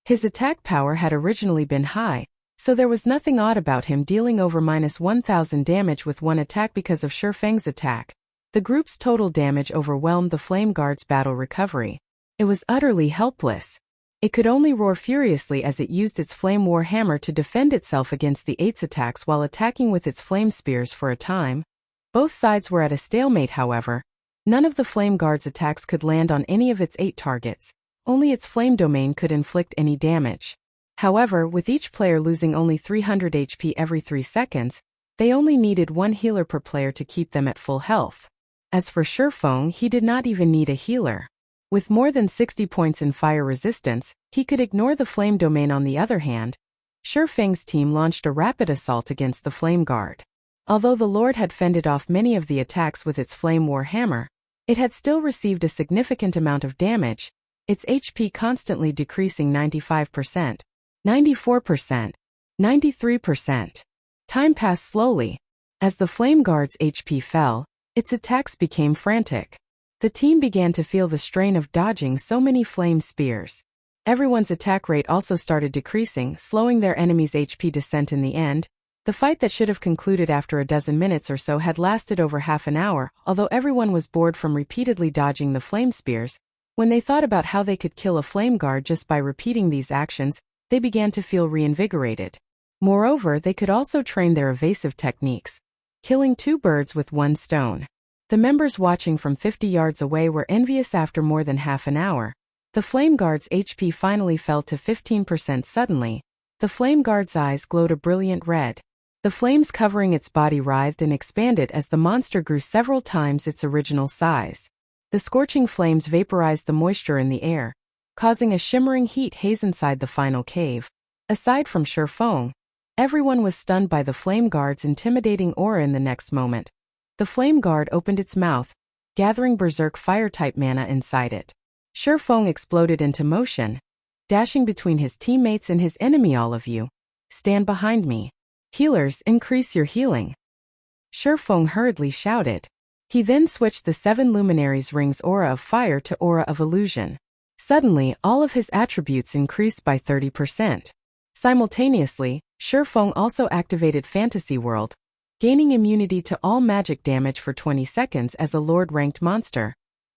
His attack power had originally been high, so there was nothing odd about him dealing over -1,000 damage with one attack. Because of Shurfeng's attack, the group's total damage overwhelmed the Flame Guard's battle recovery. It was utterly helpless. It could only roar furiously as it used its Flame War Hammer to defend itself against the 8's attacks while attacking with its flame spears for a time. Both sides were at a stalemate. However, none of the Flame Guard's attacks could land on any of its 8 targets. Only its flame domain could inflict any damage. However, with each player losing only 300 HP every 3 seconds, they only needed 1 healer per player to keep them at full health. As for Shurfeng, he did not even need a healer. With more than 60 points in fire resistance, he could ignore the flame domain. On the other hand, Shurfeng's team launched a rapid assault against the Flame Guard. Although the Lord had fended off many of the attacks with its Flame War Hammer, it had still received a significant amount of damage, its HP constantly decreasing 95%, 94%, 93%. Time passed slowly. As the Flame Guard's HP fell, its attacks became frantic. The team began to feel the strain of dodging so many flame spears. Everyone's attack rate also started decreasing, slowing their enemy's HP descent in the end. The fight that should have concluded after a dozen minutes or so had lasted over half an hour, although everyone was bored from repeatedly dodging the flame spears. When they thought about how they could kill a flame guard just by repeating these actions, they began to feel reinvigorated. Moreover, they could also train their evasive techniques, killing 2 birds with 1 stone. The members watching from 50 yards away were envious. After more than half an hour, the Flame Guard's HP finally fell to 15%. Suddenly, the Flame Guard's eyes glowed a brilliant red. The flames covering its body writhed and expanded as the monster grew several times its original size. The scorching flames vaporized the moisture in the air, causing a shimmering heat haze inside the final cave. Aside from Shifeng, everyone was stunned by the Flame Guard's intimidating aura. In the next moment, the Flame Guard opened its mouth, gathering berserk fire-type mana inside it. Shifeng exploded into motion, dashing between his teammates and his enemy. All of you, stand behind me. Healers, increase your healing. Shifeng hurriedly shouted. He then switched the 7 luminaries' rings aura of fire to aura of illusion. Suddenly, all of his attributes increased by 30%. Simultaneously, Shifeng also activated Fantasy World, gaining immunity to all magic damage for 20 seconds as a Lord-ranked monster.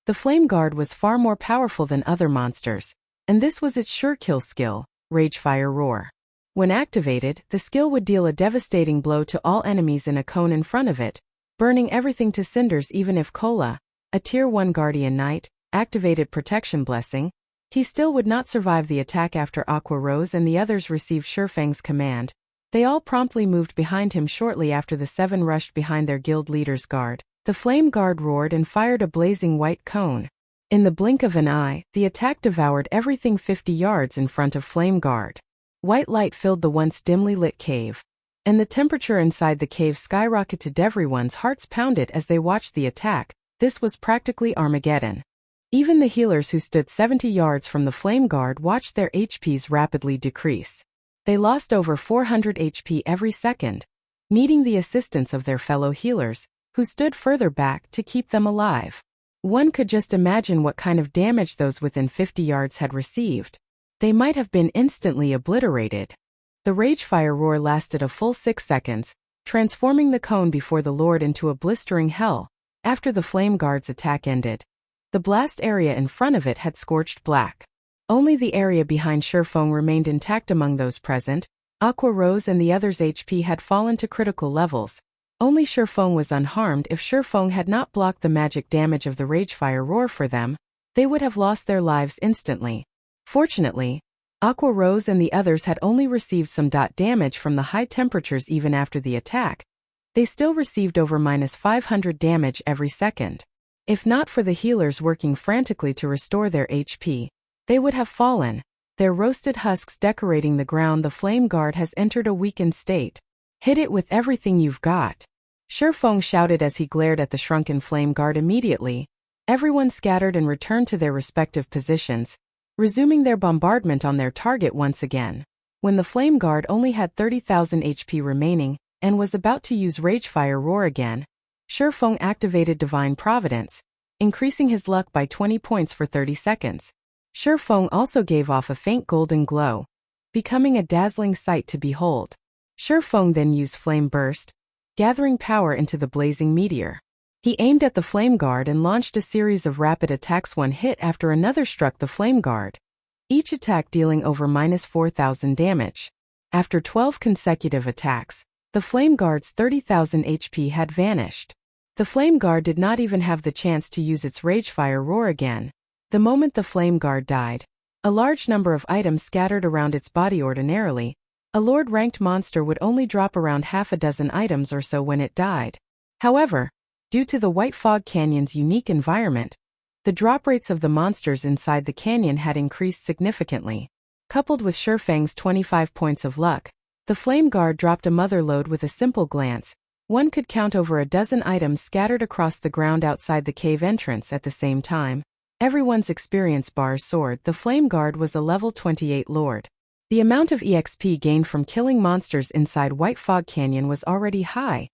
The Flame Guard was far more powerful than other monsters, and this was its sure kill skill, Ragefire Roar. When activated, the skill would deal a devastating blow to all enemies in a cone in front of it, burning everything to cinders. Even if Kola, a Tier 1 Guardian Knight, activated Protection Blessing, he still would not survive the attack. After Aqua Rose and the others received Shifeng's command, they all promptly moved behind him. Shortly after, the 7 rushed behind their guild leader's guard. The Flame Guard roared and fired a blazing white cone. In the blink of an eye, the attack devoured everything 50 yards in front of Flame Guard. White light filled the once dimly lit cave, and the temperature inside the cave skyrocketed. Everyone's hearts pounded as they watched the attack. This was practically Armageddon. Even the healers who stood 70 yards from the Flame Guard watched their HPs rapidly decrease. They lost over 400 HP every second, needing the assistance of their fellow healers, who stood further back to keep them alive. One could just imagine what kind of damage those within 50 yards had received. They might have been instantly obliterated. The Ragefire Roar lasted a full 6 seconds, transforming the cone before the Lord into a blistering hell. After the Flame Guard's attack ended, the blast area in front of it had scorched black. Only the area behind Shifeng remained intact. Among those present, Aqua Rose and the others' HP had fallen to critical levels. Only Shifeng was unharmed. If Shifeng had not blocked the magic damage of the Ragefire Roar for them, they would have lost their lives instantly. Fortunately, Aqua Rose and the others had only received some damage from the high temperatures. Even after the attack, they still received over -500 damage every second. If not for the healers working frantically to restore their HP, they would have fallen, their roasted husks decorating the ground. The Flame Guard has entered a weakened state. Hit it with everything you've got, Shifeng shouted as he glared at the shrunken Flame Guard. Immediately, everyone scattered and returned to their respective positions, resuming their bombardment on their target once again. When the Flame Guard only had 30,000 HP remaining and was about to use Ragefire Roar again, Shifeng activated Divine Providence, increasing his luck by 20 points for 30 seconds. Shifeng also gave off a faint golden glow, becoming a dazzling sight to behold. Shifeng then used Flame Burst, gathering power into the blazing meteor. He aimed at the Flame Guard and launched a series of rapid attacks. One hit after another struck the Flame Guard, each attack dealing over -4,000 damage. After 12 consecutive attacks, the Flame Guard's 30,000 HP had vanished. The Flame Guard did not even have the chance to use its Ragefire Roar again. The moment the Flame Guard died, a large number of items scattered around its body. Ordinarily, a Lord-ranked monster would only drop around half a dozen items or so when it died. However, due to the White Fog Canyon's unique environment, the drop rates of the monsters inside the canyon had increased significantly. Coupled with Shifeng's 25 points of luck, the Flame Guard dropped a motherlode. With a simple glance, one could count over a dozen items scattered across the ground outside the cave entrance at the same time. Everyone's experience bars soared. The Flame Guard was a level 28 lord. The amount of EXP gained from killing monsters inside White Fog Canyon was already high,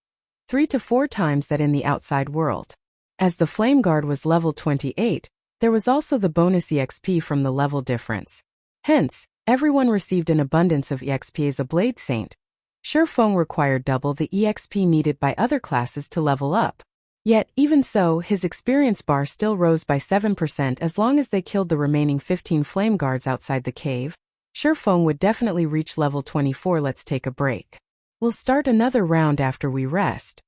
3 to 4 times that in the outside world. As the Flame Guard was level 28, there was also the bonus EXP from the level difference. Hence, everyone received an abundance of EXP as a Blade Saint. Shurfeng required double the EXP needed by other classes to level up. Yet, even so, his experience bar still rose by 7% as long as they killed the remaining 15 Flame Guards outside the cave. Shurfeng would definitely reach level 24. Let's take a break. We'll start another round after we rest.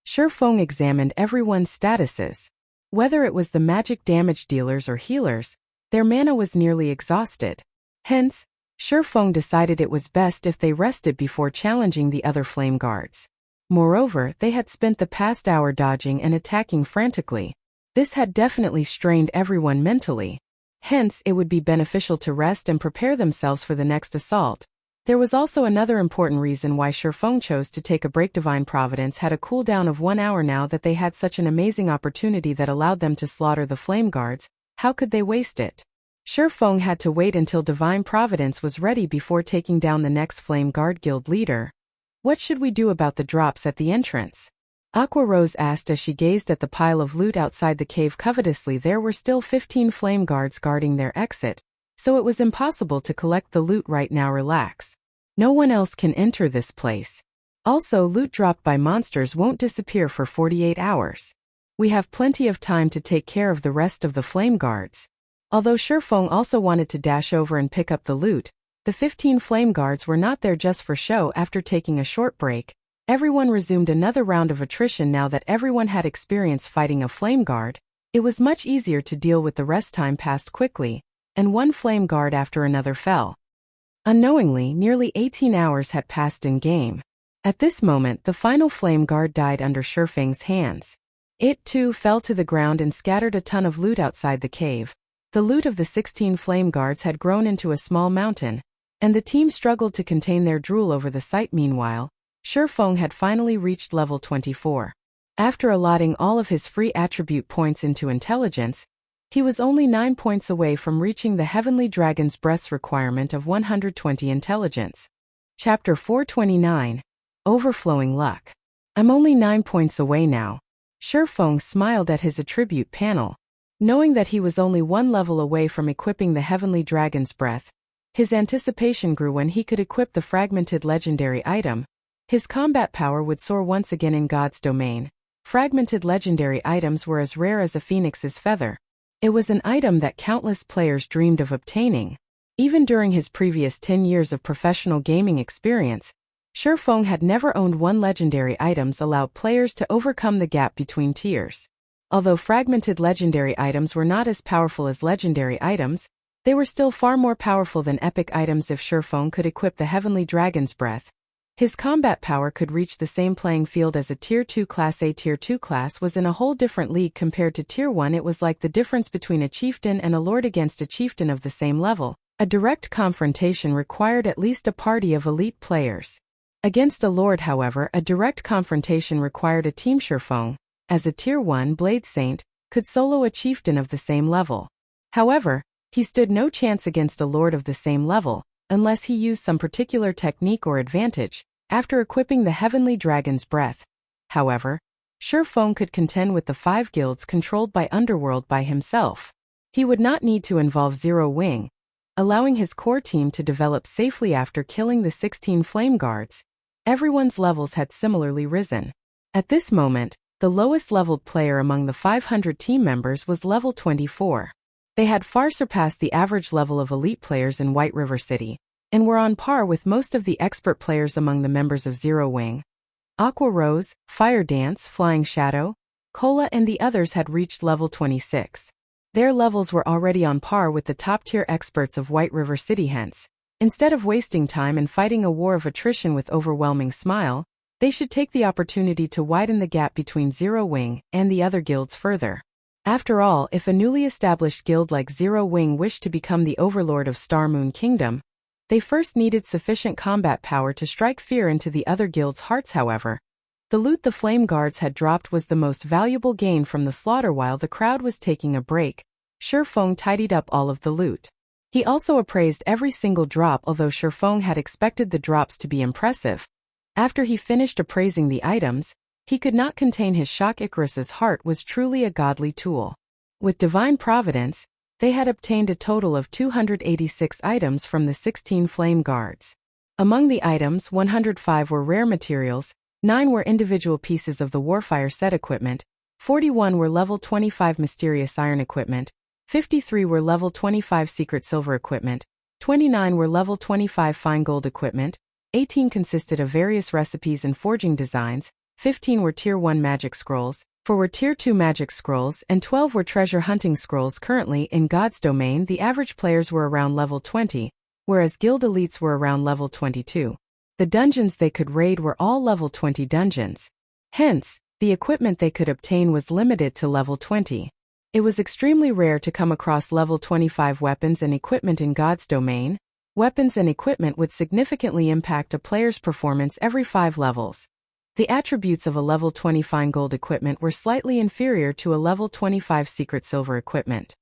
Shurfeng examined everyone's statuses. Whether it was the magic damage dealers or healers, their mana was nearly exhausted. Hence, Shurfeng decided it was best if they rested before challenging the other Flame Guards. Moreover, they had spent the past hour dodging and attacking frantically. This had definitely strained everyone mentally. Hence, it would be beneficial to rest and prepare themselves for the next assault. There was also another important reason why Shurfeng chose to take a break. Divine Providence had a cooldown of 1 hour. Now that they had such an amazing opportunity that allowed them to slaughter the Flame Guards, how could they waste it? Shurfeng had to wait until Divine Providence was ready before taking down the next Flame Guard guild leader. What should we do about the drops at the entrance? Aqua Rose asked as she gazed at the pile of loot outside the cave covetously. There were still 15 Flame Guards guarding their exit, so it was impossible to collect the loot right now. Relax. No one else can enter this place. Also, loot dropped by monsters won't disappear for 48 hours. We have plenty of time to take care of the rest of the Flame Guards. Although Shurfeng also wanted to dash over and pick up the loot, the 15 Flame Guards were not there just for show. After taking a short break, everyone resumed another round of attrition. Now that everyone had experience fighting a Flame Guard, it was much easier to deal with. The rest time passed quickly, and one Flame Guard after another fell. Unknowingly, nearly 18 hours had passed in game. At this moment, the final Flame Guard died under Shurfeng's hands. It too fell to the ground and scattered a ton of loot outside the cave. The loot of the 16 Flame Guards had grown into a small mountain, and the team struggled to contain their drool over the sight. Meanwhile, Shurfeng had finally reached level 24. After allotting all of his free attribute points into intelligence, he was only 9 points away from reaching the Heavenly Dragon's Breath's requirement of 120 intelligence. Chapter 429. Overflowing Luck. I'm only 9 points away now. Shurfeng smiled at his attribute panel. Knowing that he was only 1 level away from equipping the Heavenly Dragon's Breath, his anticipation grew when he could equip the fragmented legendary item. His combat power would soar once again in God's domain. Fragmented legendary items were as rare as a phoenix's feather. It was an item that countless players dreamed of obtaining. Even during his previous 10 years of professional gaming experience, Shurfeng had never owned one. Legendary items allowed players to overcome the gap between tiers. Although fragmented legendary items were not as powerful as legendary items, they were still far more powerful than epic items. If Shurfeng could equip the Heavenly Dragon's Breath, his combat power could reach the same playing field as a Tier 2 class. A Tier 2 class was in a whole different league compared to Tier 1. It was like the difference between a chieftain and a lord against a chieftain of the same level. A direct confrontation required at least a party of elite players. Against a lord, however, a direct confrontation required a team. Shurfeng, as a Tier 1 Blade Saint, could solo a chieftain of the same level. However, he stood no chance against a lord of the same level, unless he used some particular technique or advantage. After equipping the Heavenly Dragon's Breath, however, Shurfeng could contend with the 5 guilds controlled by Underworld by himself. He would not need to involve Zero Wing, allowing his core team to develop safely. After killing the 16 Flame Guards, everyone's levels had similarly risen. At this moment, the lowest leveled player among the 500 team members was level 24. They had far surpassed the average level of elite players in White River City, and were on par with most of the expert players among the members of Zero Wing. Aqua Rose, Fire Dance, Flying Shadow, Cola and the others had reached level 26. Their levels were already on par with the top-tier experts of White River City. Hence, instead of wasting time and fighting a war of attrition with overwhelming smile, they should take the opportunity to widen the gap between Zero Wing and the other guilds further. After all, if a newly established guild like Zero Wing wished to become the overlord of Star Moon Kingdom, they first needed sufficient combat power to strike fear into the other guilds' hearts. However, the loot the Flame Guards had dropped was the most valuable gain from the slaughter. While the crowd was taking a break, Shifeng tidied up all of the loot. He also appraised every single drop, although Shifeng had expected the drops to be impressive. After he finished appraising the items, he could not contain his shock. Icarus's heart was truly a godly tool. With divine providence, they had obtained a total of 286 items from the 16 flame guards. Among the items, 105 were rare materials, 9 were individual pieces of the Warfire set equipment, 41 were level 25 mysterious iron equipment, 53 were level 25 secret silver equipment, 29 were level 25 fine gold equipment, 18 consisted of various recipes and forging designs, 15 were tier 1 magic scrolls, 4 were tier 2 magic scrolls, and 12 were treasure hunting scrolls. Currently, in God's domain, the average players were around level 20, whereas guild elites were around level 22. The dungeons they could raid were all level 20 dungeons. Hence, the equipment they could obtain was limited to level 20. It was extremely rare to come across level 25 weapons and equipment in God's domain. Weapons and equipment would significantly impact a player's performance every 5 levels. The attributes of a level 20 fine gold equipment were slightly inferior to a level 25 secret silver equipment.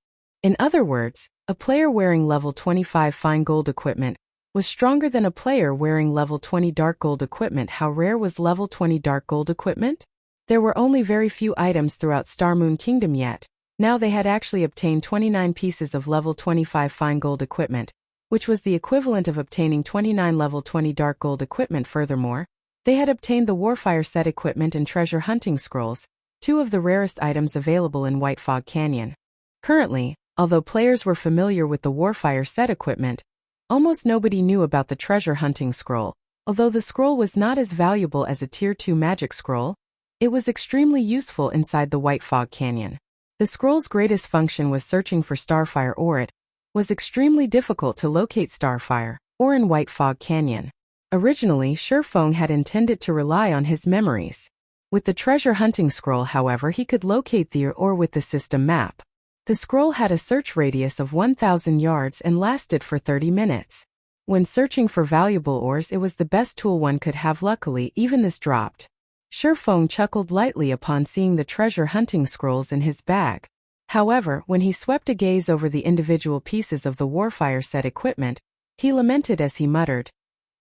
In other words, a player wearing level 25 fine gold equipment was stronger than a player wearing level 20 dark gold equipment. How rare was level 20 dark gold equipment? There were only very few items throughout Star Moon Kingdom yet. Now they had actually obtained 29 pieces of level 25 fine gold equipment, which was the equivalent of obtaining 29 level 20 dark gold equipment. Furthermore, they had obtained the Warfire set equipment and treasure hunting scrolls, 2 of the rarest items available in White Fog Canyon. Currently, although players were familiar with the Warfire set equipment, almost nobody knew about the treasure hunting scroll. Although the scroll was not as valuable as a tier 2 magic scroll, it was extremely useful inside the White Fog Canyon. The scroll's greatest function was searching for starfire ore. It was extremely difficult to locate starfire ore in White Fog Canyon. Originally, Shifeng had intended to rely on his memories. With the treasure hunting scroll, however, he could locate the ore with the system map. The scroll had a search radius of 1,000 yards and lasted for 30 minutes. When searching for valuable ores, it was the best tool one could have. Luckily, even this dropped. Shifeng chuckled lightly upon seeing the treasure hunting scrolls in his bag. However, when he swept a gaze over the individual pieces of the Warfire set equipment, he lamented as he muttered,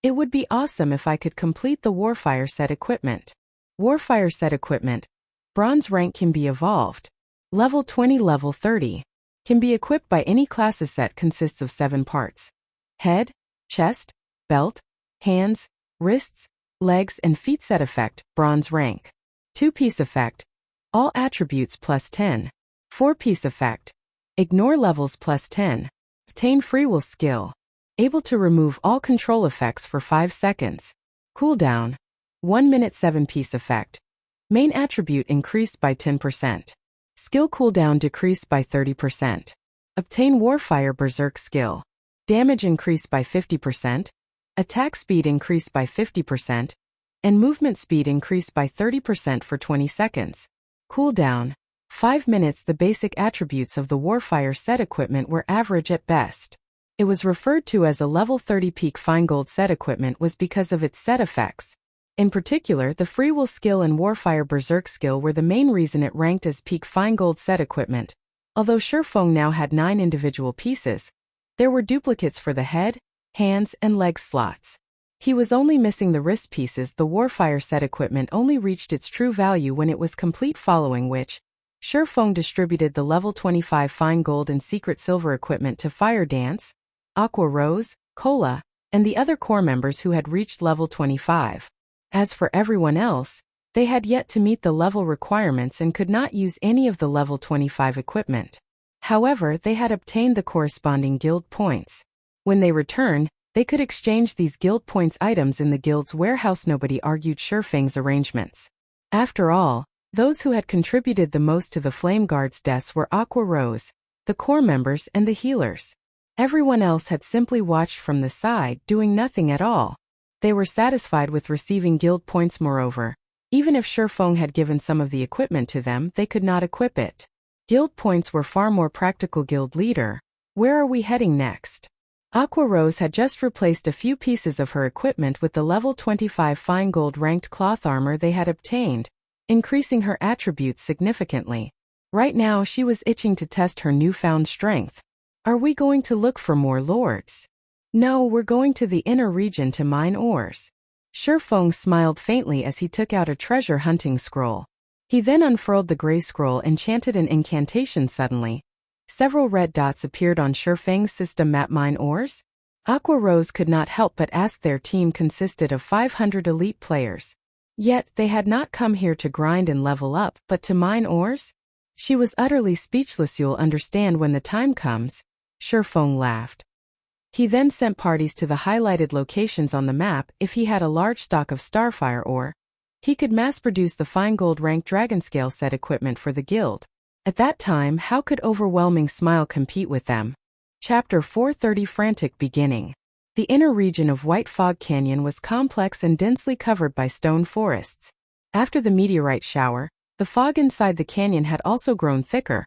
"It would be awesome if I could complete the Warfire set equipment." Warfire set equipment. Bronze rank can be evolved. Level 20, level 30. Can be equipped by any class. A set consists of 7 parts. Head, chest, belt, hands, wrists, legs and feet. Set effect, bronze rank. 2-piece effect. All attributes plus 10. 4-piece effect. Ignore levels plus 10. Obtain free will skill. Able to remove all control effects for 5 seconds. Cooldown. 1 minute. 7-piece effect. Main attribute increased by 10%. Skill cooldown decreased by 30%. Obtain Warfire Berserk skill. Damage increased by 50%. Attack speed increased by 50%. And movement speed increased by 30% for 20 seconds. Cooldown. 5 minutes. The basic attributes of the Warfire set equipment were average at best. It was referred to as a level 30 peak fine gold set equipment was because of its set effects. In particular, the Free Will skill and Warfire Berserk skill were the main reason it ranked as peak fine gold set equipment. Although Shifeng now had 9 individual pieces, there were duplicates for the head, hands, and legs slots. He was only missing the wrist pieces. The Warfire set equipment only reached its true value when it was complete, following which, Shifeng distributed the level 25 fine gold and secret silver equipment to Fire Dance, Aqua Rose, Cola, and the other core members who had reached level 25. As for everyone else, they had yet to meet the level requirements and could not use any of the level 25 equipment. However, they had obtained the corresponding guild points. When they returned, they could exchange these guild points items in the guild's warehouse. Nobody argued Shifeng's arrangements. After all, those who had contributed the most to the Flame Guard's deaths were Aqua Rose, the core members, and the healers. Everyone else had simply watched from the side, doing nothing at all. They were satisfied with receiving guild points. Moreover, even if Shifeng had given some of the equipment to them, they could not equip it. Guild points were far more practical. Guild leader, where are we heading next? Aqua Rose had just replaced a few pieces of her equipment with the level 25 fine gold ranked cloth armor they had obtained, increasing her attributes significantly. Right now she was itching to test her newfound strength. Are we going to look for more lords? No, we're going to the inner region to mine ores. Shifeng smiled faintly as he took out a treasure hunting scroll. He then unfurled the gray scroll and chanted an incantation suddenly. Several red dots appeared on Shifeng's system map. Mine ores? Aqua Rose could not help but ask. Their team consisted of 500 elite players. Yet they had not come here to grind and level up, but to mine ores? She was utterly speechless. You'll understand when the time comes, Shifeng laughed. He then sent parties to the highlighted locations on the map. If he had a large stock of Starfire ore, he could mass-produce the fine gold rank Dragonscale set equipment for the guild. At that time, how could Overwhelming Smile compete with them? Chapter 430 Frantic beginning. The inner region of White Fog Canyon was complex and densely covered by stone forests. After the meteorite shower, the fog inside the canyon had also grown thicker,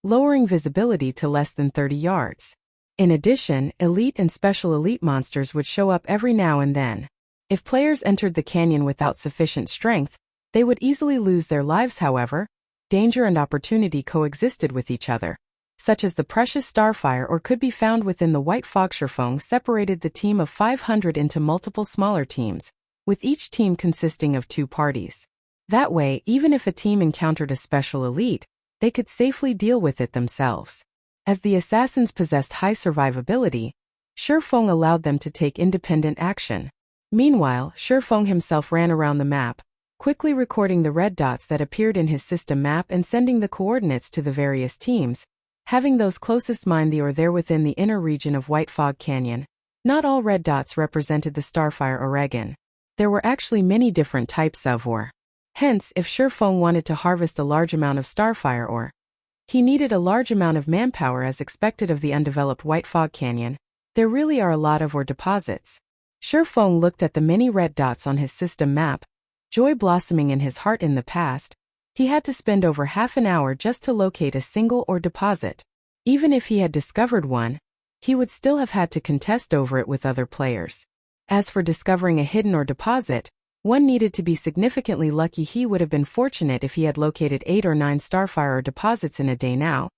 lowering visibility to less than 30 yards. In addition, elite and special elite monsters would show up every now and then. If players entered the canyon without sufficient strength, they would easily lose their lives. However, danger and opportunity coexisted with each other, such as the precious Starfire ore could be found within the White Fog. Shifeng separated the team of 500 into multiple smaller teams, with each team consisting of 2 parties. That way, even if a team encountered a special elite, they could safely deal with it themselves. As the assassins possessed high survivability, Shifeng allowed them to take independent action. Meanwhile, Shifeng himself ran around the map, quickly recording the red dots that appeared in his system map and sending the coordinates to the various teams, having those closest mine the ore there within the inner region of White Fog Canyon. Not all red dots represented the Starfire ore. There were actually many different types of ore. Hence, if Shifeng wanted to harvest a large amount of Starfire ore, he needed a large amount of manpower as expected of the undeveloped White Fog Canyon. There really are a lot of ore deposits. Shifeng looked at the many red dots on his system map, joy blossoming in his heart. In the past, he had to spend over half an hour just to locate a single ore deposit. Even if he had discovered one, he would still have had to contest over it with other players. As for discovering a hidden ore deposit, one needed to be significantly lucky. He would have been fortunate if he had located 8 or 9 Starfire ore deposits in a day. Now,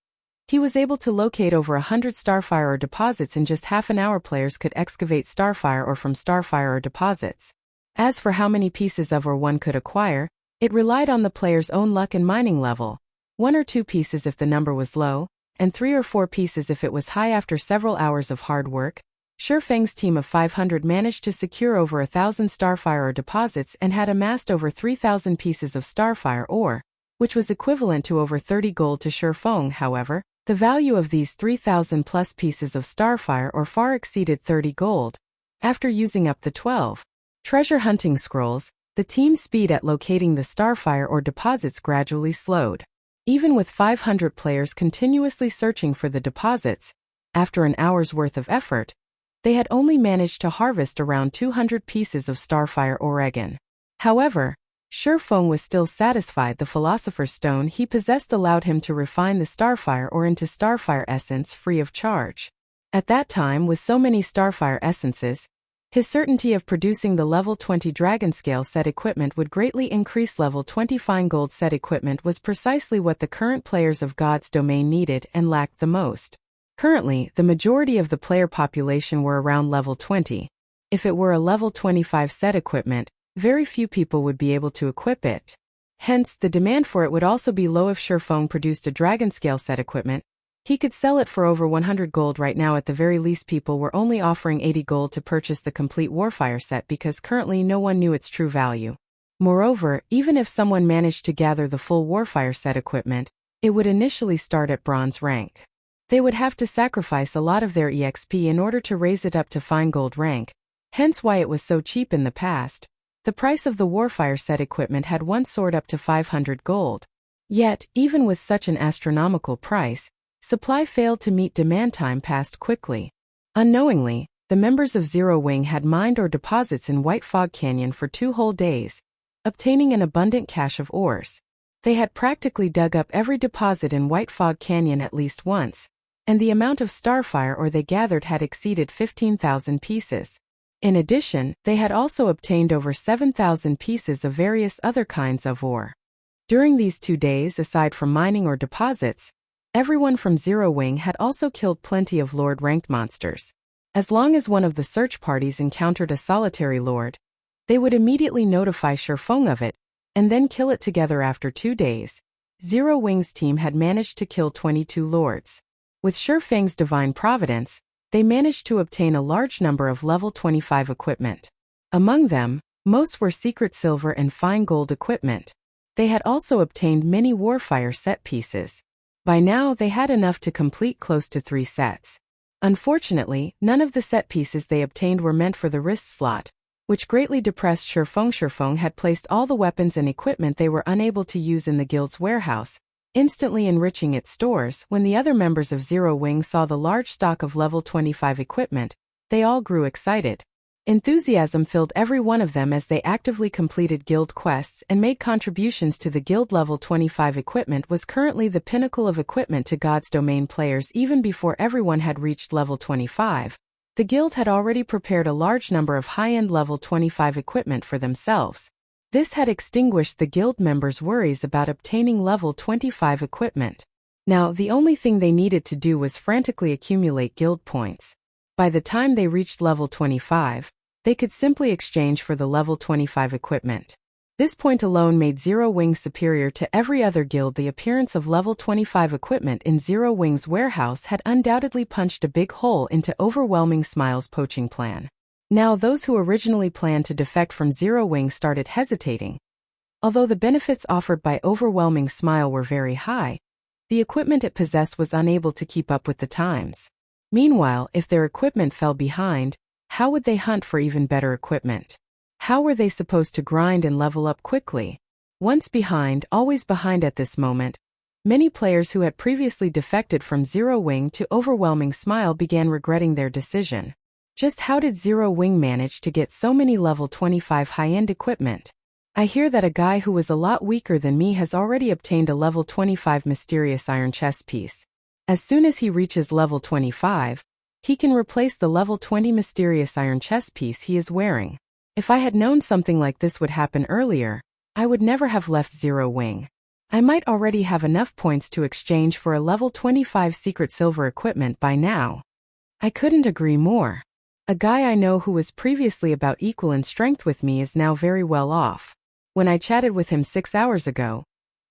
he was able to locate over 100 Starfire ore deposits in just half an hour. Players could excavate Starfire ore from Starfire ore deposits. As for how many pieces of ore one could acquire, it relied on the player's own luck and mining level. 1 or 2 pieces if the number was low, and 3 or 4 pieces if it was high. After several hours of hard work, Shifeng's team of 500 managed to secure over 1,000 Starfire ore deposits and had amassed over 3,000 pieces of Starfire ore, which was equivalent to over 30 gold to Shifeng. However, the value of these 3,000 plus pieces of Starfire ore far exceeded 30 gold. After using up the 12 treasure hunting scrolls, the team's speed at locating the Starfire ore deposits gradually slowed. Even with 500 players continuously searching for the deposits, after an hour's worth of effort, they had only managed to harvest around 200 pieces of Starfire ore. However, Shifeng was still satisfied. The Philosopher's Stone he possessed allowed him to refine the Starfire ore into Starfire essence free of charge. At that time, with so many Starfire essences, his certainty of producing the level 20 Dragonscale set equipment would greatly increase. Level 20 fine gold set equipment was precisely what the current players of God's Domain needed and lacked the most. Currently, the majority of the player population were around level 20. If it were a level 25 set equipment, very few people would be able to equip it. Hence, the demand for it would also be low. If Shifeng produced a Dragonscale set equipment, he could sell it for over 100 gold. Right now, at the very least, people were only offering 80 gold to purchase the complete Warfire set because currently no one knew its true value. Moreover, even if someone managed to gather the full Warfire set equipment, it would initially start at bronze rank. They would have to sacrifice a lot of their EXP in order to raise it up to fine gold rank, hence why it was so cheap in the past. The price of the Warfire set equipment had once soared up to 500 gold. Yet, even with such an astronomical price, supply failed to meet demand. Time passed quickly. Unknowingly, the members of Zero Wing had mined ore deposits in White Fog Canyon for 2 whole days, obtaining an abundant cache of ores. They had practically dug up every deposit in White Fog Canyon at least once, and the amount of Starfire ore they gathered had exceeded 15,000 pieces. In addition, they had also obtained over 7,000 pieces of various other kinds of ore. During these 2 days, aside from mining or deposits, everyone from Zero Wing had also killed plenty of Lord-ranked monsters. As long as one of the search parties encountered a solitary Lord, they would immediately notify Shifeng of it, and then kill it together after 2 days. Zero Wing's team had managed to kill 22 Lords. With Shifeng's divine providence, they managed to obtain a large number of level 25 equipment. Among them, most were secret silver and fine gold equipment. They had also obtained many Warfire set pieces. By now they had enough to complete close to 3 sets. Unfortunately, none of the set pieces they obtained were meant for the wrist slot, which greatly depressed Shifeng. Shifeng had placed all the weapons and equipment they were unable to use in the guild's warehouse, instantly enriching its stores. When the other members of Zero Wing saw the large stock of level 25 equipment, they all grew excited. Enthusiasm filled every one of them as they actively completed guild quests and made contributions to the guild. Level 25 equipment was currently the pinnacle of equipment to God's Domain players. Even before everyone had reached level 25, the guild had already prepared a large number of high-end level 25 equipment for themselves. This had extinguished the guild members' worries about obtaining level 25 equipment. Now, the only thing they needed to do was frantically accumulate guild points. By the time they reached level 25, they could simply exchange for the level 25 equipment. This point alone made Zero Wing superior to every other guild. The appearance of level 25 equipment in Zero Wing's warehouse had undoubtedly punched a big hole into Overwhelming Smile's poaching plan. Now those who originally planned to defect from Zero Wing started hesitating. Although the benefits offered by Overwhelming Smile were very high, the equipment it possessed was unable to keep up with the times. Meanwhile, if their equipment fell behind, how would they hunt for even better equipment? How were they supposed to grind and level up quickly? Once behind, always behind. At this moment, many players who had previously defected from Zero Wing to Overwhelming Smile began regretting their decision. Just how did Zero Wing manage to get so many level 25 high-end equipment? I hear that a guy who was a lot weaker than me has already obtained a level 25 mysterious iron chest piece. As soon as he reaches level 25, he can replace the level 20 mysterious iron chest piece he is wearing. If I had known something like this would happen earlier, I would never have left Zero Wing. I might already have enough points to exchange for a level 25 secret silver equipment by now. I couldn't agree more. A guy I know who was previously about equal in strength with me is now very well off. When I chatted with him 6 hours ago,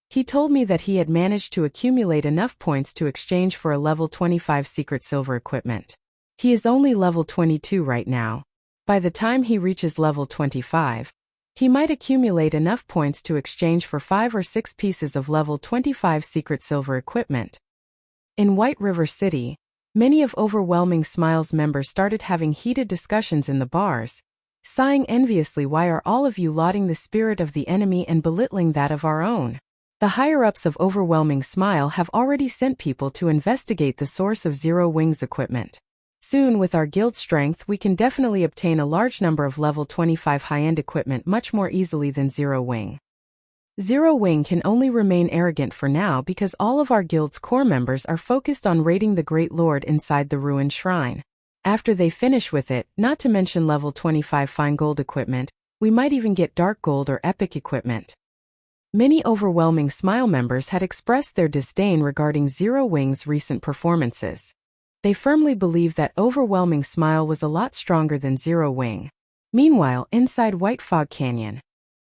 he told me that he had managed to accumulate enough points to exchange for a level 25 secret silver equipment. He is only level 22 right now. By the time he reaches level 25, he might accumulate enough points to exchange for 5 or 6 pieces of level 25 secret silver equipment. In White River City, many of Overwhelming Smile's members started having heated discussions in the bars, sighing enviously. Why are all of you lauding the spirit of the enemy and belittling that of our own? The higher-ups of Overwhelming Smile have already sent people to investigate the source of Zero Wing's equipment. Soon, with our guild strength, we can definitely obtain a large number of level 25 high-end equipment much more easily than Zero Wing. Zero Wing can only remain arrogant for now because all of our guild's core members are focused on raiding the Great Lord inside the ruined shrine. After they finish with it, not to mention level 25 fine gold equipment, we might even get dark gold or epic equipment. Many Overwhelming Smile members had expressed their disdain regarding Zero Wing's recent performances. They firmly believed that Overwhelming Smile was a lot stronger than Zero Wing. Meanwhile, inside White Fog Canyon,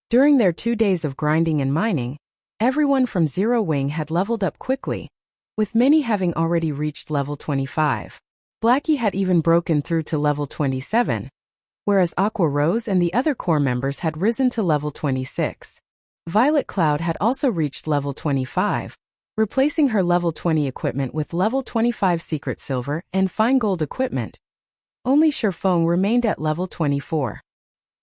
during their 2 days of grinding and mining, everyone from Zero Wing had leveled up quickly, with many having already reached level 25. Blackie had even broken through to level 27, whereas Aqua Rose and the other core members had risen to level 26. Violet Cloud had also reached level 25, replacing her level 20 equipment with level 25 secret silver and fine gold equipment. Only Shifeng remained at level 24.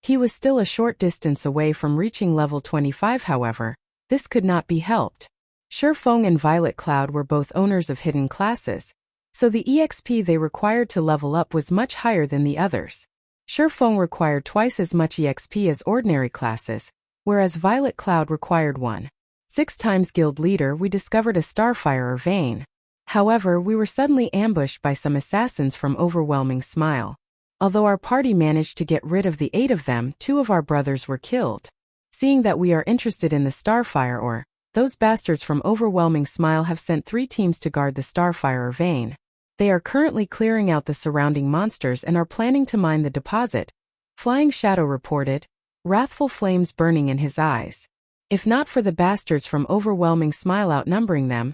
He was still a short distance away from reaching level 25. However, this could not be helped. Shifeng and Violet Cloud were both owners of hidden classes, so the EXP they required to level up was much higher than the others. Shifeng required twice as much EXP as ordinary classes, whereas Violet Cloud required 1.6 times. Guild leader, we discovered a starfire or vein. However, we were suddenly ambushed by some assassins from Overwhelming Smile. Although our party managed to get rid of the 8 of them, 2 of our brothers were killed. Seeing that we are interested in the starfire or Those bastards from Overwhelming Smile have sent 3 teams to guard the Starfire vein. They are currently clearing out the surrounding monsters and are planning to mine the deposit, Flying Shadow reported, wrathful flames burning in his eyes. If not for the bastards from Overwhelming Smile outnumbering them,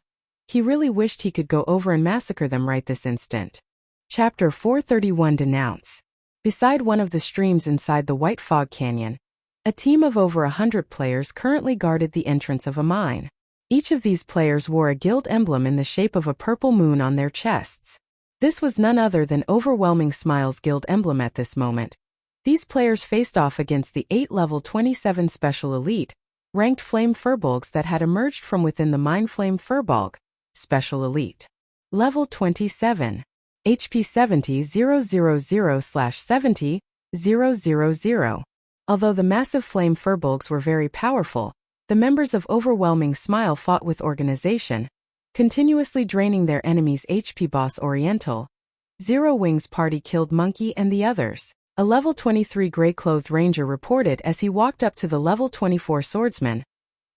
he really wished he could go over and massacre them right this instant. Chapter 431 Denounce. Beside one of the streams inside the White Fog Canyon, a team of over 100 players currently guarded the entrance of a mine. Each of these players wore a guild emblem in the shape of a purple moon on their chests. This was none other than Overwhelming Smile's guild emblem at this moment. These players faced off against the 8 level 27 Special Elite, ranked Flame Furbolgs that had emerged from within the mine. Flame Furbolg, Special Elite. Level 27. HP 70,000/70,000. Although the massive Flame Furbolgs were very powerful, the members of Overwhelming Smile fought with organization, continuously draining their enemy's HP. Boss Oriental, Zero Wings party killed Monkey and the others. A level 23 gray-clothed ranger reported as he walked up to the level 24 swordsman,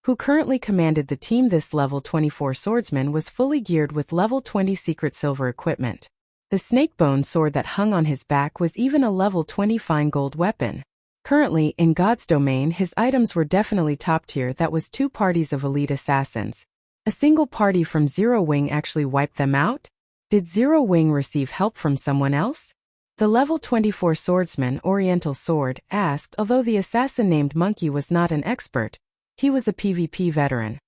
who currently commanded the team. This level 24 swordsman was fully geared with level 20 secret silver equipment. The snakebone sword that hung on his back was even a level 20 fine gold weapon. Currently, in God's domain, his items were definitely top tier. That was 2 parties of elite assassins. A single party from Zero Wing actually wiped them out? Did Zero Wing receive help from someone else? The level 24 swordsman, Oriental Sword, asked. Although the assassin named Monkey was not an expert, he was a PvP veteran.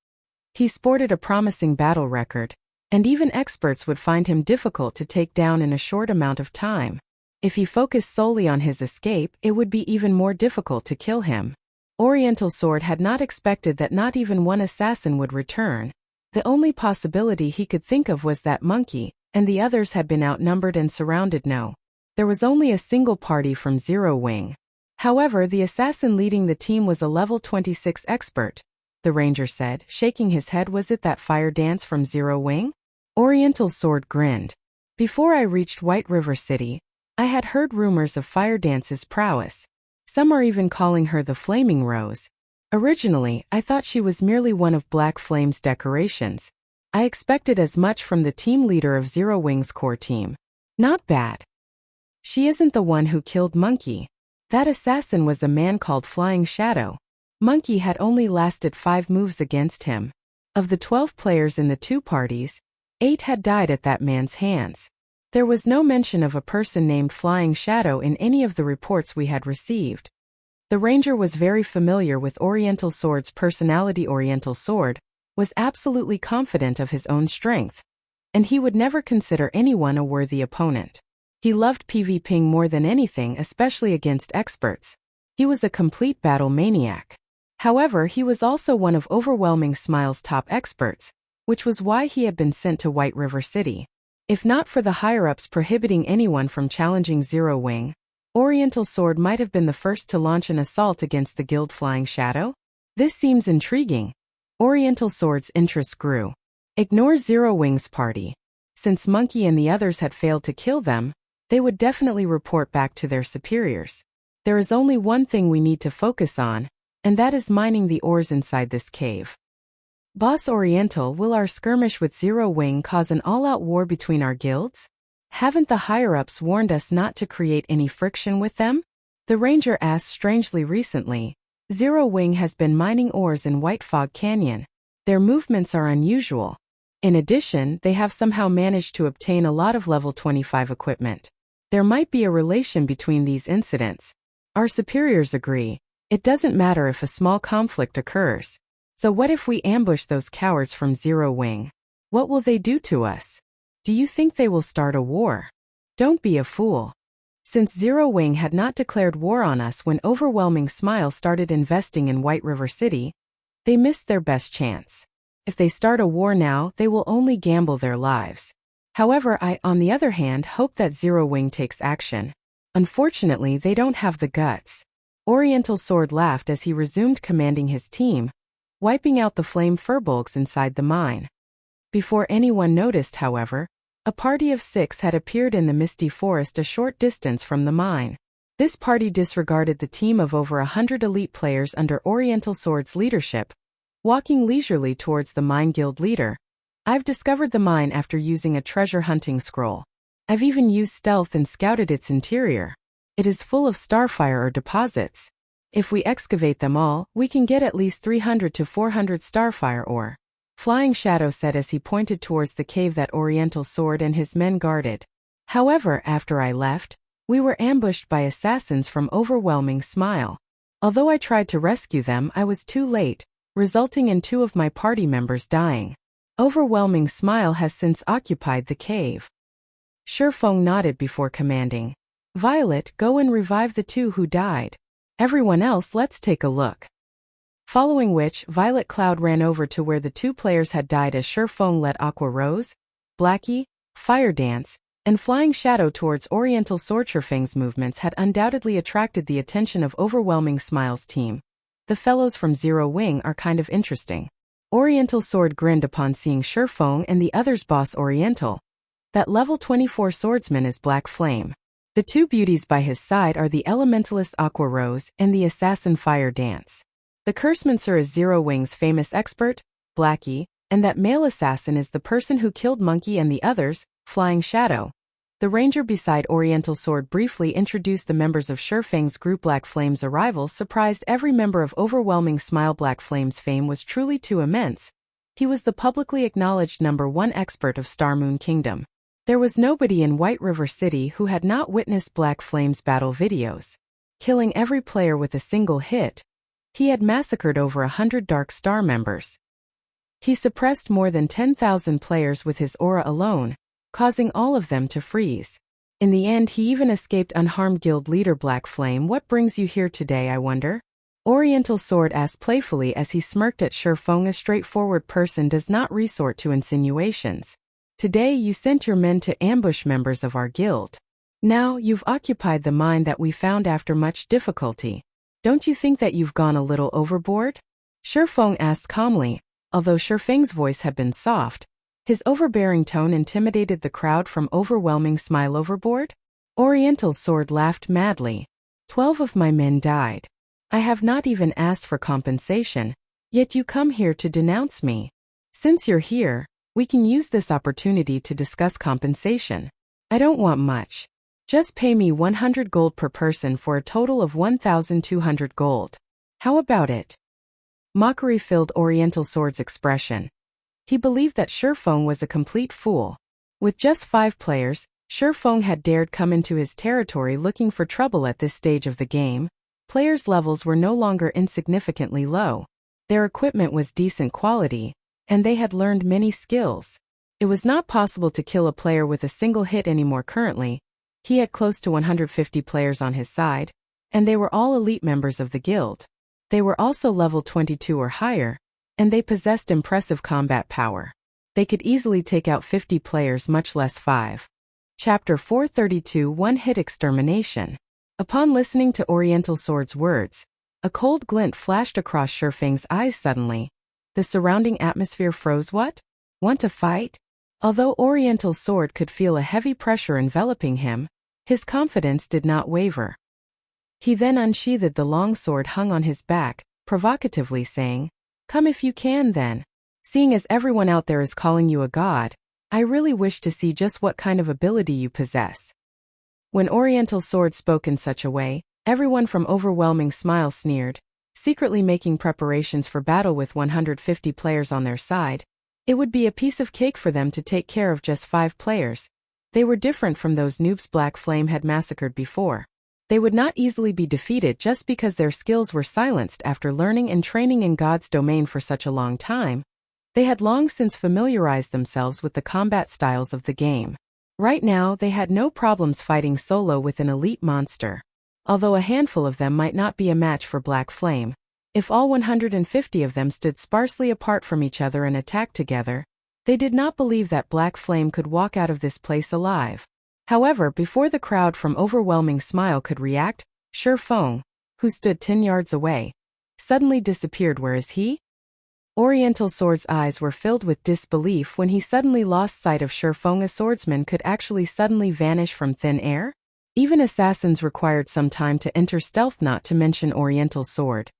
He sported a promising battle record, and even experts would find him difficult to take down in a short amount of time. If he focused solely on his escape, it would be even more difficult to kill him. Oriental Sword had not expected that not even one assassin would return. The only possibility he could think of was that Monkey and the others had been outnumbered and surrounded. No, there was only a single party from Zero Wing. However, the assassin leading the team was a level 26 expert, the ranger said, shaking his head. Was it that fire dance from Zero Wing? Oriental Sword grinned. Before I reached White River City, I had heard rumors of Fire Dance's prowess. Some are even calling her the Flaming Rose. Originally, I thought she was merely one of Black Flame's decorations. I expected as much from the team leader of Zero Wing's core team. Not bad. She isn't the one who killed Monkey. That assassin was a man called Flying Shadow. Monkey had only lasted 5 moves against him. Of the 12 players in the 2 parties, 8 had died at that man's hands. There was no mention of a person named Flying Shadow in any of the reports we had received. The ranger was very familiar with Oriental Sword's personality. Oriental Sword was absolutely confident of his own strength, and he would never consider anyone a worthy opponent. He loved PvPing more than anything, especially against experts. He was a complete battle maniac. However, he was also one of Overwhelming Smile's top experts, which was why he had been sent to White River City. If not for the higher-ups prohibiting anyone from challenging Zero Wing, Oriental Sword might have been the first to launch an assault against the guild Flying Shadow. This seems intriguing. Oriental Sword's interest grew. Ignore Zero Wing's party. Since Monkey and the others had failed to kill them, they would definitely report back to their superiors. There is only one thing we need to focus on, and that is mining the ores inside this cave. Boss Oriental, will our skirmish with Zero Wing cause an all-out war between our guilds? Haven't the higher-ups warned us not to create any friction with them? The ranger asked strangely. Recently, Zero Wing has been mining ores in White Fog Canyon. Their movements are unusual. In addition, they have somehow managed to obtain a lot of level 25 equipment. There might be a relation between these incidents. Our superiors agree. It doesn't matter if a small conflict occurs. So what if we ambush those cowards from Zero Wing? What will they do to us? Do you think they will start a war? Don't be a fool. Since Zero Wing had not declared war on us when Overwhelming Smile started investing in White River City, they missed their best chance. If they start a war now, they will only gamble their lives. However, I, on the other hand, hope that Zero Wing takes action. Unfortunately, they don't have the guts. Oriental Sword laughed as he resumed commanding his team, wiping out the Flame Furbolgs inside the mine. Before anyone noticed, however, a party of 6 had appeared in the misty forest a short distance from the mine. This party disregarded the team of over 100 elite players under Oriental Sword's leadership, walking leisurely towards the mine guild leader. I've discovered the mine after using a treasure hunting scroll. I've even used stealth and scouted its interior. It is full of starfire or deposits. If we excavate them all, we can get at least 300 to 400 starfire ore. Flying Shadow said as he pointed towards the cave that Oriental Sword and his men guarded. However, after I left, we were ambushed by assassins from Overwhelming Smile. Although I tried to rescue them, I was too late, resulting in 2 of my party members dying. Overwhelming Smile has since occupied the cave. Shifeng nodded before commanding, Violet, go and revive the 2 who died. Everyone else, let's take a look. Following which, Violet Cloud ran over to where the 2 players had died as Shifeng led Aqua Rose, Blackie, Fire Dance, and Flying Shadow towards Oriental Sword. Shifeng's movements had undoubtedly attracted the attention of Overwhelming Smile's team. The fellows from Zero Wing are kind of interesting. Oriental Sword grinned upon seeing Shifeng and the others' boss Oriental. That level 24 swordsman is Black Flame. The 2 beauties by his side are the Elementalist Aqua Rose and the Assassin Fire Dance. The Cursemancer is Zero Wing's famous expert, Blackie, and that male assassin is the person who killed Monkey and the others, Flying Shadow. The ranger beside Oriental Sword briefly introduced the members of Shifeng's group. Black Flame's arrival surprised every member of Overwhelming Smile. Black Flame's fame was truly too immense. He was the publicly acknowledged #1 expert of Star Moon Kingdom. There was nobody in White River City who had not witnessed Black Flame's battle videos. Killing every player with a single hit, he had massacred over 100 Dark Star members. He suppressed more than 10,000 players with his aura alone, causing all of them to freeze. In the end, he even escaped unharmed. Guild leader Black Flame, what brings you here today, I wonder? Oriental Sword asked playfully as he smirked at Shifeng. A straightforward person does not resort to insinuations. Today you sent your men to ambush members of our guild. Now you've occupied the mine that we found after much difficulty. Don't you think that you've gone a little overboard? Shifeng asked calmly. Although Shifeng's voice had been soft, his overbearing tone intimidated the crowd from Overwhelming Smile. Overboard? Oriental Sword laughed madly. 12 of my men died. I have not even asked for compensation, yet you come here to denounce me. Since you're here, we can use this opportunity to discuss compensation. I don't want much. Just pay me 100 gold per person for a total of 1,200 gold. How about it? Mockery filled Oriental Sword's expression. He believed that Shifeng was a complete fool. With just 5 players, Shifeng had dared come into his territory looking for trouble. At this stage of the game, players' levels were no longer insignificantly low. Their equipment was decent quality, and they had learned many skills. It was not possible to kill a player with a single hit anymore currently. He had close to 150 players on his side, and they were all elite members of the guild. They were also level 22 or higher, and they possessed impressive combat power. They could easily take out 50 players, much less 5. Chapter 432 One-Hit Extermination. Upon listening to Oriental Sword's words, a cold glint flashed across Shifeng's eyes suddenly. The surrounding atmosphere froze. What? Want to fight? Although Oriental Sword could feel a heavy pressure enveloping him, his confidence did not waver. He then unsheathed the long sword hung on his back, provocatively saying, Come if you can then. Seeing as everyone out there is calling you a god, I really wish to see just what kind of ability you possess. When Oriental Sword spoke in such a way, everyone from Overwhelming Smile sneered, secretly making preparations for battle. With 150 players on their side, it would be a piece of cake for them to take care of just 5 players. They were different from those noobs Black Flame had massacred before. They would not easily be defeated just because their skills were silenced after learning and training in God's domain for such a long time. They had long since familiarized themselves with the combat styles of the game. Right now, they had no problems fighting solo with an elite monster. Although a handful of them might not be a match for Black Flame, if all 150 of them stood sparsely apart from each other and attacked together, they did not believe that Black Flame could walk out of this place alive. However, before the crowd from Overwhelming Smile could react, Shifeng, who stood 10 yards away, suddenly disappeared. Where is he? Oriental Sword's eyes were filled with disbelief when he suddenly lost sight of Shifeng. A swordsman could actually suddenly vanish from thin air? Even assassins required some time to enter stealth, not to mention Oriental Sword.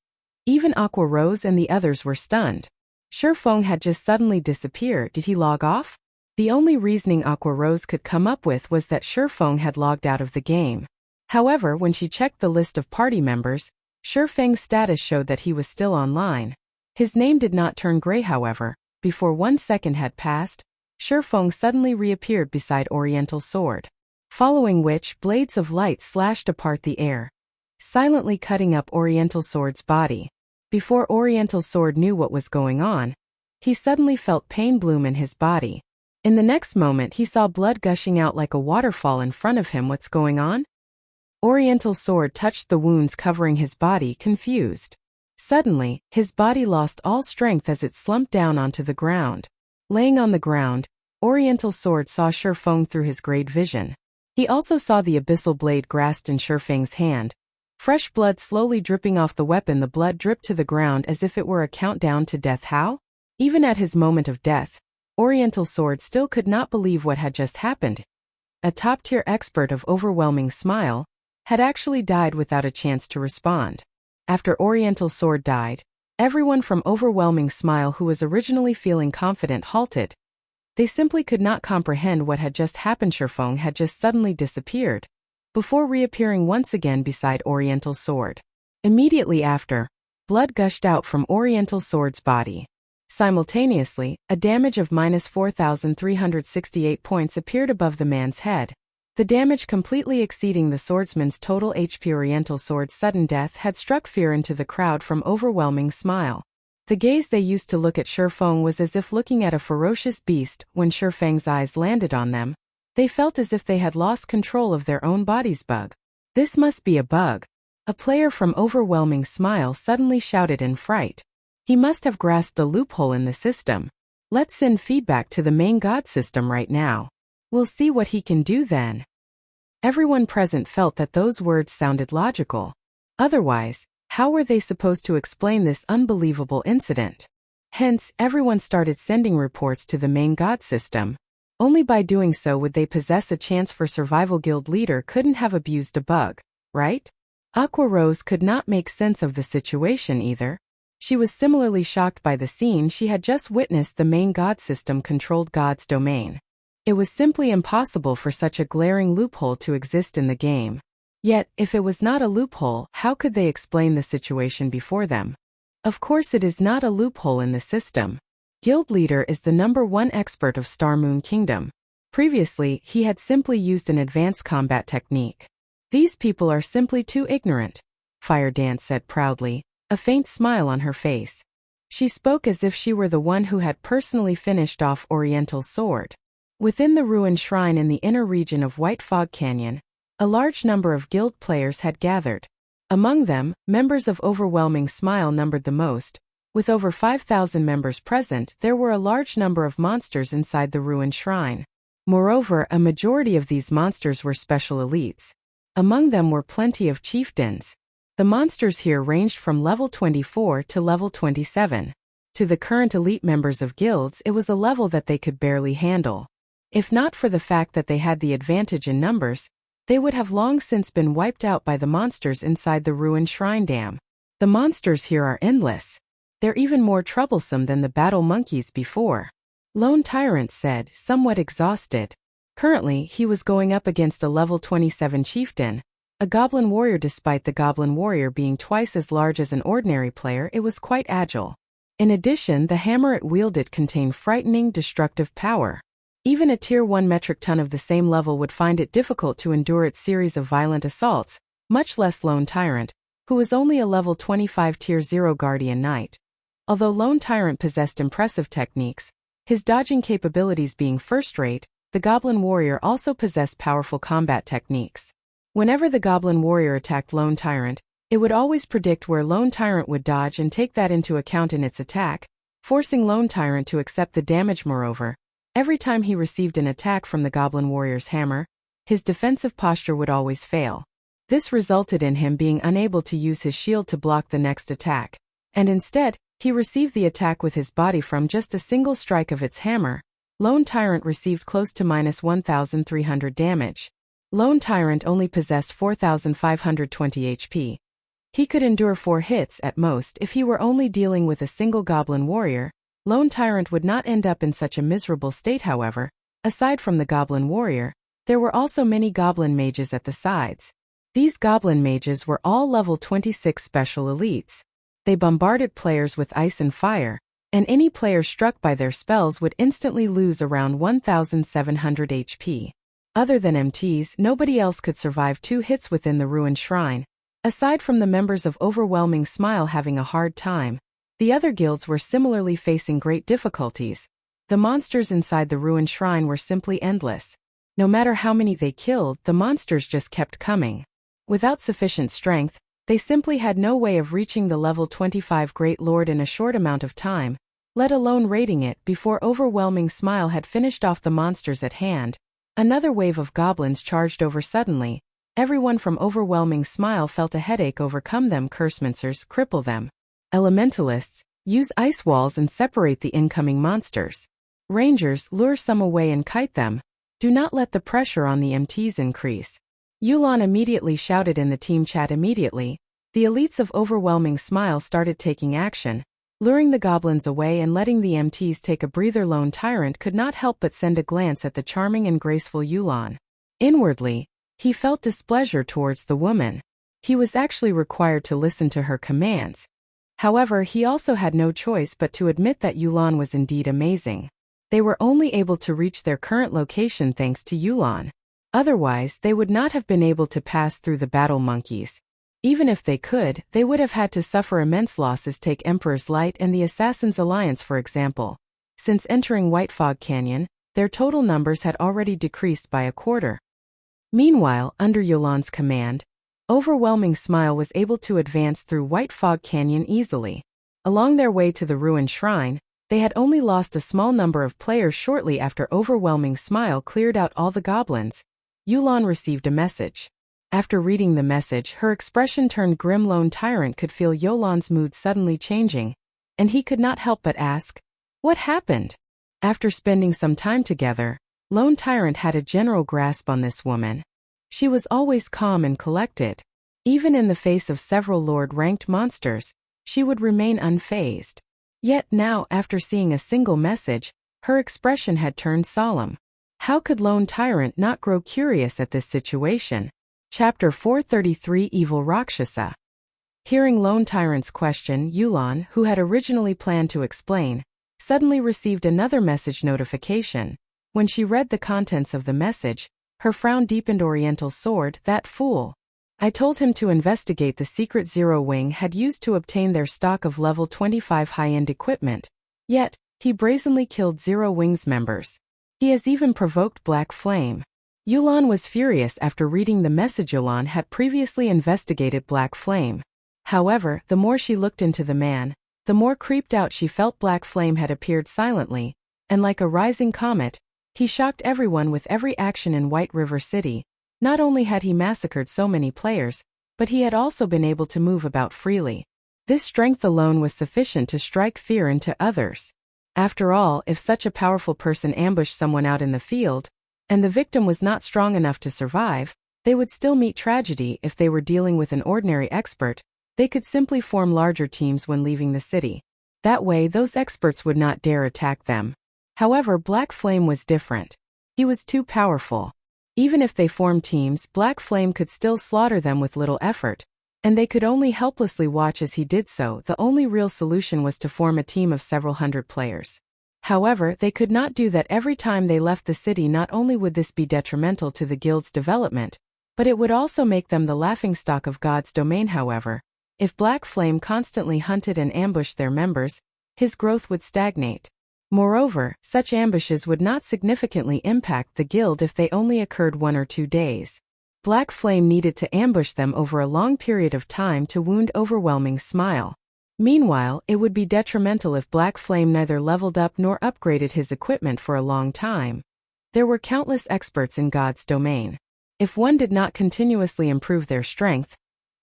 Even Aqua Rose and the others were stunned. Shifeng had just suddenly disappeared. Did he log off? The only reasoning Aqua Rose could come up with was that Shifeng had logged out of the game. However, when she checked the list of party members, Shifeng's status showed that he was still online. His name did not turn gray, however. Before 1 second had passed, Shifeng suddenly reappeared beside Oriental Sword. Following which, blades of light slashed apart the air, silently cutting up Oriental Sword's body. Before Oriental Sword knew what was going on, he suddenly felt pain bloom in his body. In the next moment he saw blood gushing out like a waterfall in front of him. What's going on? Oriental Sword touched the wounds covering his body, confused. Suddenly, his body lost all strength as it slumped down onto the ground. Laying on the ground, Oriental Sword saw Shifeng through his great vision. He also saw the abyssal blade grasped in Shifeng's hand. Fresh blood slowly dripping off the weapon. The blood dripped to the ground as if it were a countdown to death. How? Even at his moment of death, Oriental Sword still could not believe what had just happened. A top-tier expert of Overwhelming Smile had actually died without a chance to respond. After Oriental Sword died, everyone from Overwhelming Smile who was originally feeling confident halted. They simply could not comprehend what had just happened. Shifeng had just suddenly disappeared, before reappearing once again beside Oriental Sword. Immediately after, blood gushed out from Oriental Sword's body. Simultaneously, a damage of -4,368 points appeared above the man's head. The damage completely exceeding the swordsman's total HP. Oriental Sword's sudden death had struck fear into the crowd from Overwhelming Smile. The gaze they used to look at Shifeng was as if looking at a ferocious beast. When Shifeng's eyes landed on them, they felt as if they had lost control of their own bodies. Bug. This must be a bug. A player from Overwhelming Smile suddenly shouted in fright. He must have grasped a loophole in the system. Let's send feedback to the main god system right now. We'll see what he can do then. Everyone present felt that those words sounded logical. Otherwise, how were they supposed to explain this unbelievable incident? Hence, everyone started sending reports to the main god system. Only by doing so would they possess a chance for survival. Guild leader couldn't have abused a bug, right? Aqua Rose could not make sense of the situation either. She was similarly shocked by the scene she had just witnessed. The main god system controlled God's domain. It was simply impossible for such a glaring loophole to exist in the game. Yet, if it was not a loophole, how could they explain the situation before them? Of course it is not a loophole in the system. Guild leader is the #1 expert of Star Moon Kingdom. Previously, he had simply used an advanced combat technique. These people are simply too ignorant, Fire Dance said proudly, a faint smile on her face. She spoke as if she were the one who had personally finished off Oriental Sword. Within the ruined shrine in the inner region of White Fog Canyon, a large number of guild players had gathered. Among them, members of Overwhelming Smile numbered the most. With over 5,000 members present, there were a large number of monsters inside the ruined shrine. Moreover, a majority of these monsters were special elites. Among them were plenty of chieftains. The monsters here ranged from level 24 to level 27. To the current elite members of guilds, it was a level that they could barely handle. If not for the fact that they had the advantage in numbers, they would have long since been wiped out by the monsters inside the ruined shrine dam. The monsters here are endless. They're even more troublesome than the battle monkeys before. Lone Tyrant said, somewhat exhausted. Currently, he was going up against a level 27 chieftain, a goblin warrior. Despite the goblin warrior being twice as large as an ordinary player, it was quite agile. In addition, the hammer it wielded contained frightening, destructive power. Even a tier 1 metric ton of the same level would find it difficult to endure its series of violent assaults, much less Lone Tyrant, who was only a level 25 tier 0 guardian knight. Although Lone Tyrant possessed impressive techniques, his dodging capabilities being first-rate, the goblin warrior also possessed powerful combat techniques. Whenever the goblin warrior attacked Lone Tyrant, it would always predict where Lone Tyrant would dodge and take that into account in its attack, forcing Lone Tyrant to accept the damage. Moreover, every time he received an attack from the goblin warrior's hammer, his defensive posture would always fail. This resulted in him being unable to use his shield to block the next attack, and instead, he received the attack with his body from just a single strike of its hammer. Lone Tyrant received close to -1,300 damage. Lone Tyrant only possessed 4,520 HP. He could endure 4 hits at most if he were only dealing with a single goblin warrior. Lone Tyrant would not end up in such a miserable state, however. Aside from the goblin warrior, there were also many goblin mages at the sides. These goblin mages were all level 26 special elites. They bombarded players with ice and fire, and any player struck by their spells would instantly lose around 1,700 HP. Other than MTs, nobody else could survive 2 hits within the ruined shrine. Aside from the members of Overwhelming Smile having a hard time, the other guilds were similarly facing great difficulties. The monsters inside the ruined shrine were simply endless. No matter how many they killed, the monsters just kept coming. Without sufficient strength, they simply had no way of reaching the level 25 Great Lord in a short amount of time, let alone raiding it before Overwhelming Smile had finished off the monsters at hand. Another wave of goblins charged over suddenly. Everyone from Overwhelming Smile felt a headache overcome them. Cursemancers cripple them. Elementalists use ice walls and separate the incoming monsters. Rangers lure some away and kite them. Do not let the pressure on the MTs increase. Yulan immediately shouted in the team chat. Immediately, the elites of Overwhelming Smile started taking action, luring the goblins away and letting the MTs take a breather. Lone Tyrant could not help but send a glance at the charming and graceful Yulan. Inwardly, he felt displeasure towards the woman. He was actually required to listen to her commands. However, he also had no choice but to admit that Yulan was indeed amazing. They were only able to reach their current location thanks to Yulan. Otherwise, they would not have been able to pass through the battle monkeys. Even if they could, they would have had to suffer immense losses. Take Emperor's Light and the Assassin's Alliance for example. Since entering White Fog Canyon, their total numbers had already decreased by a quarter. Meanwhile, under Yulan's command, Overwhelming Smile was able to advance through White Fog Canyon easily. Along their way to the ruined shrine, they had only lost a small number of players. Shortly after Overwhelming Smile cleared out all the goblins, Yulan received a message. After reading the message, her expression turned grim. Lone Tyrant could feel Yulan's mood suddenly changing, and he could not help but ask, "What happened?" After spending some time together, Lone Tyrant had a general grasp on this woman. She was always calm and collected. Even in the face of several Lord-ranked monsters, she would remain unfazed. Yet now, after seeing a single message, her expression had turned solemn. How could Lone Tyrant not grow curious at this situation? Chapter 433 Evil Rakshasa. Hearing Lone Tyrant's question, Yulan, who had originally planned to explain, suddenly received another message notification. When she read the contents of the message, her frown deepened. Oriental Sword, that fool. I told him to investigate the secret Zero Wing had used to obtain their stock of level 25 high-end equipment. Yet, he brazenly killed Zero Wing's members. He has even provoked Black Flame. Yulan was furious after reading the message. Yulan had previously investigated Black Flame. However, the more she looked into the man, the more creeped out she felt. Black Flame had appeared silently, and like a rising comet, he shocked everyone with every action in White River City. Not only had he massacred so many players, but he had also been able to move about freely. This strength alone was sufficient to strike fear into others. After all, if such a powerful person ambushed someone out in the field, and the victim was not strong enough to survive, they would still meet tragedy. If they were dealing with an ordinary expert, they could simply form larger teams when leaving the city. That way, those experts would not dare attack them. However, Black Flame was different. He was too powerful. Even if they formed teams, Black Flame could still slaughter them with little effort, and they could only helplessly watch as he did so. The only real solution was to form a team of several hundred players. However, they could not do that every time they left the city. Not only would this be detrimental to the guild's development, but it would also make them the laughingstock of God's domain. However, if Black Flame constantly hunted and ambushed their members, his growth would stagnate. Moreover, such ambushes would not significantly impact the guild if they only occurred 1 or 2 days. Black Flame needed to ambush them over a long period of time to wound Overwhelming Smile. Meanwhile, it would be detrimental if Black Flame neither leveled up nor upgraded his equipment for a long time. There were countless experts in God's domain. If one did not continuously improve their strength,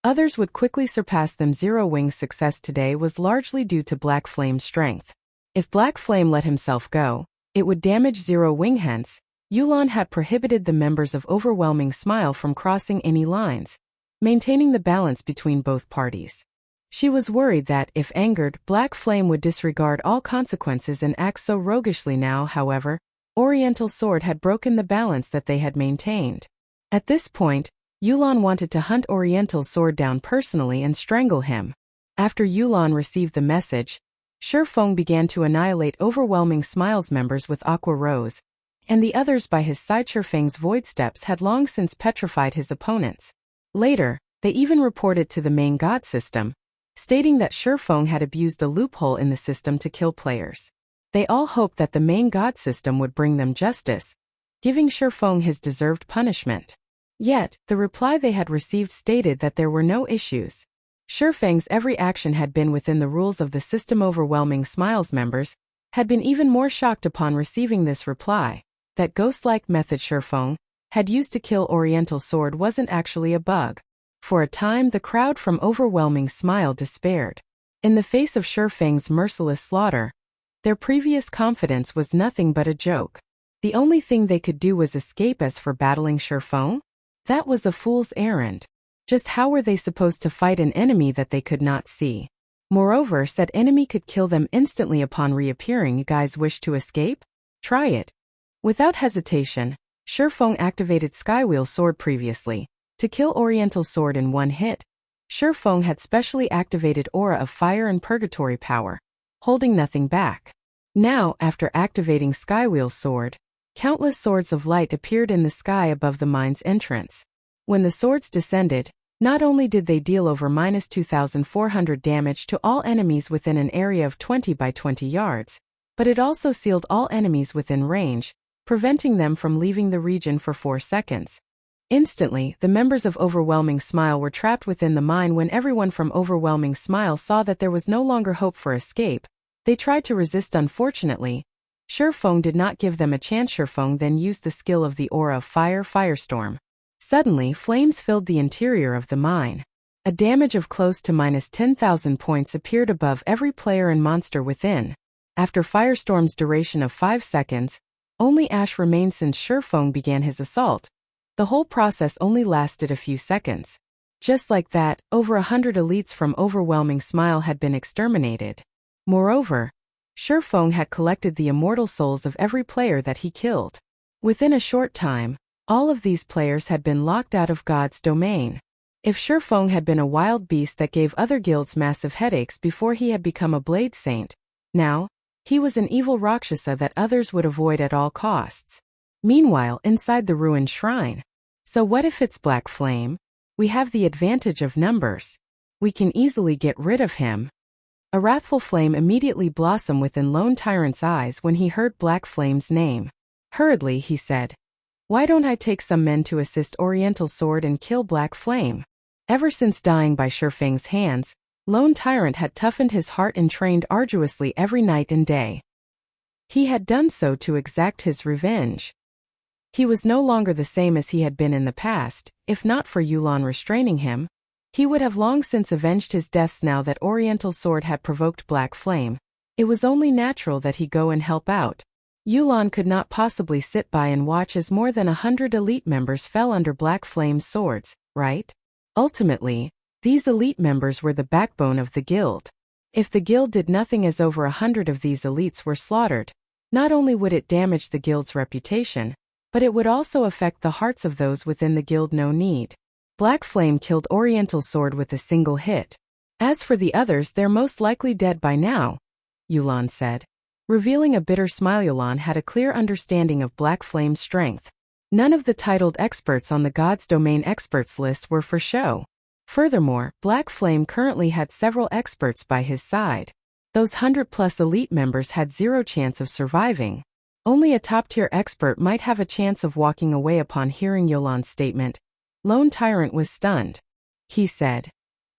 others would quickly surpass them. Zero Wing's success today was largely due to Black Flame's strength. If Black Flame let himself go, it would damage Zero Wing. Hence, Yulan had prohibited the members of Overwhelming Smile from crossing any lines. maintaining the balance between both parties. She was worried that, if angered, Black Flame would disregard all consequences and act so roguishly now. However, Oriental Sword had broken the balance that they had maintained. At this point, Yulan wanted to hunt Oriental Sword down personally and strangle him. After Yulan received the message, Shifeng began to annihilate Overwhelming Smiles members with Aqua Rose, and the others by his side. Shifeng's void steps had long since petrified his opponents. Later, they even reported to the main god system, stating that Shifeng had abused a loophole in the system to kill players. They all hoped that the main god system would bring them justice, giving Shifeng his deserved punishment. Yet, the reply they had received stated that there were no issues. Shifeng's every action had been within the rules of the system. Overwhelming Smiles members had been even more shocked upon receiving this reply, that ghost-like method Shifeng had used to kill Oriental Sword wasn't actually a bug. For a time, the crowd from Overwhelming Smile despaired. In the face of Shifeng's merciless slaughter, their previous confidence was nothing but a joke. The only thing they could do was escape. As for battling Shifeng, that was a fool's errand. Just how were they supposed to fight an enemy that they could not see? Moreover, said enemy could kill them instantly upon reappearing. You guys wish to escape? Try it. Without hesitation, Shifeng activated Skywheel Sword previously to kill Oriental Sword in one hit. Shifeng had specially activated Aura of Fire and Purgatory power, holding nothing back. Now, after activating Skywheel Sword, countless swords of light appeared in the sky above the mine's entrance. When the swords descended, not only did they deal over -2,400 damage to all enemies within an area of 20 by 20 yards, but it also sealed all enemies within range, preventing them from leaving the region for 4 seconds. Instantly, the members of Overwhelming Smile were trapped within the mine. When everyone from Overwhelming Smile saw that there was no longer hope for escape, they tried to resist. Unfortunately, Shifeng did not give them a chance. Shifeng then used the skill of the Aura of Fire Firestorm. Suddenly, flames filled the interior of the mine. A damage of close to -10,000 points appeared above every player and monster within. After Firestorm's duration of 5 seconds, only ash remained since Shifeng began his assault. The whole process only lasted a few seconds. Just like that, over 100 elites from Overwhelming Smile had been exterminated. Moreover, Shifeng had collected the immortal souls of every player that he killed. Within a short time, all of these players had been locked out of God's domain. If Shifeng had been a wild beast that gave other guilds massive headaches before he had become a Blade Saint, now, he was an evil Rakshasa that others would avoid at all costs. Meanwhile, inside the ruined shrine. So what if it's Black Flame? We have the advantage of numbers. We can easily get rid of him. A wrathful flame immediately blossomed within Lone Tyrant's eyes when he heard Black Flame's name. Hurriedly, he said, "Why don't I take some men to assist Oriental Sword and kill Black Flame?" Ever since dying by Shifeng's hands, Lone Tyrant had toughened his heart and trained arduously every night and day. He had done so to exact his revenge. He was no longer the same as he had been in the past. If not for Yulan restraining him, he would have long since avenged his deaths. Now that Oriental Sword had provoked Black Flame, it was only natural that he go and help out. Yulan could not possibly sit by and watch as more than 100 elite members fell under Black Flame's swords, right? Ultimately, these elite members were the backbone of the guild. If the guild did nothing as over 100 of these elites were slaughtered, not only would it damage the guild's reputation, but it would also affect the hearts of those within the guild. No need. Black Flame killed Oriental Sword with a single hit. As for the others, they're most likely dead by now, Yulan said. Revealing a bitter smile. Yulan had a clear understanding of Black Flame's strength. None of the titled experts on the God's Domain experts list were for show. Furthermore, Black Flame currently had several experts by his side. Those 100+ elite members had zero chance of surviving. Only a top-tier expert might have a chance of walking away. Upon hearing Yulan's statement, Lone Tyrant was stunned. He said,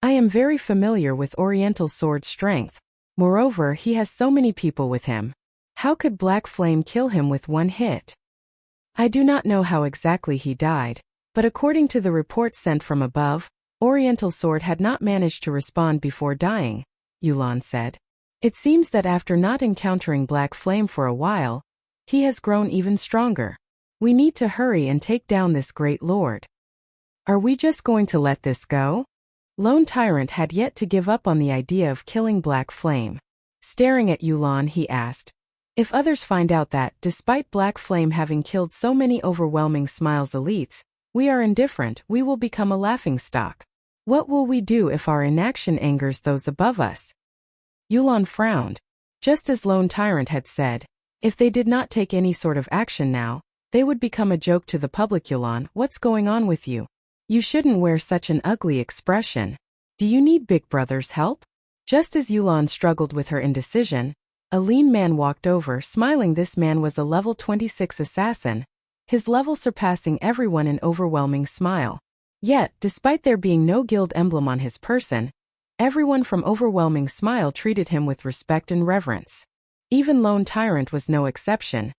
"I am very familiar with Oriental Sword's strength. Moreover, he has so many people with him. How could Black Flame kill him with one hit? I do not know how exactly he died, but according to the reports sent from above, Oriental Sword had not managed to respond before dying," Yulan said. "It seems that after not encountering Black Flame for a while, he has grown even stronger. We need to hurry and take down this great lord." Are we just going to let this go? Lone Tyrant had yet to give up on the idea of killing Black Flame. Staring at Yulan, he asked, if others find out that, despite Black Flame having killed so many Overwhelming Smiles elites, we are indifferent, we will become a laughingstock. What will we do if our inaction angers those above us? Yulan frowned. Just as Lone Tyrant had said, if they did not take any sort of action now, they would become a joke to the public. Yulan, what's going on with you? You shouldn't wear such an ugly expression. Do you need Big Brother's help? Just as Yulan struggled with her indecision, a lean man walked over, smiling. This man was a level 26 assassin, his level surpassing everyone in Overwhelming Smile. Yet, despite there being no guild emblem on his person, everyone from Overwhelming Smile treated him with respect and reverence. Even Lone Tyrant was no exception.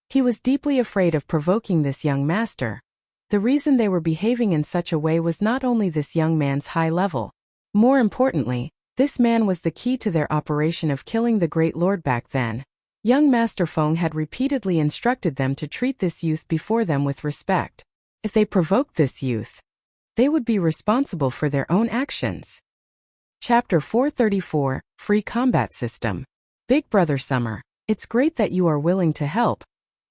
He was deeply afraid of provoking this young master. The reason they were behaving in such a way was not only this young man's high level. More importantly, this man was the key to their operation of killing the Great Lord back then. Young Master Feng had repeatedly instructed them to treat this youth before them with respect. If they provoked this youth, they would be responsible for their own actions. Chapter 434, Free Combat System. Big Brother Summer, it's great that you are willing to help,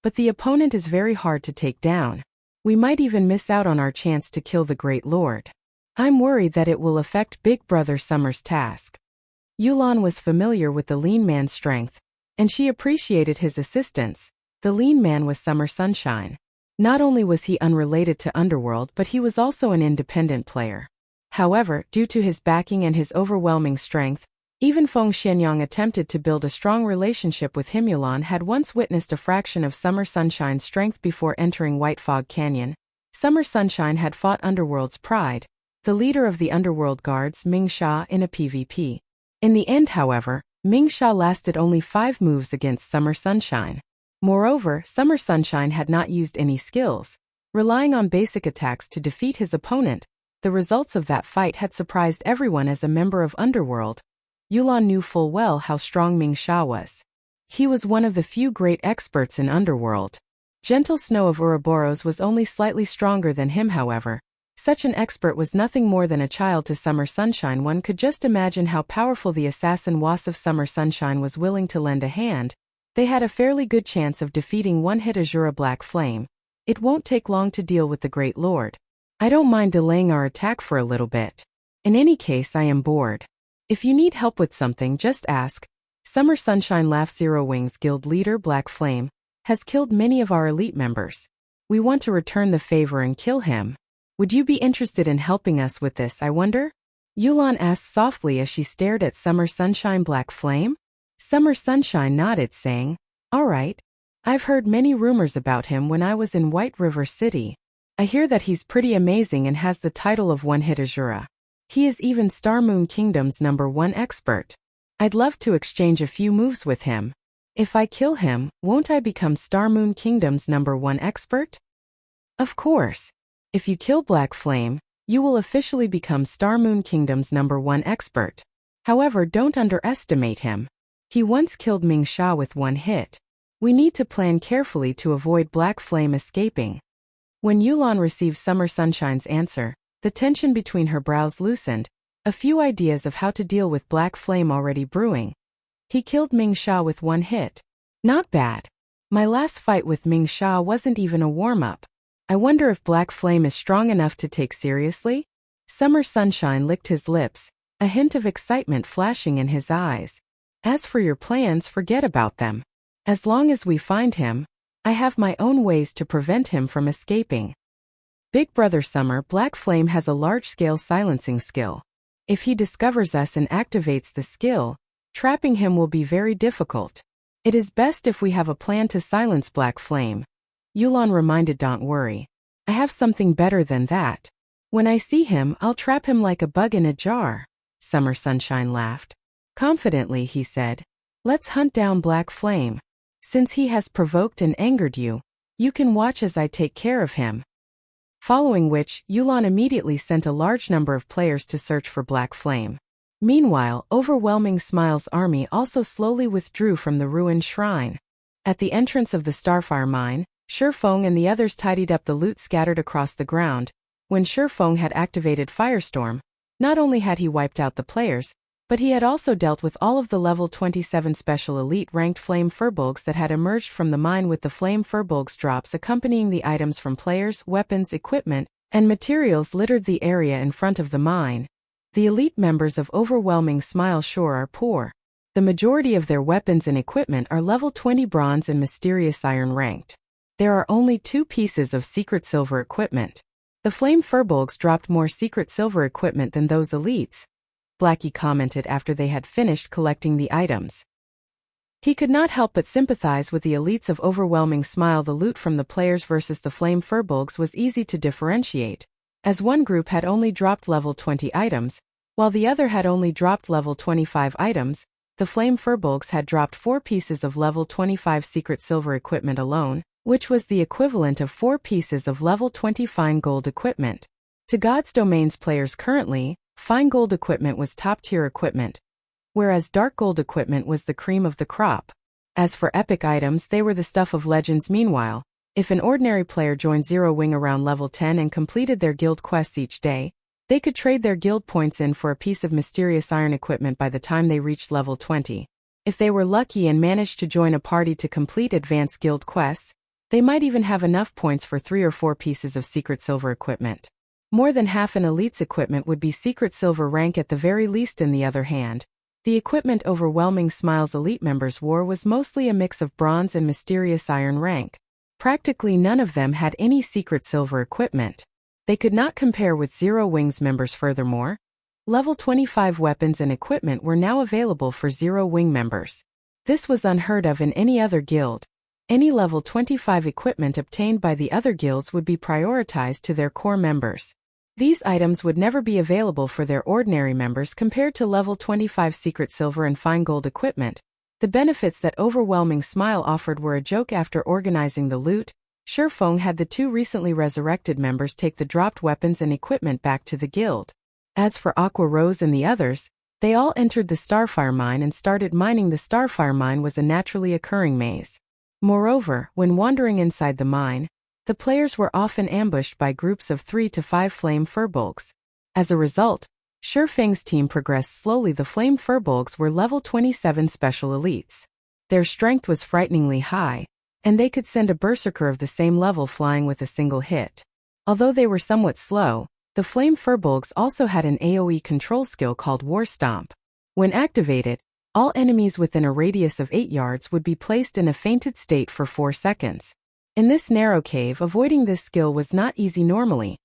but the opponent is very hard to take down. We might even miss out on our chance to kill the Great Lord. I'm worried that it will affect Big Brother Summer's task. Yulan was familiar with the lean man's strength, and she appreciated his assistance. The lean man was Summer Sunshine. Not only was he unrelated to Underworld, but he was also an independent player. However, due to his backing and his overwhelming strength, even Feng Xianyang attempted to build a strong relationship with him. Yulan had once witnessed a fraction of Summer Sunshine's strength before entering White Fog Canyon. Summer Sunshine had fought Underworld's Pride, the leader of the Underworld Guards, Ming Sha, in a PvP. In the end, however, Ming Sha lasted only 5 moves against Summer Sunshine. Moreover, Summer Sunshine had not used any skills, relying on basic attacks to defeat his opponent. The results of that fight had surprised everyone. As a member of Underworld, Yulan knew full well how strong Ming Sha was. He was one of the few great experts in Underworld. Gentle Snow of Ouroboros was only slightly stronger than him, however. Such an expert was nothing more than a child to Summer Sunshine. One could just imagine how powerful the assassin was. If Summer Sunshine was willing to lend a hand, they had a fairly good chance of defeating one-hit Azura Black Flame. It won't take long to deal with the Great Lord. I don't mind delaying our attack for a little bit. In any case, I am bored. If you need help with something, just ask. Summer Sunshine laughed. Zero Wings Guild leader Black Flame has killed many of our elite members. We want to return the favor and kill him. Would you be interested in helping us with this, I wonder? Yulan asked softly as she stared at Summer Sunshine Black Flame. Summer Sunshine nodded, saying, all right. I've heard many rumors about him when I was in White River City. I hear that he's pretty amazing and has the title of One-Hit Azura. He is even Star Moon Kingdom's #1 expert. I'd love to exchange a few moves with him. If I kill him, won't I become Star Moon Kingdom's #1 expert? Of course. If you kill Black Flame, you will officially become Star Moon Kingdom's #1 expert. However, don't underestimate him. He once killed Ming Sha with 1 hit. We need to plan carefully to avoid Black Flame escaping. When Yulan received Summer Sunshine's answer, the tension between her brows loosened, a few ideas of how to deal with Black Flame already brewing. He killed Ming Sha with 1 hit. Not bad. My last fight with Ming Sha wasn't even a warm-up. I wonder if Black Flame is strong enough to take seriously? Summer Sunshine licked his lips, a hint of excitement flashing in his eyes. As for your plans, forget about them. As long as we find him, I have my own ways to prevent him from escaping. Big Brother Summer, Black Flame has a large-scale silencing skill. If he discovers us and activates the skill, trapping him will be very difficult. It is best if we have a plan to silence Black Flame. Yulan reminded. Don't worry. I have something better than that. When I see him, I'll trap him like a bug in a jar. Summer Sunshine laughed. Confidently, he said, let's hunt down Black Flame. Since he has provoked and angered you, you can watch as I take care of him. Following which, Yulan immediately sent a large number of players to search for Black Flame. Meanwhile, Overwhelming Smile's army also slowly withdrew from the ruined shrine. At the entrance of the Starfire mine, Shifeng and the others tidied up the loot scattered across the ground, When Shifeng had activated Firestorm, not only had he wiped out the players, but he had also dealt with all of the level 27 special elite ranked flame furbolgs that had emerged from the mine, with the flame furbolgs drops accompanying the items from players, weapons, equipment, and materials littered the area in front of the mine. The elite members of Overwhelming Smile sure are poor. The majority of their weapons and equipment are level 20 bronze and mysterious iron ranked. There are only 2 pieces of secret silver equipment. The flame furbolgs dropped more secret silver equipment than those elites, Blackie commented after they had finished collecting the items. He could not help but sympathize with the elites of Overwhelming Smile. The loot from the players versus the flame furbolgs was easy to differentiate, as one group had only dropped level 20 items, while the other had only dropped level 25 items. The flame furbolgs had dropped 4 pieces of level 25 secret silver equipment alone, which was the equivalent of 4 pieces of level 20 fine gold equipment. To God's Domains players currently, fine gold equipment was top-tier equipment, whereas dark gold equipment was the cream of the crop. As for epic items, they were the stuff of legends. Meanwhile, if an ordinary player joined Zero Wing around level 10 and completed their guild quests each day, they could trade their guild points in for a piece of mysterious iron equipment by the time they reached level 20. If they were lucky and managed to join a party to complete advanced guild quests, they might even have enough points for 3 or 4 pieces of secret silver equipment. More than half an elite's equipment would be secret silver rank at the very least. On the other hand, the equipment Overwhelming Smile's elite members wore was mostly a mix of bronze and mysterious iron rank. Practically none of them had any secret silver equipment. They could not compare with Zero Wing's members. Furthermore, level 25 weapons and equipment were now available for Zero Wing members. This was unheard of in any other guild. Any level 25 equipment obtained by the other guilds would be prioritized to their core members. These items would never be available for their ordinary members compared to level 25 secret silver and fine gold equipment. The benefits that Overwhelming Smile offered were a joke. After organizing the loot, Shifeng had the 2 recently resurrected members take the dropped weapons and equipment back to the guild. As for Aqua Rose and the others, they all entered the Starfire mine and started mining. The Starfire mine was a naturally occurring maze. Moreover, when wandering inside the mine, the players were often ambushed by groups of 3 to 5 flame furbolgs. As a result, Shifeng's team progressed slowly. The flame furbolgs were level 27 special elites. Their strength was frighteningly high, and they could send a berserker of the same level flying with a single hit. Although they were somewhat slow, the flame furbolgs also had an AoE control skill called War Stomp. When activated, all enemies within a radius of 8 yards would be placed in a fainted state for 4 seconds. In this narrow cave, avoiding this skill was not easy. Normally,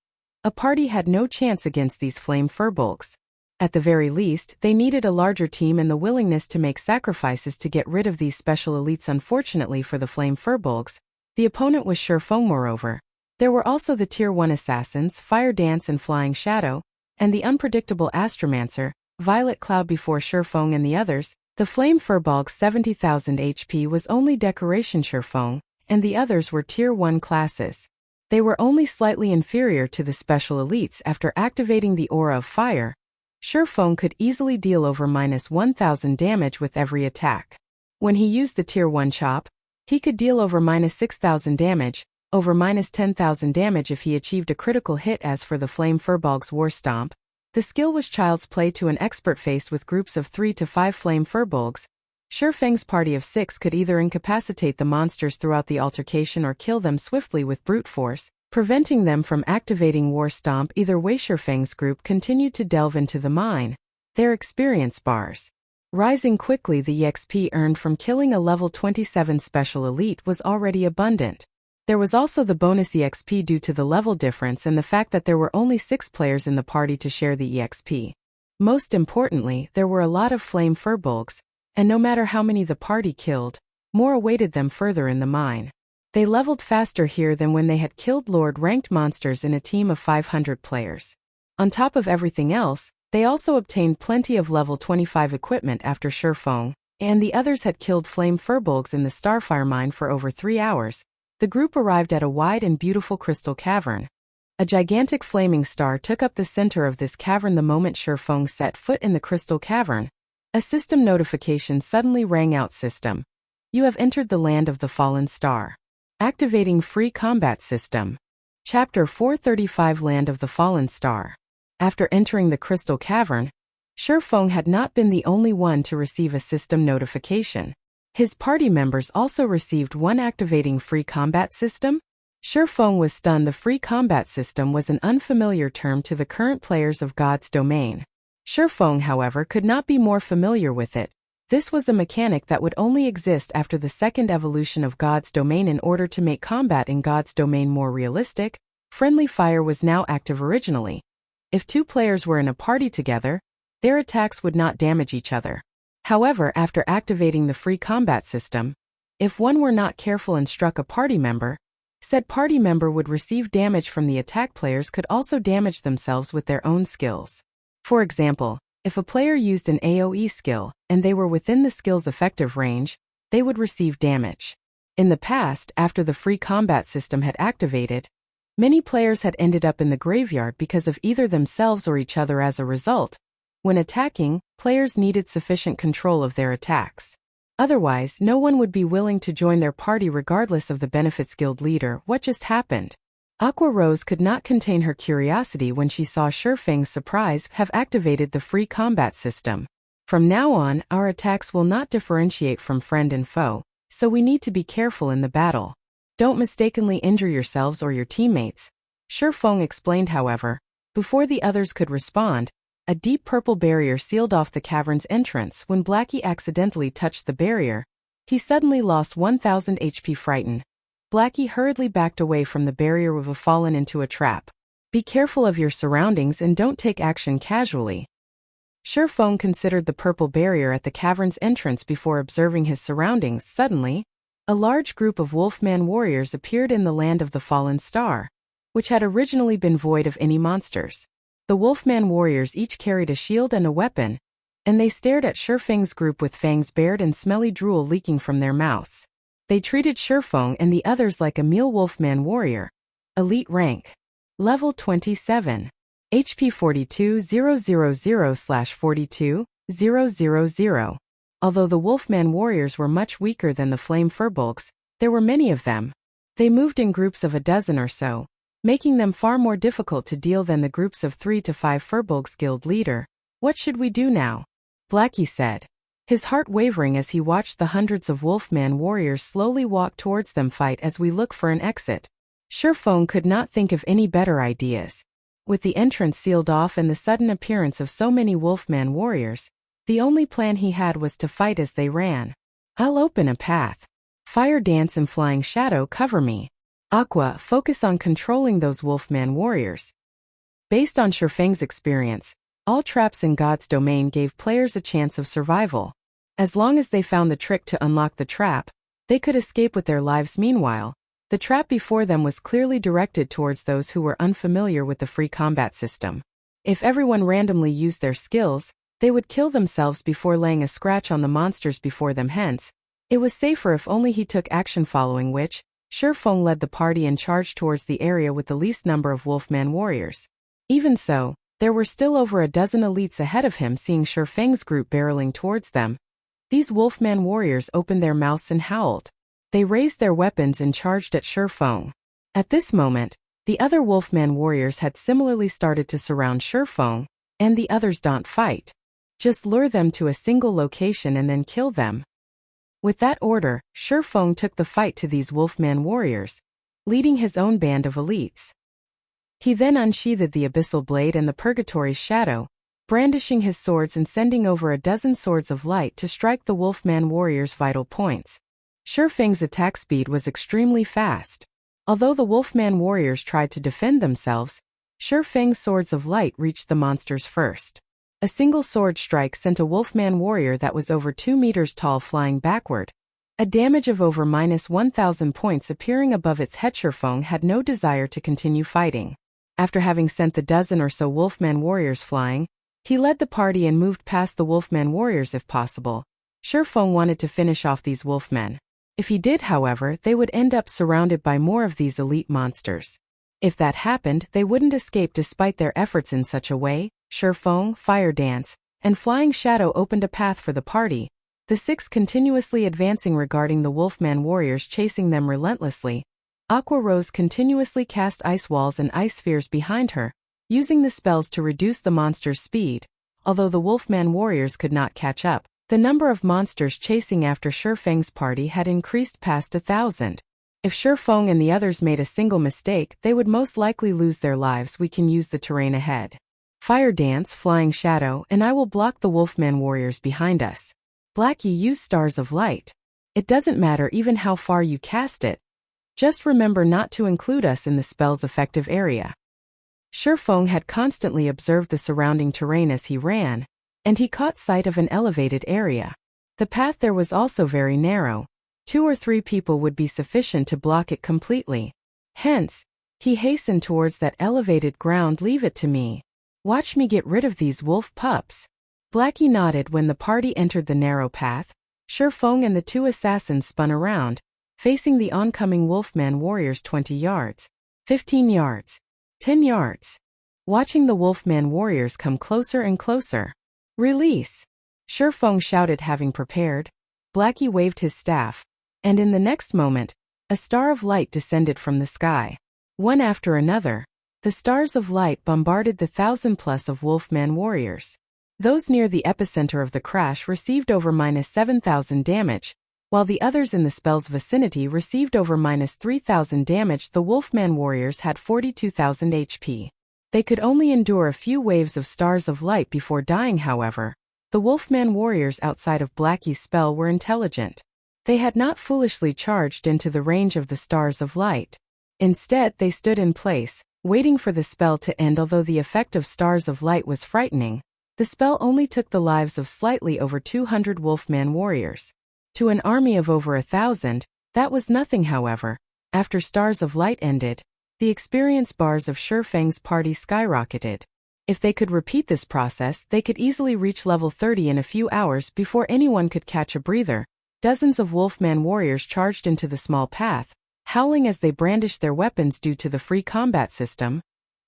a party had no chance against these flame furbolgs. At the very least, they needed a larger team and the willingness to make sacrifices to get rid of these special elites. Unfortunately for the flame furbolgs, the opponent was Shifeng. Moreover, there were also the Tier 1 assassins, Fire Dance and Flying Shadow, and the unpredictable Astromancer, Violet Cloud. Before Shifeng and the others, the flame furbolg's 70,000 HP was only decoration. Shifeng and the others were Tier 1 classes. They were only slightly inferior to the special elites. After activating the Aura of Fire, Shifeng could easily deal over -1,000 damage with every attack. When he used the Tier 1 Chop, he could deal over -6,000 damage, over -10,000 damage if he achieved a critical hit. As for the flame furbolg's War Stomp, the skill was child's play to an expert. Faced with groups of 3 to 5 flame furbolgs, Shifeng's party of 6 could either incapacitate the monsters throughout the altercation or kill them swiftly with brute force, preventing them from activating War Stomp. Either way, Shifeng's group continued to delve into the mine, their experience bars rising quickly. The EXP earned from killing a level 27 special elite was already abundant. There was also the bonus EXP due to the level difference and the fact that there were only 6 players in the party to share the EXP. Most importantly, there were a lot of flame furbolgs, and no matter how many the party killed, more awaited them further in the mine. They leveled faster here than when they had killed Lord-ranked monsters in a team of 500 players. On top of everything else, they also obtained plenty of level 25 equipment after Shifeng and the others had killed flame furbolgs in the Starfire mine for over 3 hours. The group arrived at a wide and beautiful crystal cavern. A gigantic flaming star took up the center of this cavern. The moment Shifeng set foot in the crystal cavern, a system notification suddenly rang out. System: you have entered the land of the fallen star. Activating free combat system. Chapter 435 Land of the Fallen Star. After entering the Crystal Cavern, Shifeng had not been the only one to receive a system notification. His party members also received one activating free combat system. Shifeng was stunned. The free combat system was an unfamiliar term to the current players of God's Domain. Shifeng, however, could not be more familiar with it. This was a mechanic that would only exist after the second evolution of God's Domain. In order to make combat in God's Domain more realistic, friendly fire was now active originally. If two players were in a party together, their attacks would not damage each other. However, after activating the free combat system, if one were not careful and struck a party member, said party member would receive damage from the attack. Players could also damage themselves with their own skills. For example, if a player used an AoE skill, and they were within the skill's effective range, they would receive damage. In the past, after the free combat system had activated, many players had ended up in the graveyard because of either themselves or each other. As a result, when attacking, players needed sufficient control of their attacks. Otherwise, no one would be willing to join their party regardless of the benefits guild leader. What just happened? Aqua Rose could not contain her curiosity when she saw Shifeng's surprise have activated the free combat system. From now on, our attacks will not differentiate from friend and foe, so we need to be careful in the battle. Don't mistakenly injure yourselves or your teammates. Shifeng explained. However, before the others could respond, a deep purple barrier sealed off the cavern's entrance. When Blackie accidentally touched the barrier, he suddenly lost 1000 HP. Frightened, Blackie hurriedly backed away from the barrier. With a fallen into a trap. Be careful of your surroundings and don't take action casually. Shifeng considered the purple barrier at the cavern's entrance before observing his surroundings. Suddenly, a large group of Wolfman warriors appeared in the land of the Fallen Star, which had originally been void of any monsters. The Wolfman warriors each carried a shield and a weapon, and they stared at Shifeng's group with fangs bared and smelly drool leaking from their mouths. They treated Shifeng and the others like a meal. Wolfman warrior. Elite rank. Level 27. HP 42000/42000. Although the Wolfman warriors were much weaker than the Flame Furbolgs, there were many of them. They moved in groups of a dozen or so, making them far more difficult to deal than the groups of 3 to 5 Furbolgs. Guild leader, what should we do now? Blackie said, his heart wavering as he watched the hundreds of Wolfman warriors slowly walk towards them. Fight as we look for an exit. Shifeng could not think of any better ideas. With the entrance sealed off and the sudden appearance of so many Wolfman warriors, the only plan he had was to fight as they ran. I'll open a path. Fire Dance and Flying Shadow cover me. Aqua, focus on controlling those Wolfman warriors. Based on Shifeng's experience, all traps in God's Domain gave players a chance of survival. As long as they found the trick to unlock the trap, they could escape with their lives. Meanwhile, the trap before them was clearly directed towards those who were unfamiliar with the free combat system. If everyone randomly used their skills, they would kill themselves before laying a scratch on the monsters before them. Hence, it was safer if only he took action, following which, Shifeng led the party and charged towards the area with the least number of Wolfman warriors. Even so, there were still over a dozen elites ahead of him. Seeing Shifeng's group barreling towards them, these Wolfman warriors opened their mouths and howled. They raised their weapons and charged at Shifeng. At this moment, the other Wolfman warriors had similarly started to surround Shifeng, and the others don't fight. Just lure them to a single location and then kill them. With that order, Shifeng took the fight to these Wolfman warriors, leading his own band of elites. He then unsheathed the Abyssal Blade and the Purgatory's Shadow, brandishing his swords and sending over a dozen swords of light to strike the Wolfman warriors' vital points. Shifeng's attack speed was extremely fast. Although the Wolfman warriors tried to defend themselves, Shifeng's swords of light reached the monsters first. A single sword strike sent a Wolfman warrior that was over 2 meters tall flying backward, a damage of over -1000 points appearing above its head. Shifeng had no desire to continue fighting. After having sent the dozen or so Wolfman warriors flying, he led the party and moved past the Wolfman warriors if possible. Shifeng wanted to finish off these Wolfmen. If he did, however, they would end up surrounded by more of these elite monsters. If that happened, they wouldn't escape despite their efforts. In such a way, Shifeng, Fire Dance, and Flying Shadow opened a path for the party, the six continuously advancing regarding the Wolfman warriors chasing them relentlessly. Aqua Rose continuously cast ice walls and ice spheres behind her, using the spells to reduce the monster's speed. Although the Wolfman warriors could not catch up, the number of monsters chasing after Shifeng's party had increased past 1,000. If Shifeng and the others made a single mistake, they would most likely lose their lives. We can use the terrain ahead. Fire Dance, Flying Shadow, and I will block the Wolfman warriors behind us. Blackie, use Stars of Light. It doesn't matter even how far you cast it. Just remember not to include us in the spell's effective area. Shifeng had constantly observed the surrounding terrain as he ran, and he caught sight of an elevated area. The path there was also very narrow. 2 or 3 people would be sufficient to block it completely. Hence, he hastened towards that elevated ground. Leave it to me. Watch me get rid of these wolf pups. Blackie nodded when the party entered the narrow path. Shifeng and the 2 assassins spun around, facing the oncoming Wolfman warriors. 20 yards, 15 yards, 10 yards. Watching the Wolfman warriors come closer and closer. Release! Shifeng shouted, having prepared. Blackie waved his staff, and in the next moment, a star of light descended from the sky. One after another, the stars of light bombarded the 1,000+ of Wolfman warriors. Those near the epicenter of the crash received over -7,000 damage, while the others in the spell's vicinity received over -3,000 damage. The Wolfman warriors had 42,000 HP. They could only endure a few waves of stars of light before dying. However, the Wolfman warriors outside of Blackie's spell were intelligent. They had not foolishly charged into the range of the stars of light. Instead, they stood in place, waiting for the spell to end. Although the effect of stars of light was frightening, the spell only took the lives of slightly over 200 Wolfman warriors. To an army of over 1,000, that was nothing. However, after stars of light ended, the experience bars of Shifeng's party skyrocketed. If they could repeat this process, they could easily reach level 30 in a few hours before anyone could catch a breather. Dozens of Wolfman warriors charged into the small path, howling as they brandished their weapons. Due to the free combat system,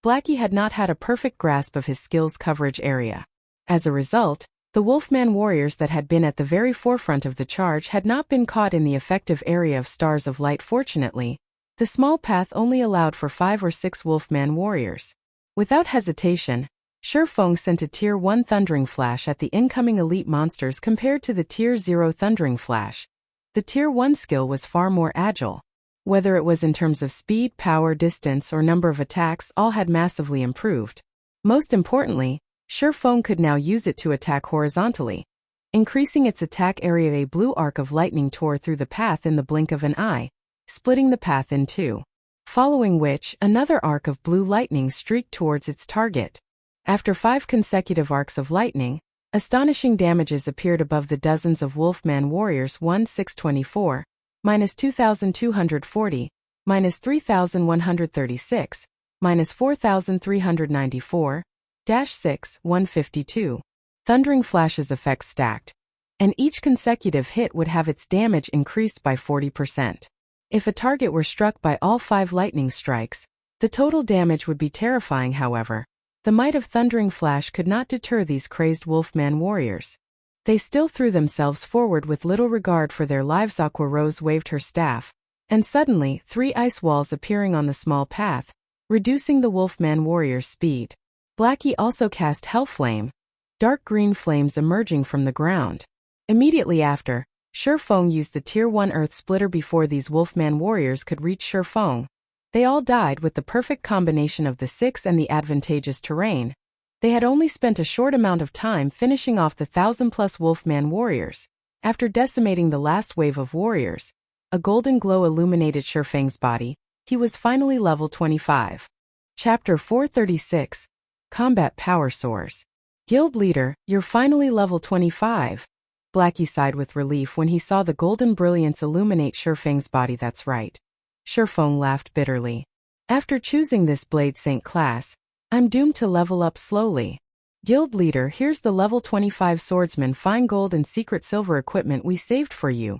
Blackie had not had a perfect grasp of his skill's coverage area. As a result, the Wolfman warriors that had been at the very forefront of the charge had not been caught in the effective area of stars of light. Fortunately, the small path only allowed for 5 or 6 Wolfman warriors. Without hesitation, Shifeng sent a Tier 1 Thundering Flash at the incoming elite monsters compared to the Tier 0 Thundering Flash. The Tier 1 skill was far more agile. Whether it was in terms of speed, power, distance, or number of attacks, all had massively improved. Most importantly, Shifeng could now use it to attack horizontally, increasing its attack area. A blue arc of lightning tore through the path in the blink of an eye, splitting the path in 2. Following which, another arc of blue lightning streaked towards its target. After 5 consecutive arcs of lightning, astonishing damages appeared above the dozens of Wolfman warriors. 1,624, -2,240, -3,136, -4,394, -6, 152. Thundering Flash's effect stacked, and each consecutive hit would have its damage increased by 40%. If a target were struck by all 5 lightning strikes, the total damage would be terrifying. However, the might of Thundering Flash could not deter these crazed Wolfman warriors. They still threw themselves forward with little regard for their lives. Aqua Rose waved her staff, and suddenly 3 ice walls appearing on the small path, reducing the Wolfman warriors' speed. Blackie also cast Hellflame, dark green flames emerging from the ground. Immediately after, Shifeng used the Tier 1 Earth Splitter before these Wolfman warriors could reach Shifeng. They all died with the perfect combination of the 6 and the advantageous terrain. They had only spent a short amount of time finishing off the 1,000+ Wolfman warriors. After decimating the last wave of warriors, a golden glow illuminated Shifeng's body. He was finally level 25. Chapter 436, Combat Power Soars. Guild Leader, you're finally level 25. Blackie sighed with relief when he saw the golden brilliance illuminate Shifeng's body. That's right. Shifeng laughed bitterly. After choosing this Blade Saint class, I'm doomed to level up slowly. Guild Leader, here's the level 25 swordsman fine gold and secret silver equipment we saved for you,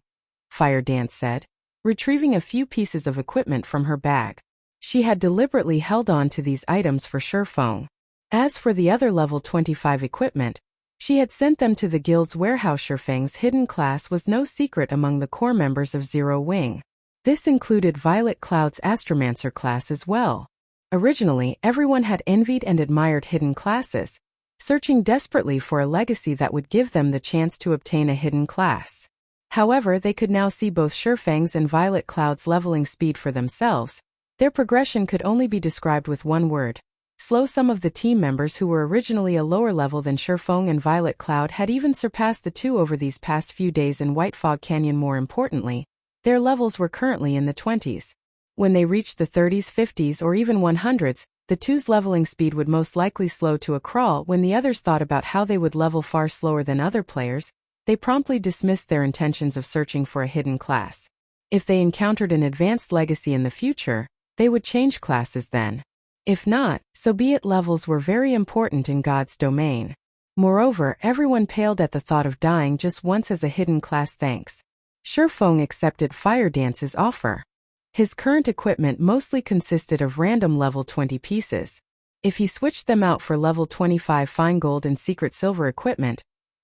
Fire Dance said, retrieving a few pieces of equipment from her bag. She had deliberately held on to these items for Shifeng. As for the other level 25 equipment, she had sent them to the guild's warehouse. Shifeng's hidden class was no secret among the core members of Zero Wing. This included Violet Cloud's Astromancer class as well. Originally, everyone had envied and admired hidden classes, searching desperately for a legacy that would give them the chance to obtain a hidden class. However, they could now see both Shurfeng's and Violet Cloud's leveling speed for themselves. Their progression could only be described with one word: slow. Some of the team members who were originally a lower level than Shurfeng and Violet Cloud had even surpassed the two over these past few days in White Fog Canyon. More importantly, their levels were currently in the 20s. When they reached the 30s, 50s, or even 100s, the two's leveling speed would most likely slow to a crawl. When the others thought about how they would level far slower than other players, they promptly dismissed their intentions of searching for a hidden class. If they encountered an advanced legacy in the future, they would change classes then. If not, so be it. Levels were very important in God's domain. Moreover, everyone paled at the thought of dying just once as a hidden class. Thanks. Shurfeng accepted Fire Dance's offer. His current equipment mostly consisted of random level 20 pieces. If he switched them out for level 25 fine gold and secret silver equipment,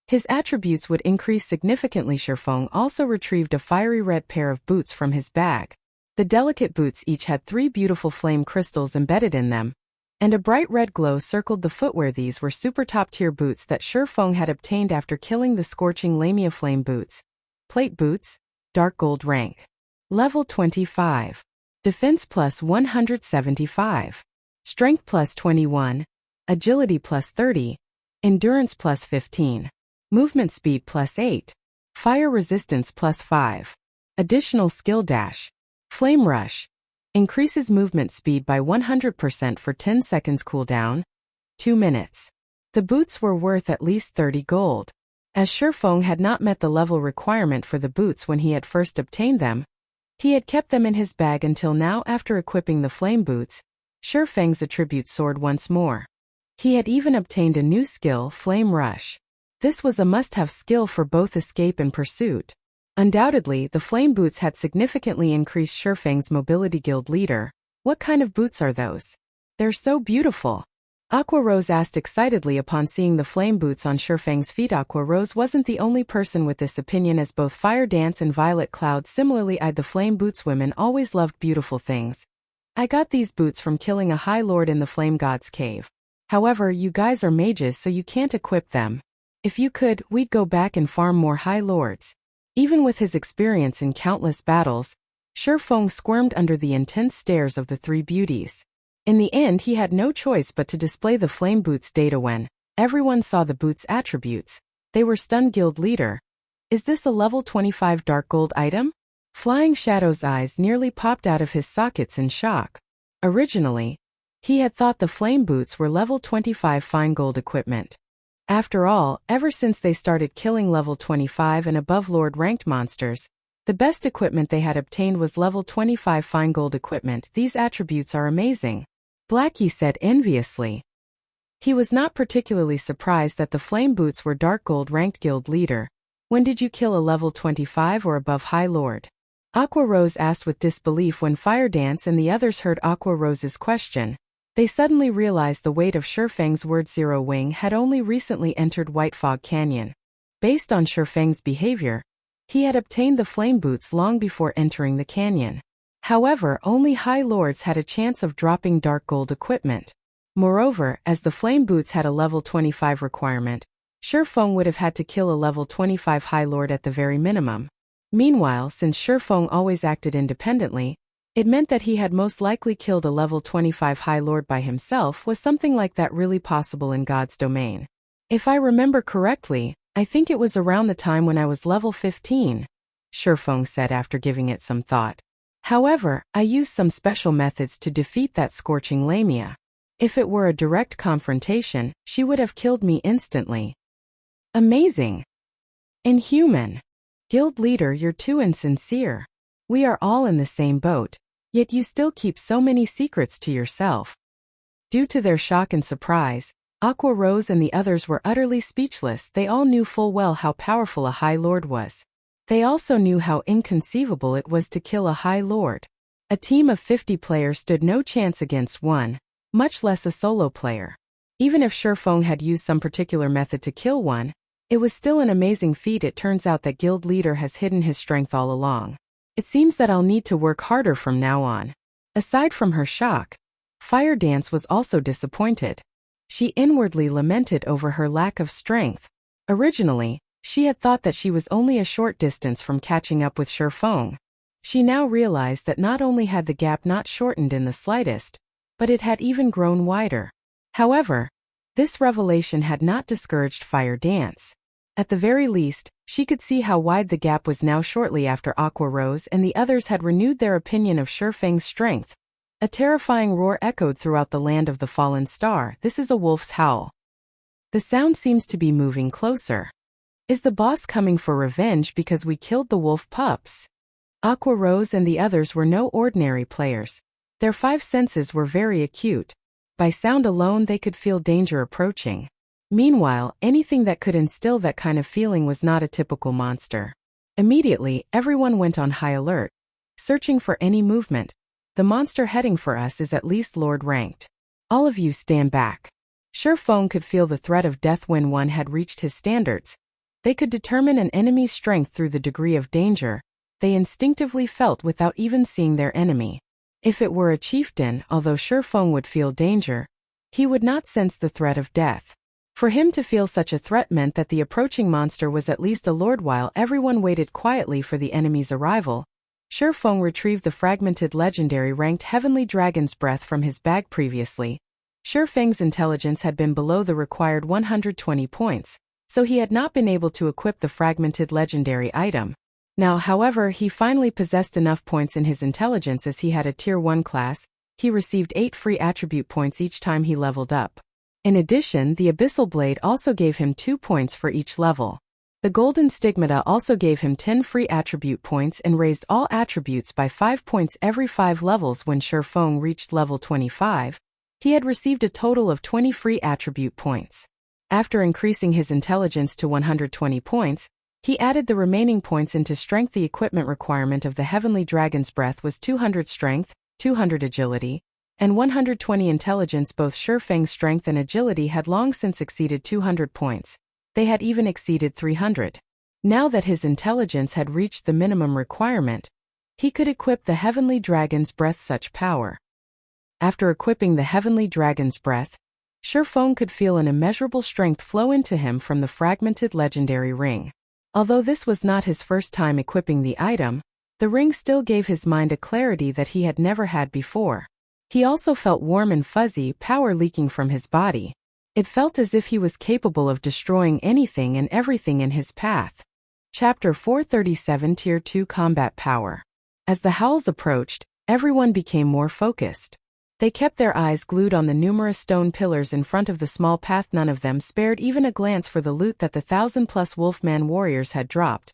his attributes would increase significantly. Shurfeng also retrieved a fiery red pair of boots from his bag. The delicate boots each had 3 beautiful flame crystals embedded in them, and a bright red glow circled the footwear. These were super top-tier boots that Shurfeng had obtained after killing the scorching Lamia flame boots. Plate boots, dark gold rank. Level 25. Defense plus 175. Strength plus 21. Agility plus 30. Endurance plus 15. Movement speed plus 8. Fire resistance plus 5. Additional skill dash. Flame Rush. Increases movement speed by 100% for 10 seconds. Cooldown 2 minutes. The boots were worth at least 30 gold. As Shurfeng had not met the level requirement for the boots when he had first obtained them, he had kept them in his bag until now. After equipping the flame boots, Shurfeng's attribute soared once more. He had even obtained a new skill, Flame Rush. This was a must-have skill for both escape and pursuit. Undoubtedly, the flame boots had significantly increased Shurfeng's mobility. Guild leader, what kind of boots are those? They're so beautiful. Aqua Rose asked excitedly upon seeing the flame boots on Shurfeng's feet. Aqua Rose wasn't the only person with this opinion, as both Fire Dance and Violet Cloud similarly eyed the flame boots. Women always loved beautiful things. I got these boots from killing a High Lord in the Flame God's cave. However, you guys are mages, so you can't equip them. If you could, we'd go back and farm more High Lords. Even with his experience in countless battles, Shurfeng squirmed under the intense stares of the 3 beauties. In the end, he had no choice but to display the flame boots data. When everyone saw the boots' attributes, they were stunned. Guild leader, is this a level 25 dark gold item? Flying Shadow's eyes nearly popped out of his sockets in shock. Originally, he had thought the flame boots were level 25 fine gold equipment. After all, ever since they started killing level 25 and above Lord-ranked monsters, the best equipment they had obtained was level 25 fine gold equipment. These attributes are amazing, Blackie said enviously. He was not particularly surprised that the flame boots were dark gold ranked. Guild leader, when did you kill a level 25 or above High Lord? Aqua Rose asked with disbelief. When Fire Dance and the others heard Aqua Rose's question, they suddenly realized the weight of Shurfeng's word. Zero Wing had only recently entered White Fog Canyon. Based on Shurfeng's behavior, he had obtained the flame boots long before entering the canyon. However, only High Lords had a chance of dropping dark gold equipment. Moreover, as the flame boots had a level 25 requirement, Shurfeng would have had to kill a level 25 High Lord at the very minimum. Meanwhile, since Shurfeng always acted independently, it meant that he had most likely killed a level 25 High Lord by himself. Was something like that really possible in God's domain? If I remember correctly, I think it was around the time when I was level 15, Shurfeng said after giving it some thought. However, I used some special methods to defeat that scorching Lamia. If it were a direct confrontation, she would have killed me instantly. Amazing. Inhuman. Guild leader, you're too insincere. We are all in the same boat, yet you still keep so many secrets to yourself. Due to their shock and surprise, Aqua Rose and the others were utterly speechless. They all knew full well how powerful a High Lord was. They also knew how inconceivable it was to kill a High Lord. A team of 50 players stood no chance against one, much less a solo player. Even if Shurfeng had used some particular method to kill one, it was still an amazing feat. It turns out that Guild leader has hidden his strength all along. It seems that I'll need to work harder from now on. Aside from her shock, Fire Dance was also disappointed. She inwardly lamented over her lack of strength. Originally, she had thought that she was only a short distance from catching up with Shurfeng. She now realized that not only had the gap not shortened in the slightest, but it had even grown wider. However, this revelation had not discouraged Fire Dance. At the very least, she could see how wide the gap was now shortly after Aqua Rose and the others had renewed their opinion of Shurfeng's strength. A terrifying roar echoed throughout the land of the fallen star. This is a wolf's howl. The sound seems to be moving closer. Is the boss coming for revenge because we killed the wolf pups? Aqua Rose and the others were no ordinary players. Their 5 senses were very acute. By sound alone they could feel danger approaching. Meanwhile, anything that could instill that kind of feeling was not a typical monster. Immediately, everyone went on high alert, searching for any movement. The monster heading for us is at least Lord ranked. All of you stand back. Shurfeng could feel the threat of death when one had reached his standards. They could determine an enemy's strength through the degree of danger they instinctively felt without even seeing their enemy. If it were a chieftain, although Shurfeng would feel danger, he would not sense the threat of death. For him to feel such a threat meant that the approaching monster was at least a lord. While everyone waited quietly for the enemy's arrival, Shurfeng retrieved the fragmented legendary ranked Heavenly Dragon's Breath from his bag. Previously, Shurfeng's intelligence had been below the required 120 points, so he had not been able to equip the fragmented legendary item. Now, however, he finally possessed enough points in his intelligence as he had a Tier 1 class. He received 8 free attribute points each time he leveled up. In addition, the Abyssal Blade also gave him 2 points for each level. The Golden Stigmata also gave him 10 free attribute points and raised all attributes by 5 points every 5 levels. When Shurfeng reached level 25, he had received a total of 20 free attribute points. After increasing his intelligence to 120 points, he added the remaining points into strength. The equipment requirement of the Heavenly Dragon's Breath was 200 strength, 200 agility, and 120 intelligence. Both Shurfeng's strength and agility had long since exceeded 200 points. They had even exceeded 300. Now that his intelligence had reached the minimum requirement, he could equip the Heavenly Dragon's Breath. Such power. After equipping the Heavenly Dragon's Breath, Shurfeng could feel an immeasurable strength flow into him from the fragmented legendary ring. Although this was not his first time equipping the item, the ring still gave his mind a clarity that he had never had before. He also felt warm and fuzzy, power leaking from his body. It felt as if he was capable of destroying anything and everything in his path. Chapter 437 Tier 2 Combat Power. As the howls approached, everyone became more focused. They kept their eyes glued on the numerous stone pillars in front of the small path. None of them spared even a glance for the loot that the 1,000+ Wolfman warriors had dropped.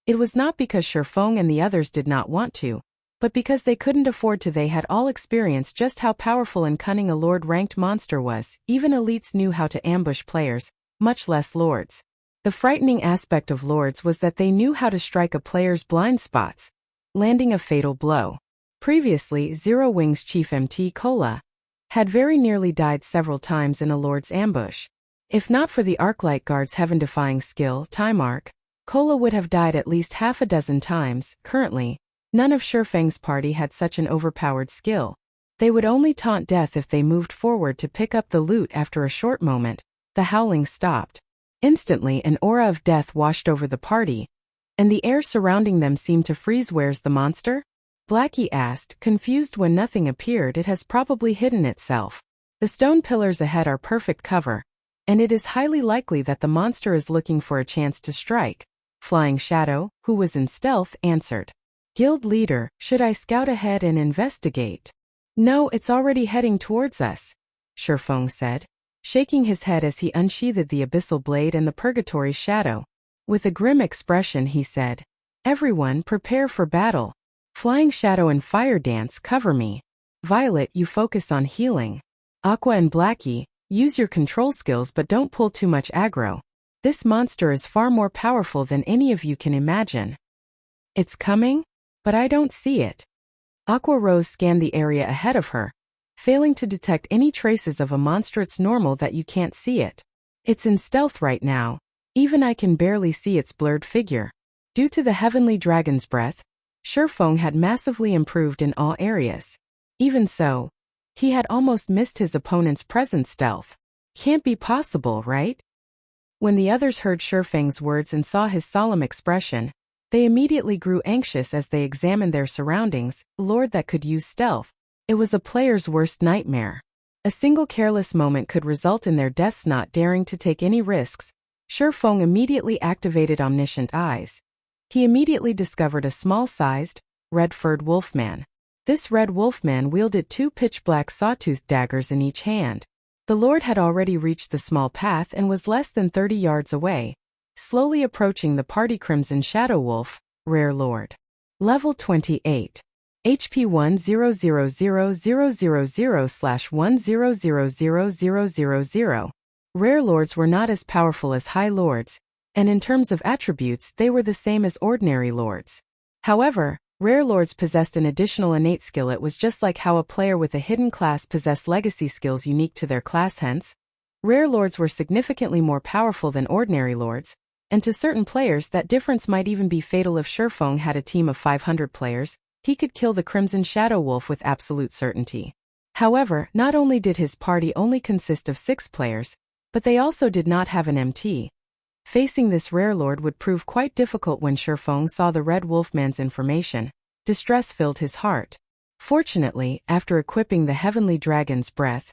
It was not because Shurfeng and the others did not want to, but because they couldn't afford to. They had all experienced just how powerful and cunning a lord-ranked monster was. Even elites knew how to ambush players, much less lords. The frightening aspect of lords was that they knew how to strike a player's blind spots, landing a fatal blow. Previously, Zero Wings Chief MT Kola had very nearly died several times in a lord's ambush. If not for the Arclight Guard's heaven-defying skill, Time Arc, Kola would have died at least half a dozen times. Currently, none of Shurfeng's party had such an overpowered skill. They would only taunt death if they moved forward to pick up the loot. After a short moment, the howling stopped. Instantly, an aura of death washed over the party, and the air surrounding them seemed to freeze. Where's the monster? Blackie asked, confused. When nothing appeared, it has probably hidden itself. The stone pillars ahead are perfect cover, and it is highly likely that the monster is looking for a chance to strike. Flying Shadow, who was in stealth, answered. Guild leader, should I scout ahead and investigate? No, it's already heading towards us, Shurfeng said, shaking his head as he unsheathed the Abyssal Blade and the Purgatory Shadow. With a grim expression he said, everyone prepare for battle. Flying Shadow and Fire Dance, cover me. Violet, you focus on healing. Aqua and Blackie, use your control skills but don't pull too much aggro. This monster is far more powerful than any of you can imagine. It's coming? But I don't see it. Aqua Rose scanned the area ahead of her, failing to detect any traces of a monster. It's normal that you can't see it. It's in stealth right now. Even I can barely see its blurred figure. Due to the Heavenly Dragon's Breath, Shifeng had massively improved in all areas. Even so, he had almost missed his opponent's present stealth. Can't be possible, right? When the others heard Shifeng's words and saw his solemn expression, they immediately grew anxious as they examined their surroundings. Lord that could use stealth. It was a player's worst nightmare. A single careless moment could result in their deaths. Not daring to take any risks, Shifeng immediately activated Omniscient Eyes. He immediately discovered a small-sized, red-furred wolfman. This red wolfman wielded 2 pitch-black sawtooth daggers in each hand. The Lord had already reached the small path and was less than 30 yards away, slowly approaching the party. Crimson Shadow Wolf, Rare Lord. Level 28. HP 100000/10000000. Rare Lords were not as powerful as High Lords, and in terms of attributes they were the same as ordinary Lords. However, Rare Lords possessed an additional innate skill. It was just like how a player with a hidden class possessed legacy skills unique to their class. Hence, Rare Lords were significantly more powerful than ordinary Lords, and to certain players that difference might even be fatal. If Shifeng had a team of 500 players, he could kill the Crimson Shadow Wolf with absolute certainty. However, not only did his party only consist of 6 players, but they also did not have an MT. Facing this Rare Lord would prove quite difficult. When Shifeng saw the Red Wolfman's information, distress filled his heart. Fortunately, after equipping the Heavenly Dragon's Breath,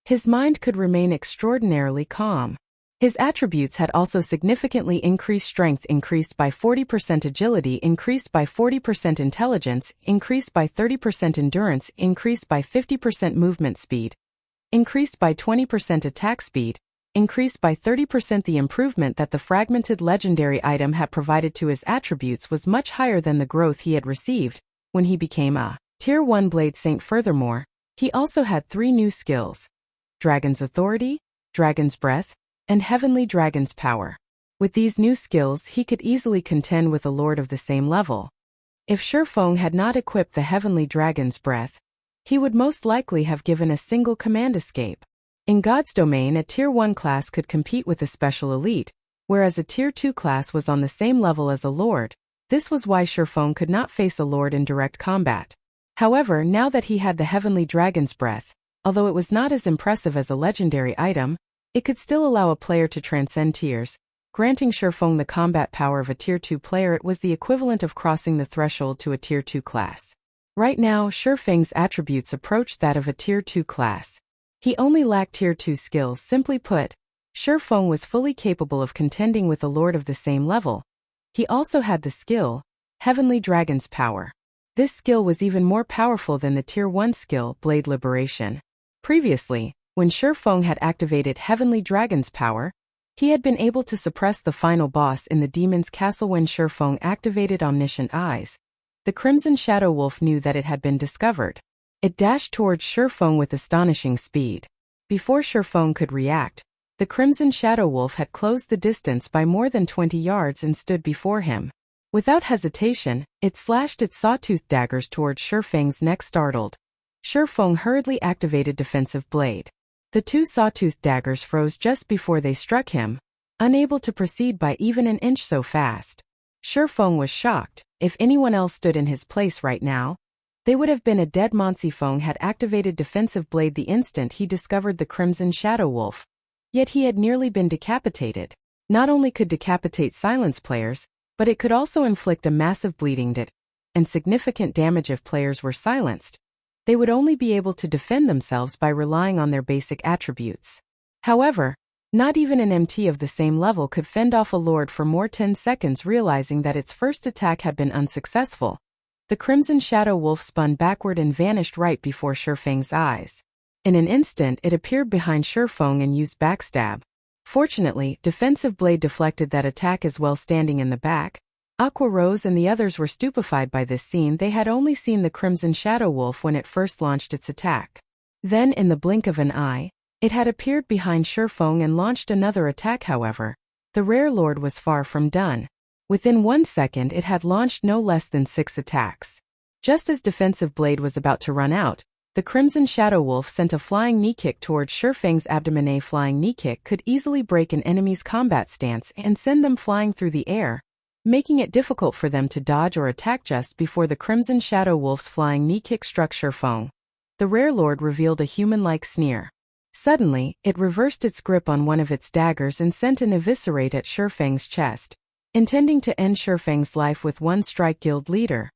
his mind could remain extraordinarily calm. His attributes had also significantly increased: strength increased by 40%, agility increased by 40%, intelligence increased by 30%, endurance increased by 50%, movement speed increased by 20%, attack speed increased by 30%. The improvement that the fragmented legendary item had provided to his attributes was much higher than the growth he had received when he became a Tier 1 Blade Saint. Furthermore, he also had 3 new skills: Dragon's Authority, Dragon's Breath, and Heavenly Dragon's Power. With these new skills he could easily contend with a Lord of the same level. If Shifeng had not equipped the Heavenly Dragon's Breath, he would most likely have given a single command escape. In God's domain, a Tier 1 class could compete with a special elite, whereas a Tier 2 class was on the same level as a Lord. This was why Shifeng could not face a Lord in direct combat. However, now that he had the Heavenly Dragon's Breath, although it was not as impressive as a legendary item, it could still allow a player to transcend tiers, granting Shifeng the combat power of a Tier 2 player. It was the equivalent of crossing the threshold to a Tier 2 class. Right now, Shifeng's attributes approached that of a Tier 2 class. He only lacked Tier 2 skills. Simply put, Shifeng was fully capable of contending with a Lord of the same level. He also had the skill, Heavenly Dragon's Power. This skill was even more powerful than the Tier 1 skill, Blade Liberation. Previously, when Shifeng had activated Heavenly Dragon's Power, he had been able to suppress the final boss in the Demon's Castle. When Shifeng activated Omniscient Eyes, the Crimson Shadow Wolf knew that it had been discovered. It dashed towards Shifeng with astonishing speed. Before Shifeng could react, the Crimson Shadow Wolf had closed the distance by more than 20 yards and stood before him. Without hesitation, it slashed its sawtooth daggers towards Shifeng's neck. Startled, Shifeng hurriedly activated Defensive Blade. The 2 sawtooth daggers froze just before they struck him, unable to proceed by even an inch so fast. Shifeng was shocked. If anyone else stood in his place right now, they would have been a dead. Shifeng had activated Defensive Blade the instant he discovered the Crimson Shadow Wolf. Yet he had nearly been decapitated. Not only could decapitate silence players, but it could also inflict a massive bleeding and significant damage if players were silenced. They would only be able to defend themselves by relying on their basic attributes. However, not even an MT of the same level could fend off a Lord for more 10 seconds. Realizing that its first attack had been unsuccessful, the Crimson Shadow Wolf spun backward and vanished right before Shifeng's eyes. In an instant it appeared behind Shifeng and used Backstab. Fortunately, Defensive Blade deflected that attack as well. Standing in the back, Aqua Rose and the others were stupefied by this scene. They had only seen the Crimson Shadow Wolf when it first launched its attack. Then, in the blink of an eye, it had appeared behind Shifeng and launched another attack. However, the Rare Lord was far from done. Within 1 second it had launched no less than 6 attacks. Just as Defensive Blade was about to run out, the Crimson Shadow Wolf sent a flying knee kick towards Shifeng's abdomen. A flying knee kick could easily break an enemy's combat stance and send them flying through the air, making it difficult for them to dodge or attack just before the Crimson Shadow Wolf's flying knee kick struck Shifeng. The Rare Lord revealed a human-like sneer. Suddenly, it reversed its grip on one of its daggers and sent an eviscerate at Shifeng's chest, intending to end Shifeng's life with one strike. Guild leader.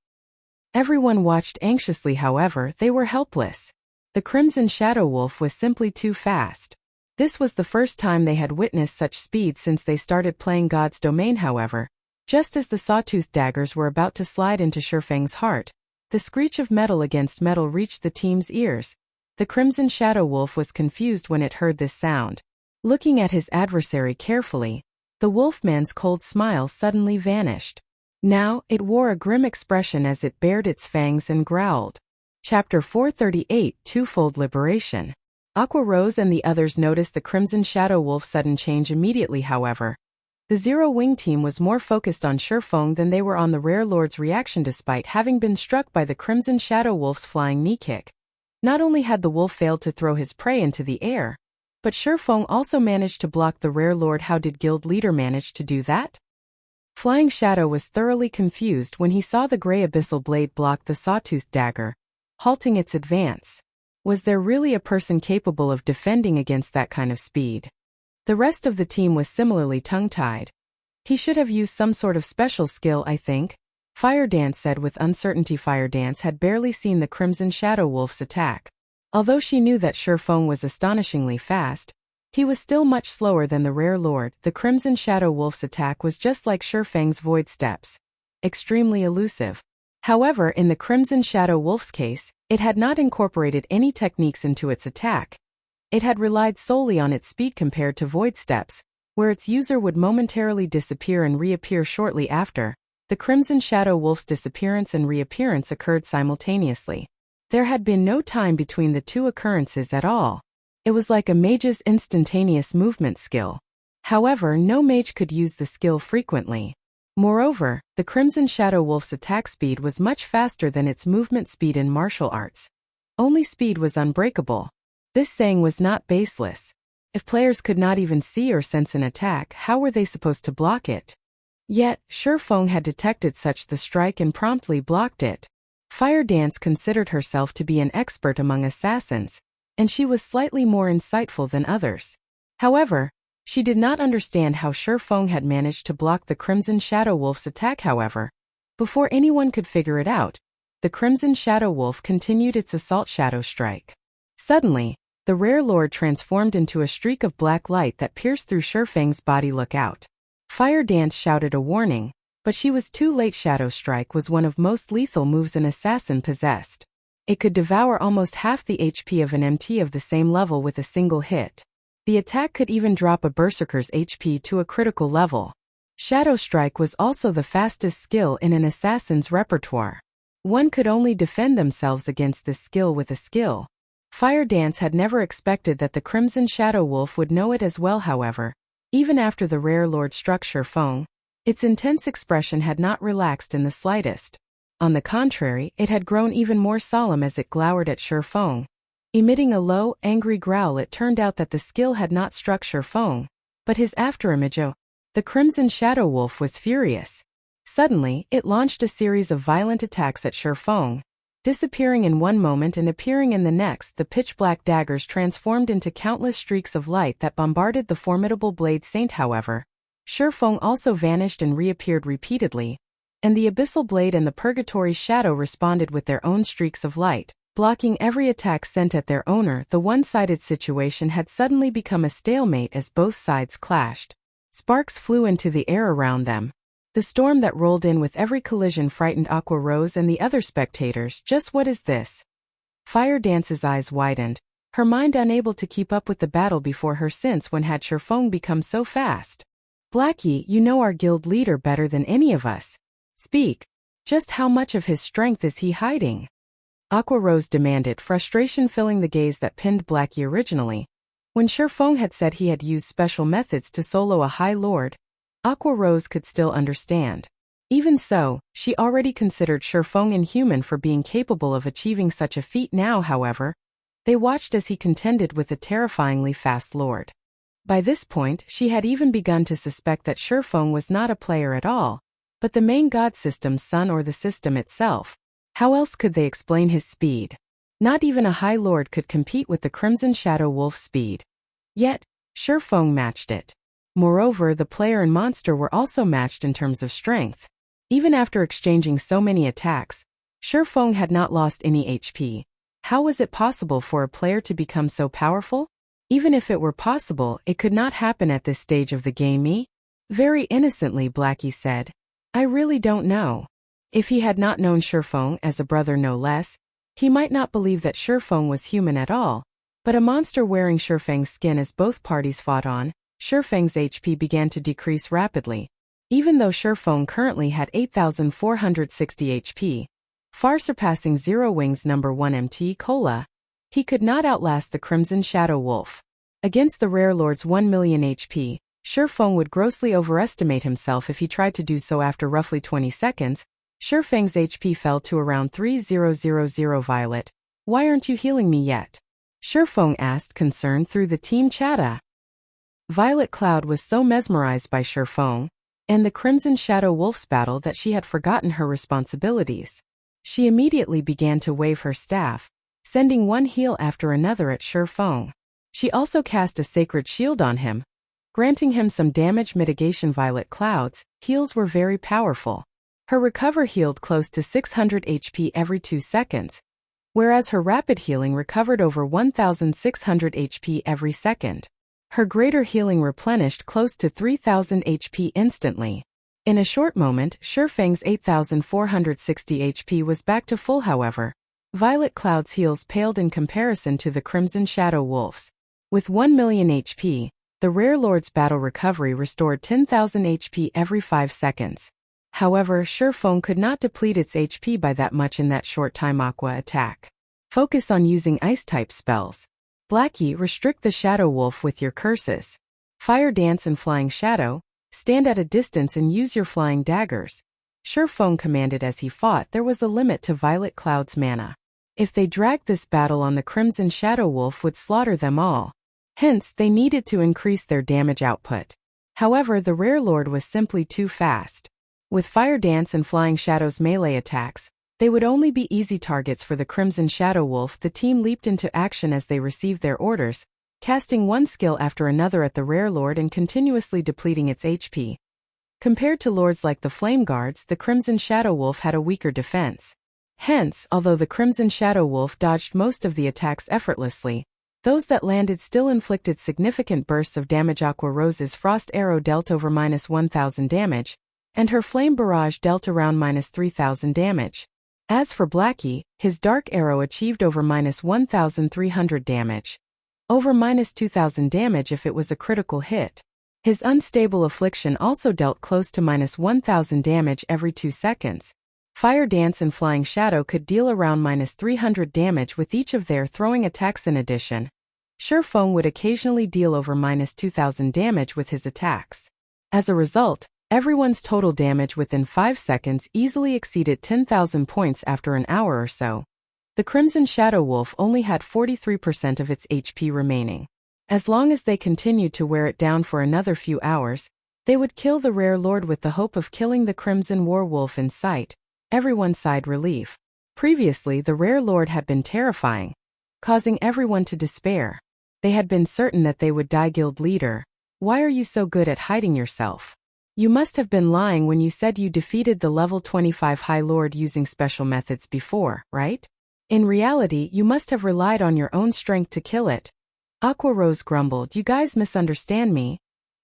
Everyone watched anxiously, however, they were helpless. The Crimson Shadow Wolf was simply too fast. This was the first time they had witnessed such speed since they started playing God's Domain. However, just as the sawtooth daggers were about to slide into Shifeng's heart, the screech of metal against metal reached the team's ears. The Crimson Shadow Wolf was confused when it heard this sound. Looking at his adversary carefully, the Wolfman's cold smile suddenly vanished. Now, it wore a grim expression as it bared its fangs and growled. Chapter 438, Twofold Liberation. Aqua Rose and the others noticed the Crimson Shadow Wolf's sudden change immediately. However, the Zero Wing team was more focused on Shifeng than they were on the Rare Lord's reaction despite having been struck by the Crimson Shadow Wolf's flying knee kick. Not only had the wolf failed to throw his prey into the air, but Shifeng also managed to block the Rare Lord. How did Guild Leader manage to do that? Flying Shadow was thoroughly confused when he saw the gray abyssal blade block the sawtooth dagger, halting its advance. Was there really a person capable of defending against that kind of speed? The rest of the team was similarly tongue-tied. He should have used some sort of special skill, I think, Fire Dance said with uncertainty. Fire Dance had barely seen the Crimson Shadow Wolf's attack. Although she knew that Shifeng was astonishingly fast, he was still much slower than the Rare Lord. The Crimson Shadow Wolf's attack was just like Shifeng's void steps, extremely elusive. However, in the Crimson Shadow Wolf's case, it had not incorporated any techniques into its attack. It had relied solely on its speed compared to void steps, where its user would momentarily disappear and reappear shortly after. The Crimson Shadow Wolf's disappearance and reappearance occurred simultaneously. There had been no time between the two occurrences at all. It was like a mage's instantaneous movement skill. However, no mage could use the skill frequently. Moreover, the Crimson Shadow Wolf's attack speed was much faster than its movement speed in martial arts. Only speed was unbreakable. This saying was not baseless. If players could not even see or sense an attack, how were they supposed to block it? Yet, Shifeng had detected such the strike and promptly blocked it. Fire Dance considered herself to be an expert among assassins, and she was slightly more insightful than others. However, she did not understand how Shifeng had managed to block the Crimson Shadow Wolf's attack. However, before anyone could figure it out, the Crimson Shadow Wolf continued its assault shadow strike. Suddenly, the Rare Lord transformed into a streak of black light that pierced through Shifeng's body. Look out! Fire Dance shouted a warning, but she was too late. Shadow Strike was one of most lethal moves an assassin possessed. It could devour almost half the HP of an MT of the same level with a single hit. The attack could even drop a berserker's HP to a critical level. Shadow Strike was also the fastest skill in an assassin's repertoire. One could only defend themselves against this skill with a skill. Fire Dance had never expected that the Crimson Shadow Wolf would know it as well. However, even after the Rare Lord struck Shifeng, its intense expression had not relaxed in the slightest. On the contrary, it had grown even more solemn as it glowered at Shifeng. Emitting a low, angry growl, it turned out that the skill had not struck Shifeng, but his afterimage. The Crimson Shadow Wolf was furious. Suddenly, it launched a series of violent attacks at Shifeng. Disappearing in one moment and appearing in the next, the pitch-black daggers transformed into countless streaks of light that bombarded the formidable blade saint. However, Shifeng also vanished and reappeared repeatedly, and the abyssal blade and the purgatory shadow responded with their own streaks of light, blocking every attack sent at their owner. The one-sided situation had suddenly become a stalemate as both sides clashed. Sparks flew into the air around them. The storm that rolled in with every collision frightened Aqua Rose and the other spectators. Just what is this? Fire Dance's eyes widened, her mind unable to keep up with the battle before her. Since when had Shifeng become so fast? Blackie, you know our guild leader better than any of us. Speak. Just how much of his strength is he hiding? Aqua Rose demanded, frustration filling the gaze that pinned Blackie originally. When Shifeng had said he had used special methods to solo a High Lord, Aqua Rose could still understand. Even so, she already considered Shifeng inhuman for being capable of achieving such a feat. Now, however, they watched as he contended with the terrifyingly fast lord. By this point, she had even begun to suspect that Shifeng was not a player at all. But the main god system's son or the system itself, how else could they explain his speed? Not even a High Lord could compete with the Crimson Shadow Wolf's speed. Yet, Shifeng matched it. Moreover, the player and monster were also matched in terms of strength. Even after exchanging so many attacks, Shifeng had not lost any HP. How was it possible for a player to become so powerful? Even if it were possible, it could not happen at this stage of the game. Very innocently, Blackie said. I really don't know. If he had not known Shifeng as a brother no less, he might not believe that Shifeng was human at all. But a monster wearing Shifeng's skin as both parties fought on, Shifeng's HP began to decrease rapidly. Even though Shifeng currently had 8,460 HP, far surpassing Zero Wings number 1 MT Cola, he could not outlast the Crimson Shadow Wolf. Against the Rare Lord's 1 million HP, Shifeng would grossly overestimate himself if he tried to do so. After roughly 20 seconds, Shifeng's HP fell to around 3000. Violet, why aren't you healing me yet? Shifeng asked, concerned through the team chat. Violet Cloud was so mesmerized by Shifeng and the Crimson Shadow Wolf's battle that she had forgotten her responsibilities. She immediately began to wave her staff, sending one heal after another at Shifeng. She also cast a sacred shield on him, granting him some damage mitigation. Violet Cloud's heals were very powerful. Her recover healed close to 600 HP every 2 seconds, whereas her rapid healing recovered over 1,600 HP every second. Her greater healing replenished close to 3,000 HP instantly. In a short moment, Shifeng's 8,460 HP was back to full. However, Violet Cloud's heals paled in comparison to the Crimson Shadow Wolf's. With 1 million HP, the Rare Lord's battle recovery restored 10,000 HP every 5 seconds. However, Shifeng could not deplete its HP by that much in that short time. Aqua attack. Focus on using ice-type spells. Blackie, restrict the Shadow Wolf with your curses. Fire Dance and Flying Shadow, stand at a distance and use your flying daggers. Shifeng commanded as he fought. There was a limit to Violet Cloud's mana. If they dragged this battle on, the Crimson Shadow Wolf would slaughter them all. Hence, they needed to increase their damage output. However, the Rare Lord was simply too fast. With Fire Dance and Flying Shadow's melee attacks, they would only be easy targets for the Crimson Shadow Wolf. The team leaped into action as they received their orders, casting one skill after another at the Rare Lord and continuously depleting its HP. Compared to lords like the Flame Guards, the Crimson Shadow Wolf had a weaker defense. Hence, although the Crimson Shadow Wolf dodged most of the attacks effortlessly, those that landed still inflicted significant bursts of damage. Aqua Rose's Frost Arrow dealt over -1,000 damage, and her Flame Barrage dealt around -3,000 damage. As for Blackie, his Dark Arrow achieved over -1,300 damage. Over -2,000 damage if it was a critical hit. His Unstable Affliction also dealt close to -1,000 damage every 2 seconds. Fire Dance and Flying Shadow could deal around -300 damage with each of their throwing attacks. In addition, Shifeng would occasionally deal over -2,000 damage with his attacks. As a result, everyone's total damage within 5 seconds easily exceeded 10,000 points. After an hour or so, the Crimson Shadow Wolf only had 43% of its HP remaining. As long as they continued to wear it down for another few hours, they would kill the Rare Lord with the hope of killing the Crimson War Wolf in sight. Everyone sighed relief. Previously, the Rare Lord had been terrifying, causing everyone to despair. They had been certain that they would die. Guild leader, why are you so good at hiding yourself? You must have been lying when you said you defeated the level 25 High Lord using special methods before, right? In reality, you must have relied on your own strength to kill it. Aqua Rose grumbled. You guys misunderstand me.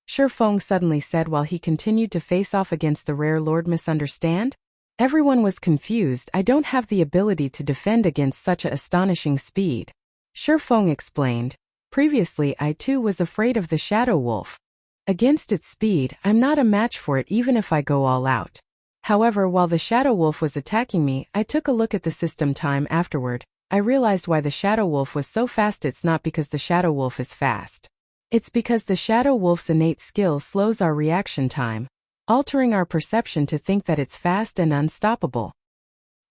Shifeng suddenly said while he continued to face off against the Rare Lord. Misunderstand? Everyone was confused. I don't have the ability to defend against such a astonishing speed. Shifeng explained. Previously, I too was afraid of the Shadow Wolf. Against its speed, I'm not a match for it even if I go all out. However, while the Shadow Wolf was attacking me, I took a look at the system time afterward. I realized why the Shadow Wolf was so fast. It's not because the Shadow Wolf is fast. It's because the Shadow Wolf's innate skill slows our reaction time, altering our perception to think that it's fast and unstoppable.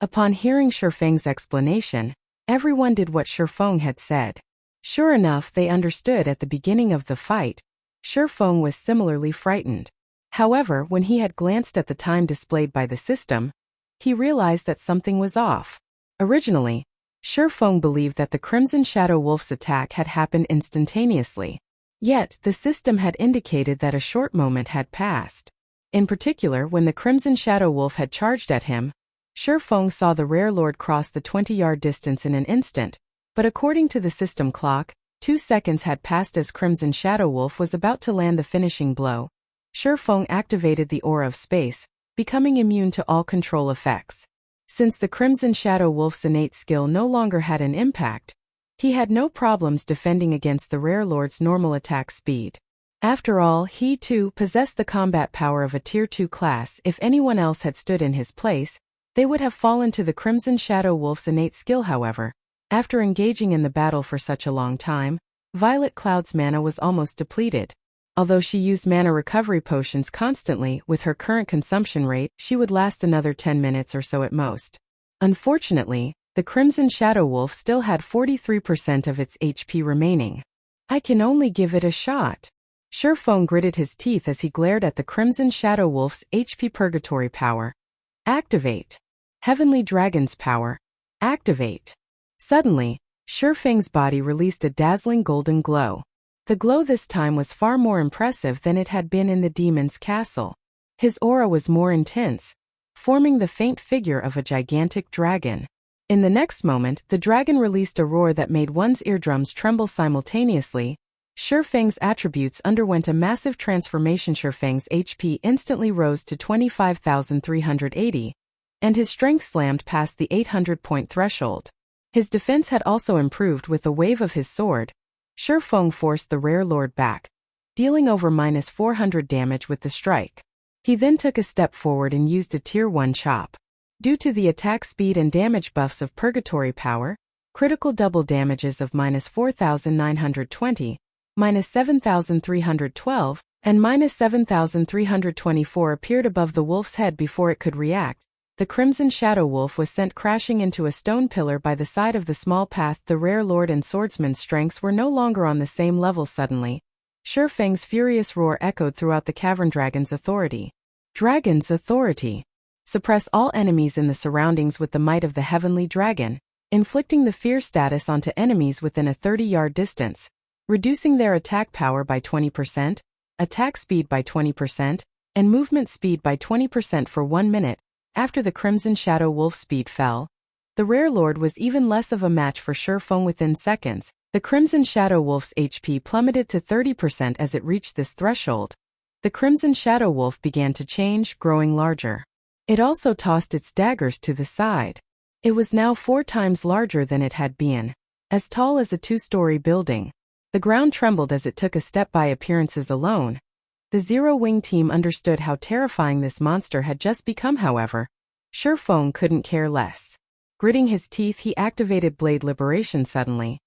Upon hearing Shifeng's explanation, everyone did what Shifeng had said. Sure enough, they understood at the beginning of the fight. Shifeng was similarly frightened. However, when he had glanced at the time displayed by the system, he realized that something was off. Originally, Shifeng believed that the Crimson Shadow Wolf's attack had happened instantaneously. Yet, the system had indicated that a short moment had passed. In particular, when the Crimson Shadow Wolf had charged at him, Shifeng saw the Rare Lord cross the 20-yard distance in an instant, but according to the system clock, 2 seconds had passed as Crimson Shadow Wolf was about to land the finishing blow. Shifeng activated the Aura of Space, becoming immune to all control effects. Since the Crimson Shadow Wolf's innate skill no longer had an impact, he had no problems defending against the Rare Lord's normal attack speed. After all, he too possessed the combat power of a Tier 2 class. If anyone else had stood in his place, they would have fallen to the Crimson Shadow Wolf's innate skill. However, after engaging in the battle for such a long time, Violet Cloud's mana was almost depleted. Although she used mana recovery potions constantly, with her current consumption rate, she would last another 10 minutes or so at most. Unfortunately, the Crimson Shadow Wolf still had 43% of its HP remaining. I can only give it a shot. Shifeng gritted his teeth as he glared at the Crimson Shadow Wolf's HP Purgatory power. Activate. Heavenly Dragon's power. Activate. Suddenly, Shifeng's body released a dazzling golden glow. The glow this time was far more impressive than it had been in the demon's castle. His aura was more intense, forming the faint figure of a gigantic dragon. In the next moment, the dragon released a roar that made one's eardrums tremble simultaneously. Shifeng's attributes underwent a massive transformation. Shifeng's HP instantly rose to 25,380, and his strength slammed past the 800-point threshold. His defense had also improved with a wave of his sword. Shifeng forced the Rare Lord back, dealing over -400 damage with the strike. He then took a step forward and used a Tier 1 chop. Due to the attack speed and damage buffs of Purgatory power, critical double damages of -4,920, -7,312, and -7,324 appeared above the wolf's head before it could react. The Crimson Shadow Wolf was sent crashing into a stone pillar by the side of the small path. The Rare Lord and Swordsman's strengths were no longer on the same level. Suddenly, Shifeng's furious roar echoed throughout the cavern. Dragon's authority. Dragon's authority. Suppress all enemies in the surroundings with the might of the Heavenly Dragon, inflicting the fear status onto enemies within a 30-yard distance, reducing their attack power by 20%, attack speed by 20%, and movement speed by 20% for 1 minute. After the Crimson Shadow Wolf's speed fell, the Rare Lord was even less of a match for Shifeng. Within seconds, the Crimson Shadow Wolf's HP plummeted to 30% as it reached this threshold. The Crimson Shadow Wolf began to change, growing larger. It also tossed its daggers to the side. It was now 4 times larger than it had been, as tall as a 2-story building. The ground trembled as it took a step. By appearances alone, the Zero-Wing team understood how terrifying this monster had just become. However, Shifeng couldn't care less. Gritting his teeth, he activated Blade Liberation. Suddenly,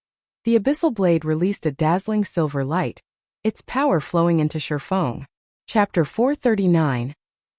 the Abyssal Blade released a dazzling silver light, its power flowing into Shifeng. Chapter 439.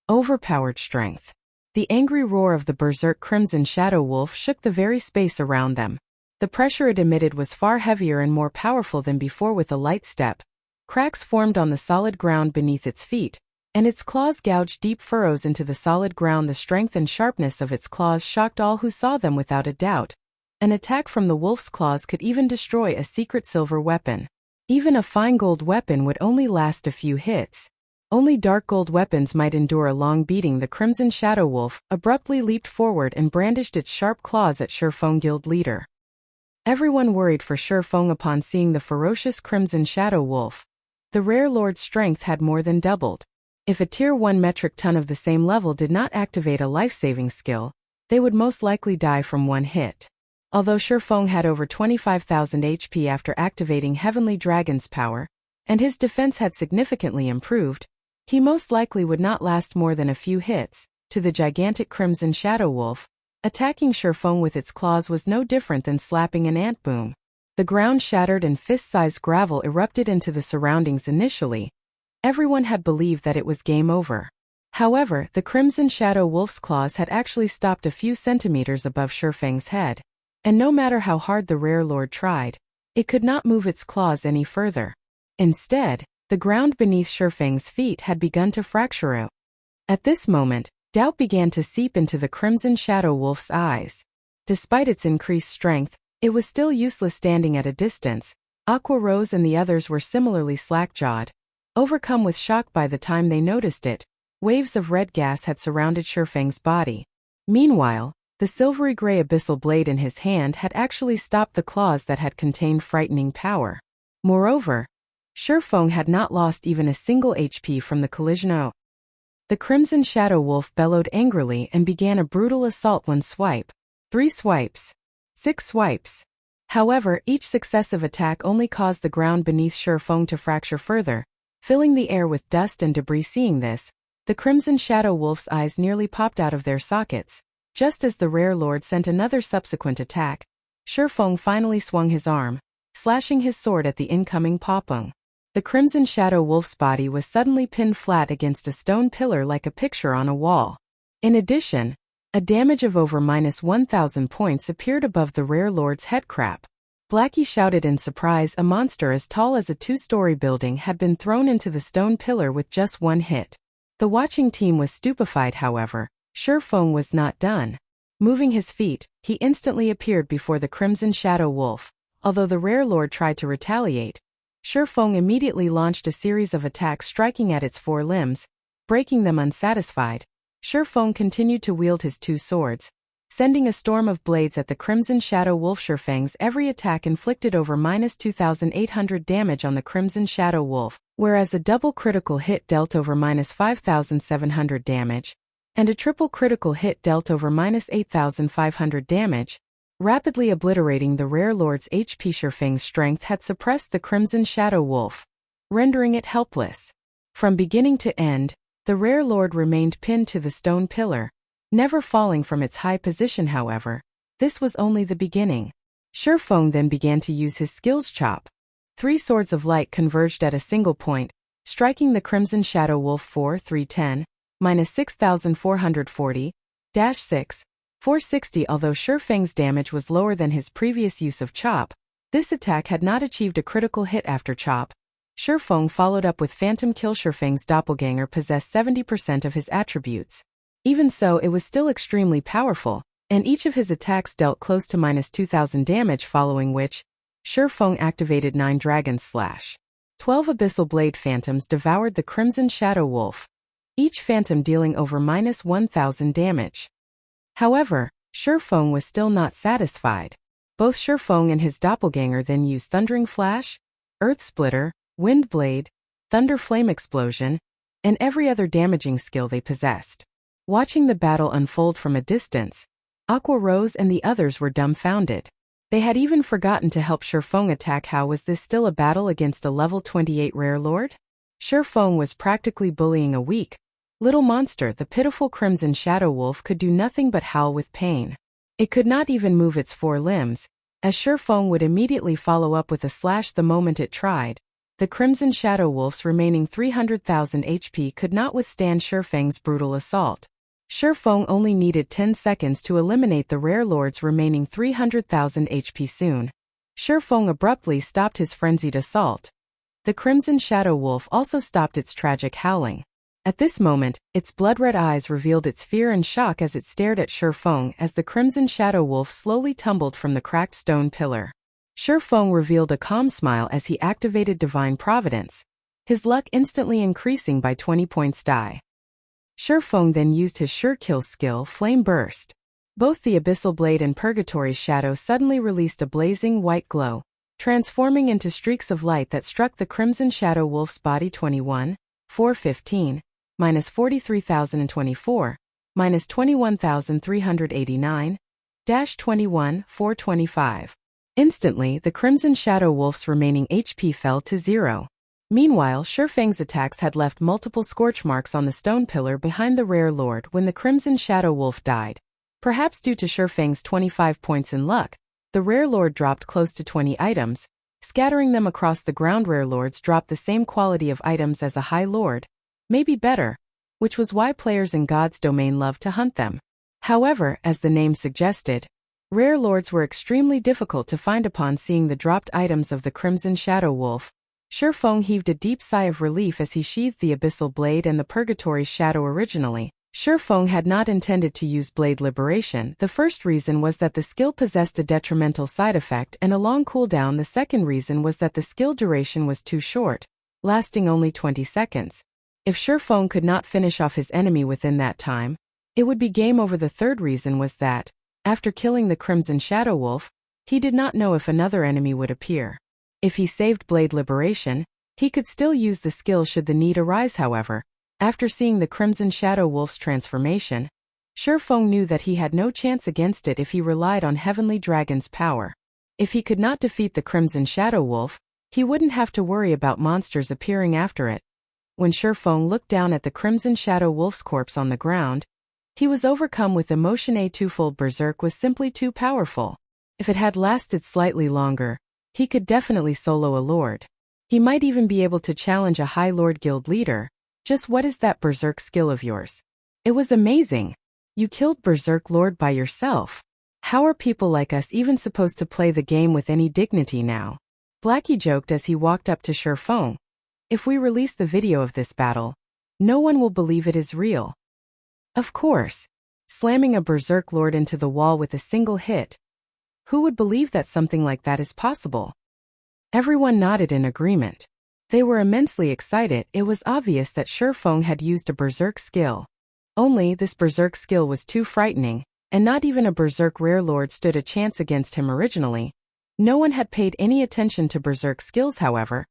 Overpowered Strength. The angry roar of the berserk Crimson Shadow Wolf shook the very space around them. The pressure it emitted was far heavier and more powerful than before. With a light step, cracks formed on the solid ground beneath its feet, and its claws gouged deep furrows into the solid ground. The strength and sharpness of its claws shocked all who saw them without a doubt. An attack from the wolf's claws could even destroy a secret silver weapon. Even a fine gold weapon would only last a few hits. Only dark gold weapons might endure a long beating. The Crimson Shadow Wolf abruptly leaped forward and brandished its sharp claws at Shifeng guild leader. Everyone worried for Shifeng upon seeing the ferocious Crimson Shadow Wolf. The Rare Lord's strength had more than doubled. If a Tier 1 metric ton of the same level did not activate a life-saving skill, they would most likely die from one hit. Although Shifeng had over 25,000 HP after activating Heavenly Dragon's power, and his defense had significantly improved, he most likely would not last more than a few hits. To the gigantic Crimson Shadow Wolf, attacking Shifeng with its claws was no different than slapping an ant boom. The ground shattered and fist-sized gravel erupted into the surroundings. Initially, everyone had believed that it was game over. However, the Crimson Shadow Wolf's claws had actually stopped a few centimeters above Shifeng's head, and no matter how hard the Rare Lord tried, it could not move its claws any further. Instead, The ground beneath Shifeng's feet had begun to fracture. At this moment, doubt began to seep into the Crimson Shadow Wolf's eyes. Despite its increased strength, it was still useless standing at a distance. Aqua Rose and the others were similarly slack-jawed. Overcome with shock by the time they noticed it, waves of red gas had surrounded Shifeng's body. Meanwhile, the silvery gray abyssal blade in his hand had actually stopped the claws that had contained frightening power. Moreover, Shifeng had not lost even a single HP from the collision. The Crimson Shadow Wolf bellowed angrily and began a brutal assault. 1 swipe, 3 swipes, 6 swipes. However, each successive attack only caused the ground beneath Shifeng to fracture further, filling the air with dust and debris. Seeing this, the Crimson Shadow Wolf's eyes nearly popped out of their sockets. Just as the Rare Lord sent another subsequent attack, Shifeng finally swung his arm, slashing his sword at the incoming Popeng. The Crimson Shadow Wolf's body was suddenly pinned flat against a stone pillar like a picture on a wall. In addition, a damage of over -1,000 points appeared above the Rare Lord's headcrab. Blackie shouted in surprise. A monster as tall as a 2-story building had been thrown into the stone pillar with just 1 hit. The watching team was stupefied. However, Shifeng was not done. Moving his feet, he instantly appeared before the Crimson Shadow Wolf. Although the Rare Lord tried to retaliate, Shifeng immediately launched a series of attacks striking at its 4 limbs, breaking them. Unsatisfied, Shifeng continued to wield his 2 swords, sending a storm of blades at the Crimson Shadow Wolf. Shifeng's every attack inflicted over -2,800 damage on the Crimson Shadow Wolf, whereas a double critical hit dealt over -5,700 damage, and a triple critical hit dealt over -8,500 damage, rapidly obliterating the Rare Lord's HP. Shifeng's strength had suppressed the Crimson Shadow Wolf, rendering it helpless. From beginning to end, the Rare Lord remained pinned to the stone pillar, never falling from its high position. However, this was only the beginning. Shifeng then began to use his skills chop. 3 swords of light converged at a single point, striking the Crimson Shadow Wolf for 310, -6,440, -6, 460. Although Shifeng's damage was lower than his previous use of chop, this attack had not achieved a critical hit after chop. Shifeng followed up with Phantom Kill. Shifeng's doppelganger possessed 70% of his attributes. Even so, it was still extremely powerful, and each of his attacks dealt close to -2,000 damage, following which, Shifeng activated 9 Dragon Slash. 12 Abyssal Blade Phantoms devoured the Crimson Shadow Wolf, each phantom dealing over -1,000 damage. However, Shifeng was still not satisfied. Both Shifeng and his doppelganger then used Thundering Flash, Earth Splitter, Wind Blade, Thunder Flame Explosion, and every other damaging skill they possessed. Watching the battle unfold from a distance, Aqua Rose and the others were dumbfounded. They had even forgotten to help Shifeng attack. How was this still a battle against a level 28 Rare Lord? Shifeng was practically bullying a weak little monster. The pitiful Crimson Shadow Wolf could do nothing but howl with pain. It could not even move its 4 limbs, as Shifeng would immediately follow up with a slash the moment it tried. The Crimson Shadow Wolf's remaining 300,000 HP could not withstand Shifeng's brutal assault. Shifeng only needed 10 seconds to eliminate the Rare Lord's remaining 300,000 HP. Soon, Shifeng abruptly stopped his frenzied assault. The Crimson Shadow Wolf also stopped its tragic howling. At this moment, its blood-red eyes revealed its fear and shock as it stared at Shifeng as the Crimson Shadow Wolf slowly tumbled from the cracked stone pillar. Shifeng revealed a calm smile as he activated Divine Providence, his luck instantly increasing by 20 points. Shifeng then used his Sure Kill skill, Flame Burst. Both the Abyssal Blade and Purgatory's shadow suddenly released a blazing white glow, transforming into streaks of light that struck the Crimson Shadow Wolf's body. 21, 415, -43,024, -21,389, -21, 425. Instantly, the Crimson Shadow Wolf's remaining HP fell to 0. Meanwhile, Shifeng's attacks had left multiple scorch marks on the stone pillar behind the Rare Lord when the Crimson Shadow Wolf died. Perhaps due to Shifeng's 25 points in luck, the Rare Lord dropped close to 20 items, scattering them across the ground. Rare Lords dropped the same quality of items as a High Lord, maybe better, which was why players in God's domain loved to hunt them. However, as the name suggested, Rare Lords were extremely difficult to find. Upon seeing the dropped items of the Crimson Shadow Wolf, Shifeng heaved a deep sigh of relief as he sheathed the Abyssal Blade and the Purgatory's Shadow originally. Shifeng had not intended to use Blade Liberation. The first reason was that the skill possessed a detrimental side effect and a long cooldown. The second reason was that the skill duration was too short, lasting only 20 seconds. If Shifeng could not finish off his enemy within that time, it would be game over. The third reason was that, after killing the Crimson Shadow Wolf, he did not know if another enemy would appear. If he saved Blade Liberation, he could still use the skill should the need arise. However, after seeing the Crimson Shadow Wolf's transformation, Shifeng knew that he had no chance against it if he relied on Heavenly Dragon's power. If he could not defeat the Crimson Shadow Wolf, he wouldn't have to worry about monsters appearing after it. When Shifeng looked down at the Crimson Shadow Wolf's corpse on the ground, he was overcome with emotion. A twofold berserk was simply too powerful. If it had lasted slightly longer, he could definitely solo a lord. He might even be able to challenge a High Lord guild leader. Just what is that berserk skill of yours? It was amazing. You killed Berserk Lord by yourself. How are people like us even supposed to play the game with any dignity now? Blackie joked as he walked up to Shifeng. If we release the video of this battle, no one will believe it is real. Of course. Slamming a Berserk Lord into the wall with a single hit. Who would believe that something like that is possible? Everyone nodded in agreement. They were immensely excited. It was obvious that Shifeng had used a Berserk skill. Only this Berserk skill was too frightening, and not even a Berserk Rare Lord stood a chance against him originally. No one had paid any attention to Berserk skills, however.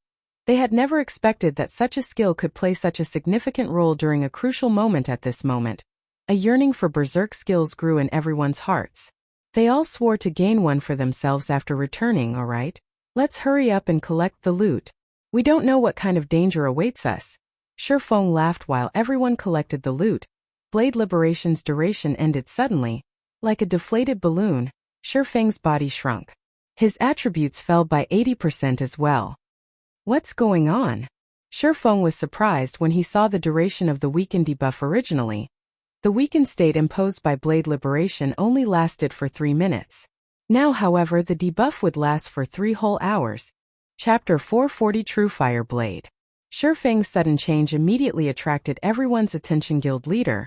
They had never expected that such a skill could play such a significant role during a crucial moment. At this moment, a yearning for Berserk skills grew in everyone's hearts. They all swore to gain one for themselves after returning. All right, let's hurry up and collect the loot. We don't know what kind of danger awaits us. Shifeng laughed while everyone collected the loot. Blade Liberation's duration ended suddenly. Like a deflated balloon, Shifeng's body shrunk. His attributes fell by 80% as well. What's going on? Shifeng was surprised when he saw the duration of the weakened debuff originally. The weakened state imposed by Blade Liberation only lasted for 3 minutes. Now, however, the debuff would last for 3 whole hours. Chapter 440 Truefire Blade. Shifeng's sudden change immediately attracted everyone's attention. Guild leader,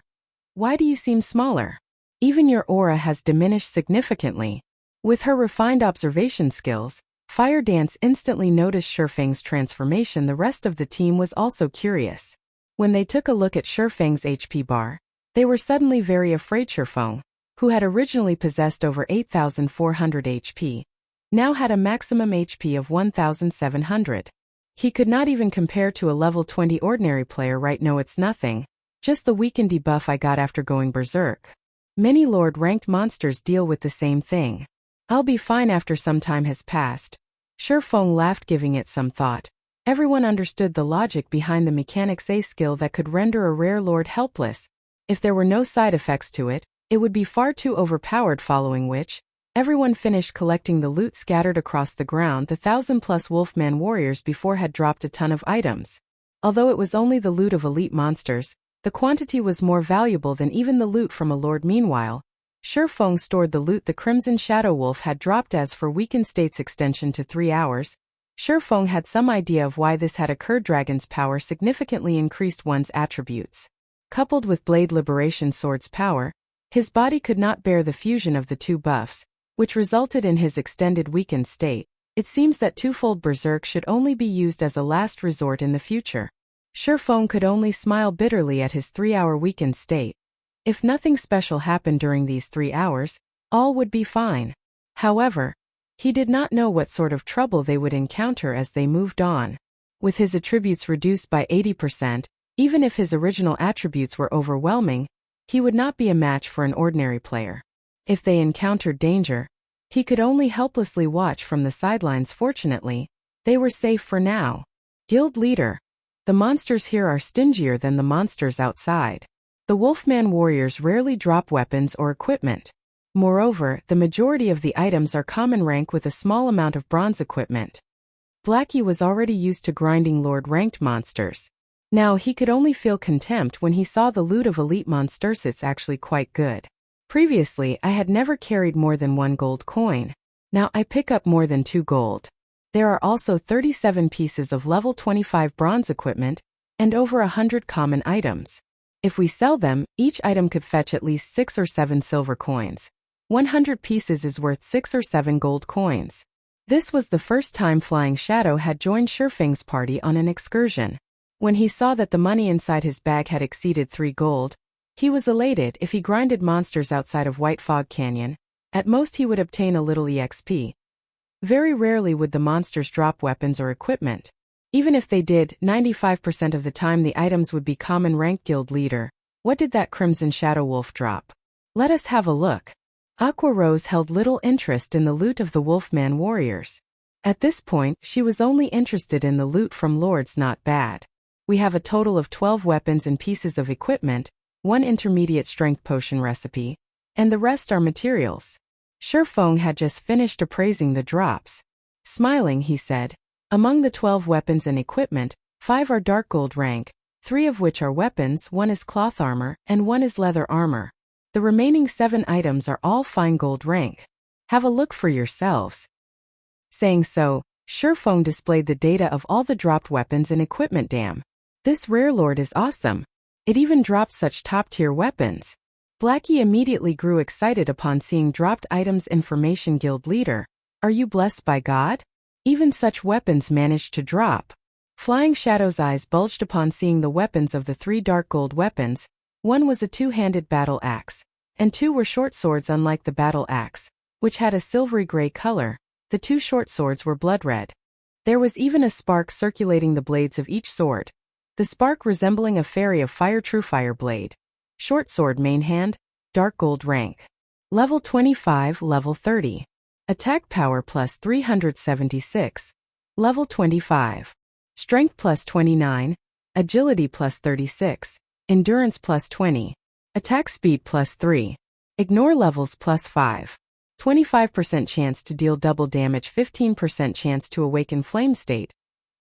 why do you seem smaller? Even your aura has diminished significantly. With her refined observation skills, Fire Dance instantly noticed Shifeng's transformation. The rest of the team was also curious. When they took a look at Shifeng's HP bar, they were suddenly very afraid. Shifeng, who had originally possessed over 8,400 HP, now had a maximum HP of 1,700. He could not even compare to a level 20 ordinary player. Right? No, it's nothing. Just the weakened debuff I got after going berserk. Many Lord-ranked monsters deal with the same thing. I'll be fine after some time has passed. Shifeng laughed, giving it some thought. Everyone understood the logic behind the mechanics. A skill that could render a rare lord helpless. If there were no side effects to it, it would be far too overpowered. Following which, everyone finished collecting the loot scattered across the ground. The 1,000+ Wolfman warriors before had dropped a ton of items. Although it was only the loot of elite monsters, the quantity was more valuable than even the loot from a lord. Meanwhile, Shifeng stored the loot the Crimson Shadow Wolf had dropped. As for weakened state's extension to 3 hours, Shifeng had some idea of why this had occurred. Dragon's power significantly increased one's attributes. Coupled with Blade Liberation Sword's power, his body could not bear the fusion of the two buffs, which resulted in his extended weakened state. It seems that Twofold Berserk should only be used as a last resort in the future. Shifeng could only smile bitterly at his 3-hour weakened state. If nothing special happened during these 3 hours, all would be fine. However, he did not know what sort of trouble they would encounter as they moved on. With his attributes reduced by 80%, even if his original attributes were overwhelming, he would not be a match for an ordinary player. If they encountered danger, he could only helplessly watch from the sidelines. Fortunately, they were safe for now. Guild leader, the monsters here are stingier than the monsters outside. The Wolfman warriors rarely drop weapons or equipment. Moreover, the majority of the items are common rank with a small amount of bronze equipment. Blackie was already used to grinding lord-ranked monsters. Now he could only feel contempt when he saw the loot of elite monsters. It's actually quite good. Previously, I had never carried more than 1 gold coin. Now I pick up more than 2 gold. There are also 37 pieces of level 25 bronze equipment and over 100 common items. If we sell them, each item could fetch at least 6 or 7 silver coins. 100 pieces is worth 6 or 7 gold coins. This was the first time Flying Shadow had joined Shurfeng's party on an excursion. When he saw that the money inside his bag had exceeded 3 gold, he was elated. If he grinded monsters outside of White Fog Canyon, at most he would obtain a little EXP. Very rarely would the monsters drop weapons or equipment. Even if they did, 95% of the time the items would be common rank guild leader. What did that Crimson Shadow Wolf drop? Let us have a look. Aqua Rose held little interest in the loot of the Wolfman warriors. At this point, she was only interested in the loot from Lords Not Bad. We have a total of 12 weapons and pieces of equipment, 1 intermediate strength potion recipe, and the rest are materials. Shurfeng had just finished appraising the drops. Smiling, he said, among the 12 weapons and equipment, 5 are dark gold rank, 3 of which are weapons, 1 is cloth armor, and 1 is leather armor. The remaining 7 items are all fine gold rank. Have a look for yourselves. Saying so, Shurfeng displayed the data of all the dropped weapons and equipment. Damn. This rare lord is awesome. It even dropped such top-tier weapons. Blackie immediately grew excited upon seeing dropped items. Information Guild Leader. Are you blessed by God? Even such weapons managed to drop. Flying Shadow's eyes bulged upon seeing the weapons of the 3 dark gold weapons. 1 was a 2-handed battle axe, and 2 were short swords. Unlike the battle axe, which had a silvery gray color, the 2 short swords were blood red. There was even a spark circulating the blades of each sword. The spark resembling a fairy of fire. Truefire blade. Short sword main hand, dark gold rank. Level 25, level 30. Attack power plus 376. Level 25. Strength plus 29. Agility plus 36. Endurance plus 20. Attack speed plus 3. Ignore levels plus 5. 25% chance to deal double damage, 15% chance to awaken flame state,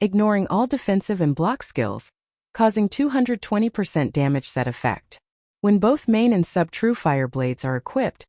ignoring all defensive and block skills, causing 220% damage set effect. When both main and sub Truefire blades are equipped,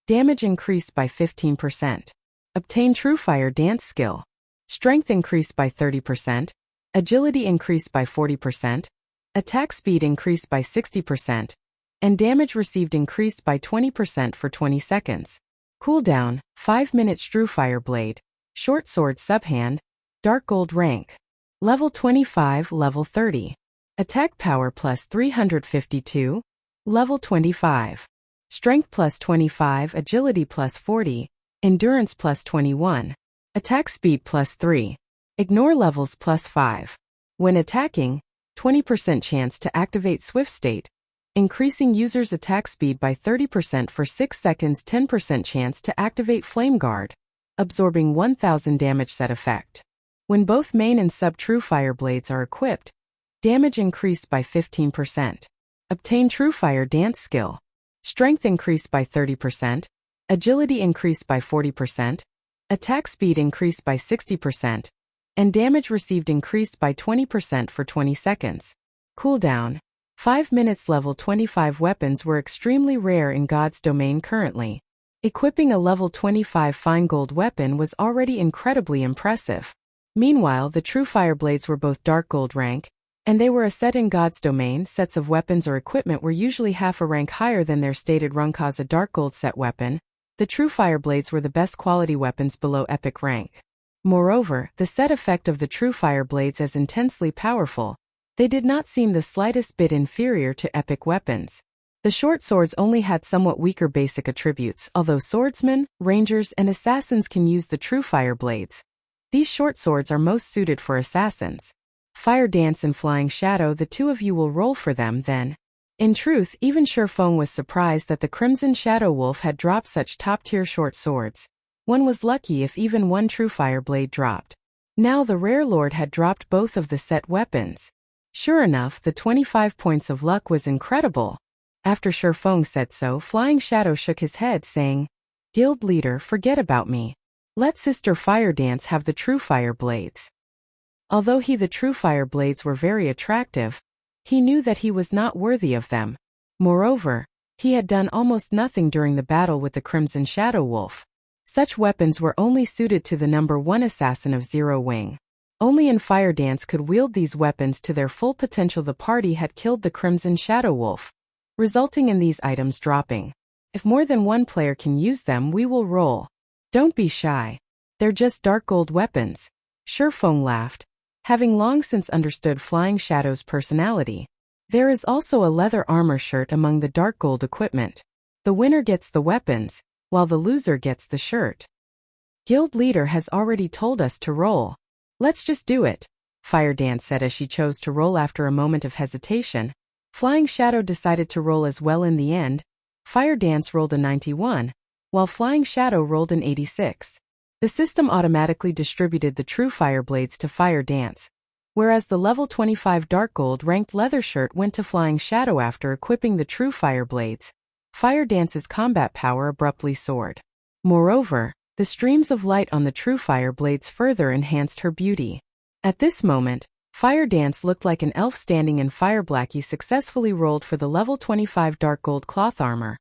damage increased by 15%. Obtain Truefire dance skill. Strength increased by 30%. Agility increased by 40%. Attack speed increased by 60%. And damage received increased by 20% for 20 seconds. Cooldown, 5 minutes. Truefire blade. Short sword subhand. Dark gold rank. Level 25, level 30. Attack power plus 352. Level 25. Strength plus 25. Agility plus 40. Endurance plus 21. Attack speed plus 3. Ignore levels plus 5. When attacking, 20% chance to activate Swift State, increasing user's attack speed by 30% for 6 seconds. 10% chance to activate Flame Guard, absorbing 1000 damage set effect. When both main and sub Truefire blades are equipped, damage increased by 15%. Obtain Truefire dance skill. Strength increased by 30%. Agility increased by 40%. Attack speed increased by 60%. And damage received increased by 20% for 20 seconds. Cooldown, 5 minutes. Level 25 weapons were extremely rare in God's domain currently. Equipping a level 25 fine gold weapon was already incredibly impressive. Meanwhile, the Truefire blades were both dark gold rank, and they were a set in God's domain. Sets of weapons or equipment were usually half a rank higher than their stated rank. As a dark gold set weapon, the Truefire blades were the best quality weapons below epic rank. Moreover, the set effect of the Truefire blades is intensely powerful. They did not seem the slightest bit inferior to epic weapons. The short swords only had somewhat weaker basic attributes, although swordsmen, rangers, and assassins can use the Truefire blades. These short swords are most suited for assassins. Fire Dance and Flying Shadow, the two of you will roll for them then. In truth, even Shurfeng was surprised that the Crimson Shadow Wolf had dropped such top-tier short swords. One was lucky if even one Truefire blade dropped. Now the rare lord had dropped both of the set weapons. Sure enough, the 25 points of luck was incredible. After Shurfeng said so, Flying Shadow shook his head, saying, "Guild leader, forget about me. Let Sister Fire Dance have the Truefire blades." Although the Truefire blades were very attractive, he knew that he was not worthy of them. Moreover, he had done almost nothing during the battle with the Crimson Shadow Wolf. Such weapons were only suited to the number 1 assassin of Zero Wing. Only in Fire Dance could wield these weapons to their full potential. The party had killed the Crimson Shadow Wolf, resulting in these items dropping. If more than one player can use them, we will roll. Don't be shy. They're just dark gold weapons. Shurfeng laughed, having long since understood Flying Shadow's personality. There is also a leather armor shirt among the dark gold equipment. The winner gets the weapons, while the loser gets the shirt. Guild leader has already told us to roll. Let's just do it, Fire Dance said as she chose to roll after a moment of hesitation. Flying Shadow decided to roll as well in the end. Fire Dance rolled a 91, while Flying Shadow rolled an 86. The system automatically distributed the Truefire blades to Fire Dance, whereas the level 25 Dark Gold ranked leather shirt went to Flying Shadow after equipping the Truefire blades. Fire Dance's combat power abruptly soared. Moreover, the streams of light on the Truefire blades further enhanced her beauty. At this moment, Fire Dance looked like an elf standing in fire. Blackie successfully rolled for the level 25 Dark Gold cloth armor,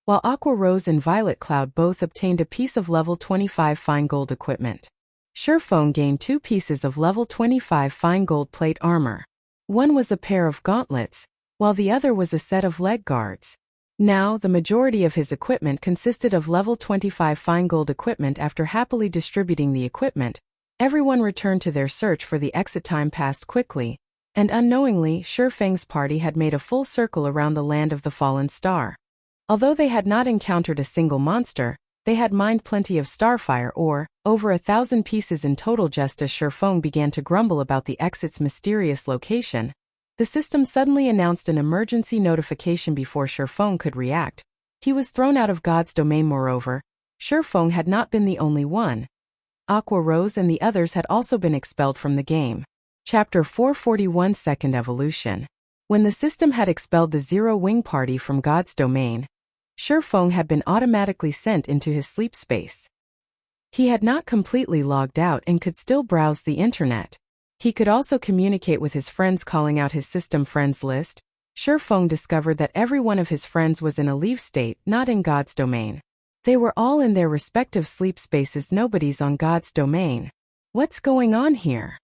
while Aqua Rose and Violet Cloud both obtained a piece of level 25 fine gold equipment. Shurfeng gained 2 pieces of level 25 fine gold plate armor. One was a pair of gauntlets, while the other was a set of leg guards. Now, the majority of his equipment consisted of level 25 fine gold equipment. After happily distributing the equipment, everyone returned to their search for the exit. Time passed quickly, and unknowingly, Shurfeng's party had made a full circle around the land of the fallen star. Although they had not encountered a single monster, they had mined plenty of starfire ore, over 1,000 pieces in total. Just as Shurfeng began to grumble about the exit's mysterious location, the system suddenly announced an emergency notification. Before Shurfeng could react, he was thrown out of God's domain. Moreover, Shurfeng had not been the only one. Aqua Rose and the others had also been expelled from the game. Chapter 441 Second Evolution. When the system had expelled the Zero Wing party from God's domain, Shurfeng had been automatically sent into his sleep space. He had not completely logged out and could still browse the internet. He could also communicate with his friends. Calling out his system friends list, Shurfeng discovered that every one of his friends was in a leave state, not in God's domain. They were all in their respective sleep spaces. Nobody's on God's domain. What's going on here?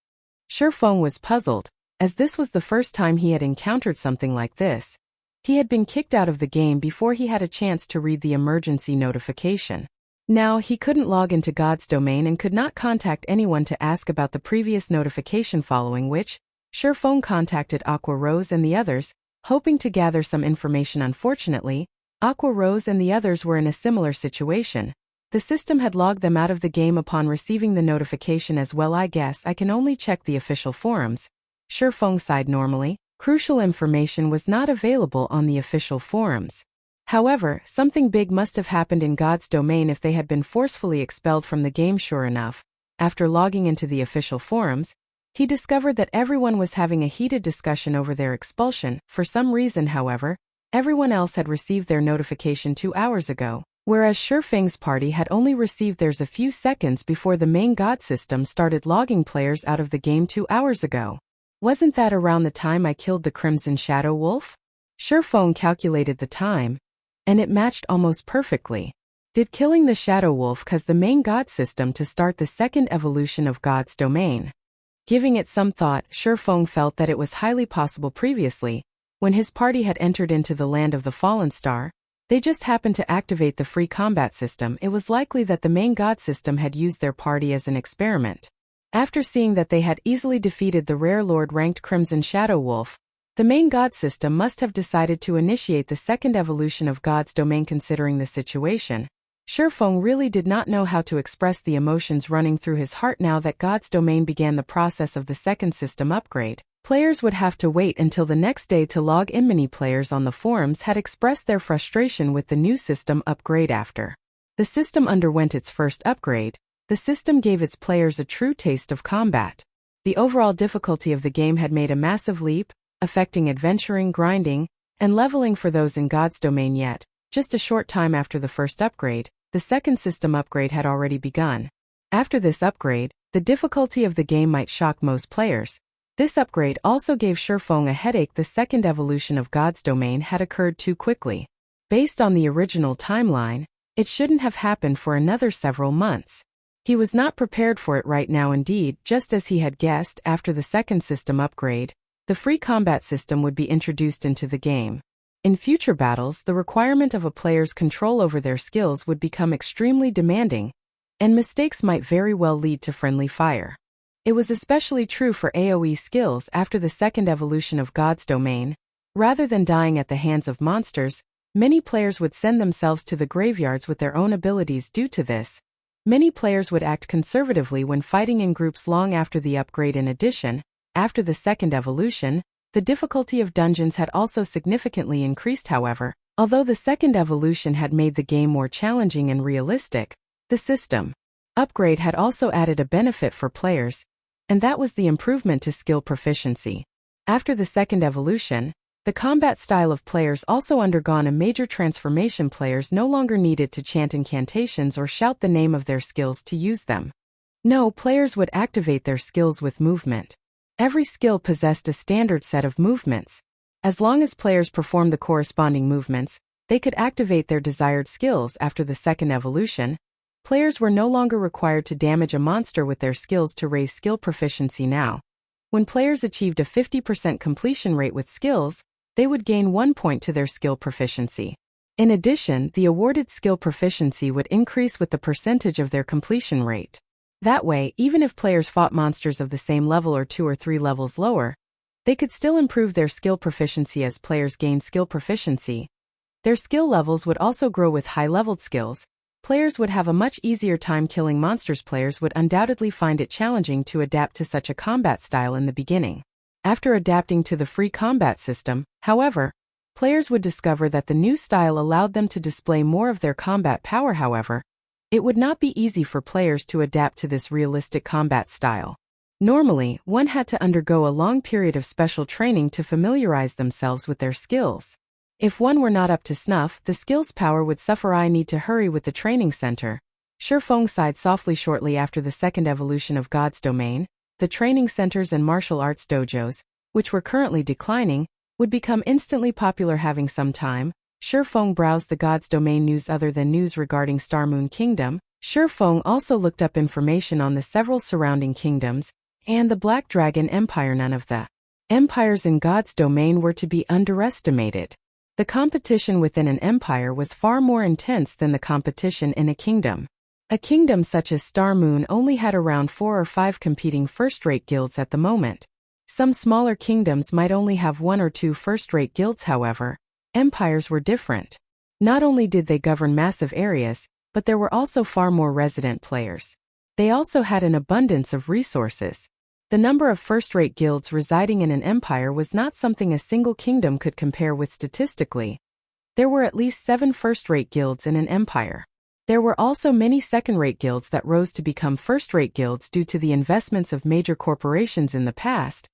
Shurfeng was puzzled, as this was the first time he had encountered something like this. He had been kicked out of the game before he had a chance to read the emergency notification. Now he couldn't log into God's domain and could not contact anyone to ask about the previous notification, following which, Shurfeng contacted Aqua Rose and the others, hoping to gather some information. Unfortunately, Aqua Rose and the others were in a similar situation. The system had logged them out of the game upon receiving the notification as well. I guess I can only check the official forums. Shurfeng sighed. Normally, crucial information was not available on the official forums. However, something big must have happened in God's domain if they had been forcefully expelled from the game. Sure enough, after logging into the official forums, he discovered that everyone was having a heated discussion over their expulsion. For some reason, however, everyone else had received their notification 2 hours ago, whereas Shurfeng's party had only received theirs a few seconds before the main God system started logging players out of the game 2 hours ago. Wasn't that around the time I killed the Crimson Shadow Wolf? Shurfeng calculated the time, and it matched almost perfectly. Did killing the Shadow Wolf cause the main God system to start the second evolution of God's domain? Giving it some thought, Shurfeng felt that it was highly possible. Previously, when his party had entered into the land of the fallen star, they just happened to activate the free combat system. It was likely that the main God system had used their party as an experiment. After seeing that they had easily defeated the rare Lord-ranked Crimson Shadow Wolf, the main God system must have decided to initiate the second evolution of God's domain. Considering the situation, Shurfeng really did not know how to express the emotions running through his heart. Now that God's domain began the process of the second system upgrade, players would have to wait until the next day to log in. Many players on the forums had expressed their frustration with the new system upgrade. After the system underwent its first upgrade, the system gave its players a true taste of combat. The overall difficulty of the game had made a massive leap, affecting adventuring, grinding, and leveling for those in God's domain. Yet, just a short time after the first upgrade, the second system upgrade had already begun. After this upgrade, the difficulty of the game might shock most players. This upgrade also gave Shurfeng a headache. The second evolution of God's domain had occurred too quickly. Based on the original timeline, It shouldn't have happened for another several months. He was not prepared for it right now indeed, just as he had guessed. After the second system upgrade, the free combat system would be introduced into the game. In future battles, the requirement of a player's control over their skills would become extremely demanding, and mistakes might very well lead to friendly fire. It was especially true for AoE skills after the second evolution of God's Domain. Rather than dying at the hands of monsters, many players would send themselves to the graveyards with their own abilities. Due to this, many players would act conservatively when fighting in groups long after the upgrade. In addition, after the second evolution, the difficulty of dungeons had also significantly increased. However, although the second evolution had made the game more challenging and realistic, the system upgrade had also added a benefit for players, and that was the improvement to skill proficiency. After the second evolution, the combat style of players also undergone a major transformation. Players no longer needed to chant incantations or shout the name of their skills to use them. No, players would activate their skills with movement. Every skill possessed a standard set of movements. As long as players performed the corresponding movements, they could activate their desired skills. After the second evolution, players were no longer required to damage a monster with their skills to raise skill proficiency. Now, when players achieved a 50% completion rate with skills, they would gain 1 point to their skill proficiency. In addition, the awarded skill proficiency would increase with the percentage of their completion rate. That way, even if players fought monsters of the same level or 2 or 3 levels lower, they could still improve their skill proficiency. As players gained skill proficiency, their skill levels would also grow. With high-leveled skills, players would have a much easier time killing monsters. Players would undoubtedly find it challenging to adapt to such a combat style in the beginning. After adapting to the free combat system, however, players would discover that the new style allowed them to display more of their combat power. However, it would not be easy for players to adapt to this realistic combat style. Normally, one had to undergo a long period of special training to familiarize themselves with their skills. If one were not up to snuff, the skill's power would suffer. I need to hurry with the training center. Shifeng sighed softly. Shortly after the second evolution of God's Domain, the training centers and martial arts dojos, which were currently declining, would become instantly popular. Having some time, Shifeng browsed the God's Domain news. Other than news regarding Star Moon Kingdom, Shifeng also looked up information on the several surrounding kingdoms and the Black Dragon Empire. None of the empires in God's Domain were to be underestimated. The competition within an empire was far more intense than the competition in a kingdom. A kingdom such as Star Moon only had around 4 or 5 competing first-rate guilds at the moment. Some smaller kingdoms might only have 1 or 2 first-rate guilds. However, empires were different. Not only did they govern massive areas, but there were also far more resident players. They also had an abundance of resources. The number of first-rate guilds residing in an empire was not something a single kingdom could compare with statistically. There were at least 7 first-rate guilds in an empire. There were also many second-rate guilds that rose to become first-rate guilds due to the investments of major corporations in the past.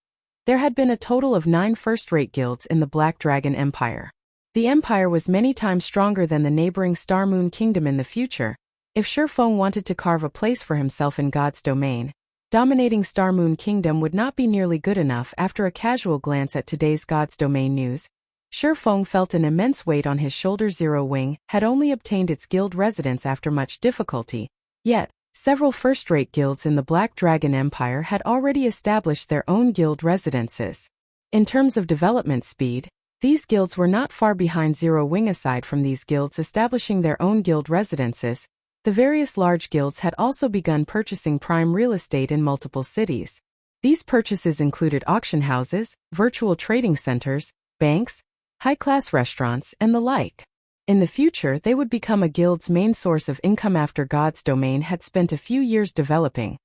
There had been a total of 9 first-rate guilds in the Black Dragon Empire. The empire was many times stronger than the neighboring Star Moon Kingdom in the future. If Shifeng wanted to carve a place for himself in God's Domain, dominating Star Moon Kingdom would not be nearly good enough. After a casual glance at today's God's Domain news, Shifeng felt an immense weight on his shoulders. Zero Wing had only obtained its guild residence after much difficulty, yet several first-rate guilds in the Black Dragon Empire had already established their own guild residences. In terms of development speed, these guilds were not far behind Zero Wing. Aside from these guilds establishing their own guild residences, the various large guilds had also begun purchasing prime real estate in multiple cities. These purchases included auction houses, virtual trading centers, banks, high-class restaurants, and the like. In the future, they would become a guild's main source of income. After God's Domain had spent a few years developing,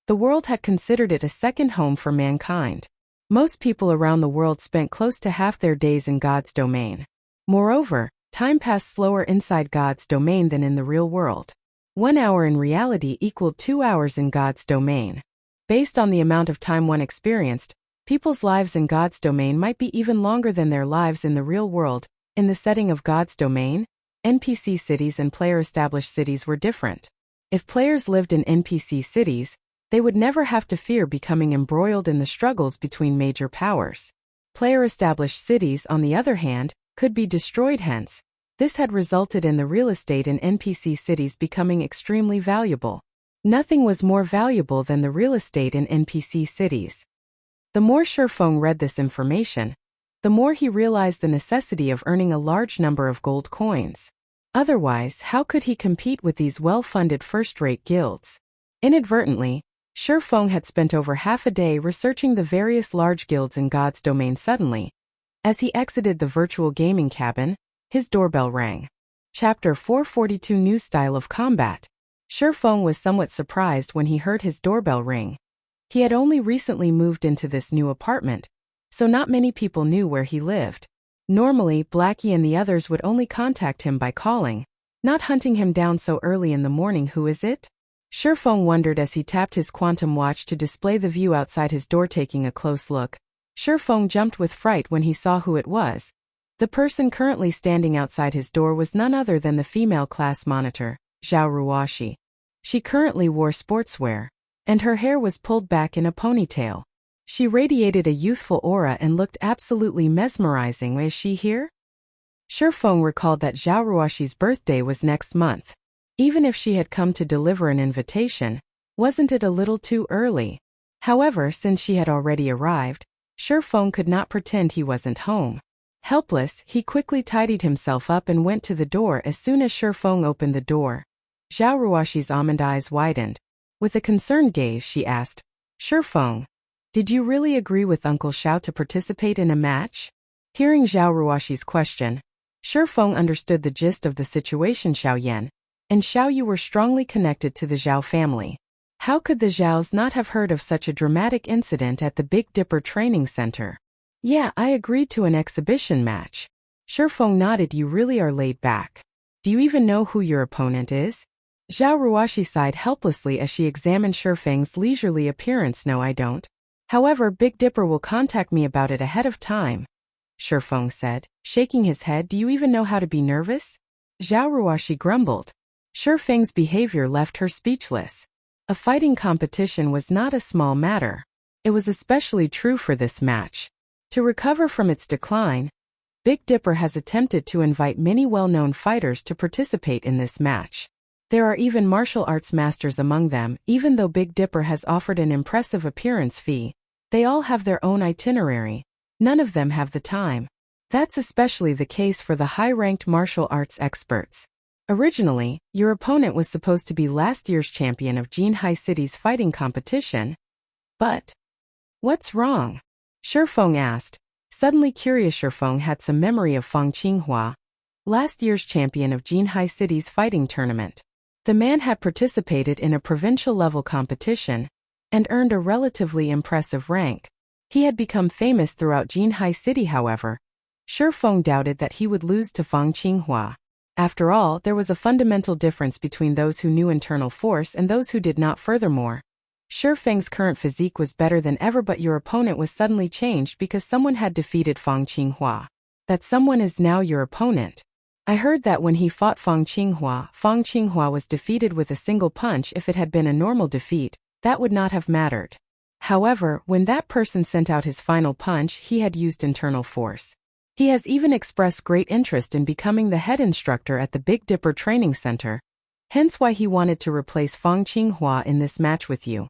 the world had considered it a second home for mankind. Most people around the world spent close to half their days in God's Domain. Moreover, time passed slower inside God's Domain than in the real world. 1 hour in reality equaled 2 hours in God's Domain. Based on the amount of time one experienced, people's lives in God's Domain might be even longer than their lives in the real world. In the setting of God's Domain, NPC cities and player-established cities were different. If players lived in NPC cities, they would never have to fear becoming embroiled in the struggles between major powers. Player-established cities, on the other hand, could be destroyed. Hence, This had resulted in the real estate in NPC cities becoming extremely valuable. Nothing was more valuable than the real estate in NPC cities. The more Shifeng read this information, the more he realized the necessity of earning a large number of gold coins. Otherwise, how could he compete with these well-funded first-rate guilds? Inadvertently, Shifeng had spent over half a day researching the various large guilds in God's domain. Suddenly, as he exited the virtual gaming cabin, his doorbell rang. Chapter 442 New Style of Combat. Shifeng was somewhat surprised when he heard his doorbell ring. He had only recently moved into this new apartment, so not many people knew where he lived. Normally, Blackie and the others would only contact him by calling, not hunting him down so early in the morning. Who is it? Shifeng wondered as he tapped his quantum watch to display the view outside his door. Taking a close look, Shifeng jumped with fright when he saw who it was. The person currently standing outside his door was none other than the female class monitor, Zhao Ruoshi. She currently wore sportswear, and her hair was pulled back in a ponytail. She radiated a youthful aura and looked absolutely mesmerizing. Is she here? Shifeng recalled that Zhao Ruoshi's birthday was next month. Even if she had come to deliver an invitation, wasn't it a little too early? However, since she had already arrived, Shifeng could not pretend he wasn't home. Helpless, he quickly tidied himself up and went to the door. As soon as Shifeng opened the door, Zhao Ruoshi's almond eyes widened. With a concerned gaze, she asked, "Shifeng, did you really agree with Uncle Xiao to participate in a match?" Hearing Zhao Ruoshi's question, Shifeng understood the gist of the situation. Xiao Yan and Xiao Yu were strongly connected to the Zhao family. How could the Zhaos not have heard of such a dramatic incident at the Big Dipper training center? "Yeah, I agreed to an exhibition match." Shifeng nodded. "You really are laid back. Do you even know who your opponent is?" Zhao Ruoshi sighed helplessly as she examined Shifeng's leisurely appearance. "No, I don't. However, Big Dipper will contact me about it ahead of time," Shifeng said, shaking his head. "Do you even know how to be nervous?" Zhao Ruoshi grumbled. Shifeng's behavior left her speechless. A fighting competition was not a small matter. It was especially true for this match. To recover from its decline, Big Dipper has attempted to invite many well-known fighters to participate in this match. There are even martial arts masters among them. Even though Big Dipper has offered an impressive appearance fee, they all have their own itinerary. None of them have the time. That's especially the case for the high-ranked martial arts experts. Originally, your opponent was supposed to be last year's champion of Jinhai City's fighting competition. But what's wrong? Shifeng asked. Suddenly curious, Shifeng had some memory of Fang Qinghua, last year's champion of Jinhai City's fighting tournament. The man had participated in a provincial-level competition and earned a relatively impressive rank. He had become famous throughout Jinhai City. However, Shifeng doubted that he would lose to Fang Qinghua. After all, there was a fundamental difference between those who knew internal force and those who did not. Furthermore, Shifeng's current physique was better than ever, but your opponent was suddenly changed because someone had defeated Fang Qinghua. That someone is now your opponent. I heard that when he fought Fang Qinghua was defeated with a single punch. If it had been a normal defeat, that would not have mattered. However, when that person sent out his final punch, he had used internal force. He has even expressed great interest in becoming the head instructor at the Big Dipper Training Center, hence why he wanted to replace Fang Qinghua in this match with you.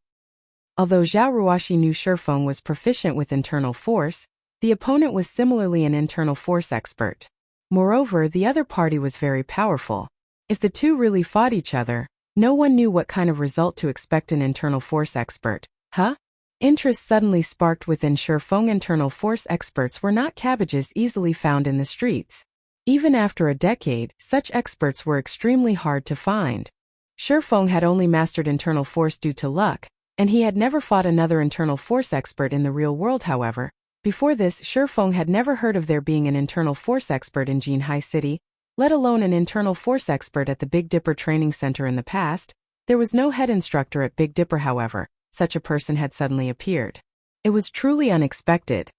Although Zhao Ruoshi knew Shifeng was proficient with internal force, the opponent was similarly an internal force expert. Moreover, the other party was very powerful. If the two really fought each other, no one knew what kind of result to expect. An internal force expert, huh? Interest suddenly sparked within Shifeng. Internal force experts were not cabbages easily found in the streets. Even after a decade, such experts were extremely hard to find. Shifeng had only mastered internal force due to luck, and he had never fought another internal force expert in the real world. However, before this, Shifeng had never heard of there being an internal force expert in Jinhai City, let alone an internal force expert at the Big Dipper Training Center. In the past, there was no head instructor at Big Dipper. However, such a person had suddenly appeared. It was truly unexpected.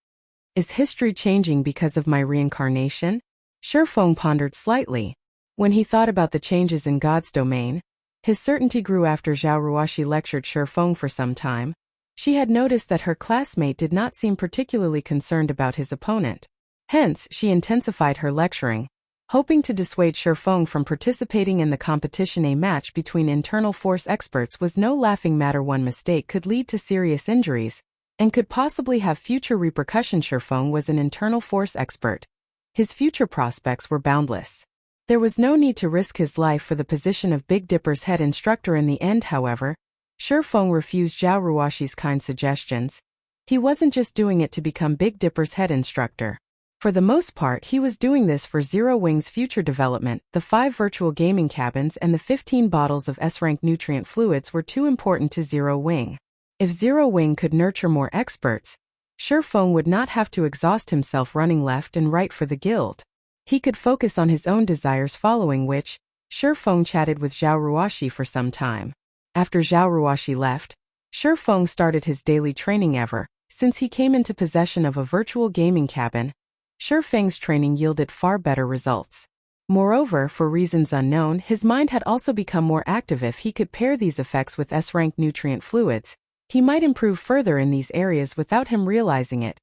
Is history changing because of my reincarnation? Shifeng pondered slightly. When he thought about the changes in God's domain, his certainty grew. After Zhao Ruoshi lectured Shifeng for some time, she had noticed that her classmate did not seem particularly concerned about his opponent. Hence, she intensified her lecturing. Hoping to dissuade Shifeng from participating in the competition, a match between internal force experts was no laughing matter. One mistake could lead to serious injuries, and could possibly have future repercussions. Shifeng was an internal force expert. His future prospects were boundless. There was no need to risk his life for the position of Big Dipper's head instructor. In the end, however, Shifeng refused Zhao Ruoshi's kind suggestions. He wasn't just doing it to become Big Dipper's head instructor. For the most part, he was doing this for Zero Wing's future development. The 5 virtual gaming cabins and the 15 bottles of S-rank nutrient fluids were too important to Zero Wing. If Zero Wing could nurture more experts, Shifeng would not have to exhaust himself running left and right for the guild. He could focus on his own desires, following which, Shifeng chatted with Zhao Ruoshi for some time. After Zhao Ruoshi left, Shifeng started his daily training. Since he came into possession of a virtual gaming cabin, Shifeng's training yielded far better results. Moreover, for reasons unknown, his mind had also become more active. If he could pair these effects with S-rank nutrient fluids, he might improve further in these areas without him realizing it.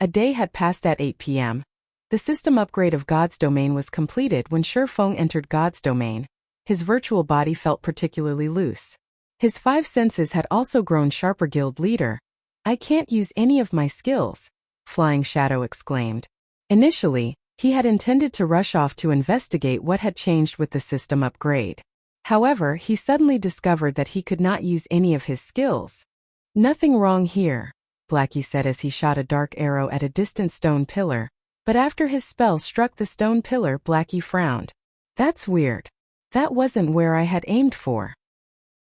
A day had passed. At 8 p.m. The system upgrade of God's Domain was completed. When Shifeng entered God's Domain, his virtual body felt particularly loose. His 5 senses had also grown sharper. Guild leader, I can't use any of my skills, Flying Shadow exclaimed. Initially, he had intended to rush off to investigate what had changed with the system upgrade. However, he suddenly discovered that he could not use any of his skills. Nothing wrong here, Blackie said as he shot a dark arrow at a distant stone pillar, but after his spell struck the stone pillar, Blackie frowned. That's weird. That wasn't where I had aimed for.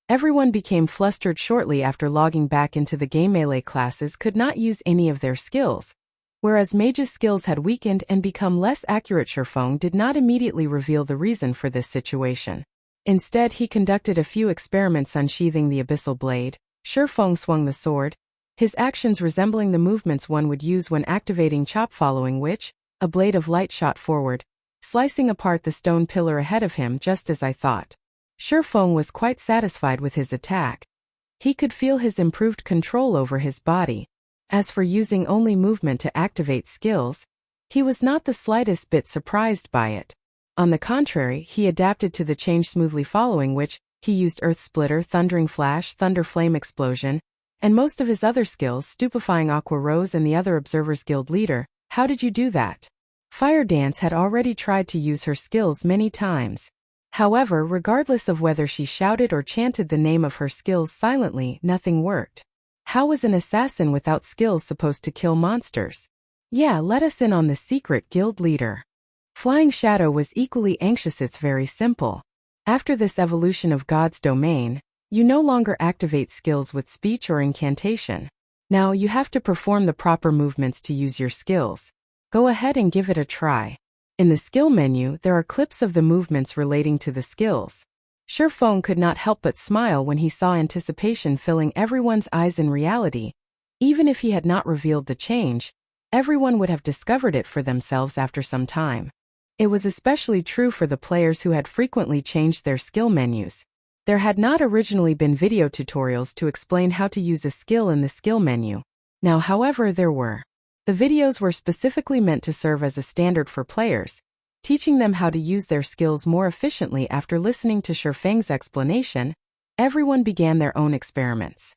Everyone became flustered shortly after logging back into the game. Melee classes could not use any of their skills, whereas mage's skills had weakened and become less accurate. Shifeng did not immediately reveal the reason for this situation. Instead, he conducted a few experiments. Unsheathing the abyssal blade, Shifeng swung the sword, his actions resembling the movements one would use when activating chop, following which, a blade of light shot forward, slicing apart the stone pillar ahead of him. Just as I thought. Shifeng was quite satisfied with his attack. He could feel his improved control over his body. As for using only movement to activate skills, he was not the slightest bit surprised by it. On the contrary, he adapted to the change smoothly, following which, he used Earth Splitter, Thundering Flash, Thunder Flame Explosion, and most of his other skills, stupefying Aqua Rose and the other observers. Guild leader, how did you do that? Fire Dance had already tried to use her skills many times. However, regardless of whether she shouted or chanted the name of her skills silently, nothing worked. How was an assassin without skills supposed to kill monsters? Yeah, let us in on the secret, guild leader. Flying Shadow was equally anxious. It's very simple. After this evolution of God's Domain, you no longer activate skills with speech or incantation. Now you have to perform the proper movements to use your skills. Go ahead and give it a try. In the skill menu, there are clips of the movements relating to the skills. Shifeng could not help but smile when he saw anticipation filling everyone's eyes. In reality, even if he had not revealed the change, everyone would have discovered it for themselves after some time. It was especially true for the players who had frequently changed their skill menus. There had not originally been video tutorials to explain how to use a skill in the skill menu. Now, however, there were. The videos were specifically meant to serve as a standard for players, teaching them how to use their skills more efficiently. After listening to Shifeng's explanation, everyone began their own experiments.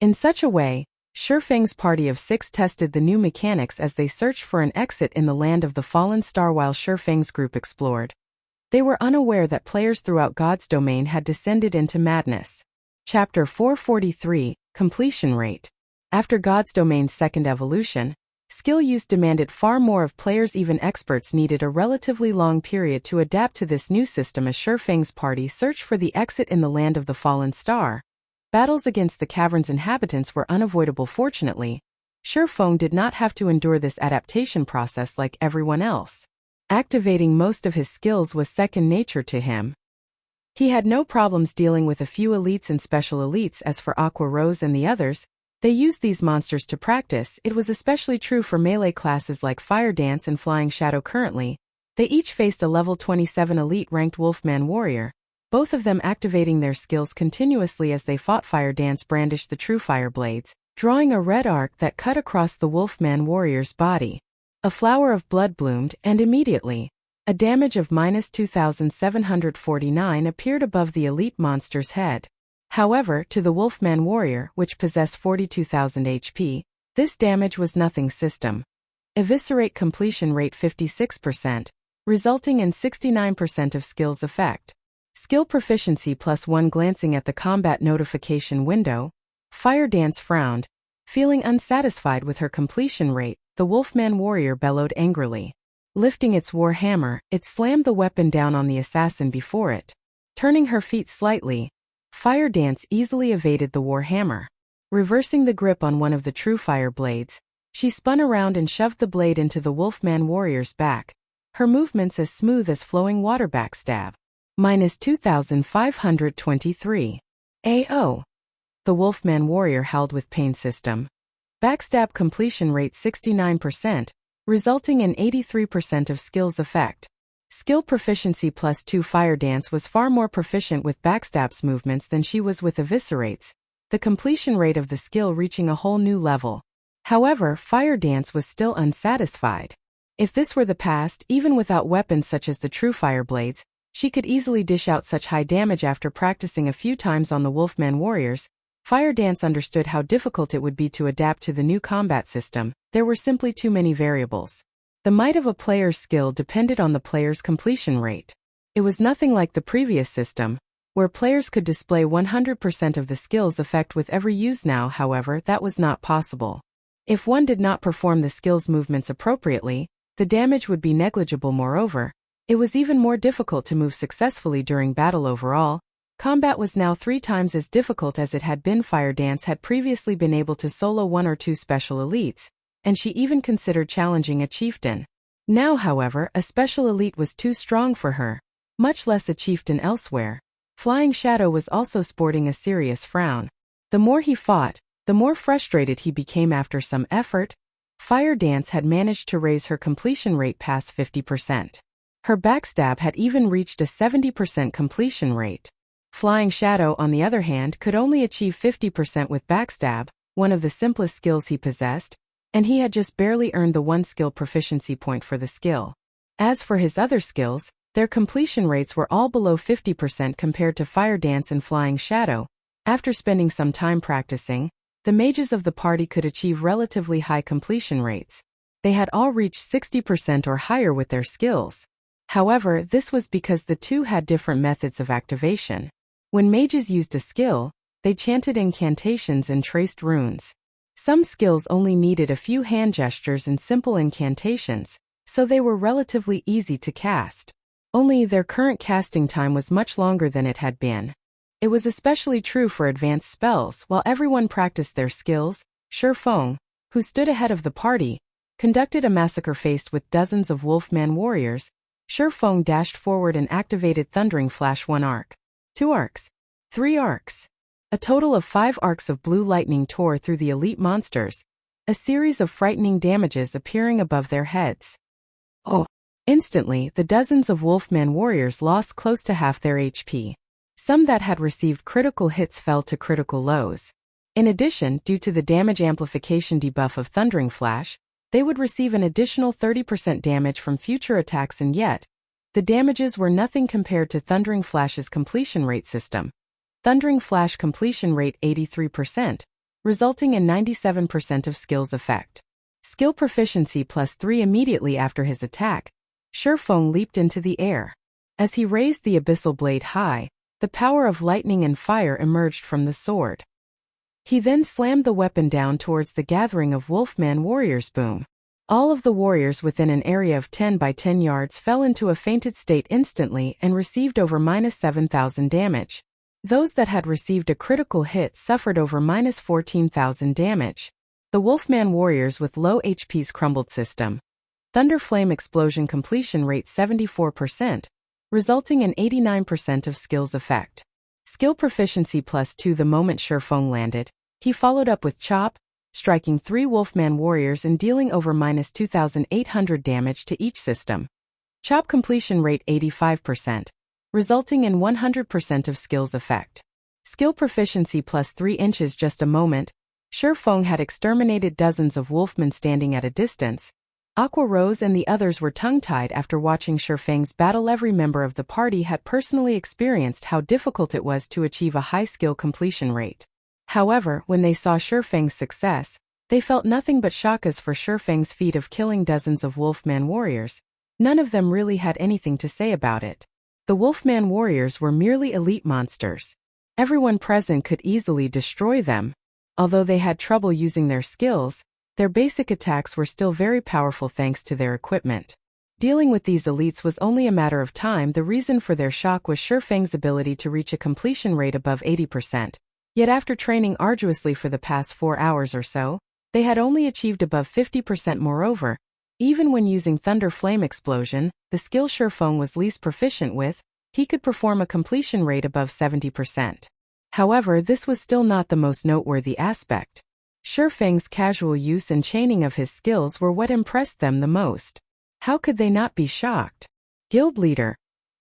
In such a way, Shifeng's party of 6 tested the new mechanics as they searched for an exit in the land of the fallen star while Shifeng's group explored. They were unaware that players throughout God's Domain had descended into madness. Chapter 443, Completion Rate. After God's Domain's second evolution, skill use demanded far more of players. Even experts needed a relatively long period to adapt to this new system as Shifeng's party searched for the exit in the land of the fallen star. Battles against the cavern's inhabitants were unavoidable. Fortunately, Shifeng did not have to endure this adaptation process like everyone else. Activating most of his skills was second nature to him. He had no problems dealing with a few elites and special elites. As for Aqua Rose and the others, they used these monsters to practice. It was especially true for melee classes like Fire Dance and Flying Shadow. Currently, they each faced a level 27 elite-ranked Wolfman warrior, both of them activating their skills continuously as they fought. Fire Dance brandished the Truefire blades, drawing a red arc that cut across the Wolfman warrior's body. A flower of blood bloomed, and immediately, A damage of -2,749 appeared above the elite monster's head. However, to the Wolfman Warrior, which possessed 42,000 HP, this damage was nothing. System. Eviscerate completion rate 56%, resulting in 69% of skill's effect. Skill proficiency +1. Glancing at the combat notification window, Fire Dance frowned. Feeling unsatisfied with her completion rate, the Wolfman Warrior bellowed angrily. Lifting its war hammer, it slammed the weapon down on the assassin before it. Turning her feet slightly, Fire Dance easily evaded the war hammer. Reversing the grip on one of the Truefire blades, she spun around and shoved the blade into the Wolfman Warrior's back, her movements as smooth as flowing water. Backstab. -2,523. AO. The Wolfman Warrior howled with pain. System. Backstab completion rate 69%, resulting in 83% of skill's effect. Skill proficiency +2. Fire Dance was far more proficient with Backstab's movements than she was with Eviscerate's, the completion rate of the skill reaching a whole new level. However, Fire Dance was still unsatisfied. If this were the past, even without weapons such as the Truefire blades, she could easily dish out such high damage. After practicing a few times on the Wolfman Warriors, Fire Dance understood how difficult it would be to adapt to the new combat system. There were simply too many variables. The might of a player's skill depended on the player's completion rate. It was nothing like the previous system, where players could display 100% of the skill's effect with every use. Now, however, that was not possible. If one did not perform the skill's movements appropriately, the damage would be negligible. Moreover, it was even more difficult to move successfully during battle. Overall, combat was now 3 times as difficult as it had been. Fire Dance had previously been able to solo 1 or 2 special elites, and she even considered challenging a chieftain. Now, however, a special elite was too strong for her, much less a chieftain elsewhere. Flying Shadow was also sporting a serious frown. The more he fought, the more frustrated he became. After some effort, Fire Dance had managed to raise her completion rate past 50%. Her backstab had even reached a 70% completion rate. Flying Shadow, on the other hand, could only achieve 50% with backstab, one of the simplest skills he possessed, and he had just barely earned the 1 skill proficiency point for the skill. As for his other skills, their completion rates were all below 50% compared to Fire Dance and Flying Shadow. After spending some time practicing, the mages of the party could achieve relatively high completion rates. They had all reached 60% or higher with their skills. However, this was because the two had different methods of activation. When mages used a skill, they chanted incantations and traced runes. Some skills only needed a few hand gestures and simple incantations, so they were relatively easy to cast. Only their current casting time was much longer than it had been. It was especially true for advanced spells. While everyone practiced their skills, Shi Feng, who stood ahead of the party, conducted a massacre. Faced with dozens of Wolfman warriors, Shi Feng dashed forward and activated Thundering Flash. 1 arc. 2 arcs. 3 arcs. A total of 5 arcs of blue lightning tore through the elite monsters, a series of frightening damages appearing above their heads. Oh! Instantly, the dozens of Wolfman warriors lost close to half their HP. Some that had received critical hits fell to critical lows. In addition, due to the damage amplification debuff of Thundering Flash, they would receive an additional 30% damage from future attacks, and yet, the damages were nothing compared to Thundering Flash's completion rate. System. Thundering Flash completion rate 83%, resulting in 97% of skill's effect. Skill proficiency +3. Immediately after his attack, Shi Feng leaped into the air. As he raised the abyssal blade high, the power of lightning and fire emerged from the sword. He then slammed the weapon down towards the gathering of Wolfman warriors. Boom! All of the warriors within an area of 10 by 10 yards fell into a fainted state instantly and received over -7,000 damage. Those that had received a critical hit suffered over -14,000 damage. The Wolfman warriors with low HPs crumbled. System. Thunder Flame Explosion completion rate 74%, resulting in 89% of skill's effect. Skill proficiency +2. The moment Shi Feng landed, he followed up with Chop, striking 3 Wolfman warriors and dealing over -2,800 damage to each. System. Chop completion rate 85%, resulting in 100% of skill's effect. Skill proficiency +3 inches. Just a moment, Shi Feng had exterminated dozens of wolfmen standing at a distance, Aqua Rose and the others were tongue-tied after watching Shifeng's battle. Every member of the party had personally experienced how difficult it was to achieve a high skill completion rate. However, when they saw Shifeng's success, they felt nothing but shock. As for Shifeng's feat of killing dozens of Wolfman warriors, none of them really had anything to say about it. The Wolfman warriors were merely elite monsters. Everyone present could easily destroy them. Although they had trouble using their skills, their basic attacks were still very powerful thanks to their equipment. Dealing with these elites was only a matter of time. The reason for their shock was Shifeng's ability to reach a completion rate above 80%. Yet after training arduously for the past 4 hours or so, they had only achieved above 50%. Moreover, even when using Thunder Flame Explosion, the skill Shifeng was least proficient with, he could perform a completion rate above 70%. However, this was still not the most noteworthy aspect. Shifeng's casual use and chaining of his skills were what impressed them the most. How could they not be shocked? Guild leader,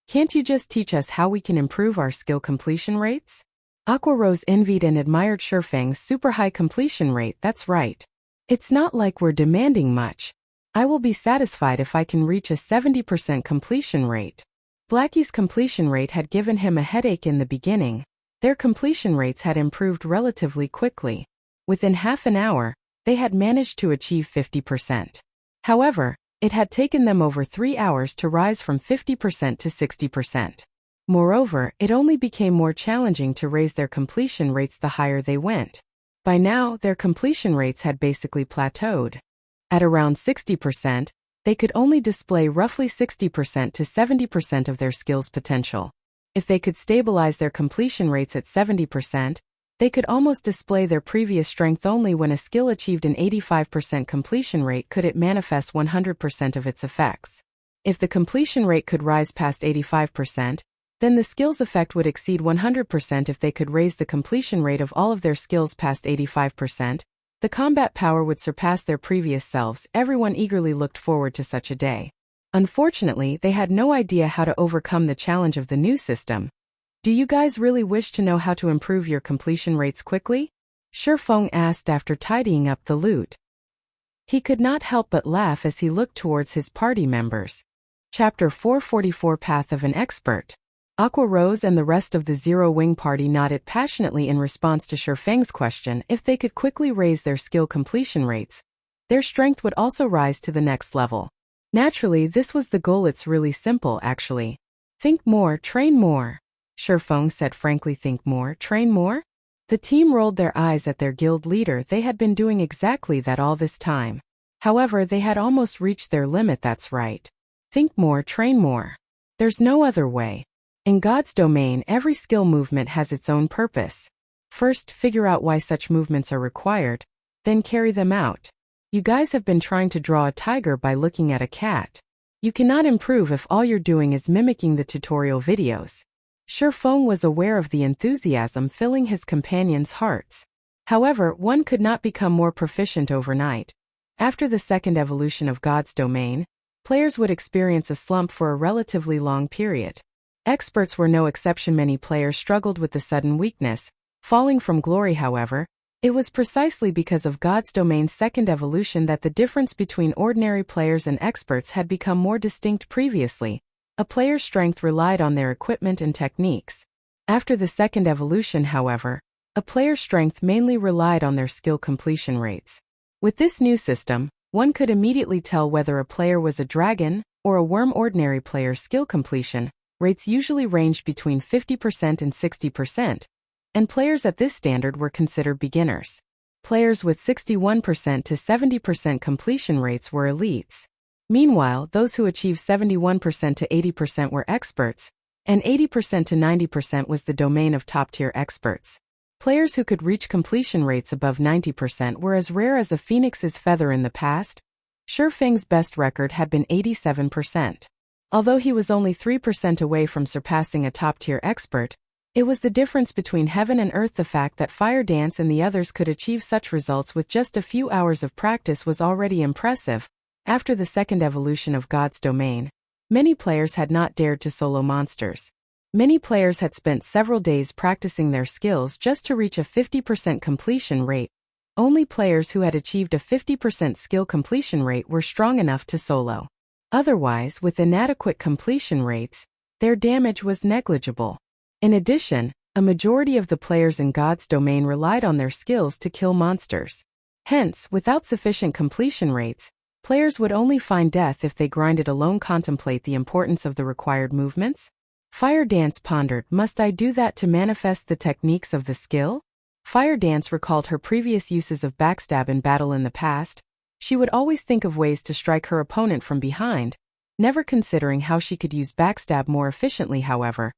can't you just teach us how we can improve our skill completion rates? Aqua Rose envied and admired Shifeng's super high completion rate. That's right. It's not like we're demanding much. I will be satisfied if I can reach a 70% completion rate. Blackie's completion rate had given him a headache in the beginning. Their completion rates had improved relatively quickly. Within half an hour, they had managed to achieve 50%. However, it had taken them over 3 hours to rise from 50% to 60%. Moreover, it only became more challenging to raise their completion rates the higher they went. By now, their completion rates had basically plateaued. At around 60%, they could only display roughly 60% to 70% of their skill's potential. If they could stabilize their completion rates at 70%, they could almost display their previous strength. Only when a skill achieved an 85% completion rate could it manifest 100% of its effects. If the completion rate could rise past 85%, then the skill's effect would exceed 100%. If they could raise the completion rate of all of their skills past 85%, the combat power would surpass their previous selves. Everyone eagerly looked forward to such a day. Unfortunately, they had no idea how to overcome the challenge of the new system. Do you guys really wish to know how to improve your completion rates quickly? Shifeng asked after tidying up the loot. He could not help but laugh as he looked towards his party members. Chapter 444 Path of an Expert. Aqua Rose and the rest of the Zero Wing party nodded passionately in response to Shifeng's question. If they could quickly raise their skill completion rates, their strength would also rise to the next level. Naturally, this was the goal. It's really simple, actually. Think more, train more. Shifeng said frankly. Think more, train more? The team rolled their eyes at their guild leader. They had been doing exactly that all this time. However, they had almost reached their limit. That's right. Think more, train more. There's no other way. In God's domain, every skill movement has its own purpose. First, figure out why such movements are required, then carry them out. You guys have been trying to draw a tiger by looking at a cat. You cannot improve if all you're doing is mimicking the tutorial videos. Shifeng was aware of the enthusiasm filling his companions' hearts. However, one could not become more proficient overnight. After the second evolution of God's domain, players would experience a slump for a relatively long period. Experts were no exception. Many players struggled with the sudden weakness, falling from glory. However, it was precisely because of God's domain's second evolution that the difference between ordinary players and experts had become more distinct. Previously, a player's strength relied on their equipment and techniques. After the second evolution, however, a player's strength mainly relied on their skill completion rates. With this new system, one could immediately tell whether a player was a dragon or a worm. Ordinary players' skill completion rates usually ranged between 50% and 60%, and players at this standard were considered beginners. Players with 61% to 70% completion rates were elites. Meanwhile, those who achieved 71% to 80% were experts, and 80% to 90% was the domain of top-tier experts. Players who could reach completion rates above 90% were as rare as a phoenix's feather. In the past, Shifeng's best record had been 87%. Although he was only 3% away from surpassing a top-tier expert, it was the difference between heaven and earth. The fact that Fire Dance and the others could achieve such results with just a few hours of practice was already impressive. After the second evolution of God's domain, many players had not dared to solo monsters. Many players had spent several days practicing their skills just to reach a 50% completion rate. Only players who had achieved a 50% skill completion rate were strong enough to solo. Otherwise, with inadequate completion rates, their damage was negligible. In addition, a majority of the players in God's domain relied on their skills to kill monsters. Hence, without sufficient completion rates, players would only find death if they grinded alone. Contemplate the importance of the required movements? Fire Dance pondered, must I do that to manifest the techniques of the skill? Fire Dance recalled her previous uses of backstab in battle in the past. She would always think of ways to strike her opponent from behind, never considering how she could use backstab more efficiently. However,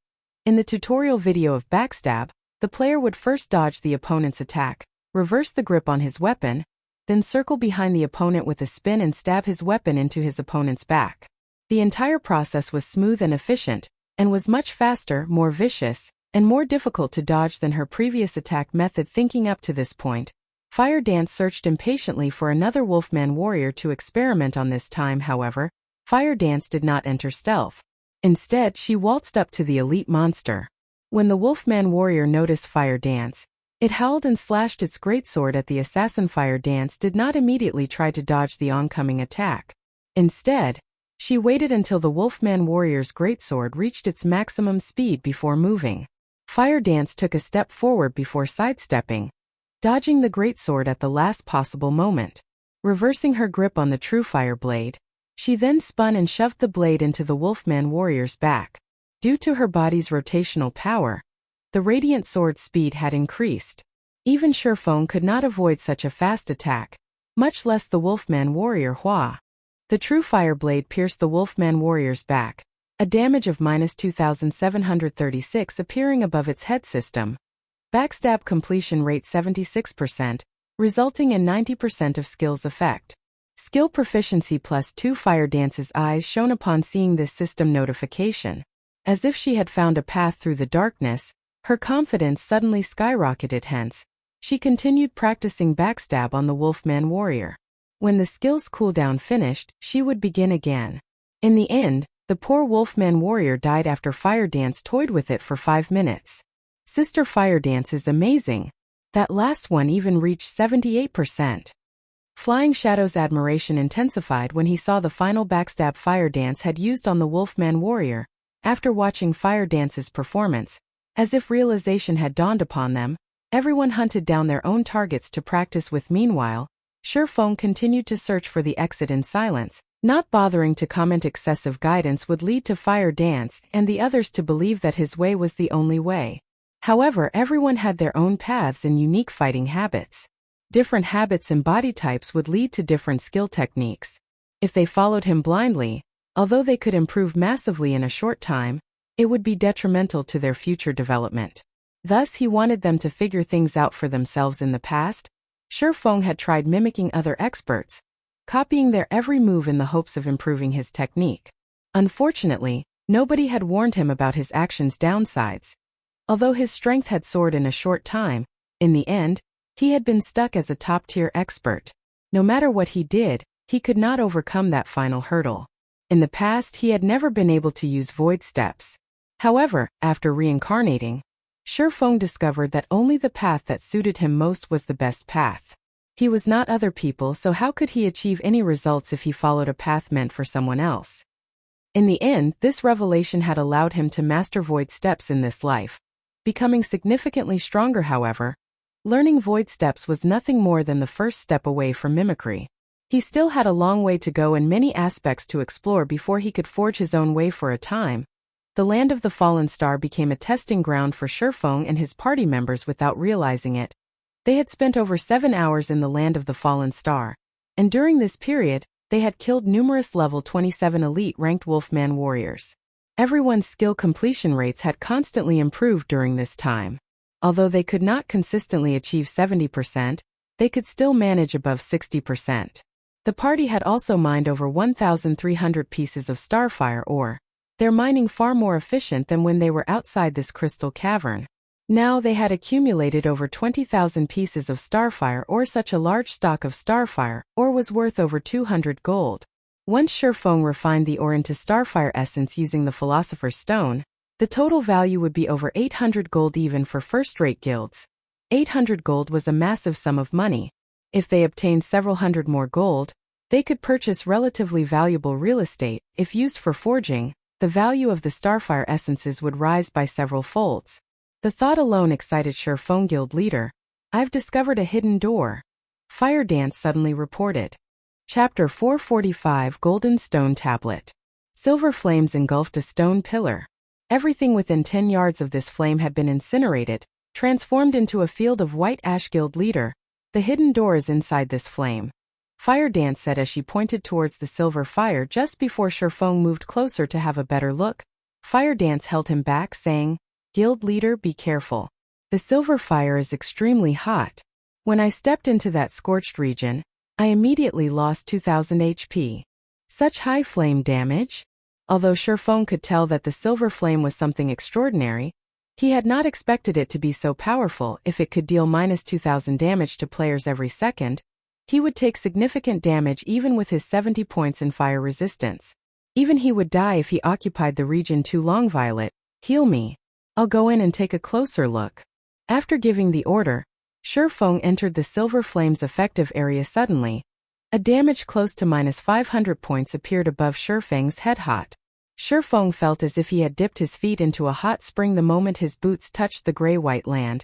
in the tutorial video of backstab, the player would first dodge the opponent's attack, reverse the grip on his weapon, then circle behind the opponent with a spin and stab his weapon into his opponent's back. The entire process was smooth and efficient, and was much faster, more vicious, and more difficult to dodge than her previous attack method. Thinking up to this point, Fire Dance searched impatiently for another Wolfman warrior to experiment on. This time, however, Fire Dance did not enter stealth. Instead, she waltzed up to the elite monster. When the Wolfman warrior noticed Fire Dance, it howled and slashed its greatsword at the assassin. Fire Dance did not immediately try to dodge the oncoming attack. Instead, she waited until the Wolfman warrior's greatsword reached its maximum speed before moving. Fire Dance took a step forward before sidestepping, dodging the greatsword at the last possible moment. Reversing her grip on the Truefire blade, she then spun and shoved the blade into the Wolfman warrior's back. Due to her body's rotational power, the radiant sword's speed had increased. Even Shurfeng could not avoid such a fast attack, much less the Wolfman warrior Hua. The Truefire blade pierced the Wolfman warrior's back, a damage of -2,736 appearing above its head system. Backstab completion rate 76%, resulting in 90% of skill's effect. Skill proficiency +2. Fire Dance's eyes shone upon seeing this system notification. As if she had found a path through the darkness, her confidence suddenly skyrocketed. Hence, she continued practicing backstab on the Wolfman warrior. When the skill's cooldown finished, she would begin again. In the end, the poor Wolfman warrior died after Fire Dance toyed with it for 5 minutes. Sister Fire Dance is amazing. That last one even reached 78%. Flying Shadow's admiration intensified when he saw the final backstab Fire Dance had used on the Wolfman warrior. After watching Fire Dance's performance, as if realization had dawned upon them, everyone hunted down their own targets to practice with. Meanwhile, Shurfeng continued to search for the exit in silence, not bothering to comment. Excessive guidance would lead to Fire Dance and the others to believe that his way was the only way. However, everyone had their own paths and unique fighting habits. Different habits and body types would lead to different skill techniques. If they followed him blindly, although they could improve massively in a short time, it would be detrimental to their future development. Thus, he wanted them to figure things out for themselves. In the past, Shurfeng had tried mimicking other experts, copying their every move in the hopes of improving his technique. Unfortunately, nobody had warned him about his actions' downsides. Although his strength had soared in a short time, in the end, he had been stuck as a top-tier expert. No matter what he did, he could not overcome that final hurdle. In the past, he had never been able to use void steps. However, after reincarnating, Shurfeng discovered that only the path that suited him most was the best path. He was not other people, so how could he achieve any results if he followed a path meant for someone else? In the end, this revelation had allowed him to master void steps in this life, becoming significantly stronger. However, learning void steps was nothing more than the first step away from mimicry. He still had a long way to go and many aspects to explore before he could forge his own way. For a time, the land of the fallen star became a testing ground for Shurfeng and his party members without realizing it. They had spent over 7 hours in the land of the fallen star, and during this period, they had killed numerous level 27 elite-ranked Wolfman warriors. Everyone's skill completion rates had constantly improved during this time. Although they could not consistently achieve 70%, they could still manage above 60%. The party had also mined over 1,300 pieces of Starfire ore, their mining far more efficient than when they were outside this crystal cavern. Now they had accumulated over 20,000 pieces of Starfire ore. Such a large stock of Starfire ore was worth over 200 gold. Once Shurfeng refined the ore into Starfire essence using the Philosopher's Stone, the total value would be over 800 gold even for first-rate guilds. 800 gold was a massive sum of money. If they obtained several hundred more gold, they could purchase relatively valuable real estate. If used for forging, the value of the starfire essences would rise by several folds. The thought alone excited Shurfeng guild leader. I've discovered a hidden door. Fire Dance suddenly reported. Chapter 445 Golden Stone Tablet. Silver flames engulfed a stone pillar. Everything within 10 yards of this flame had been incinerated, transformed into a field of white ash. Guild leader. The hidden door is inside this flame. Fire Dance said as she pointed towards the silver fire just before Shurfeng moved closer to have a better look. Fire Dance held him back, saying, Guild leader, be careful. The silver fire is extremely hot. When I stepped into that scorched region, I immediately lost 2000 HP. Such high flame damage? Although Shurfeng could tell that the silver flame was something extraordinary, he had not expected it to be so powerful. If it could deal minus 2000 damage to players every second, he would take significant damage even with his 70 points in fire resistance. Even he would die if he occupied the region too long. Violet, heal me. I'll go in and take a closer look. After giving the order, Shurfeng entered the silver flame's effective area. Suddenly, a damage close to minus 500 points appeared above Shurfeng's head. Hot. Shurfeng felt as if he had dipped his feet into a hot spring the moment his boots touched the gray-white land.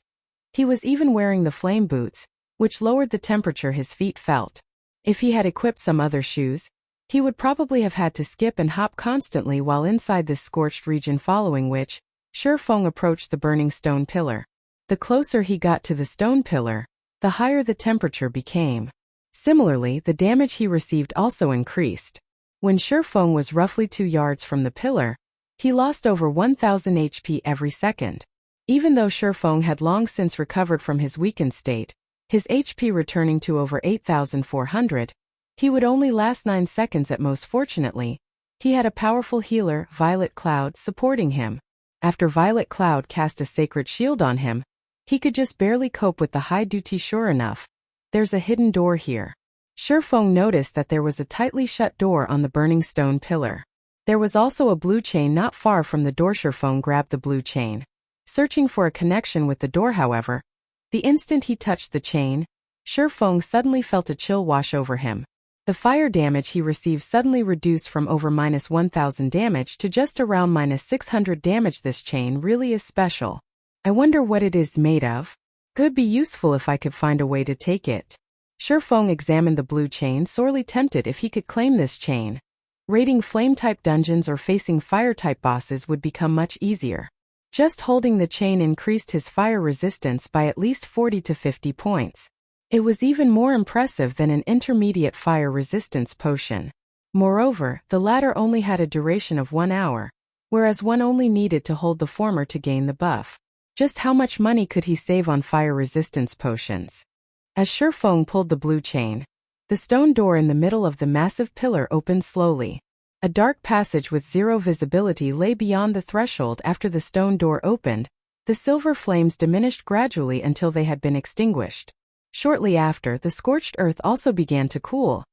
He was even wearing the flame boots, which lowered the temperature his feet felt. If he had equipped some other shoes, he would probably have had to skip and hop constantly while inside this scorched region, following which, Shurfeng approached the burning stone pillar. The closer he got to the stone pillar, the higher the temperature became. Similarly, the damage he received also increased. When Shurfeng was roughly 2 yards from the pillar, he lost over 1000 HP every second. Even though Shurfeng had long since recovered from his weakened state, his HP returning to over 8400, he would only last 9 seconds at most. Fortunately, he had a powerful healer, Violet Cloud, supporting him. After Violet Cloud cast a sacred shield on him, he could just barely cope with the high duty. Sure enough, there's a hidden door here. Shurfeng noticed that there was a tightly shut door on the burning stone pillar. There was also a blue chain not far from the door. Shurfeng grabbed the blue chain, searching for a connection with the door. However, the instant he touched the chain, Shurfeng suddenly felt a chill wash over him. The fire damage he received suddenly reduced from over minus 1000 damage to just around minus 600 damage. This chain really is special. I wonder what it is made of. Could be useful if I could find a way to take it. Shurfeng examined the blue chain, sorely tempted if he could claim this chain. Raiding flame-type dungeons or facing fire-type bosses would become much easier. Just holding the chain increased his fire resistance by at least 40 to 50 points. It was even more impressive than an intermediate fire resistance potion. Moreover, the latter only had a duration of 1 hour, whereas one only needed to hold the former to gain the buff. Just how much money could he save on fire resistance potions? As Shurfeng pulled the blue chain, the stone door in the middle of the massive pillar opened slowly. A dark passage with zero visibility lay beyond the threshold. After the stone door opened, the silver flames diminished gradually until they had been extinguished. Shortly after, the scorched earth also began to cool,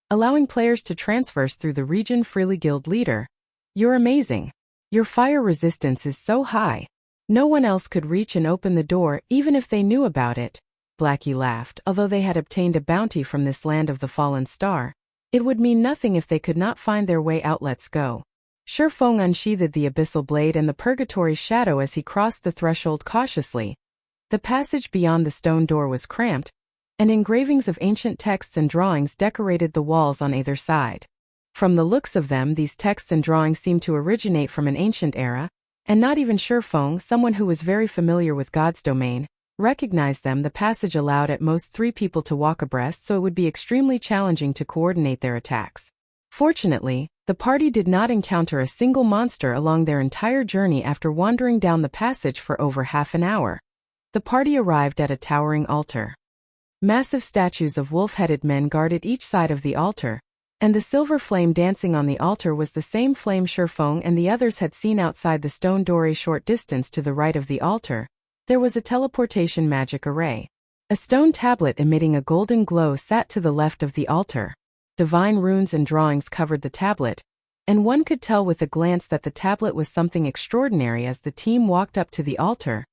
allowing players to traverse through the region freely. Guild leader, you're amazing. Your fire resistance is so high. No one else could reach and open the door even if they knew about it. Blackie laughed. Although they had obtained a bounty from this land of the fallen star, it would mean nothing if they could not find their way out. Let's go. Shurfeng unsheathed the abyssal blade and the purgatory shadow as he crossed the threshold cautiously. The passage beyond the stone door was cramped, and engravings of ancient texts and drawings decorated the walls on either side. From the looks of them, these texts and drawings seemed to originate from an ancient era, and not even Shurfeng, someone who was very familiar with God's domain, recognized them. The passage allowed at most 3 people to walk abreast, so it would be extremely challenging to coordinate their attacks. Fortunately, the party did not encounter a single monster along their entire journey. After wandering down the passage for over half an hour, the party arrived at a towering altar. Massive statues of wolf-headed men guarded each side of the altar, and the silver flame dancing on the altar was the same flame Shurfeng and the others had seen outside the stone door. A short distance to the right of the altar, there was a teleportation magic array. A stone tablet emitting a golden glow sat to the left of the altar. Divine runes and drawings covered the tablet, and one could tell with a glance that the tablet was something extraordinary. As the team walked up to the altar,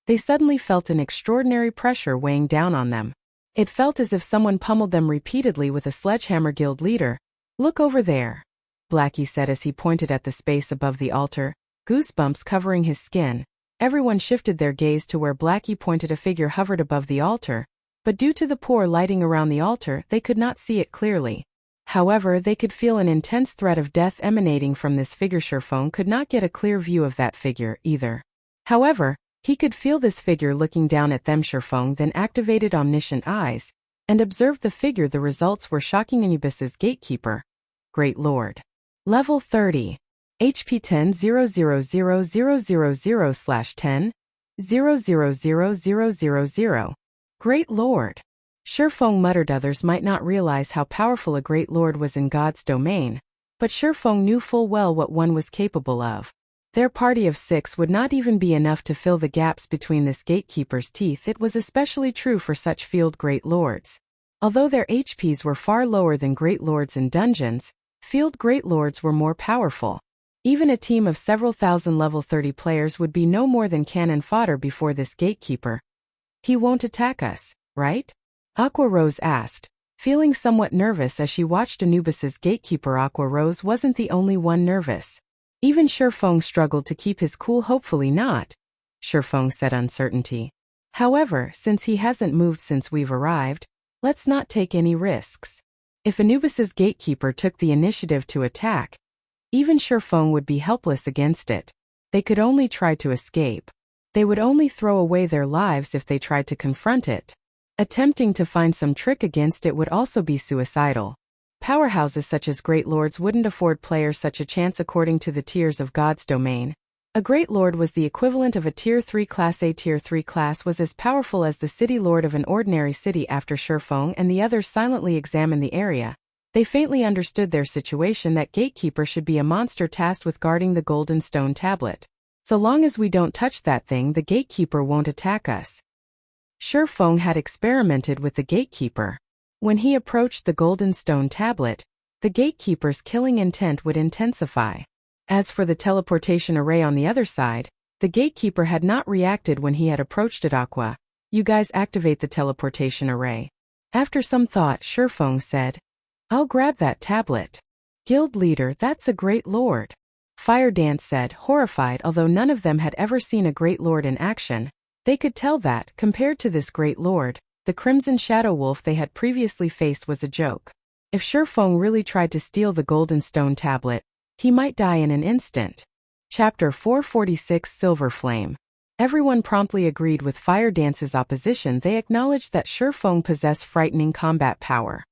they suddenly felt an extraordinary pressure weighing down on them. It felt as if someone pummeled them repeatedly with a sledgehammer. Guild leader, look over there, Blackie said as he pointed at the space above the altar, goosebumps covering his skin. Everyone shifted their gaze to where Blackie pointed. A figure hovered above the altar, but due to the poor lighting around the altar, they could not see it clearly. However, they could feel an intense threat of death emanating from this figure. Shurfeng could not get a clear view of that figure either. However, he could feel this figure looking down at them. Shurfeng then activated omniscient eyes and observed the figure. The results were shocking. Anubis's gatekeeper. Great Lord. Level 30. HP 10,000,000/10, 0,000,000. Great Lord. Shurfeng muttered. Others might not realize how powerful a Great Lord was in God's domain, but Shurfeng knew full well what one was capable of. Their party of 6 would not even be enough to fill the gaps between this gatekeeper's teeth. It was especially true for such field Great Lords. Although their HPs were far lower than Great Lords in dungeons, field Great Lords were more powerful. Even a team of several thousand level 30 players would be no more than cannon fodder before this gatekeeper. He won't attack us, right? Aqua Rose asked, feeling somewhat nervous as she watched Anubis's gatekeeper. Aqua Rose wasn't the only one nervous. Even Shurfeng struggled to keep his cool. Hopefully not, Shurfeng said uncertainty. However, since he hasn't moved since we've arrived, let's not take any risks. If Anubis's gatekeeper took the initiative to attack, even Shurfeng would be helpless against it. They could only try to escape. They would only throw away their lives if they tried to confront it. Attempting to find some trick against it would also be suicidal. Powerhouses such as Great Lords wouldn't afford players such a chance. According to the tiers of God's domain, a Great Lord was the equivalent of a Tier 3 class. A Tier 3 class was as powerful as the city lord of an ordinary city. After Shurfeng and the others silently examined the area, they faintly understood their situation. That gatekeeper should be a monster tasked with guarding the golden stone tablet. So long as we don't touch that thing, the gatekeeper won't attack us. Shurfeng had experimented with the gatekeeper. When he approached the golden stone tablet, the gatekeeper's killing intent would intensify. As for the teleportation array on the other side, the gatekeeper had not reacted when he had approached it. Aqua, you guys activate the teleportation array. After some thought, Shurfeng said, I'll grab that tablet. Guild leader, that's a Great Lord. Fire Dance said, horrified. Although none of them had ever seen a Great Lord in action, they could tell that, compared to this Great Lord, the Crimson Shadow Wolf they had previously faced was a joke. If Shurfeng really tried to steal the golden stone tablet, he might die in an instant. Chapter 446 Silver Flame. Everyone promptly agreed with Fire Dance's opposition. They acknowledged that Shurfeng possessed frightening combat power.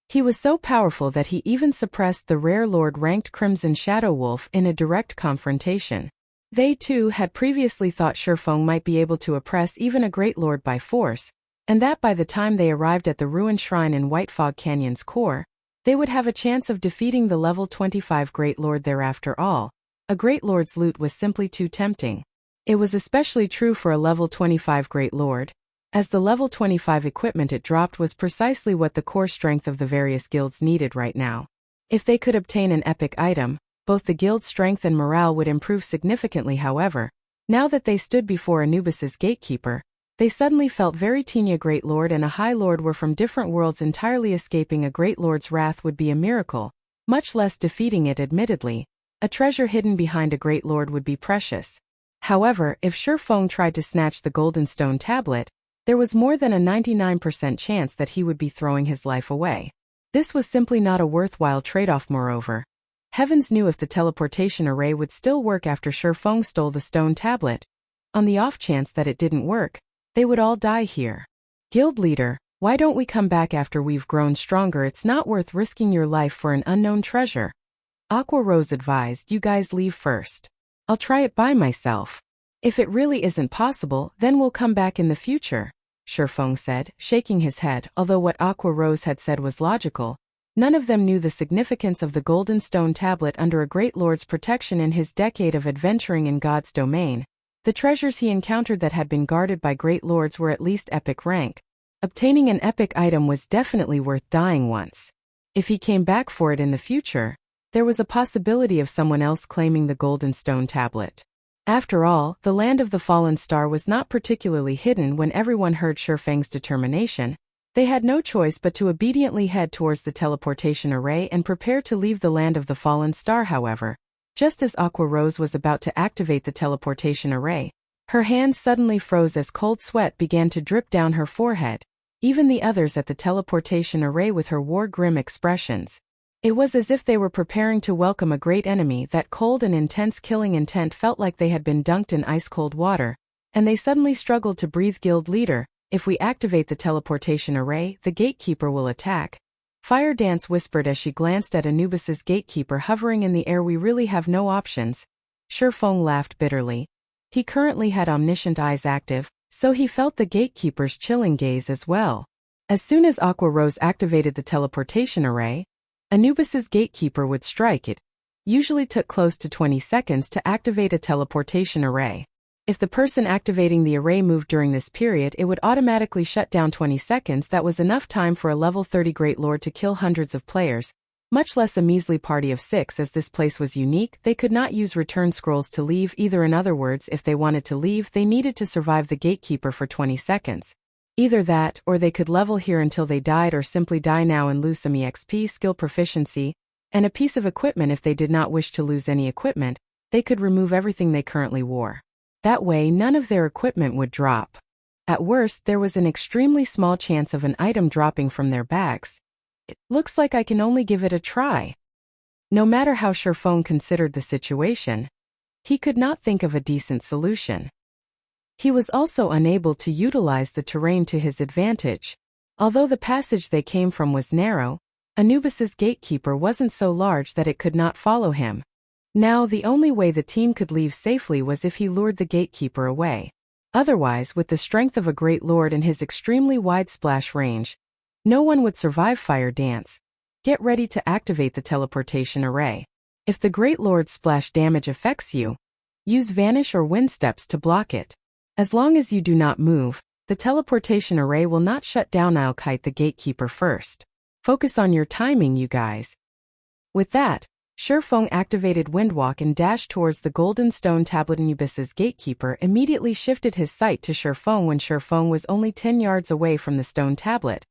He was so powerful that he even suppressed the rare Lord-ranked Crimson Shadow Wolf in a direct confrontation. They too had previously thought Shurfeng might be able to oppress even a Great Lord by force, and that by the time they arrived at the ruined shrine in White Fog Canyon's core, they would have a chance of defeating the level 25 Great Lord there. After all, a Great Lord's loot was simply too tempting. It was especially true for a level 25 Great Lord, as the level 25 equipment it dropped was precisely what the core strength of the various guilds needed right now. If they could obtain an epic item, both the guild's strength and morale would improve significantly. However, now that they stood before Anubis's gatekeeper, they suddenly felt very teeny. A Great Lord and a High Lord were from different worlds. Entirely escaping a Great Lord's wrath would be a miracle, much less defeating it. Admittedly, a treasure hidden behind a Great Lord would be precious. However, if Shurfeng tried to snatch the golden stone tablet, there was more than a 99% chance that he would be throwing his life away. This was simply not a worthwhile trade-off. Moreover, heavens knew if the teleportation array would still work after Shurfeng stole the stone tablet. On the off chance that it didn't work, they would all die here. Guild leader, why don't we come back after we've grown stronger? It's not worth risking your life for an unknown treasure. Aqua Rose advised, you guys leave first. I'll try it by myself. If it really isn't possible, then we'll come back in the future, Shurfeng said, shaking his head. Although what Aqua Rose had said was logical, none of them knew the significance of the golden stone tablet under a Great Lord's protection. In his decade of adventuring in God's domain, the treasures he encountered that had been guarded by Great Lords were at least epic rank. Obtaining an epic item was definitely worth dying once. If he came back for it in the future, there was a possibility of someone else claiming the golden stone tablet. After all, the land of the fallen star was not particularly hidden. When everyone heard Shurfeng's determination, They had no choice but to obediently head towards the teleportation array and prepare to leave the land of the fallen star. However, just as Aqua Rose was about to activate the teleportation array, her hands suddenly froze as cold sweat began to drip down her forehead, even the others at the teleportation array with her war-grim expressions. It was as if they were preparing to welcome a great enemy. That cold and intense killing intent felt like they had been dunked in ice-cold water, and they suddenly struggled to breathe. Guild leader, if we activate the teleportation array, the gatekeeper will attack. Fire Dance whispered as she glanced at Anubis's gatekeeper hovering in the air. We really have no options. Shurfeng laughed bitterly. He currently had omniscient eyes active, so he felt the gatekeeper's chilling gaze as well. As soon as Aqua Rose activated the teleportation array, Anubis's gatekeeper would strike. It usually took close to 20 seconds to activate a teleportation array. If the person activating the array moved during this period, it would automatically shut down 20 seconds. That was enough time for a level 30 Great Lord to kill hundreds of players, much less a measly party of 6. As this place was unique, they could not use return scrolls to leave either. In other words, if they wanted to leave, they needed to survive the gatekeeper for 20 seconds. Either that, or they could level here until they died, or simply die now and lose some EXP, skill proficiency, and a piece of equipment. If they did not wish to lose any equipment, they could remove everything they currently wore. That way, none of their equipment would drop. At worst, there was an extremely small chance of an item dropping from their bags. It looks like I can only give it a try. No matter how Shurfeng considered the situation, he could not think of a decent solution. He was also unable to utilize the terrain to his advantage. Although the passage they came from was narrow, Anubis's gatekeeper wasn't so large that it could not follow him. Now the only way the team could leave safely was if he lured the gatekeeper away. Otherwise, with the strength of a Great Lord and his extremely wide splash range, no one would survive. Fire Dance, get ready to activate the teleportation array. If the Great Lord's splash damage affects you, use Vanish or Wind Steps to block it. As long as you do not move, the teleportation array will not shut down. I'll kite the gatekeeper first. Focus on your timing, you guys. With that, Shurfeng activated Windwalk and dashed towards the golden stone tablet. Anubis's gatekeeper immediately shifted his sight to Shurfeng. When Shurfeng was only 10 yards away from the stone tablet,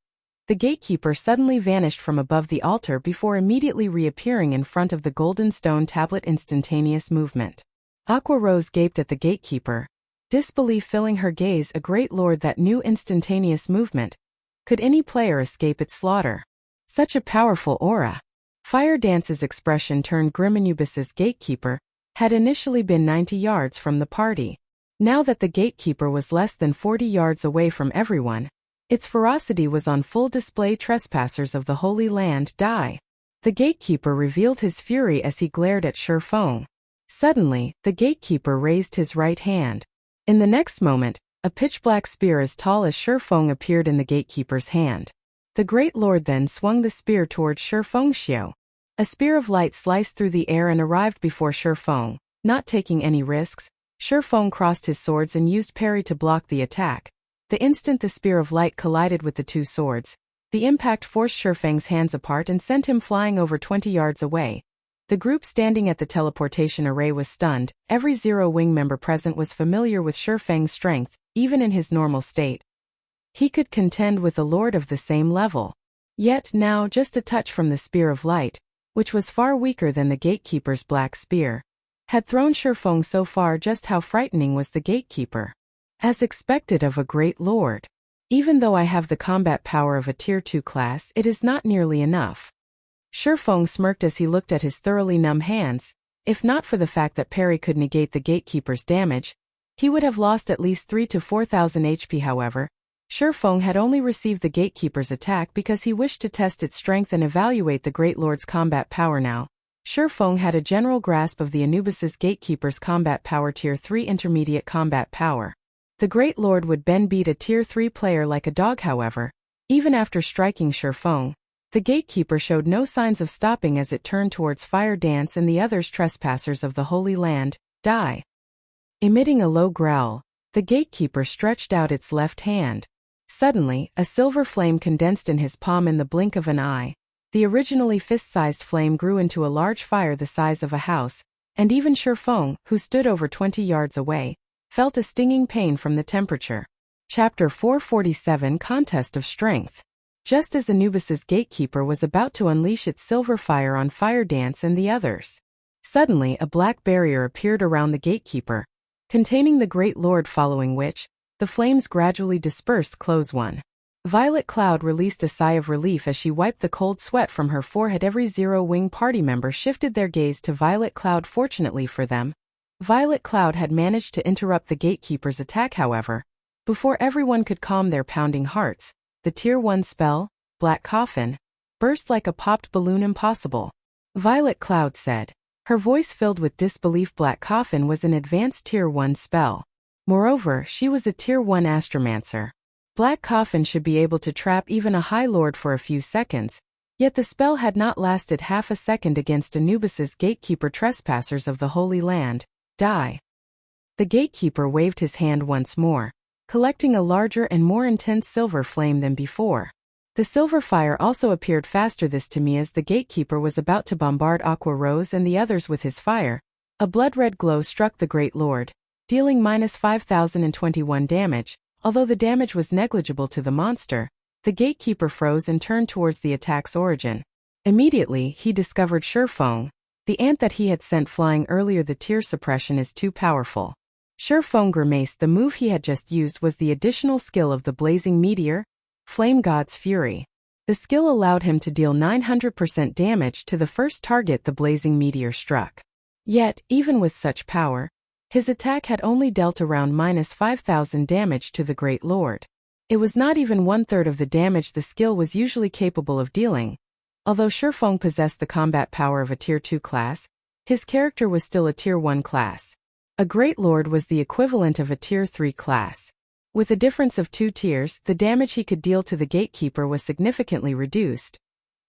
the gatekeeper suddenly vanished from above the altar before immediately reappearing in front of the golden stone tablet. Instantaneous movement. Aqua Rose gaped at the gatekeeper, disbelief filling her gaze. A Great Lord that knew instantaneous movement. Could any player escape its slaughter? Such a powerful aura. Fire Dance's expression turned grim. Anubis's gatekeeper had initially been 90 yards from the party. Now that the gatekeeper was less than 40 yards away from everyone, its ferocity was on full display. Trespassers of the Holy Land, die. The gatekeeper revealed his fury as he glared at Shurfeng. Suddenly, the gatekeeper raised his right hand. In the next moment, a pitch-black spear as tall as Shurfeng appeared in the gatekeeper's hand. The Great Lord then swung the spear towards Shurfeng Xiao. A spear of light sliced through the air and arrived before Shurfeng. Not taking any risks, Shurfeng crossed his swords and used parry to block the attack. The instant the spear of light collided with the two swords, the impact forced Shurfeng's hands apart and sent him flying over 20 yards away. The group standing at the teleportation array was stunned. Every Zero Wing member present was familiar with Shurfeng's strength, even in his normal state. He could contend with a lord of the same level. Yet now, just a touch from the spear of light, which was far weaker than the gatekeeper's black spear, had thrown Shurfeng so far. Just how frightening was the gatekeeper? As expected of a Great Lord. Even though I have the combat power of a Tier 2 class, it is not nearly enough. Shurfeng smirked as he looked at his thoroughly numb hands. If not for the fact that parry could negate the gatekeeper's damage, he would have lost at least 3,000 to 4,000 HP. However, Shurfeng had only received the gatekeeper's attack because he wished to test its strength and evaluate the Great Lord's combat power. Now, Shurfeng had a general grasp of the Anubis's gatekeeper's combat power. Tier 3 intermediate combat power. The Great Lord would then beat a Tier 3 player like a dog. However, even after striking Shurfeng, the gatekeeper showed no signs of stopping as it turned towards Fire Dance and the others. Trespassers of the Holy Land, die. Emitting a low growl, the gatekeeper stretched out its left hand. Suddenly, a silver flame condensed in his palm in the blink of an eye. The originally fist-sized flame grew into a large fire the size of a house, and even Shurfeng, who stood over 20 yards away, felt a stinging pain from the temperature. Chapter 447 Contest of Strength. just as Anubis's gatekeeper was about to unleash its silver fire on Fire Dance and the others. Suddenly a black barrier appeared around the gatekeeper, containing the Great Lord, following which, the flames gradually dispersed. Close 1. Violet Cloud released a sigh of relief as she wiped the cold sweat from her forehead. Every Zero-Wing party member shifted their gaze to Violet Cloud. Fortunately for them, Violet Cloud had managed to interrupt the gatekeeper's attack. However, before everyone could calm their pounding hearts, the Tier 1 spell, Black Coffin, burst like a popped balloon. Impossible, Violet Cloud said, her voice filled with disbelief. Black Coffin was an advanced Tier 1 spell. Moreover, she was a Tier 1 Astromancer. Black Coffin should be able to trap even a High Lord for a few seconds, yet the spell had not lasted half a second against Anubis's gatekeeper. Trespassers of the Holy Land, die. The gatekeeper waved his hand once more, collecting a larger and more intense silver flame than before. The silver fire also appeared faster this time as the gatekeeper was about to bombard Aqua Rose and the others with his fire. A blood-red glow struck the Great Lord, dealing -5,021 damage. Although the damage was negligible to the monster, the gatekeeper froze and turned towards the attack's origin. Immediately, he discovered Shurfeng, the ant that he had sent flying earlier. The tear suppression is too powerful. Shurfeng grimaced. The move he had just used was the additional skill of the Blazing Meteor, Flame God's Fury. The skill allowed him to deal 900% damage to the first target the Blazing Meteor struck. Yet, even with such power, his attack had only dealt around -5,000 damage to the Great Lord. It was not even 1/3 of the damage the skill was usually capable of dealing. Although Shurfeng possessed the combat power of a Tier 2 class, his character was still a Tier 1 class. A Great Lord was the equivalent of a Tier 3 class. With a difference of 2 tiers, the damage he could deal to the gatekeeper was significantly reduced.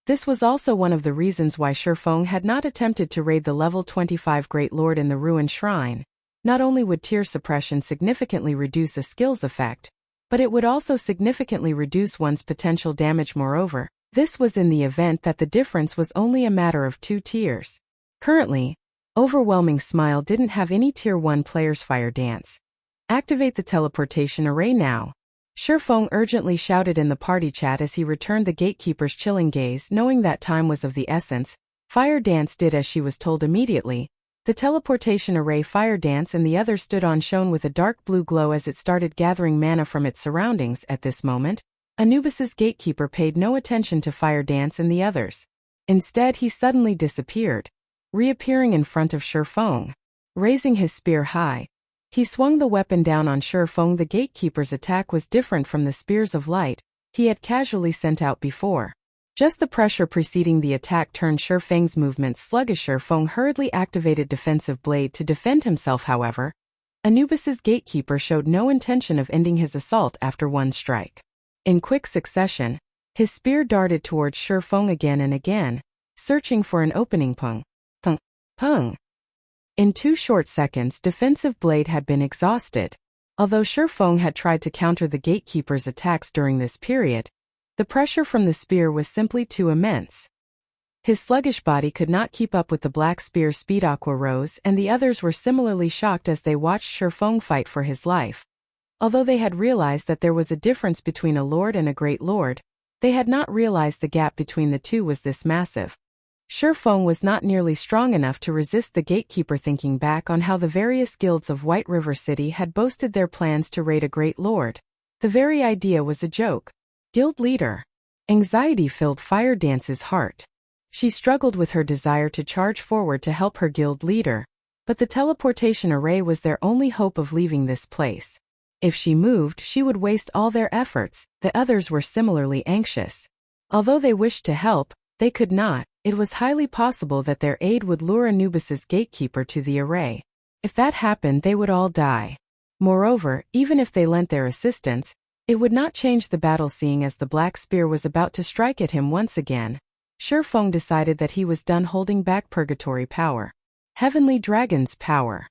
This was also one of the reasons why Shurfeng had not attempted to raid the level 25 Great Lord in the Ruined Shrine. Not only would tear suppression significantly reduce a skill's effect, but it would also significantly reduce one's potential damage. Moreover, this was in the event that the difference was only a matter of 2 tiers. Currently, Overwhelming Smile didn't have any Tier 1 players. Fire Dance. Activate the teleportation array now. Shurfeng urgently shouted in the party chat as he returned the gatekeeper's chilling gaze. Knowing that time was of the essence, Fire Dance did as she was told immediately. The teleportation array Fire Dance and the others stood on shone with a dark blue glow as it started gathering mana from its surroundings. At this moment, Anubis's gatekeeper paid no attention to Fire Dance and the others. Instead, he suddenly disappeared, reappearing in front of Shurfeng. Raising his spear high, he swung the weapon down on Shurfeng. The gatekeeper's attack was different from the spears of light he had casually sent out before. Just the pressure preceding the attack turned Shurfeng's movements sluggish. Shurfeng hurriedly activated Defensive Blade to defend himself. However, Anubis's gatekeeper showed no intention of ending his assault after one strike. In quick succession, his spear darted towards Shurfeng again and again, searching for an opening. Pung, pung, pung. In 2 short seconds, Defensive Blade had been exhausted. Although Shurfeng had tried to counter the gatekeeper's attacks during this period, the pressure from the spear was simply too immense. His sluggish body could not keep up with the black spear's speed. Aqua Rose and the others were similarly shocked as they watched Shurfeng fight for his life. Although they had realized that there was a difference between a lord and a Great Lord, they had not realized the gap between the two was this massive. Shurfeng was not nearly strong enough to resist the gatekeeper. Thinking back on how the various guilds of White River City had boasted their plans to raid a Great Lord, the very idea was a joke. Guild leader. Anxiety filled Fire Dance's heart. She struggled with her desire to charge forward to help her guild leader, but the teleportation array was their only hope of leaving this place. If she moved, she would waste all their efforts. The others were similarly anxious. Although they wished to help, they could not. It was highly possible that their aid would lure Anubis's gatekeeper to the array. If that happened, they would all die. Moreover, even if they lent their assistance, it would not change the battle. Seeing as the black spear was about to strike at him once again, Shurfeng decided that he was done holding back purgatory power. Heavenly Dragon's power.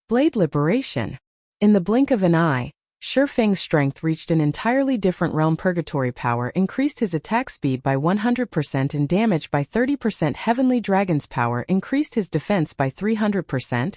Blade Liberation. In the blink of an eye, Shurfeng's strength reached an entirely different realm. Purgatory power increased his attack speed by 100% and damage by 30%. Heavenly Dragon's power increased his defense by 300%,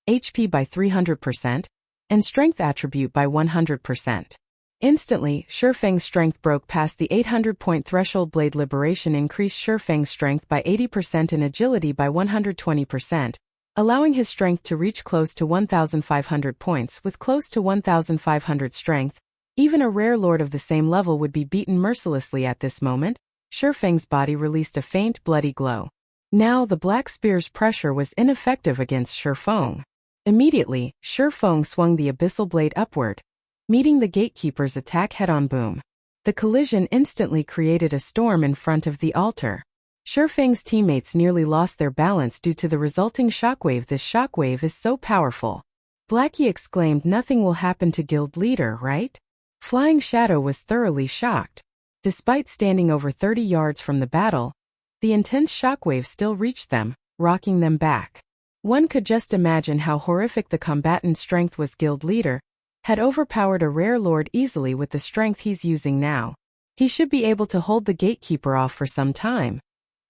HP by 300%, and strength attribute by 100%. Instantly, Shifeng's strength broke past the 800-point threshold. Blade liberation increased Shifeng's strength by 80% and agility by 120%, allowing his strength to reach close to 1,500 points. With close to 1,500 strength, even a rare lord of the same level would be beaten mercilessly at this moment. Shifeng's body released a faint, bloody glow. Now the black spear's pressure was ineffective against Shifeng. Immediately, Shifeng swung the abyssal blade upward, meeting the gatekeeper's attack head-on. Boom. The collision instantly created a storm in front of the altar. Shifeng's teammates nearly lost their balance due to the resulting shockwave. This shockwave is so powerful. Blackie exclaimed, "Nothing will happen to guild leader, right?" Flying Shadow was thoroughly shocked. Despite standing over 30 yards from the battle, the intense shockwave still reached them, rocking them back. One could just imagine how horrific the combatant strength was. Guild leader had overpowered a rare lord easily with the strength he's using now. He should be able to hold the gatekeeper off for some time,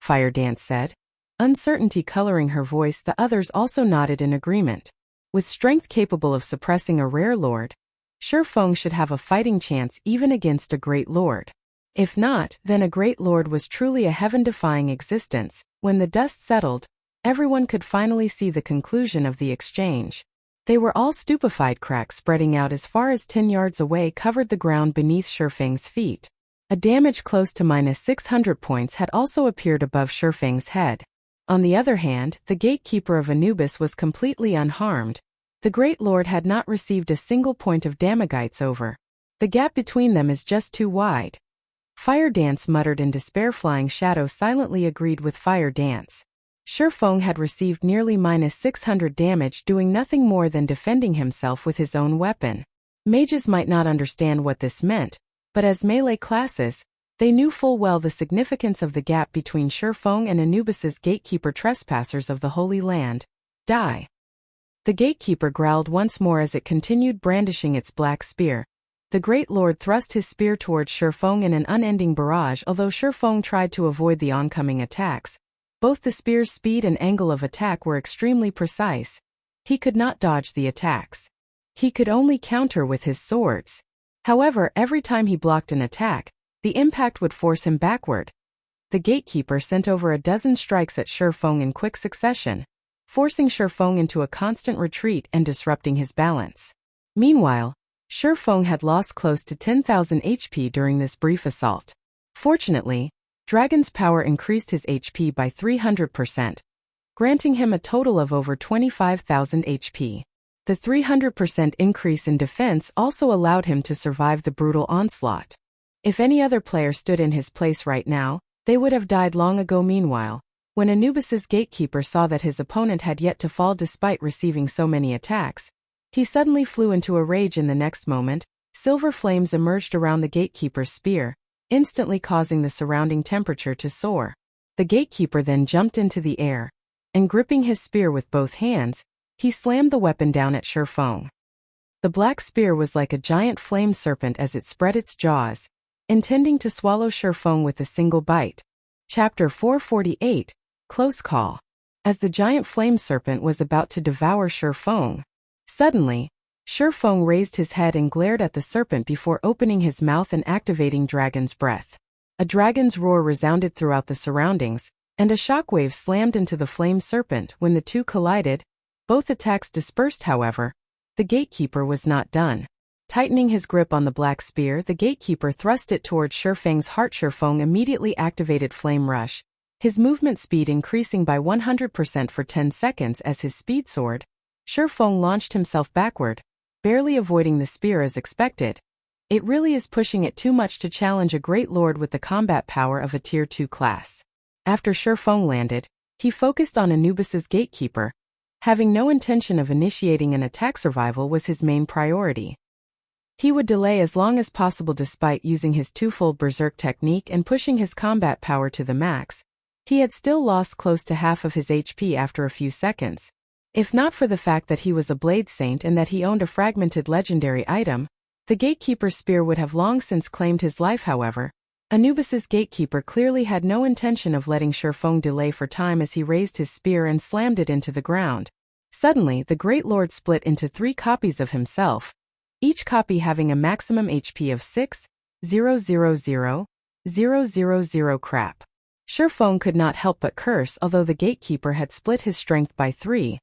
Fire Dance said. Uncertainty coloring her voice, the others also nodded in agreement. With strength capable of suppressing a rare lord, Shifeng should have a fighting chance even against a great lord. If not, then a great lord was truly a heaven-defying existence. When the dust settled, everyone could finally see the conclusion of the exchange. They were all stupefied. Cracks spreading out as far as 10 yards away covered the ground beneath Shifeng's feet. A damage close to -600 points had also appeared above Shifeng's head. On the other hand, the gatekeeper of Anubis was completely unharmed. The Great Lord had not received a single point of damagites over. The gap between them is just too wide. Fire Dance muttered in despair. Flying Shadow silently agreed with Fire Dance. Shifeng had received nearly -600 damage, doing nothing more than defending himself with his own weapon. Mages might not understand what this meant, but as melee classes, they knew full well the significance of the gap between Shifeng and Anubis's gatekeeper. Trespassers of the Holy Land, die. The gatekeeper growled once more as it continued brandishing its black spear. The Great Lord thrust his spear towards Shifeng in an unending barrage. Although Shifeng tried to avoid the oncoming attacks, both the spear's speed and angle of attack were extremely precise. He could not dodge the attacks. He could only counter with his swords. However, every time he blocked an attack, the impact would force him backward. The gatekeeper sent over a dozen strikes at Shifeng in quick succession, forcing Shifeng into a constant retreat and disrupting his balance. Meanwhile, Shifeng had lost close to 10,000 HP during this brief assault. Fortunately, Dragon's power increased his HP by 300%, granting him a total of over 25,000 HP. The 300% increase in defense also allowed him to survive the brutal onslaught. If any other player stood in his place right now, they would have died long ago. Meanwhile, when Anubis's gatekeeper saw that his opponent had yet to fall despite receiving so many attacks, he suddenly flew into a rage. In the next moment, silver flames emerged around the gatekeeper's spear, instantly causing the surrounding temperature to soar. The gatekeeper then jumped into the air, and gripping his spear with both hands, he slammed the weapon down at Shifeng. The black spear was like a giant flame serpent as it spread its jaws, intending to swallow Shifeng with a single bite. Chapter 448, Close Call. As the giant flame serpent was about to devour Shifeng, suddenly, Shifeng raised his head and glared at the serpent before opening his mouth and activating Dragon's Breath. A dragon's roar resounded throughout the surroundings, and a shockwave slammed into the flame serpent. When the two collided, both attacks dispersed. However, the gatekeeper was not done. Tightening his grip on the black spear, the gatekeeper thrust it towards Shifeng's heart. Shifeng immediately activated Flame Rush, his movement speed increasing by 100% for 10 seconds. As his speed soared, Shifeng launched himself backward, barely avoiding the spear as expected. It really is pushing it too much to challenge a great lord with the combat power of a Tier 2 class. After Shifeng landed, he focused on Anubis's gatekeeper. Having no intention of initiating an attack, survival was his main priority. He would delay as long as possible despite using his twofold berserk technique and pushing his combat power to the max. He had still lost close to half of his HP after a few seconds. If not for the fact that he was a Blade Saint and that he owned a fragmented legendary item, the gatekeeper's spear would have long since claimed his life. However, Anubis's gatekeeper clearly had no intention of letting Shifeng delay for time as he raised his spear and slammed it into the ground. Suddenly, the Great Lord split into 3 copies of himself, each copy having a maximum HP of 6,000,000 crap. Shifeng could not help but curse, although the gatekeeper had split his strength by 3.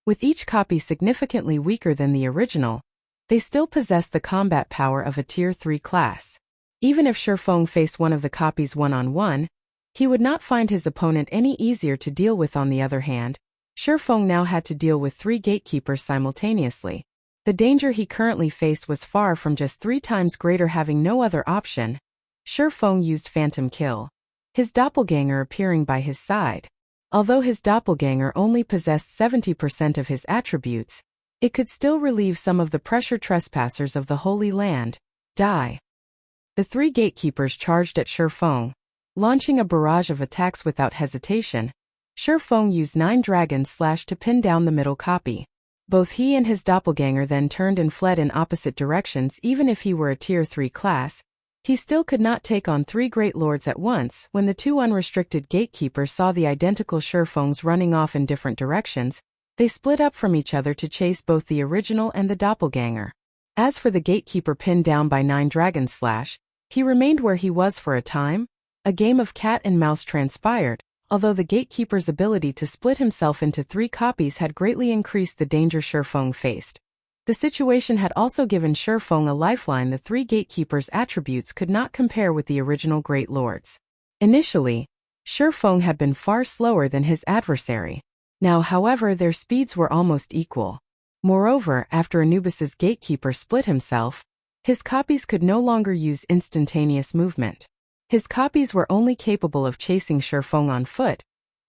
With each copy significantly weaker than the original, they still possessed the combat power of a Tier 3 class. Even if Shifeng faced one of the copies one-on-one, he would not find his opponent any easier to deal with. On the other hand, Shifeng now had to deal with 3 gatekeepers simultaneously. The danger he currently faced was far from just 3 times greater. Having no other option, Shifeng used Phantom Kill, his doppelganger appearing by his side. Although his doppelganger only possessed 70% of his attributes, it could still relieve some of the pressure. Trespassers of the Holy Land, die. The 3 gatekeepers charged at Shifeng, launching a barrage of attacks without hesitation. Shifeng used 9 Dragon Slash to pin down the middle copy. Both he and his doppelganger then turned and fled in opposite directions. Even if he were a Tier 3 class, he still could not take on 3 Great Lords at once. When the 2 unrestricted gatekeepers saw the identical Shifengs running off in different directions, they split up from each other to chase both the original and the doppelganger. As for the gatekeeper pinned down by 9 Dragon Slash, he remained where he was for a time. A game of cat and mouse transpired. Although the gatekeeper's ability to split himself into 3 copies had greatly increased the danger Shifeng faced, the situation had also given Shifeng a lifeline. The 3 gatekeepers' attributes could not compare with the original Great Lords. Initially, Shifeng had been far slower than his adversary. Now, however, their speeds were almost equal. Moreover, after Anubis's gatekeeper split himself, his copies could no longer use instantaneous movement. His copies were only capable of chasing Shifeng on foot,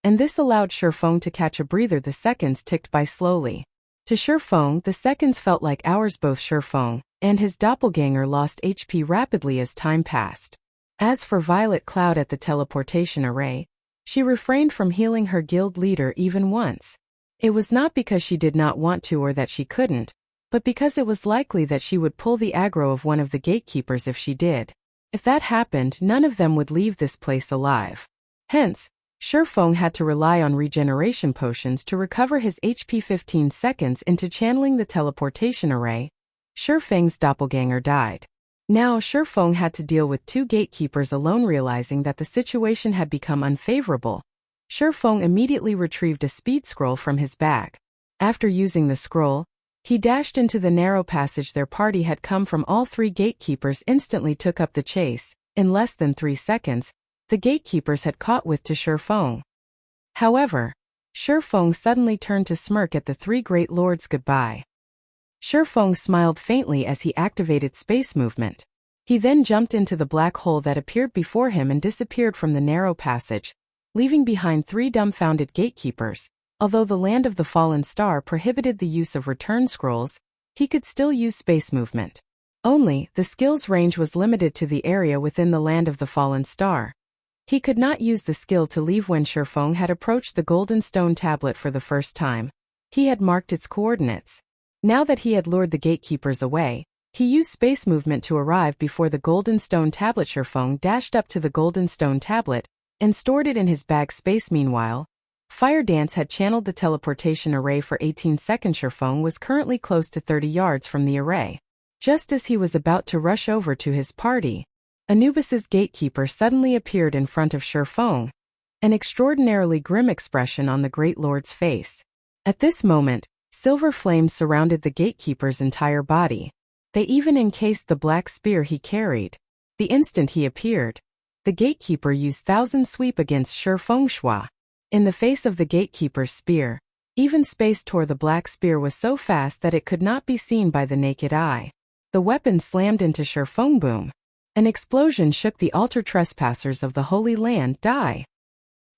and this allowed Shifeng to catch a breather. The seconds ticked by slowly. To Shifeng, the seconds felt like hours. Both Shifeng and his doppelganger lost HP rapidly as time passed. As for Violet Cloud at the teleportation array, she refrained from healing her guild leader even once. It was not because she did not want to or that she couldn't, but because it was likely that she would pull the aggro of one of the gatekeepers if she did. If that happened, none of them would leave this place alive. Hence, Shifeng had to rely on regeneration potions to recover his HP. 15 seconds into channeling the teleportation array, Shifeng's doppelganger died. Now Shifeng had to deal with 2 gatekeepers alone. Realizing that the situation had become unfavorable, Shifeng immediately retrieved a speed scroll from his bag. After using the scroll, he dashed into the narrow passage their party had come from. All 3 gatekeepers instantly took up the chase. In less than 3 seconds, the gatekeepers had caught with to Shifeng. However, Shifeng suddenly turned to smirk at the 3 Great Lords goodbye. Shifeng smiled faintly as he activated space movement. He then jumped into the black hole that appeared before him and disappeared from the narrow passage, leaving behind 3 dumbfounded gatekeepers. Although the Land of the Fallen Star prohibited the use of return scrolls, he could still use space movement. Only, the skill's range was limited to the area within the Land of the Fallen Star. He could not use the skill to leave. When Shifeng had approached the golden stone tablet for the first time, he had marked its coordinates. Now that he had lured the gatekeepers away, he used space movement to arrive before the golden stone tablet. Shifeng dashed up to the golden stone tablet and stored it in his bag space. Meanwhile, Fire Dance had channeled the teleportation array for 18 seconds. Shifeng was currently close to 30 yards from the array. Just as he was about to rush over to his party, Anubis's gatekeeper suddenly appeared in front of Shifeng, an extraordinarily grim expression on the Great Lord's face. At this moment, silver flames surrounded the gatekeeper's entire body. They even encased the black spear he carried. The instant he appeared, the gatekeeper used Thousand Sweep against Shifeng Shua. In the face of the gatekeeper's spear, even space tore. The black spear was so fast that it could not be seen by the naked eye. The weapon slammed into Shifeng. Boom. An explosion shook the altar. Trespassers of the Holy Land, die.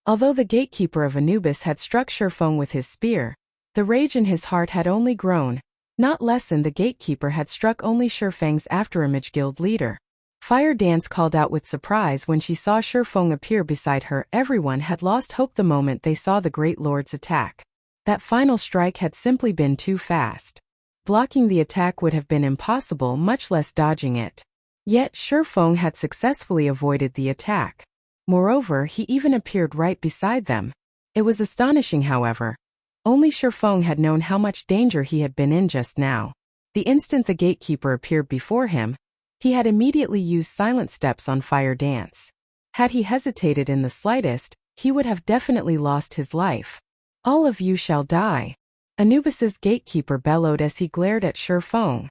Although the gatekeeper of Anubis had struck Shifeng with his spear, the rage in his heart had only grown, not lessened. The gatekeeper had struck only Shifeng's afterimage guild leader. Fire Dance called out with surprise when she saw Shifeng appear beside her. Everyone had lost hope the moment they saw the Great Lord's attack. That final strike had simply been too fast. Blocking the attack would have been impossible, much less dodging it. Yet Shifeng had successfully avoided the attack. Moreover, he even appeared right beside them. It was astonishing, however. Only Shifeng had known how much danger he had been in just now. The instant the gatekeeper appeared before him, he had immediately used silent steps on Fire Dance. Had he hesitated in the slightest, he would have definitely lost his life. All of you shall die, Anubis's gatekeeper bellowed as he glared at Shi Feng.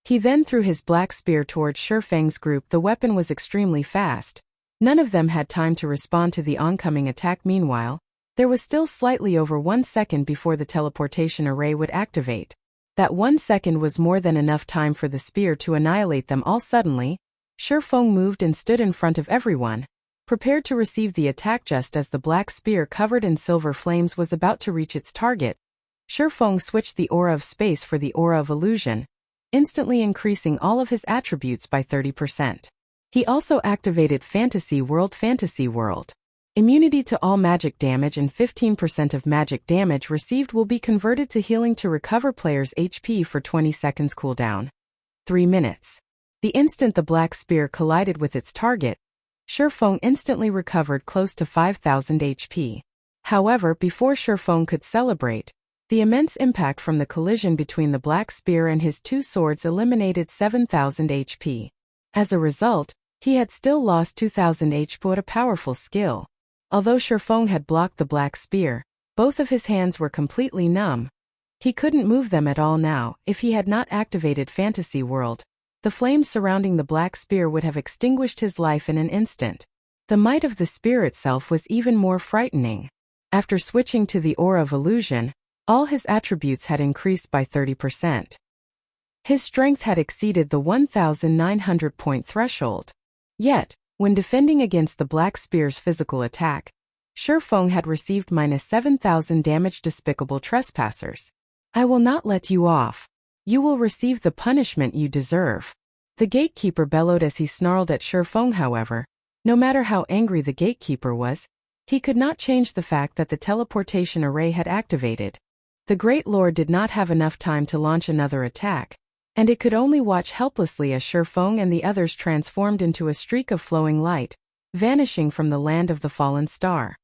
He then threw his black spear towards Shi Feng's group. The weapon was extremely fast. None of them had time to respond to the oncoming attack. Meanwhile, there was still slightly over 1 second before the teleportation array would activate. That 1 second was more than enough time for the spear to annihilate them all. Suddenly, Shi Feng moved and stood in front of everyone, prepared to receive the attack. Just as the black spear covered in silver flames was about to reach its target, Shi Feng switched the aura of space for the aura of illusion, instantly increasing all of his attributes by 30%. He also activated Fantasy World. Immunity to all magic damage and 15% of magic damage received will be converted to healing to recover player's HP for 20 seconds cooldown. 3 minutes. The instant the black spear collided with its target, Shi Feng instantly recovered close to 5,000 HP. However, before Shi Feng could celebrate, the immense impact from the collision between the black spear and his two swords eliminated 7,000 HP. As a result, he had still lost 2,000 HP. What a powerful skill. Although Shi Feng had blocked the black spear, both of his hands were completely numb. He couldn't move them at all now. If he had not activated Fantasy World, the flames surrounding the black spear would have extinguished his life in an instant. The might of the spear itself was even more frightening. After switching to the aura of illusion, all his attributes had increased by 30%. His strength had exceeded the 1,900-point threshold. Yet, when defending against the black spear's physical attack, Shi Feng had received -7,000 damage. Despicable trespassers. I will not let you off. You will receive the punishment you deserve. The gatekeeper bellowed as he snarled at Shi Feng. However, no matter how angry the gatekeeper was, he could not change the fact that the teleportation array had activated. The Great Lord did not have enough time to launch another attack, and it could only watch helplessly as Shi Feng and the others transformed into a streak of flowing light, vanishing from the land of the fallen star.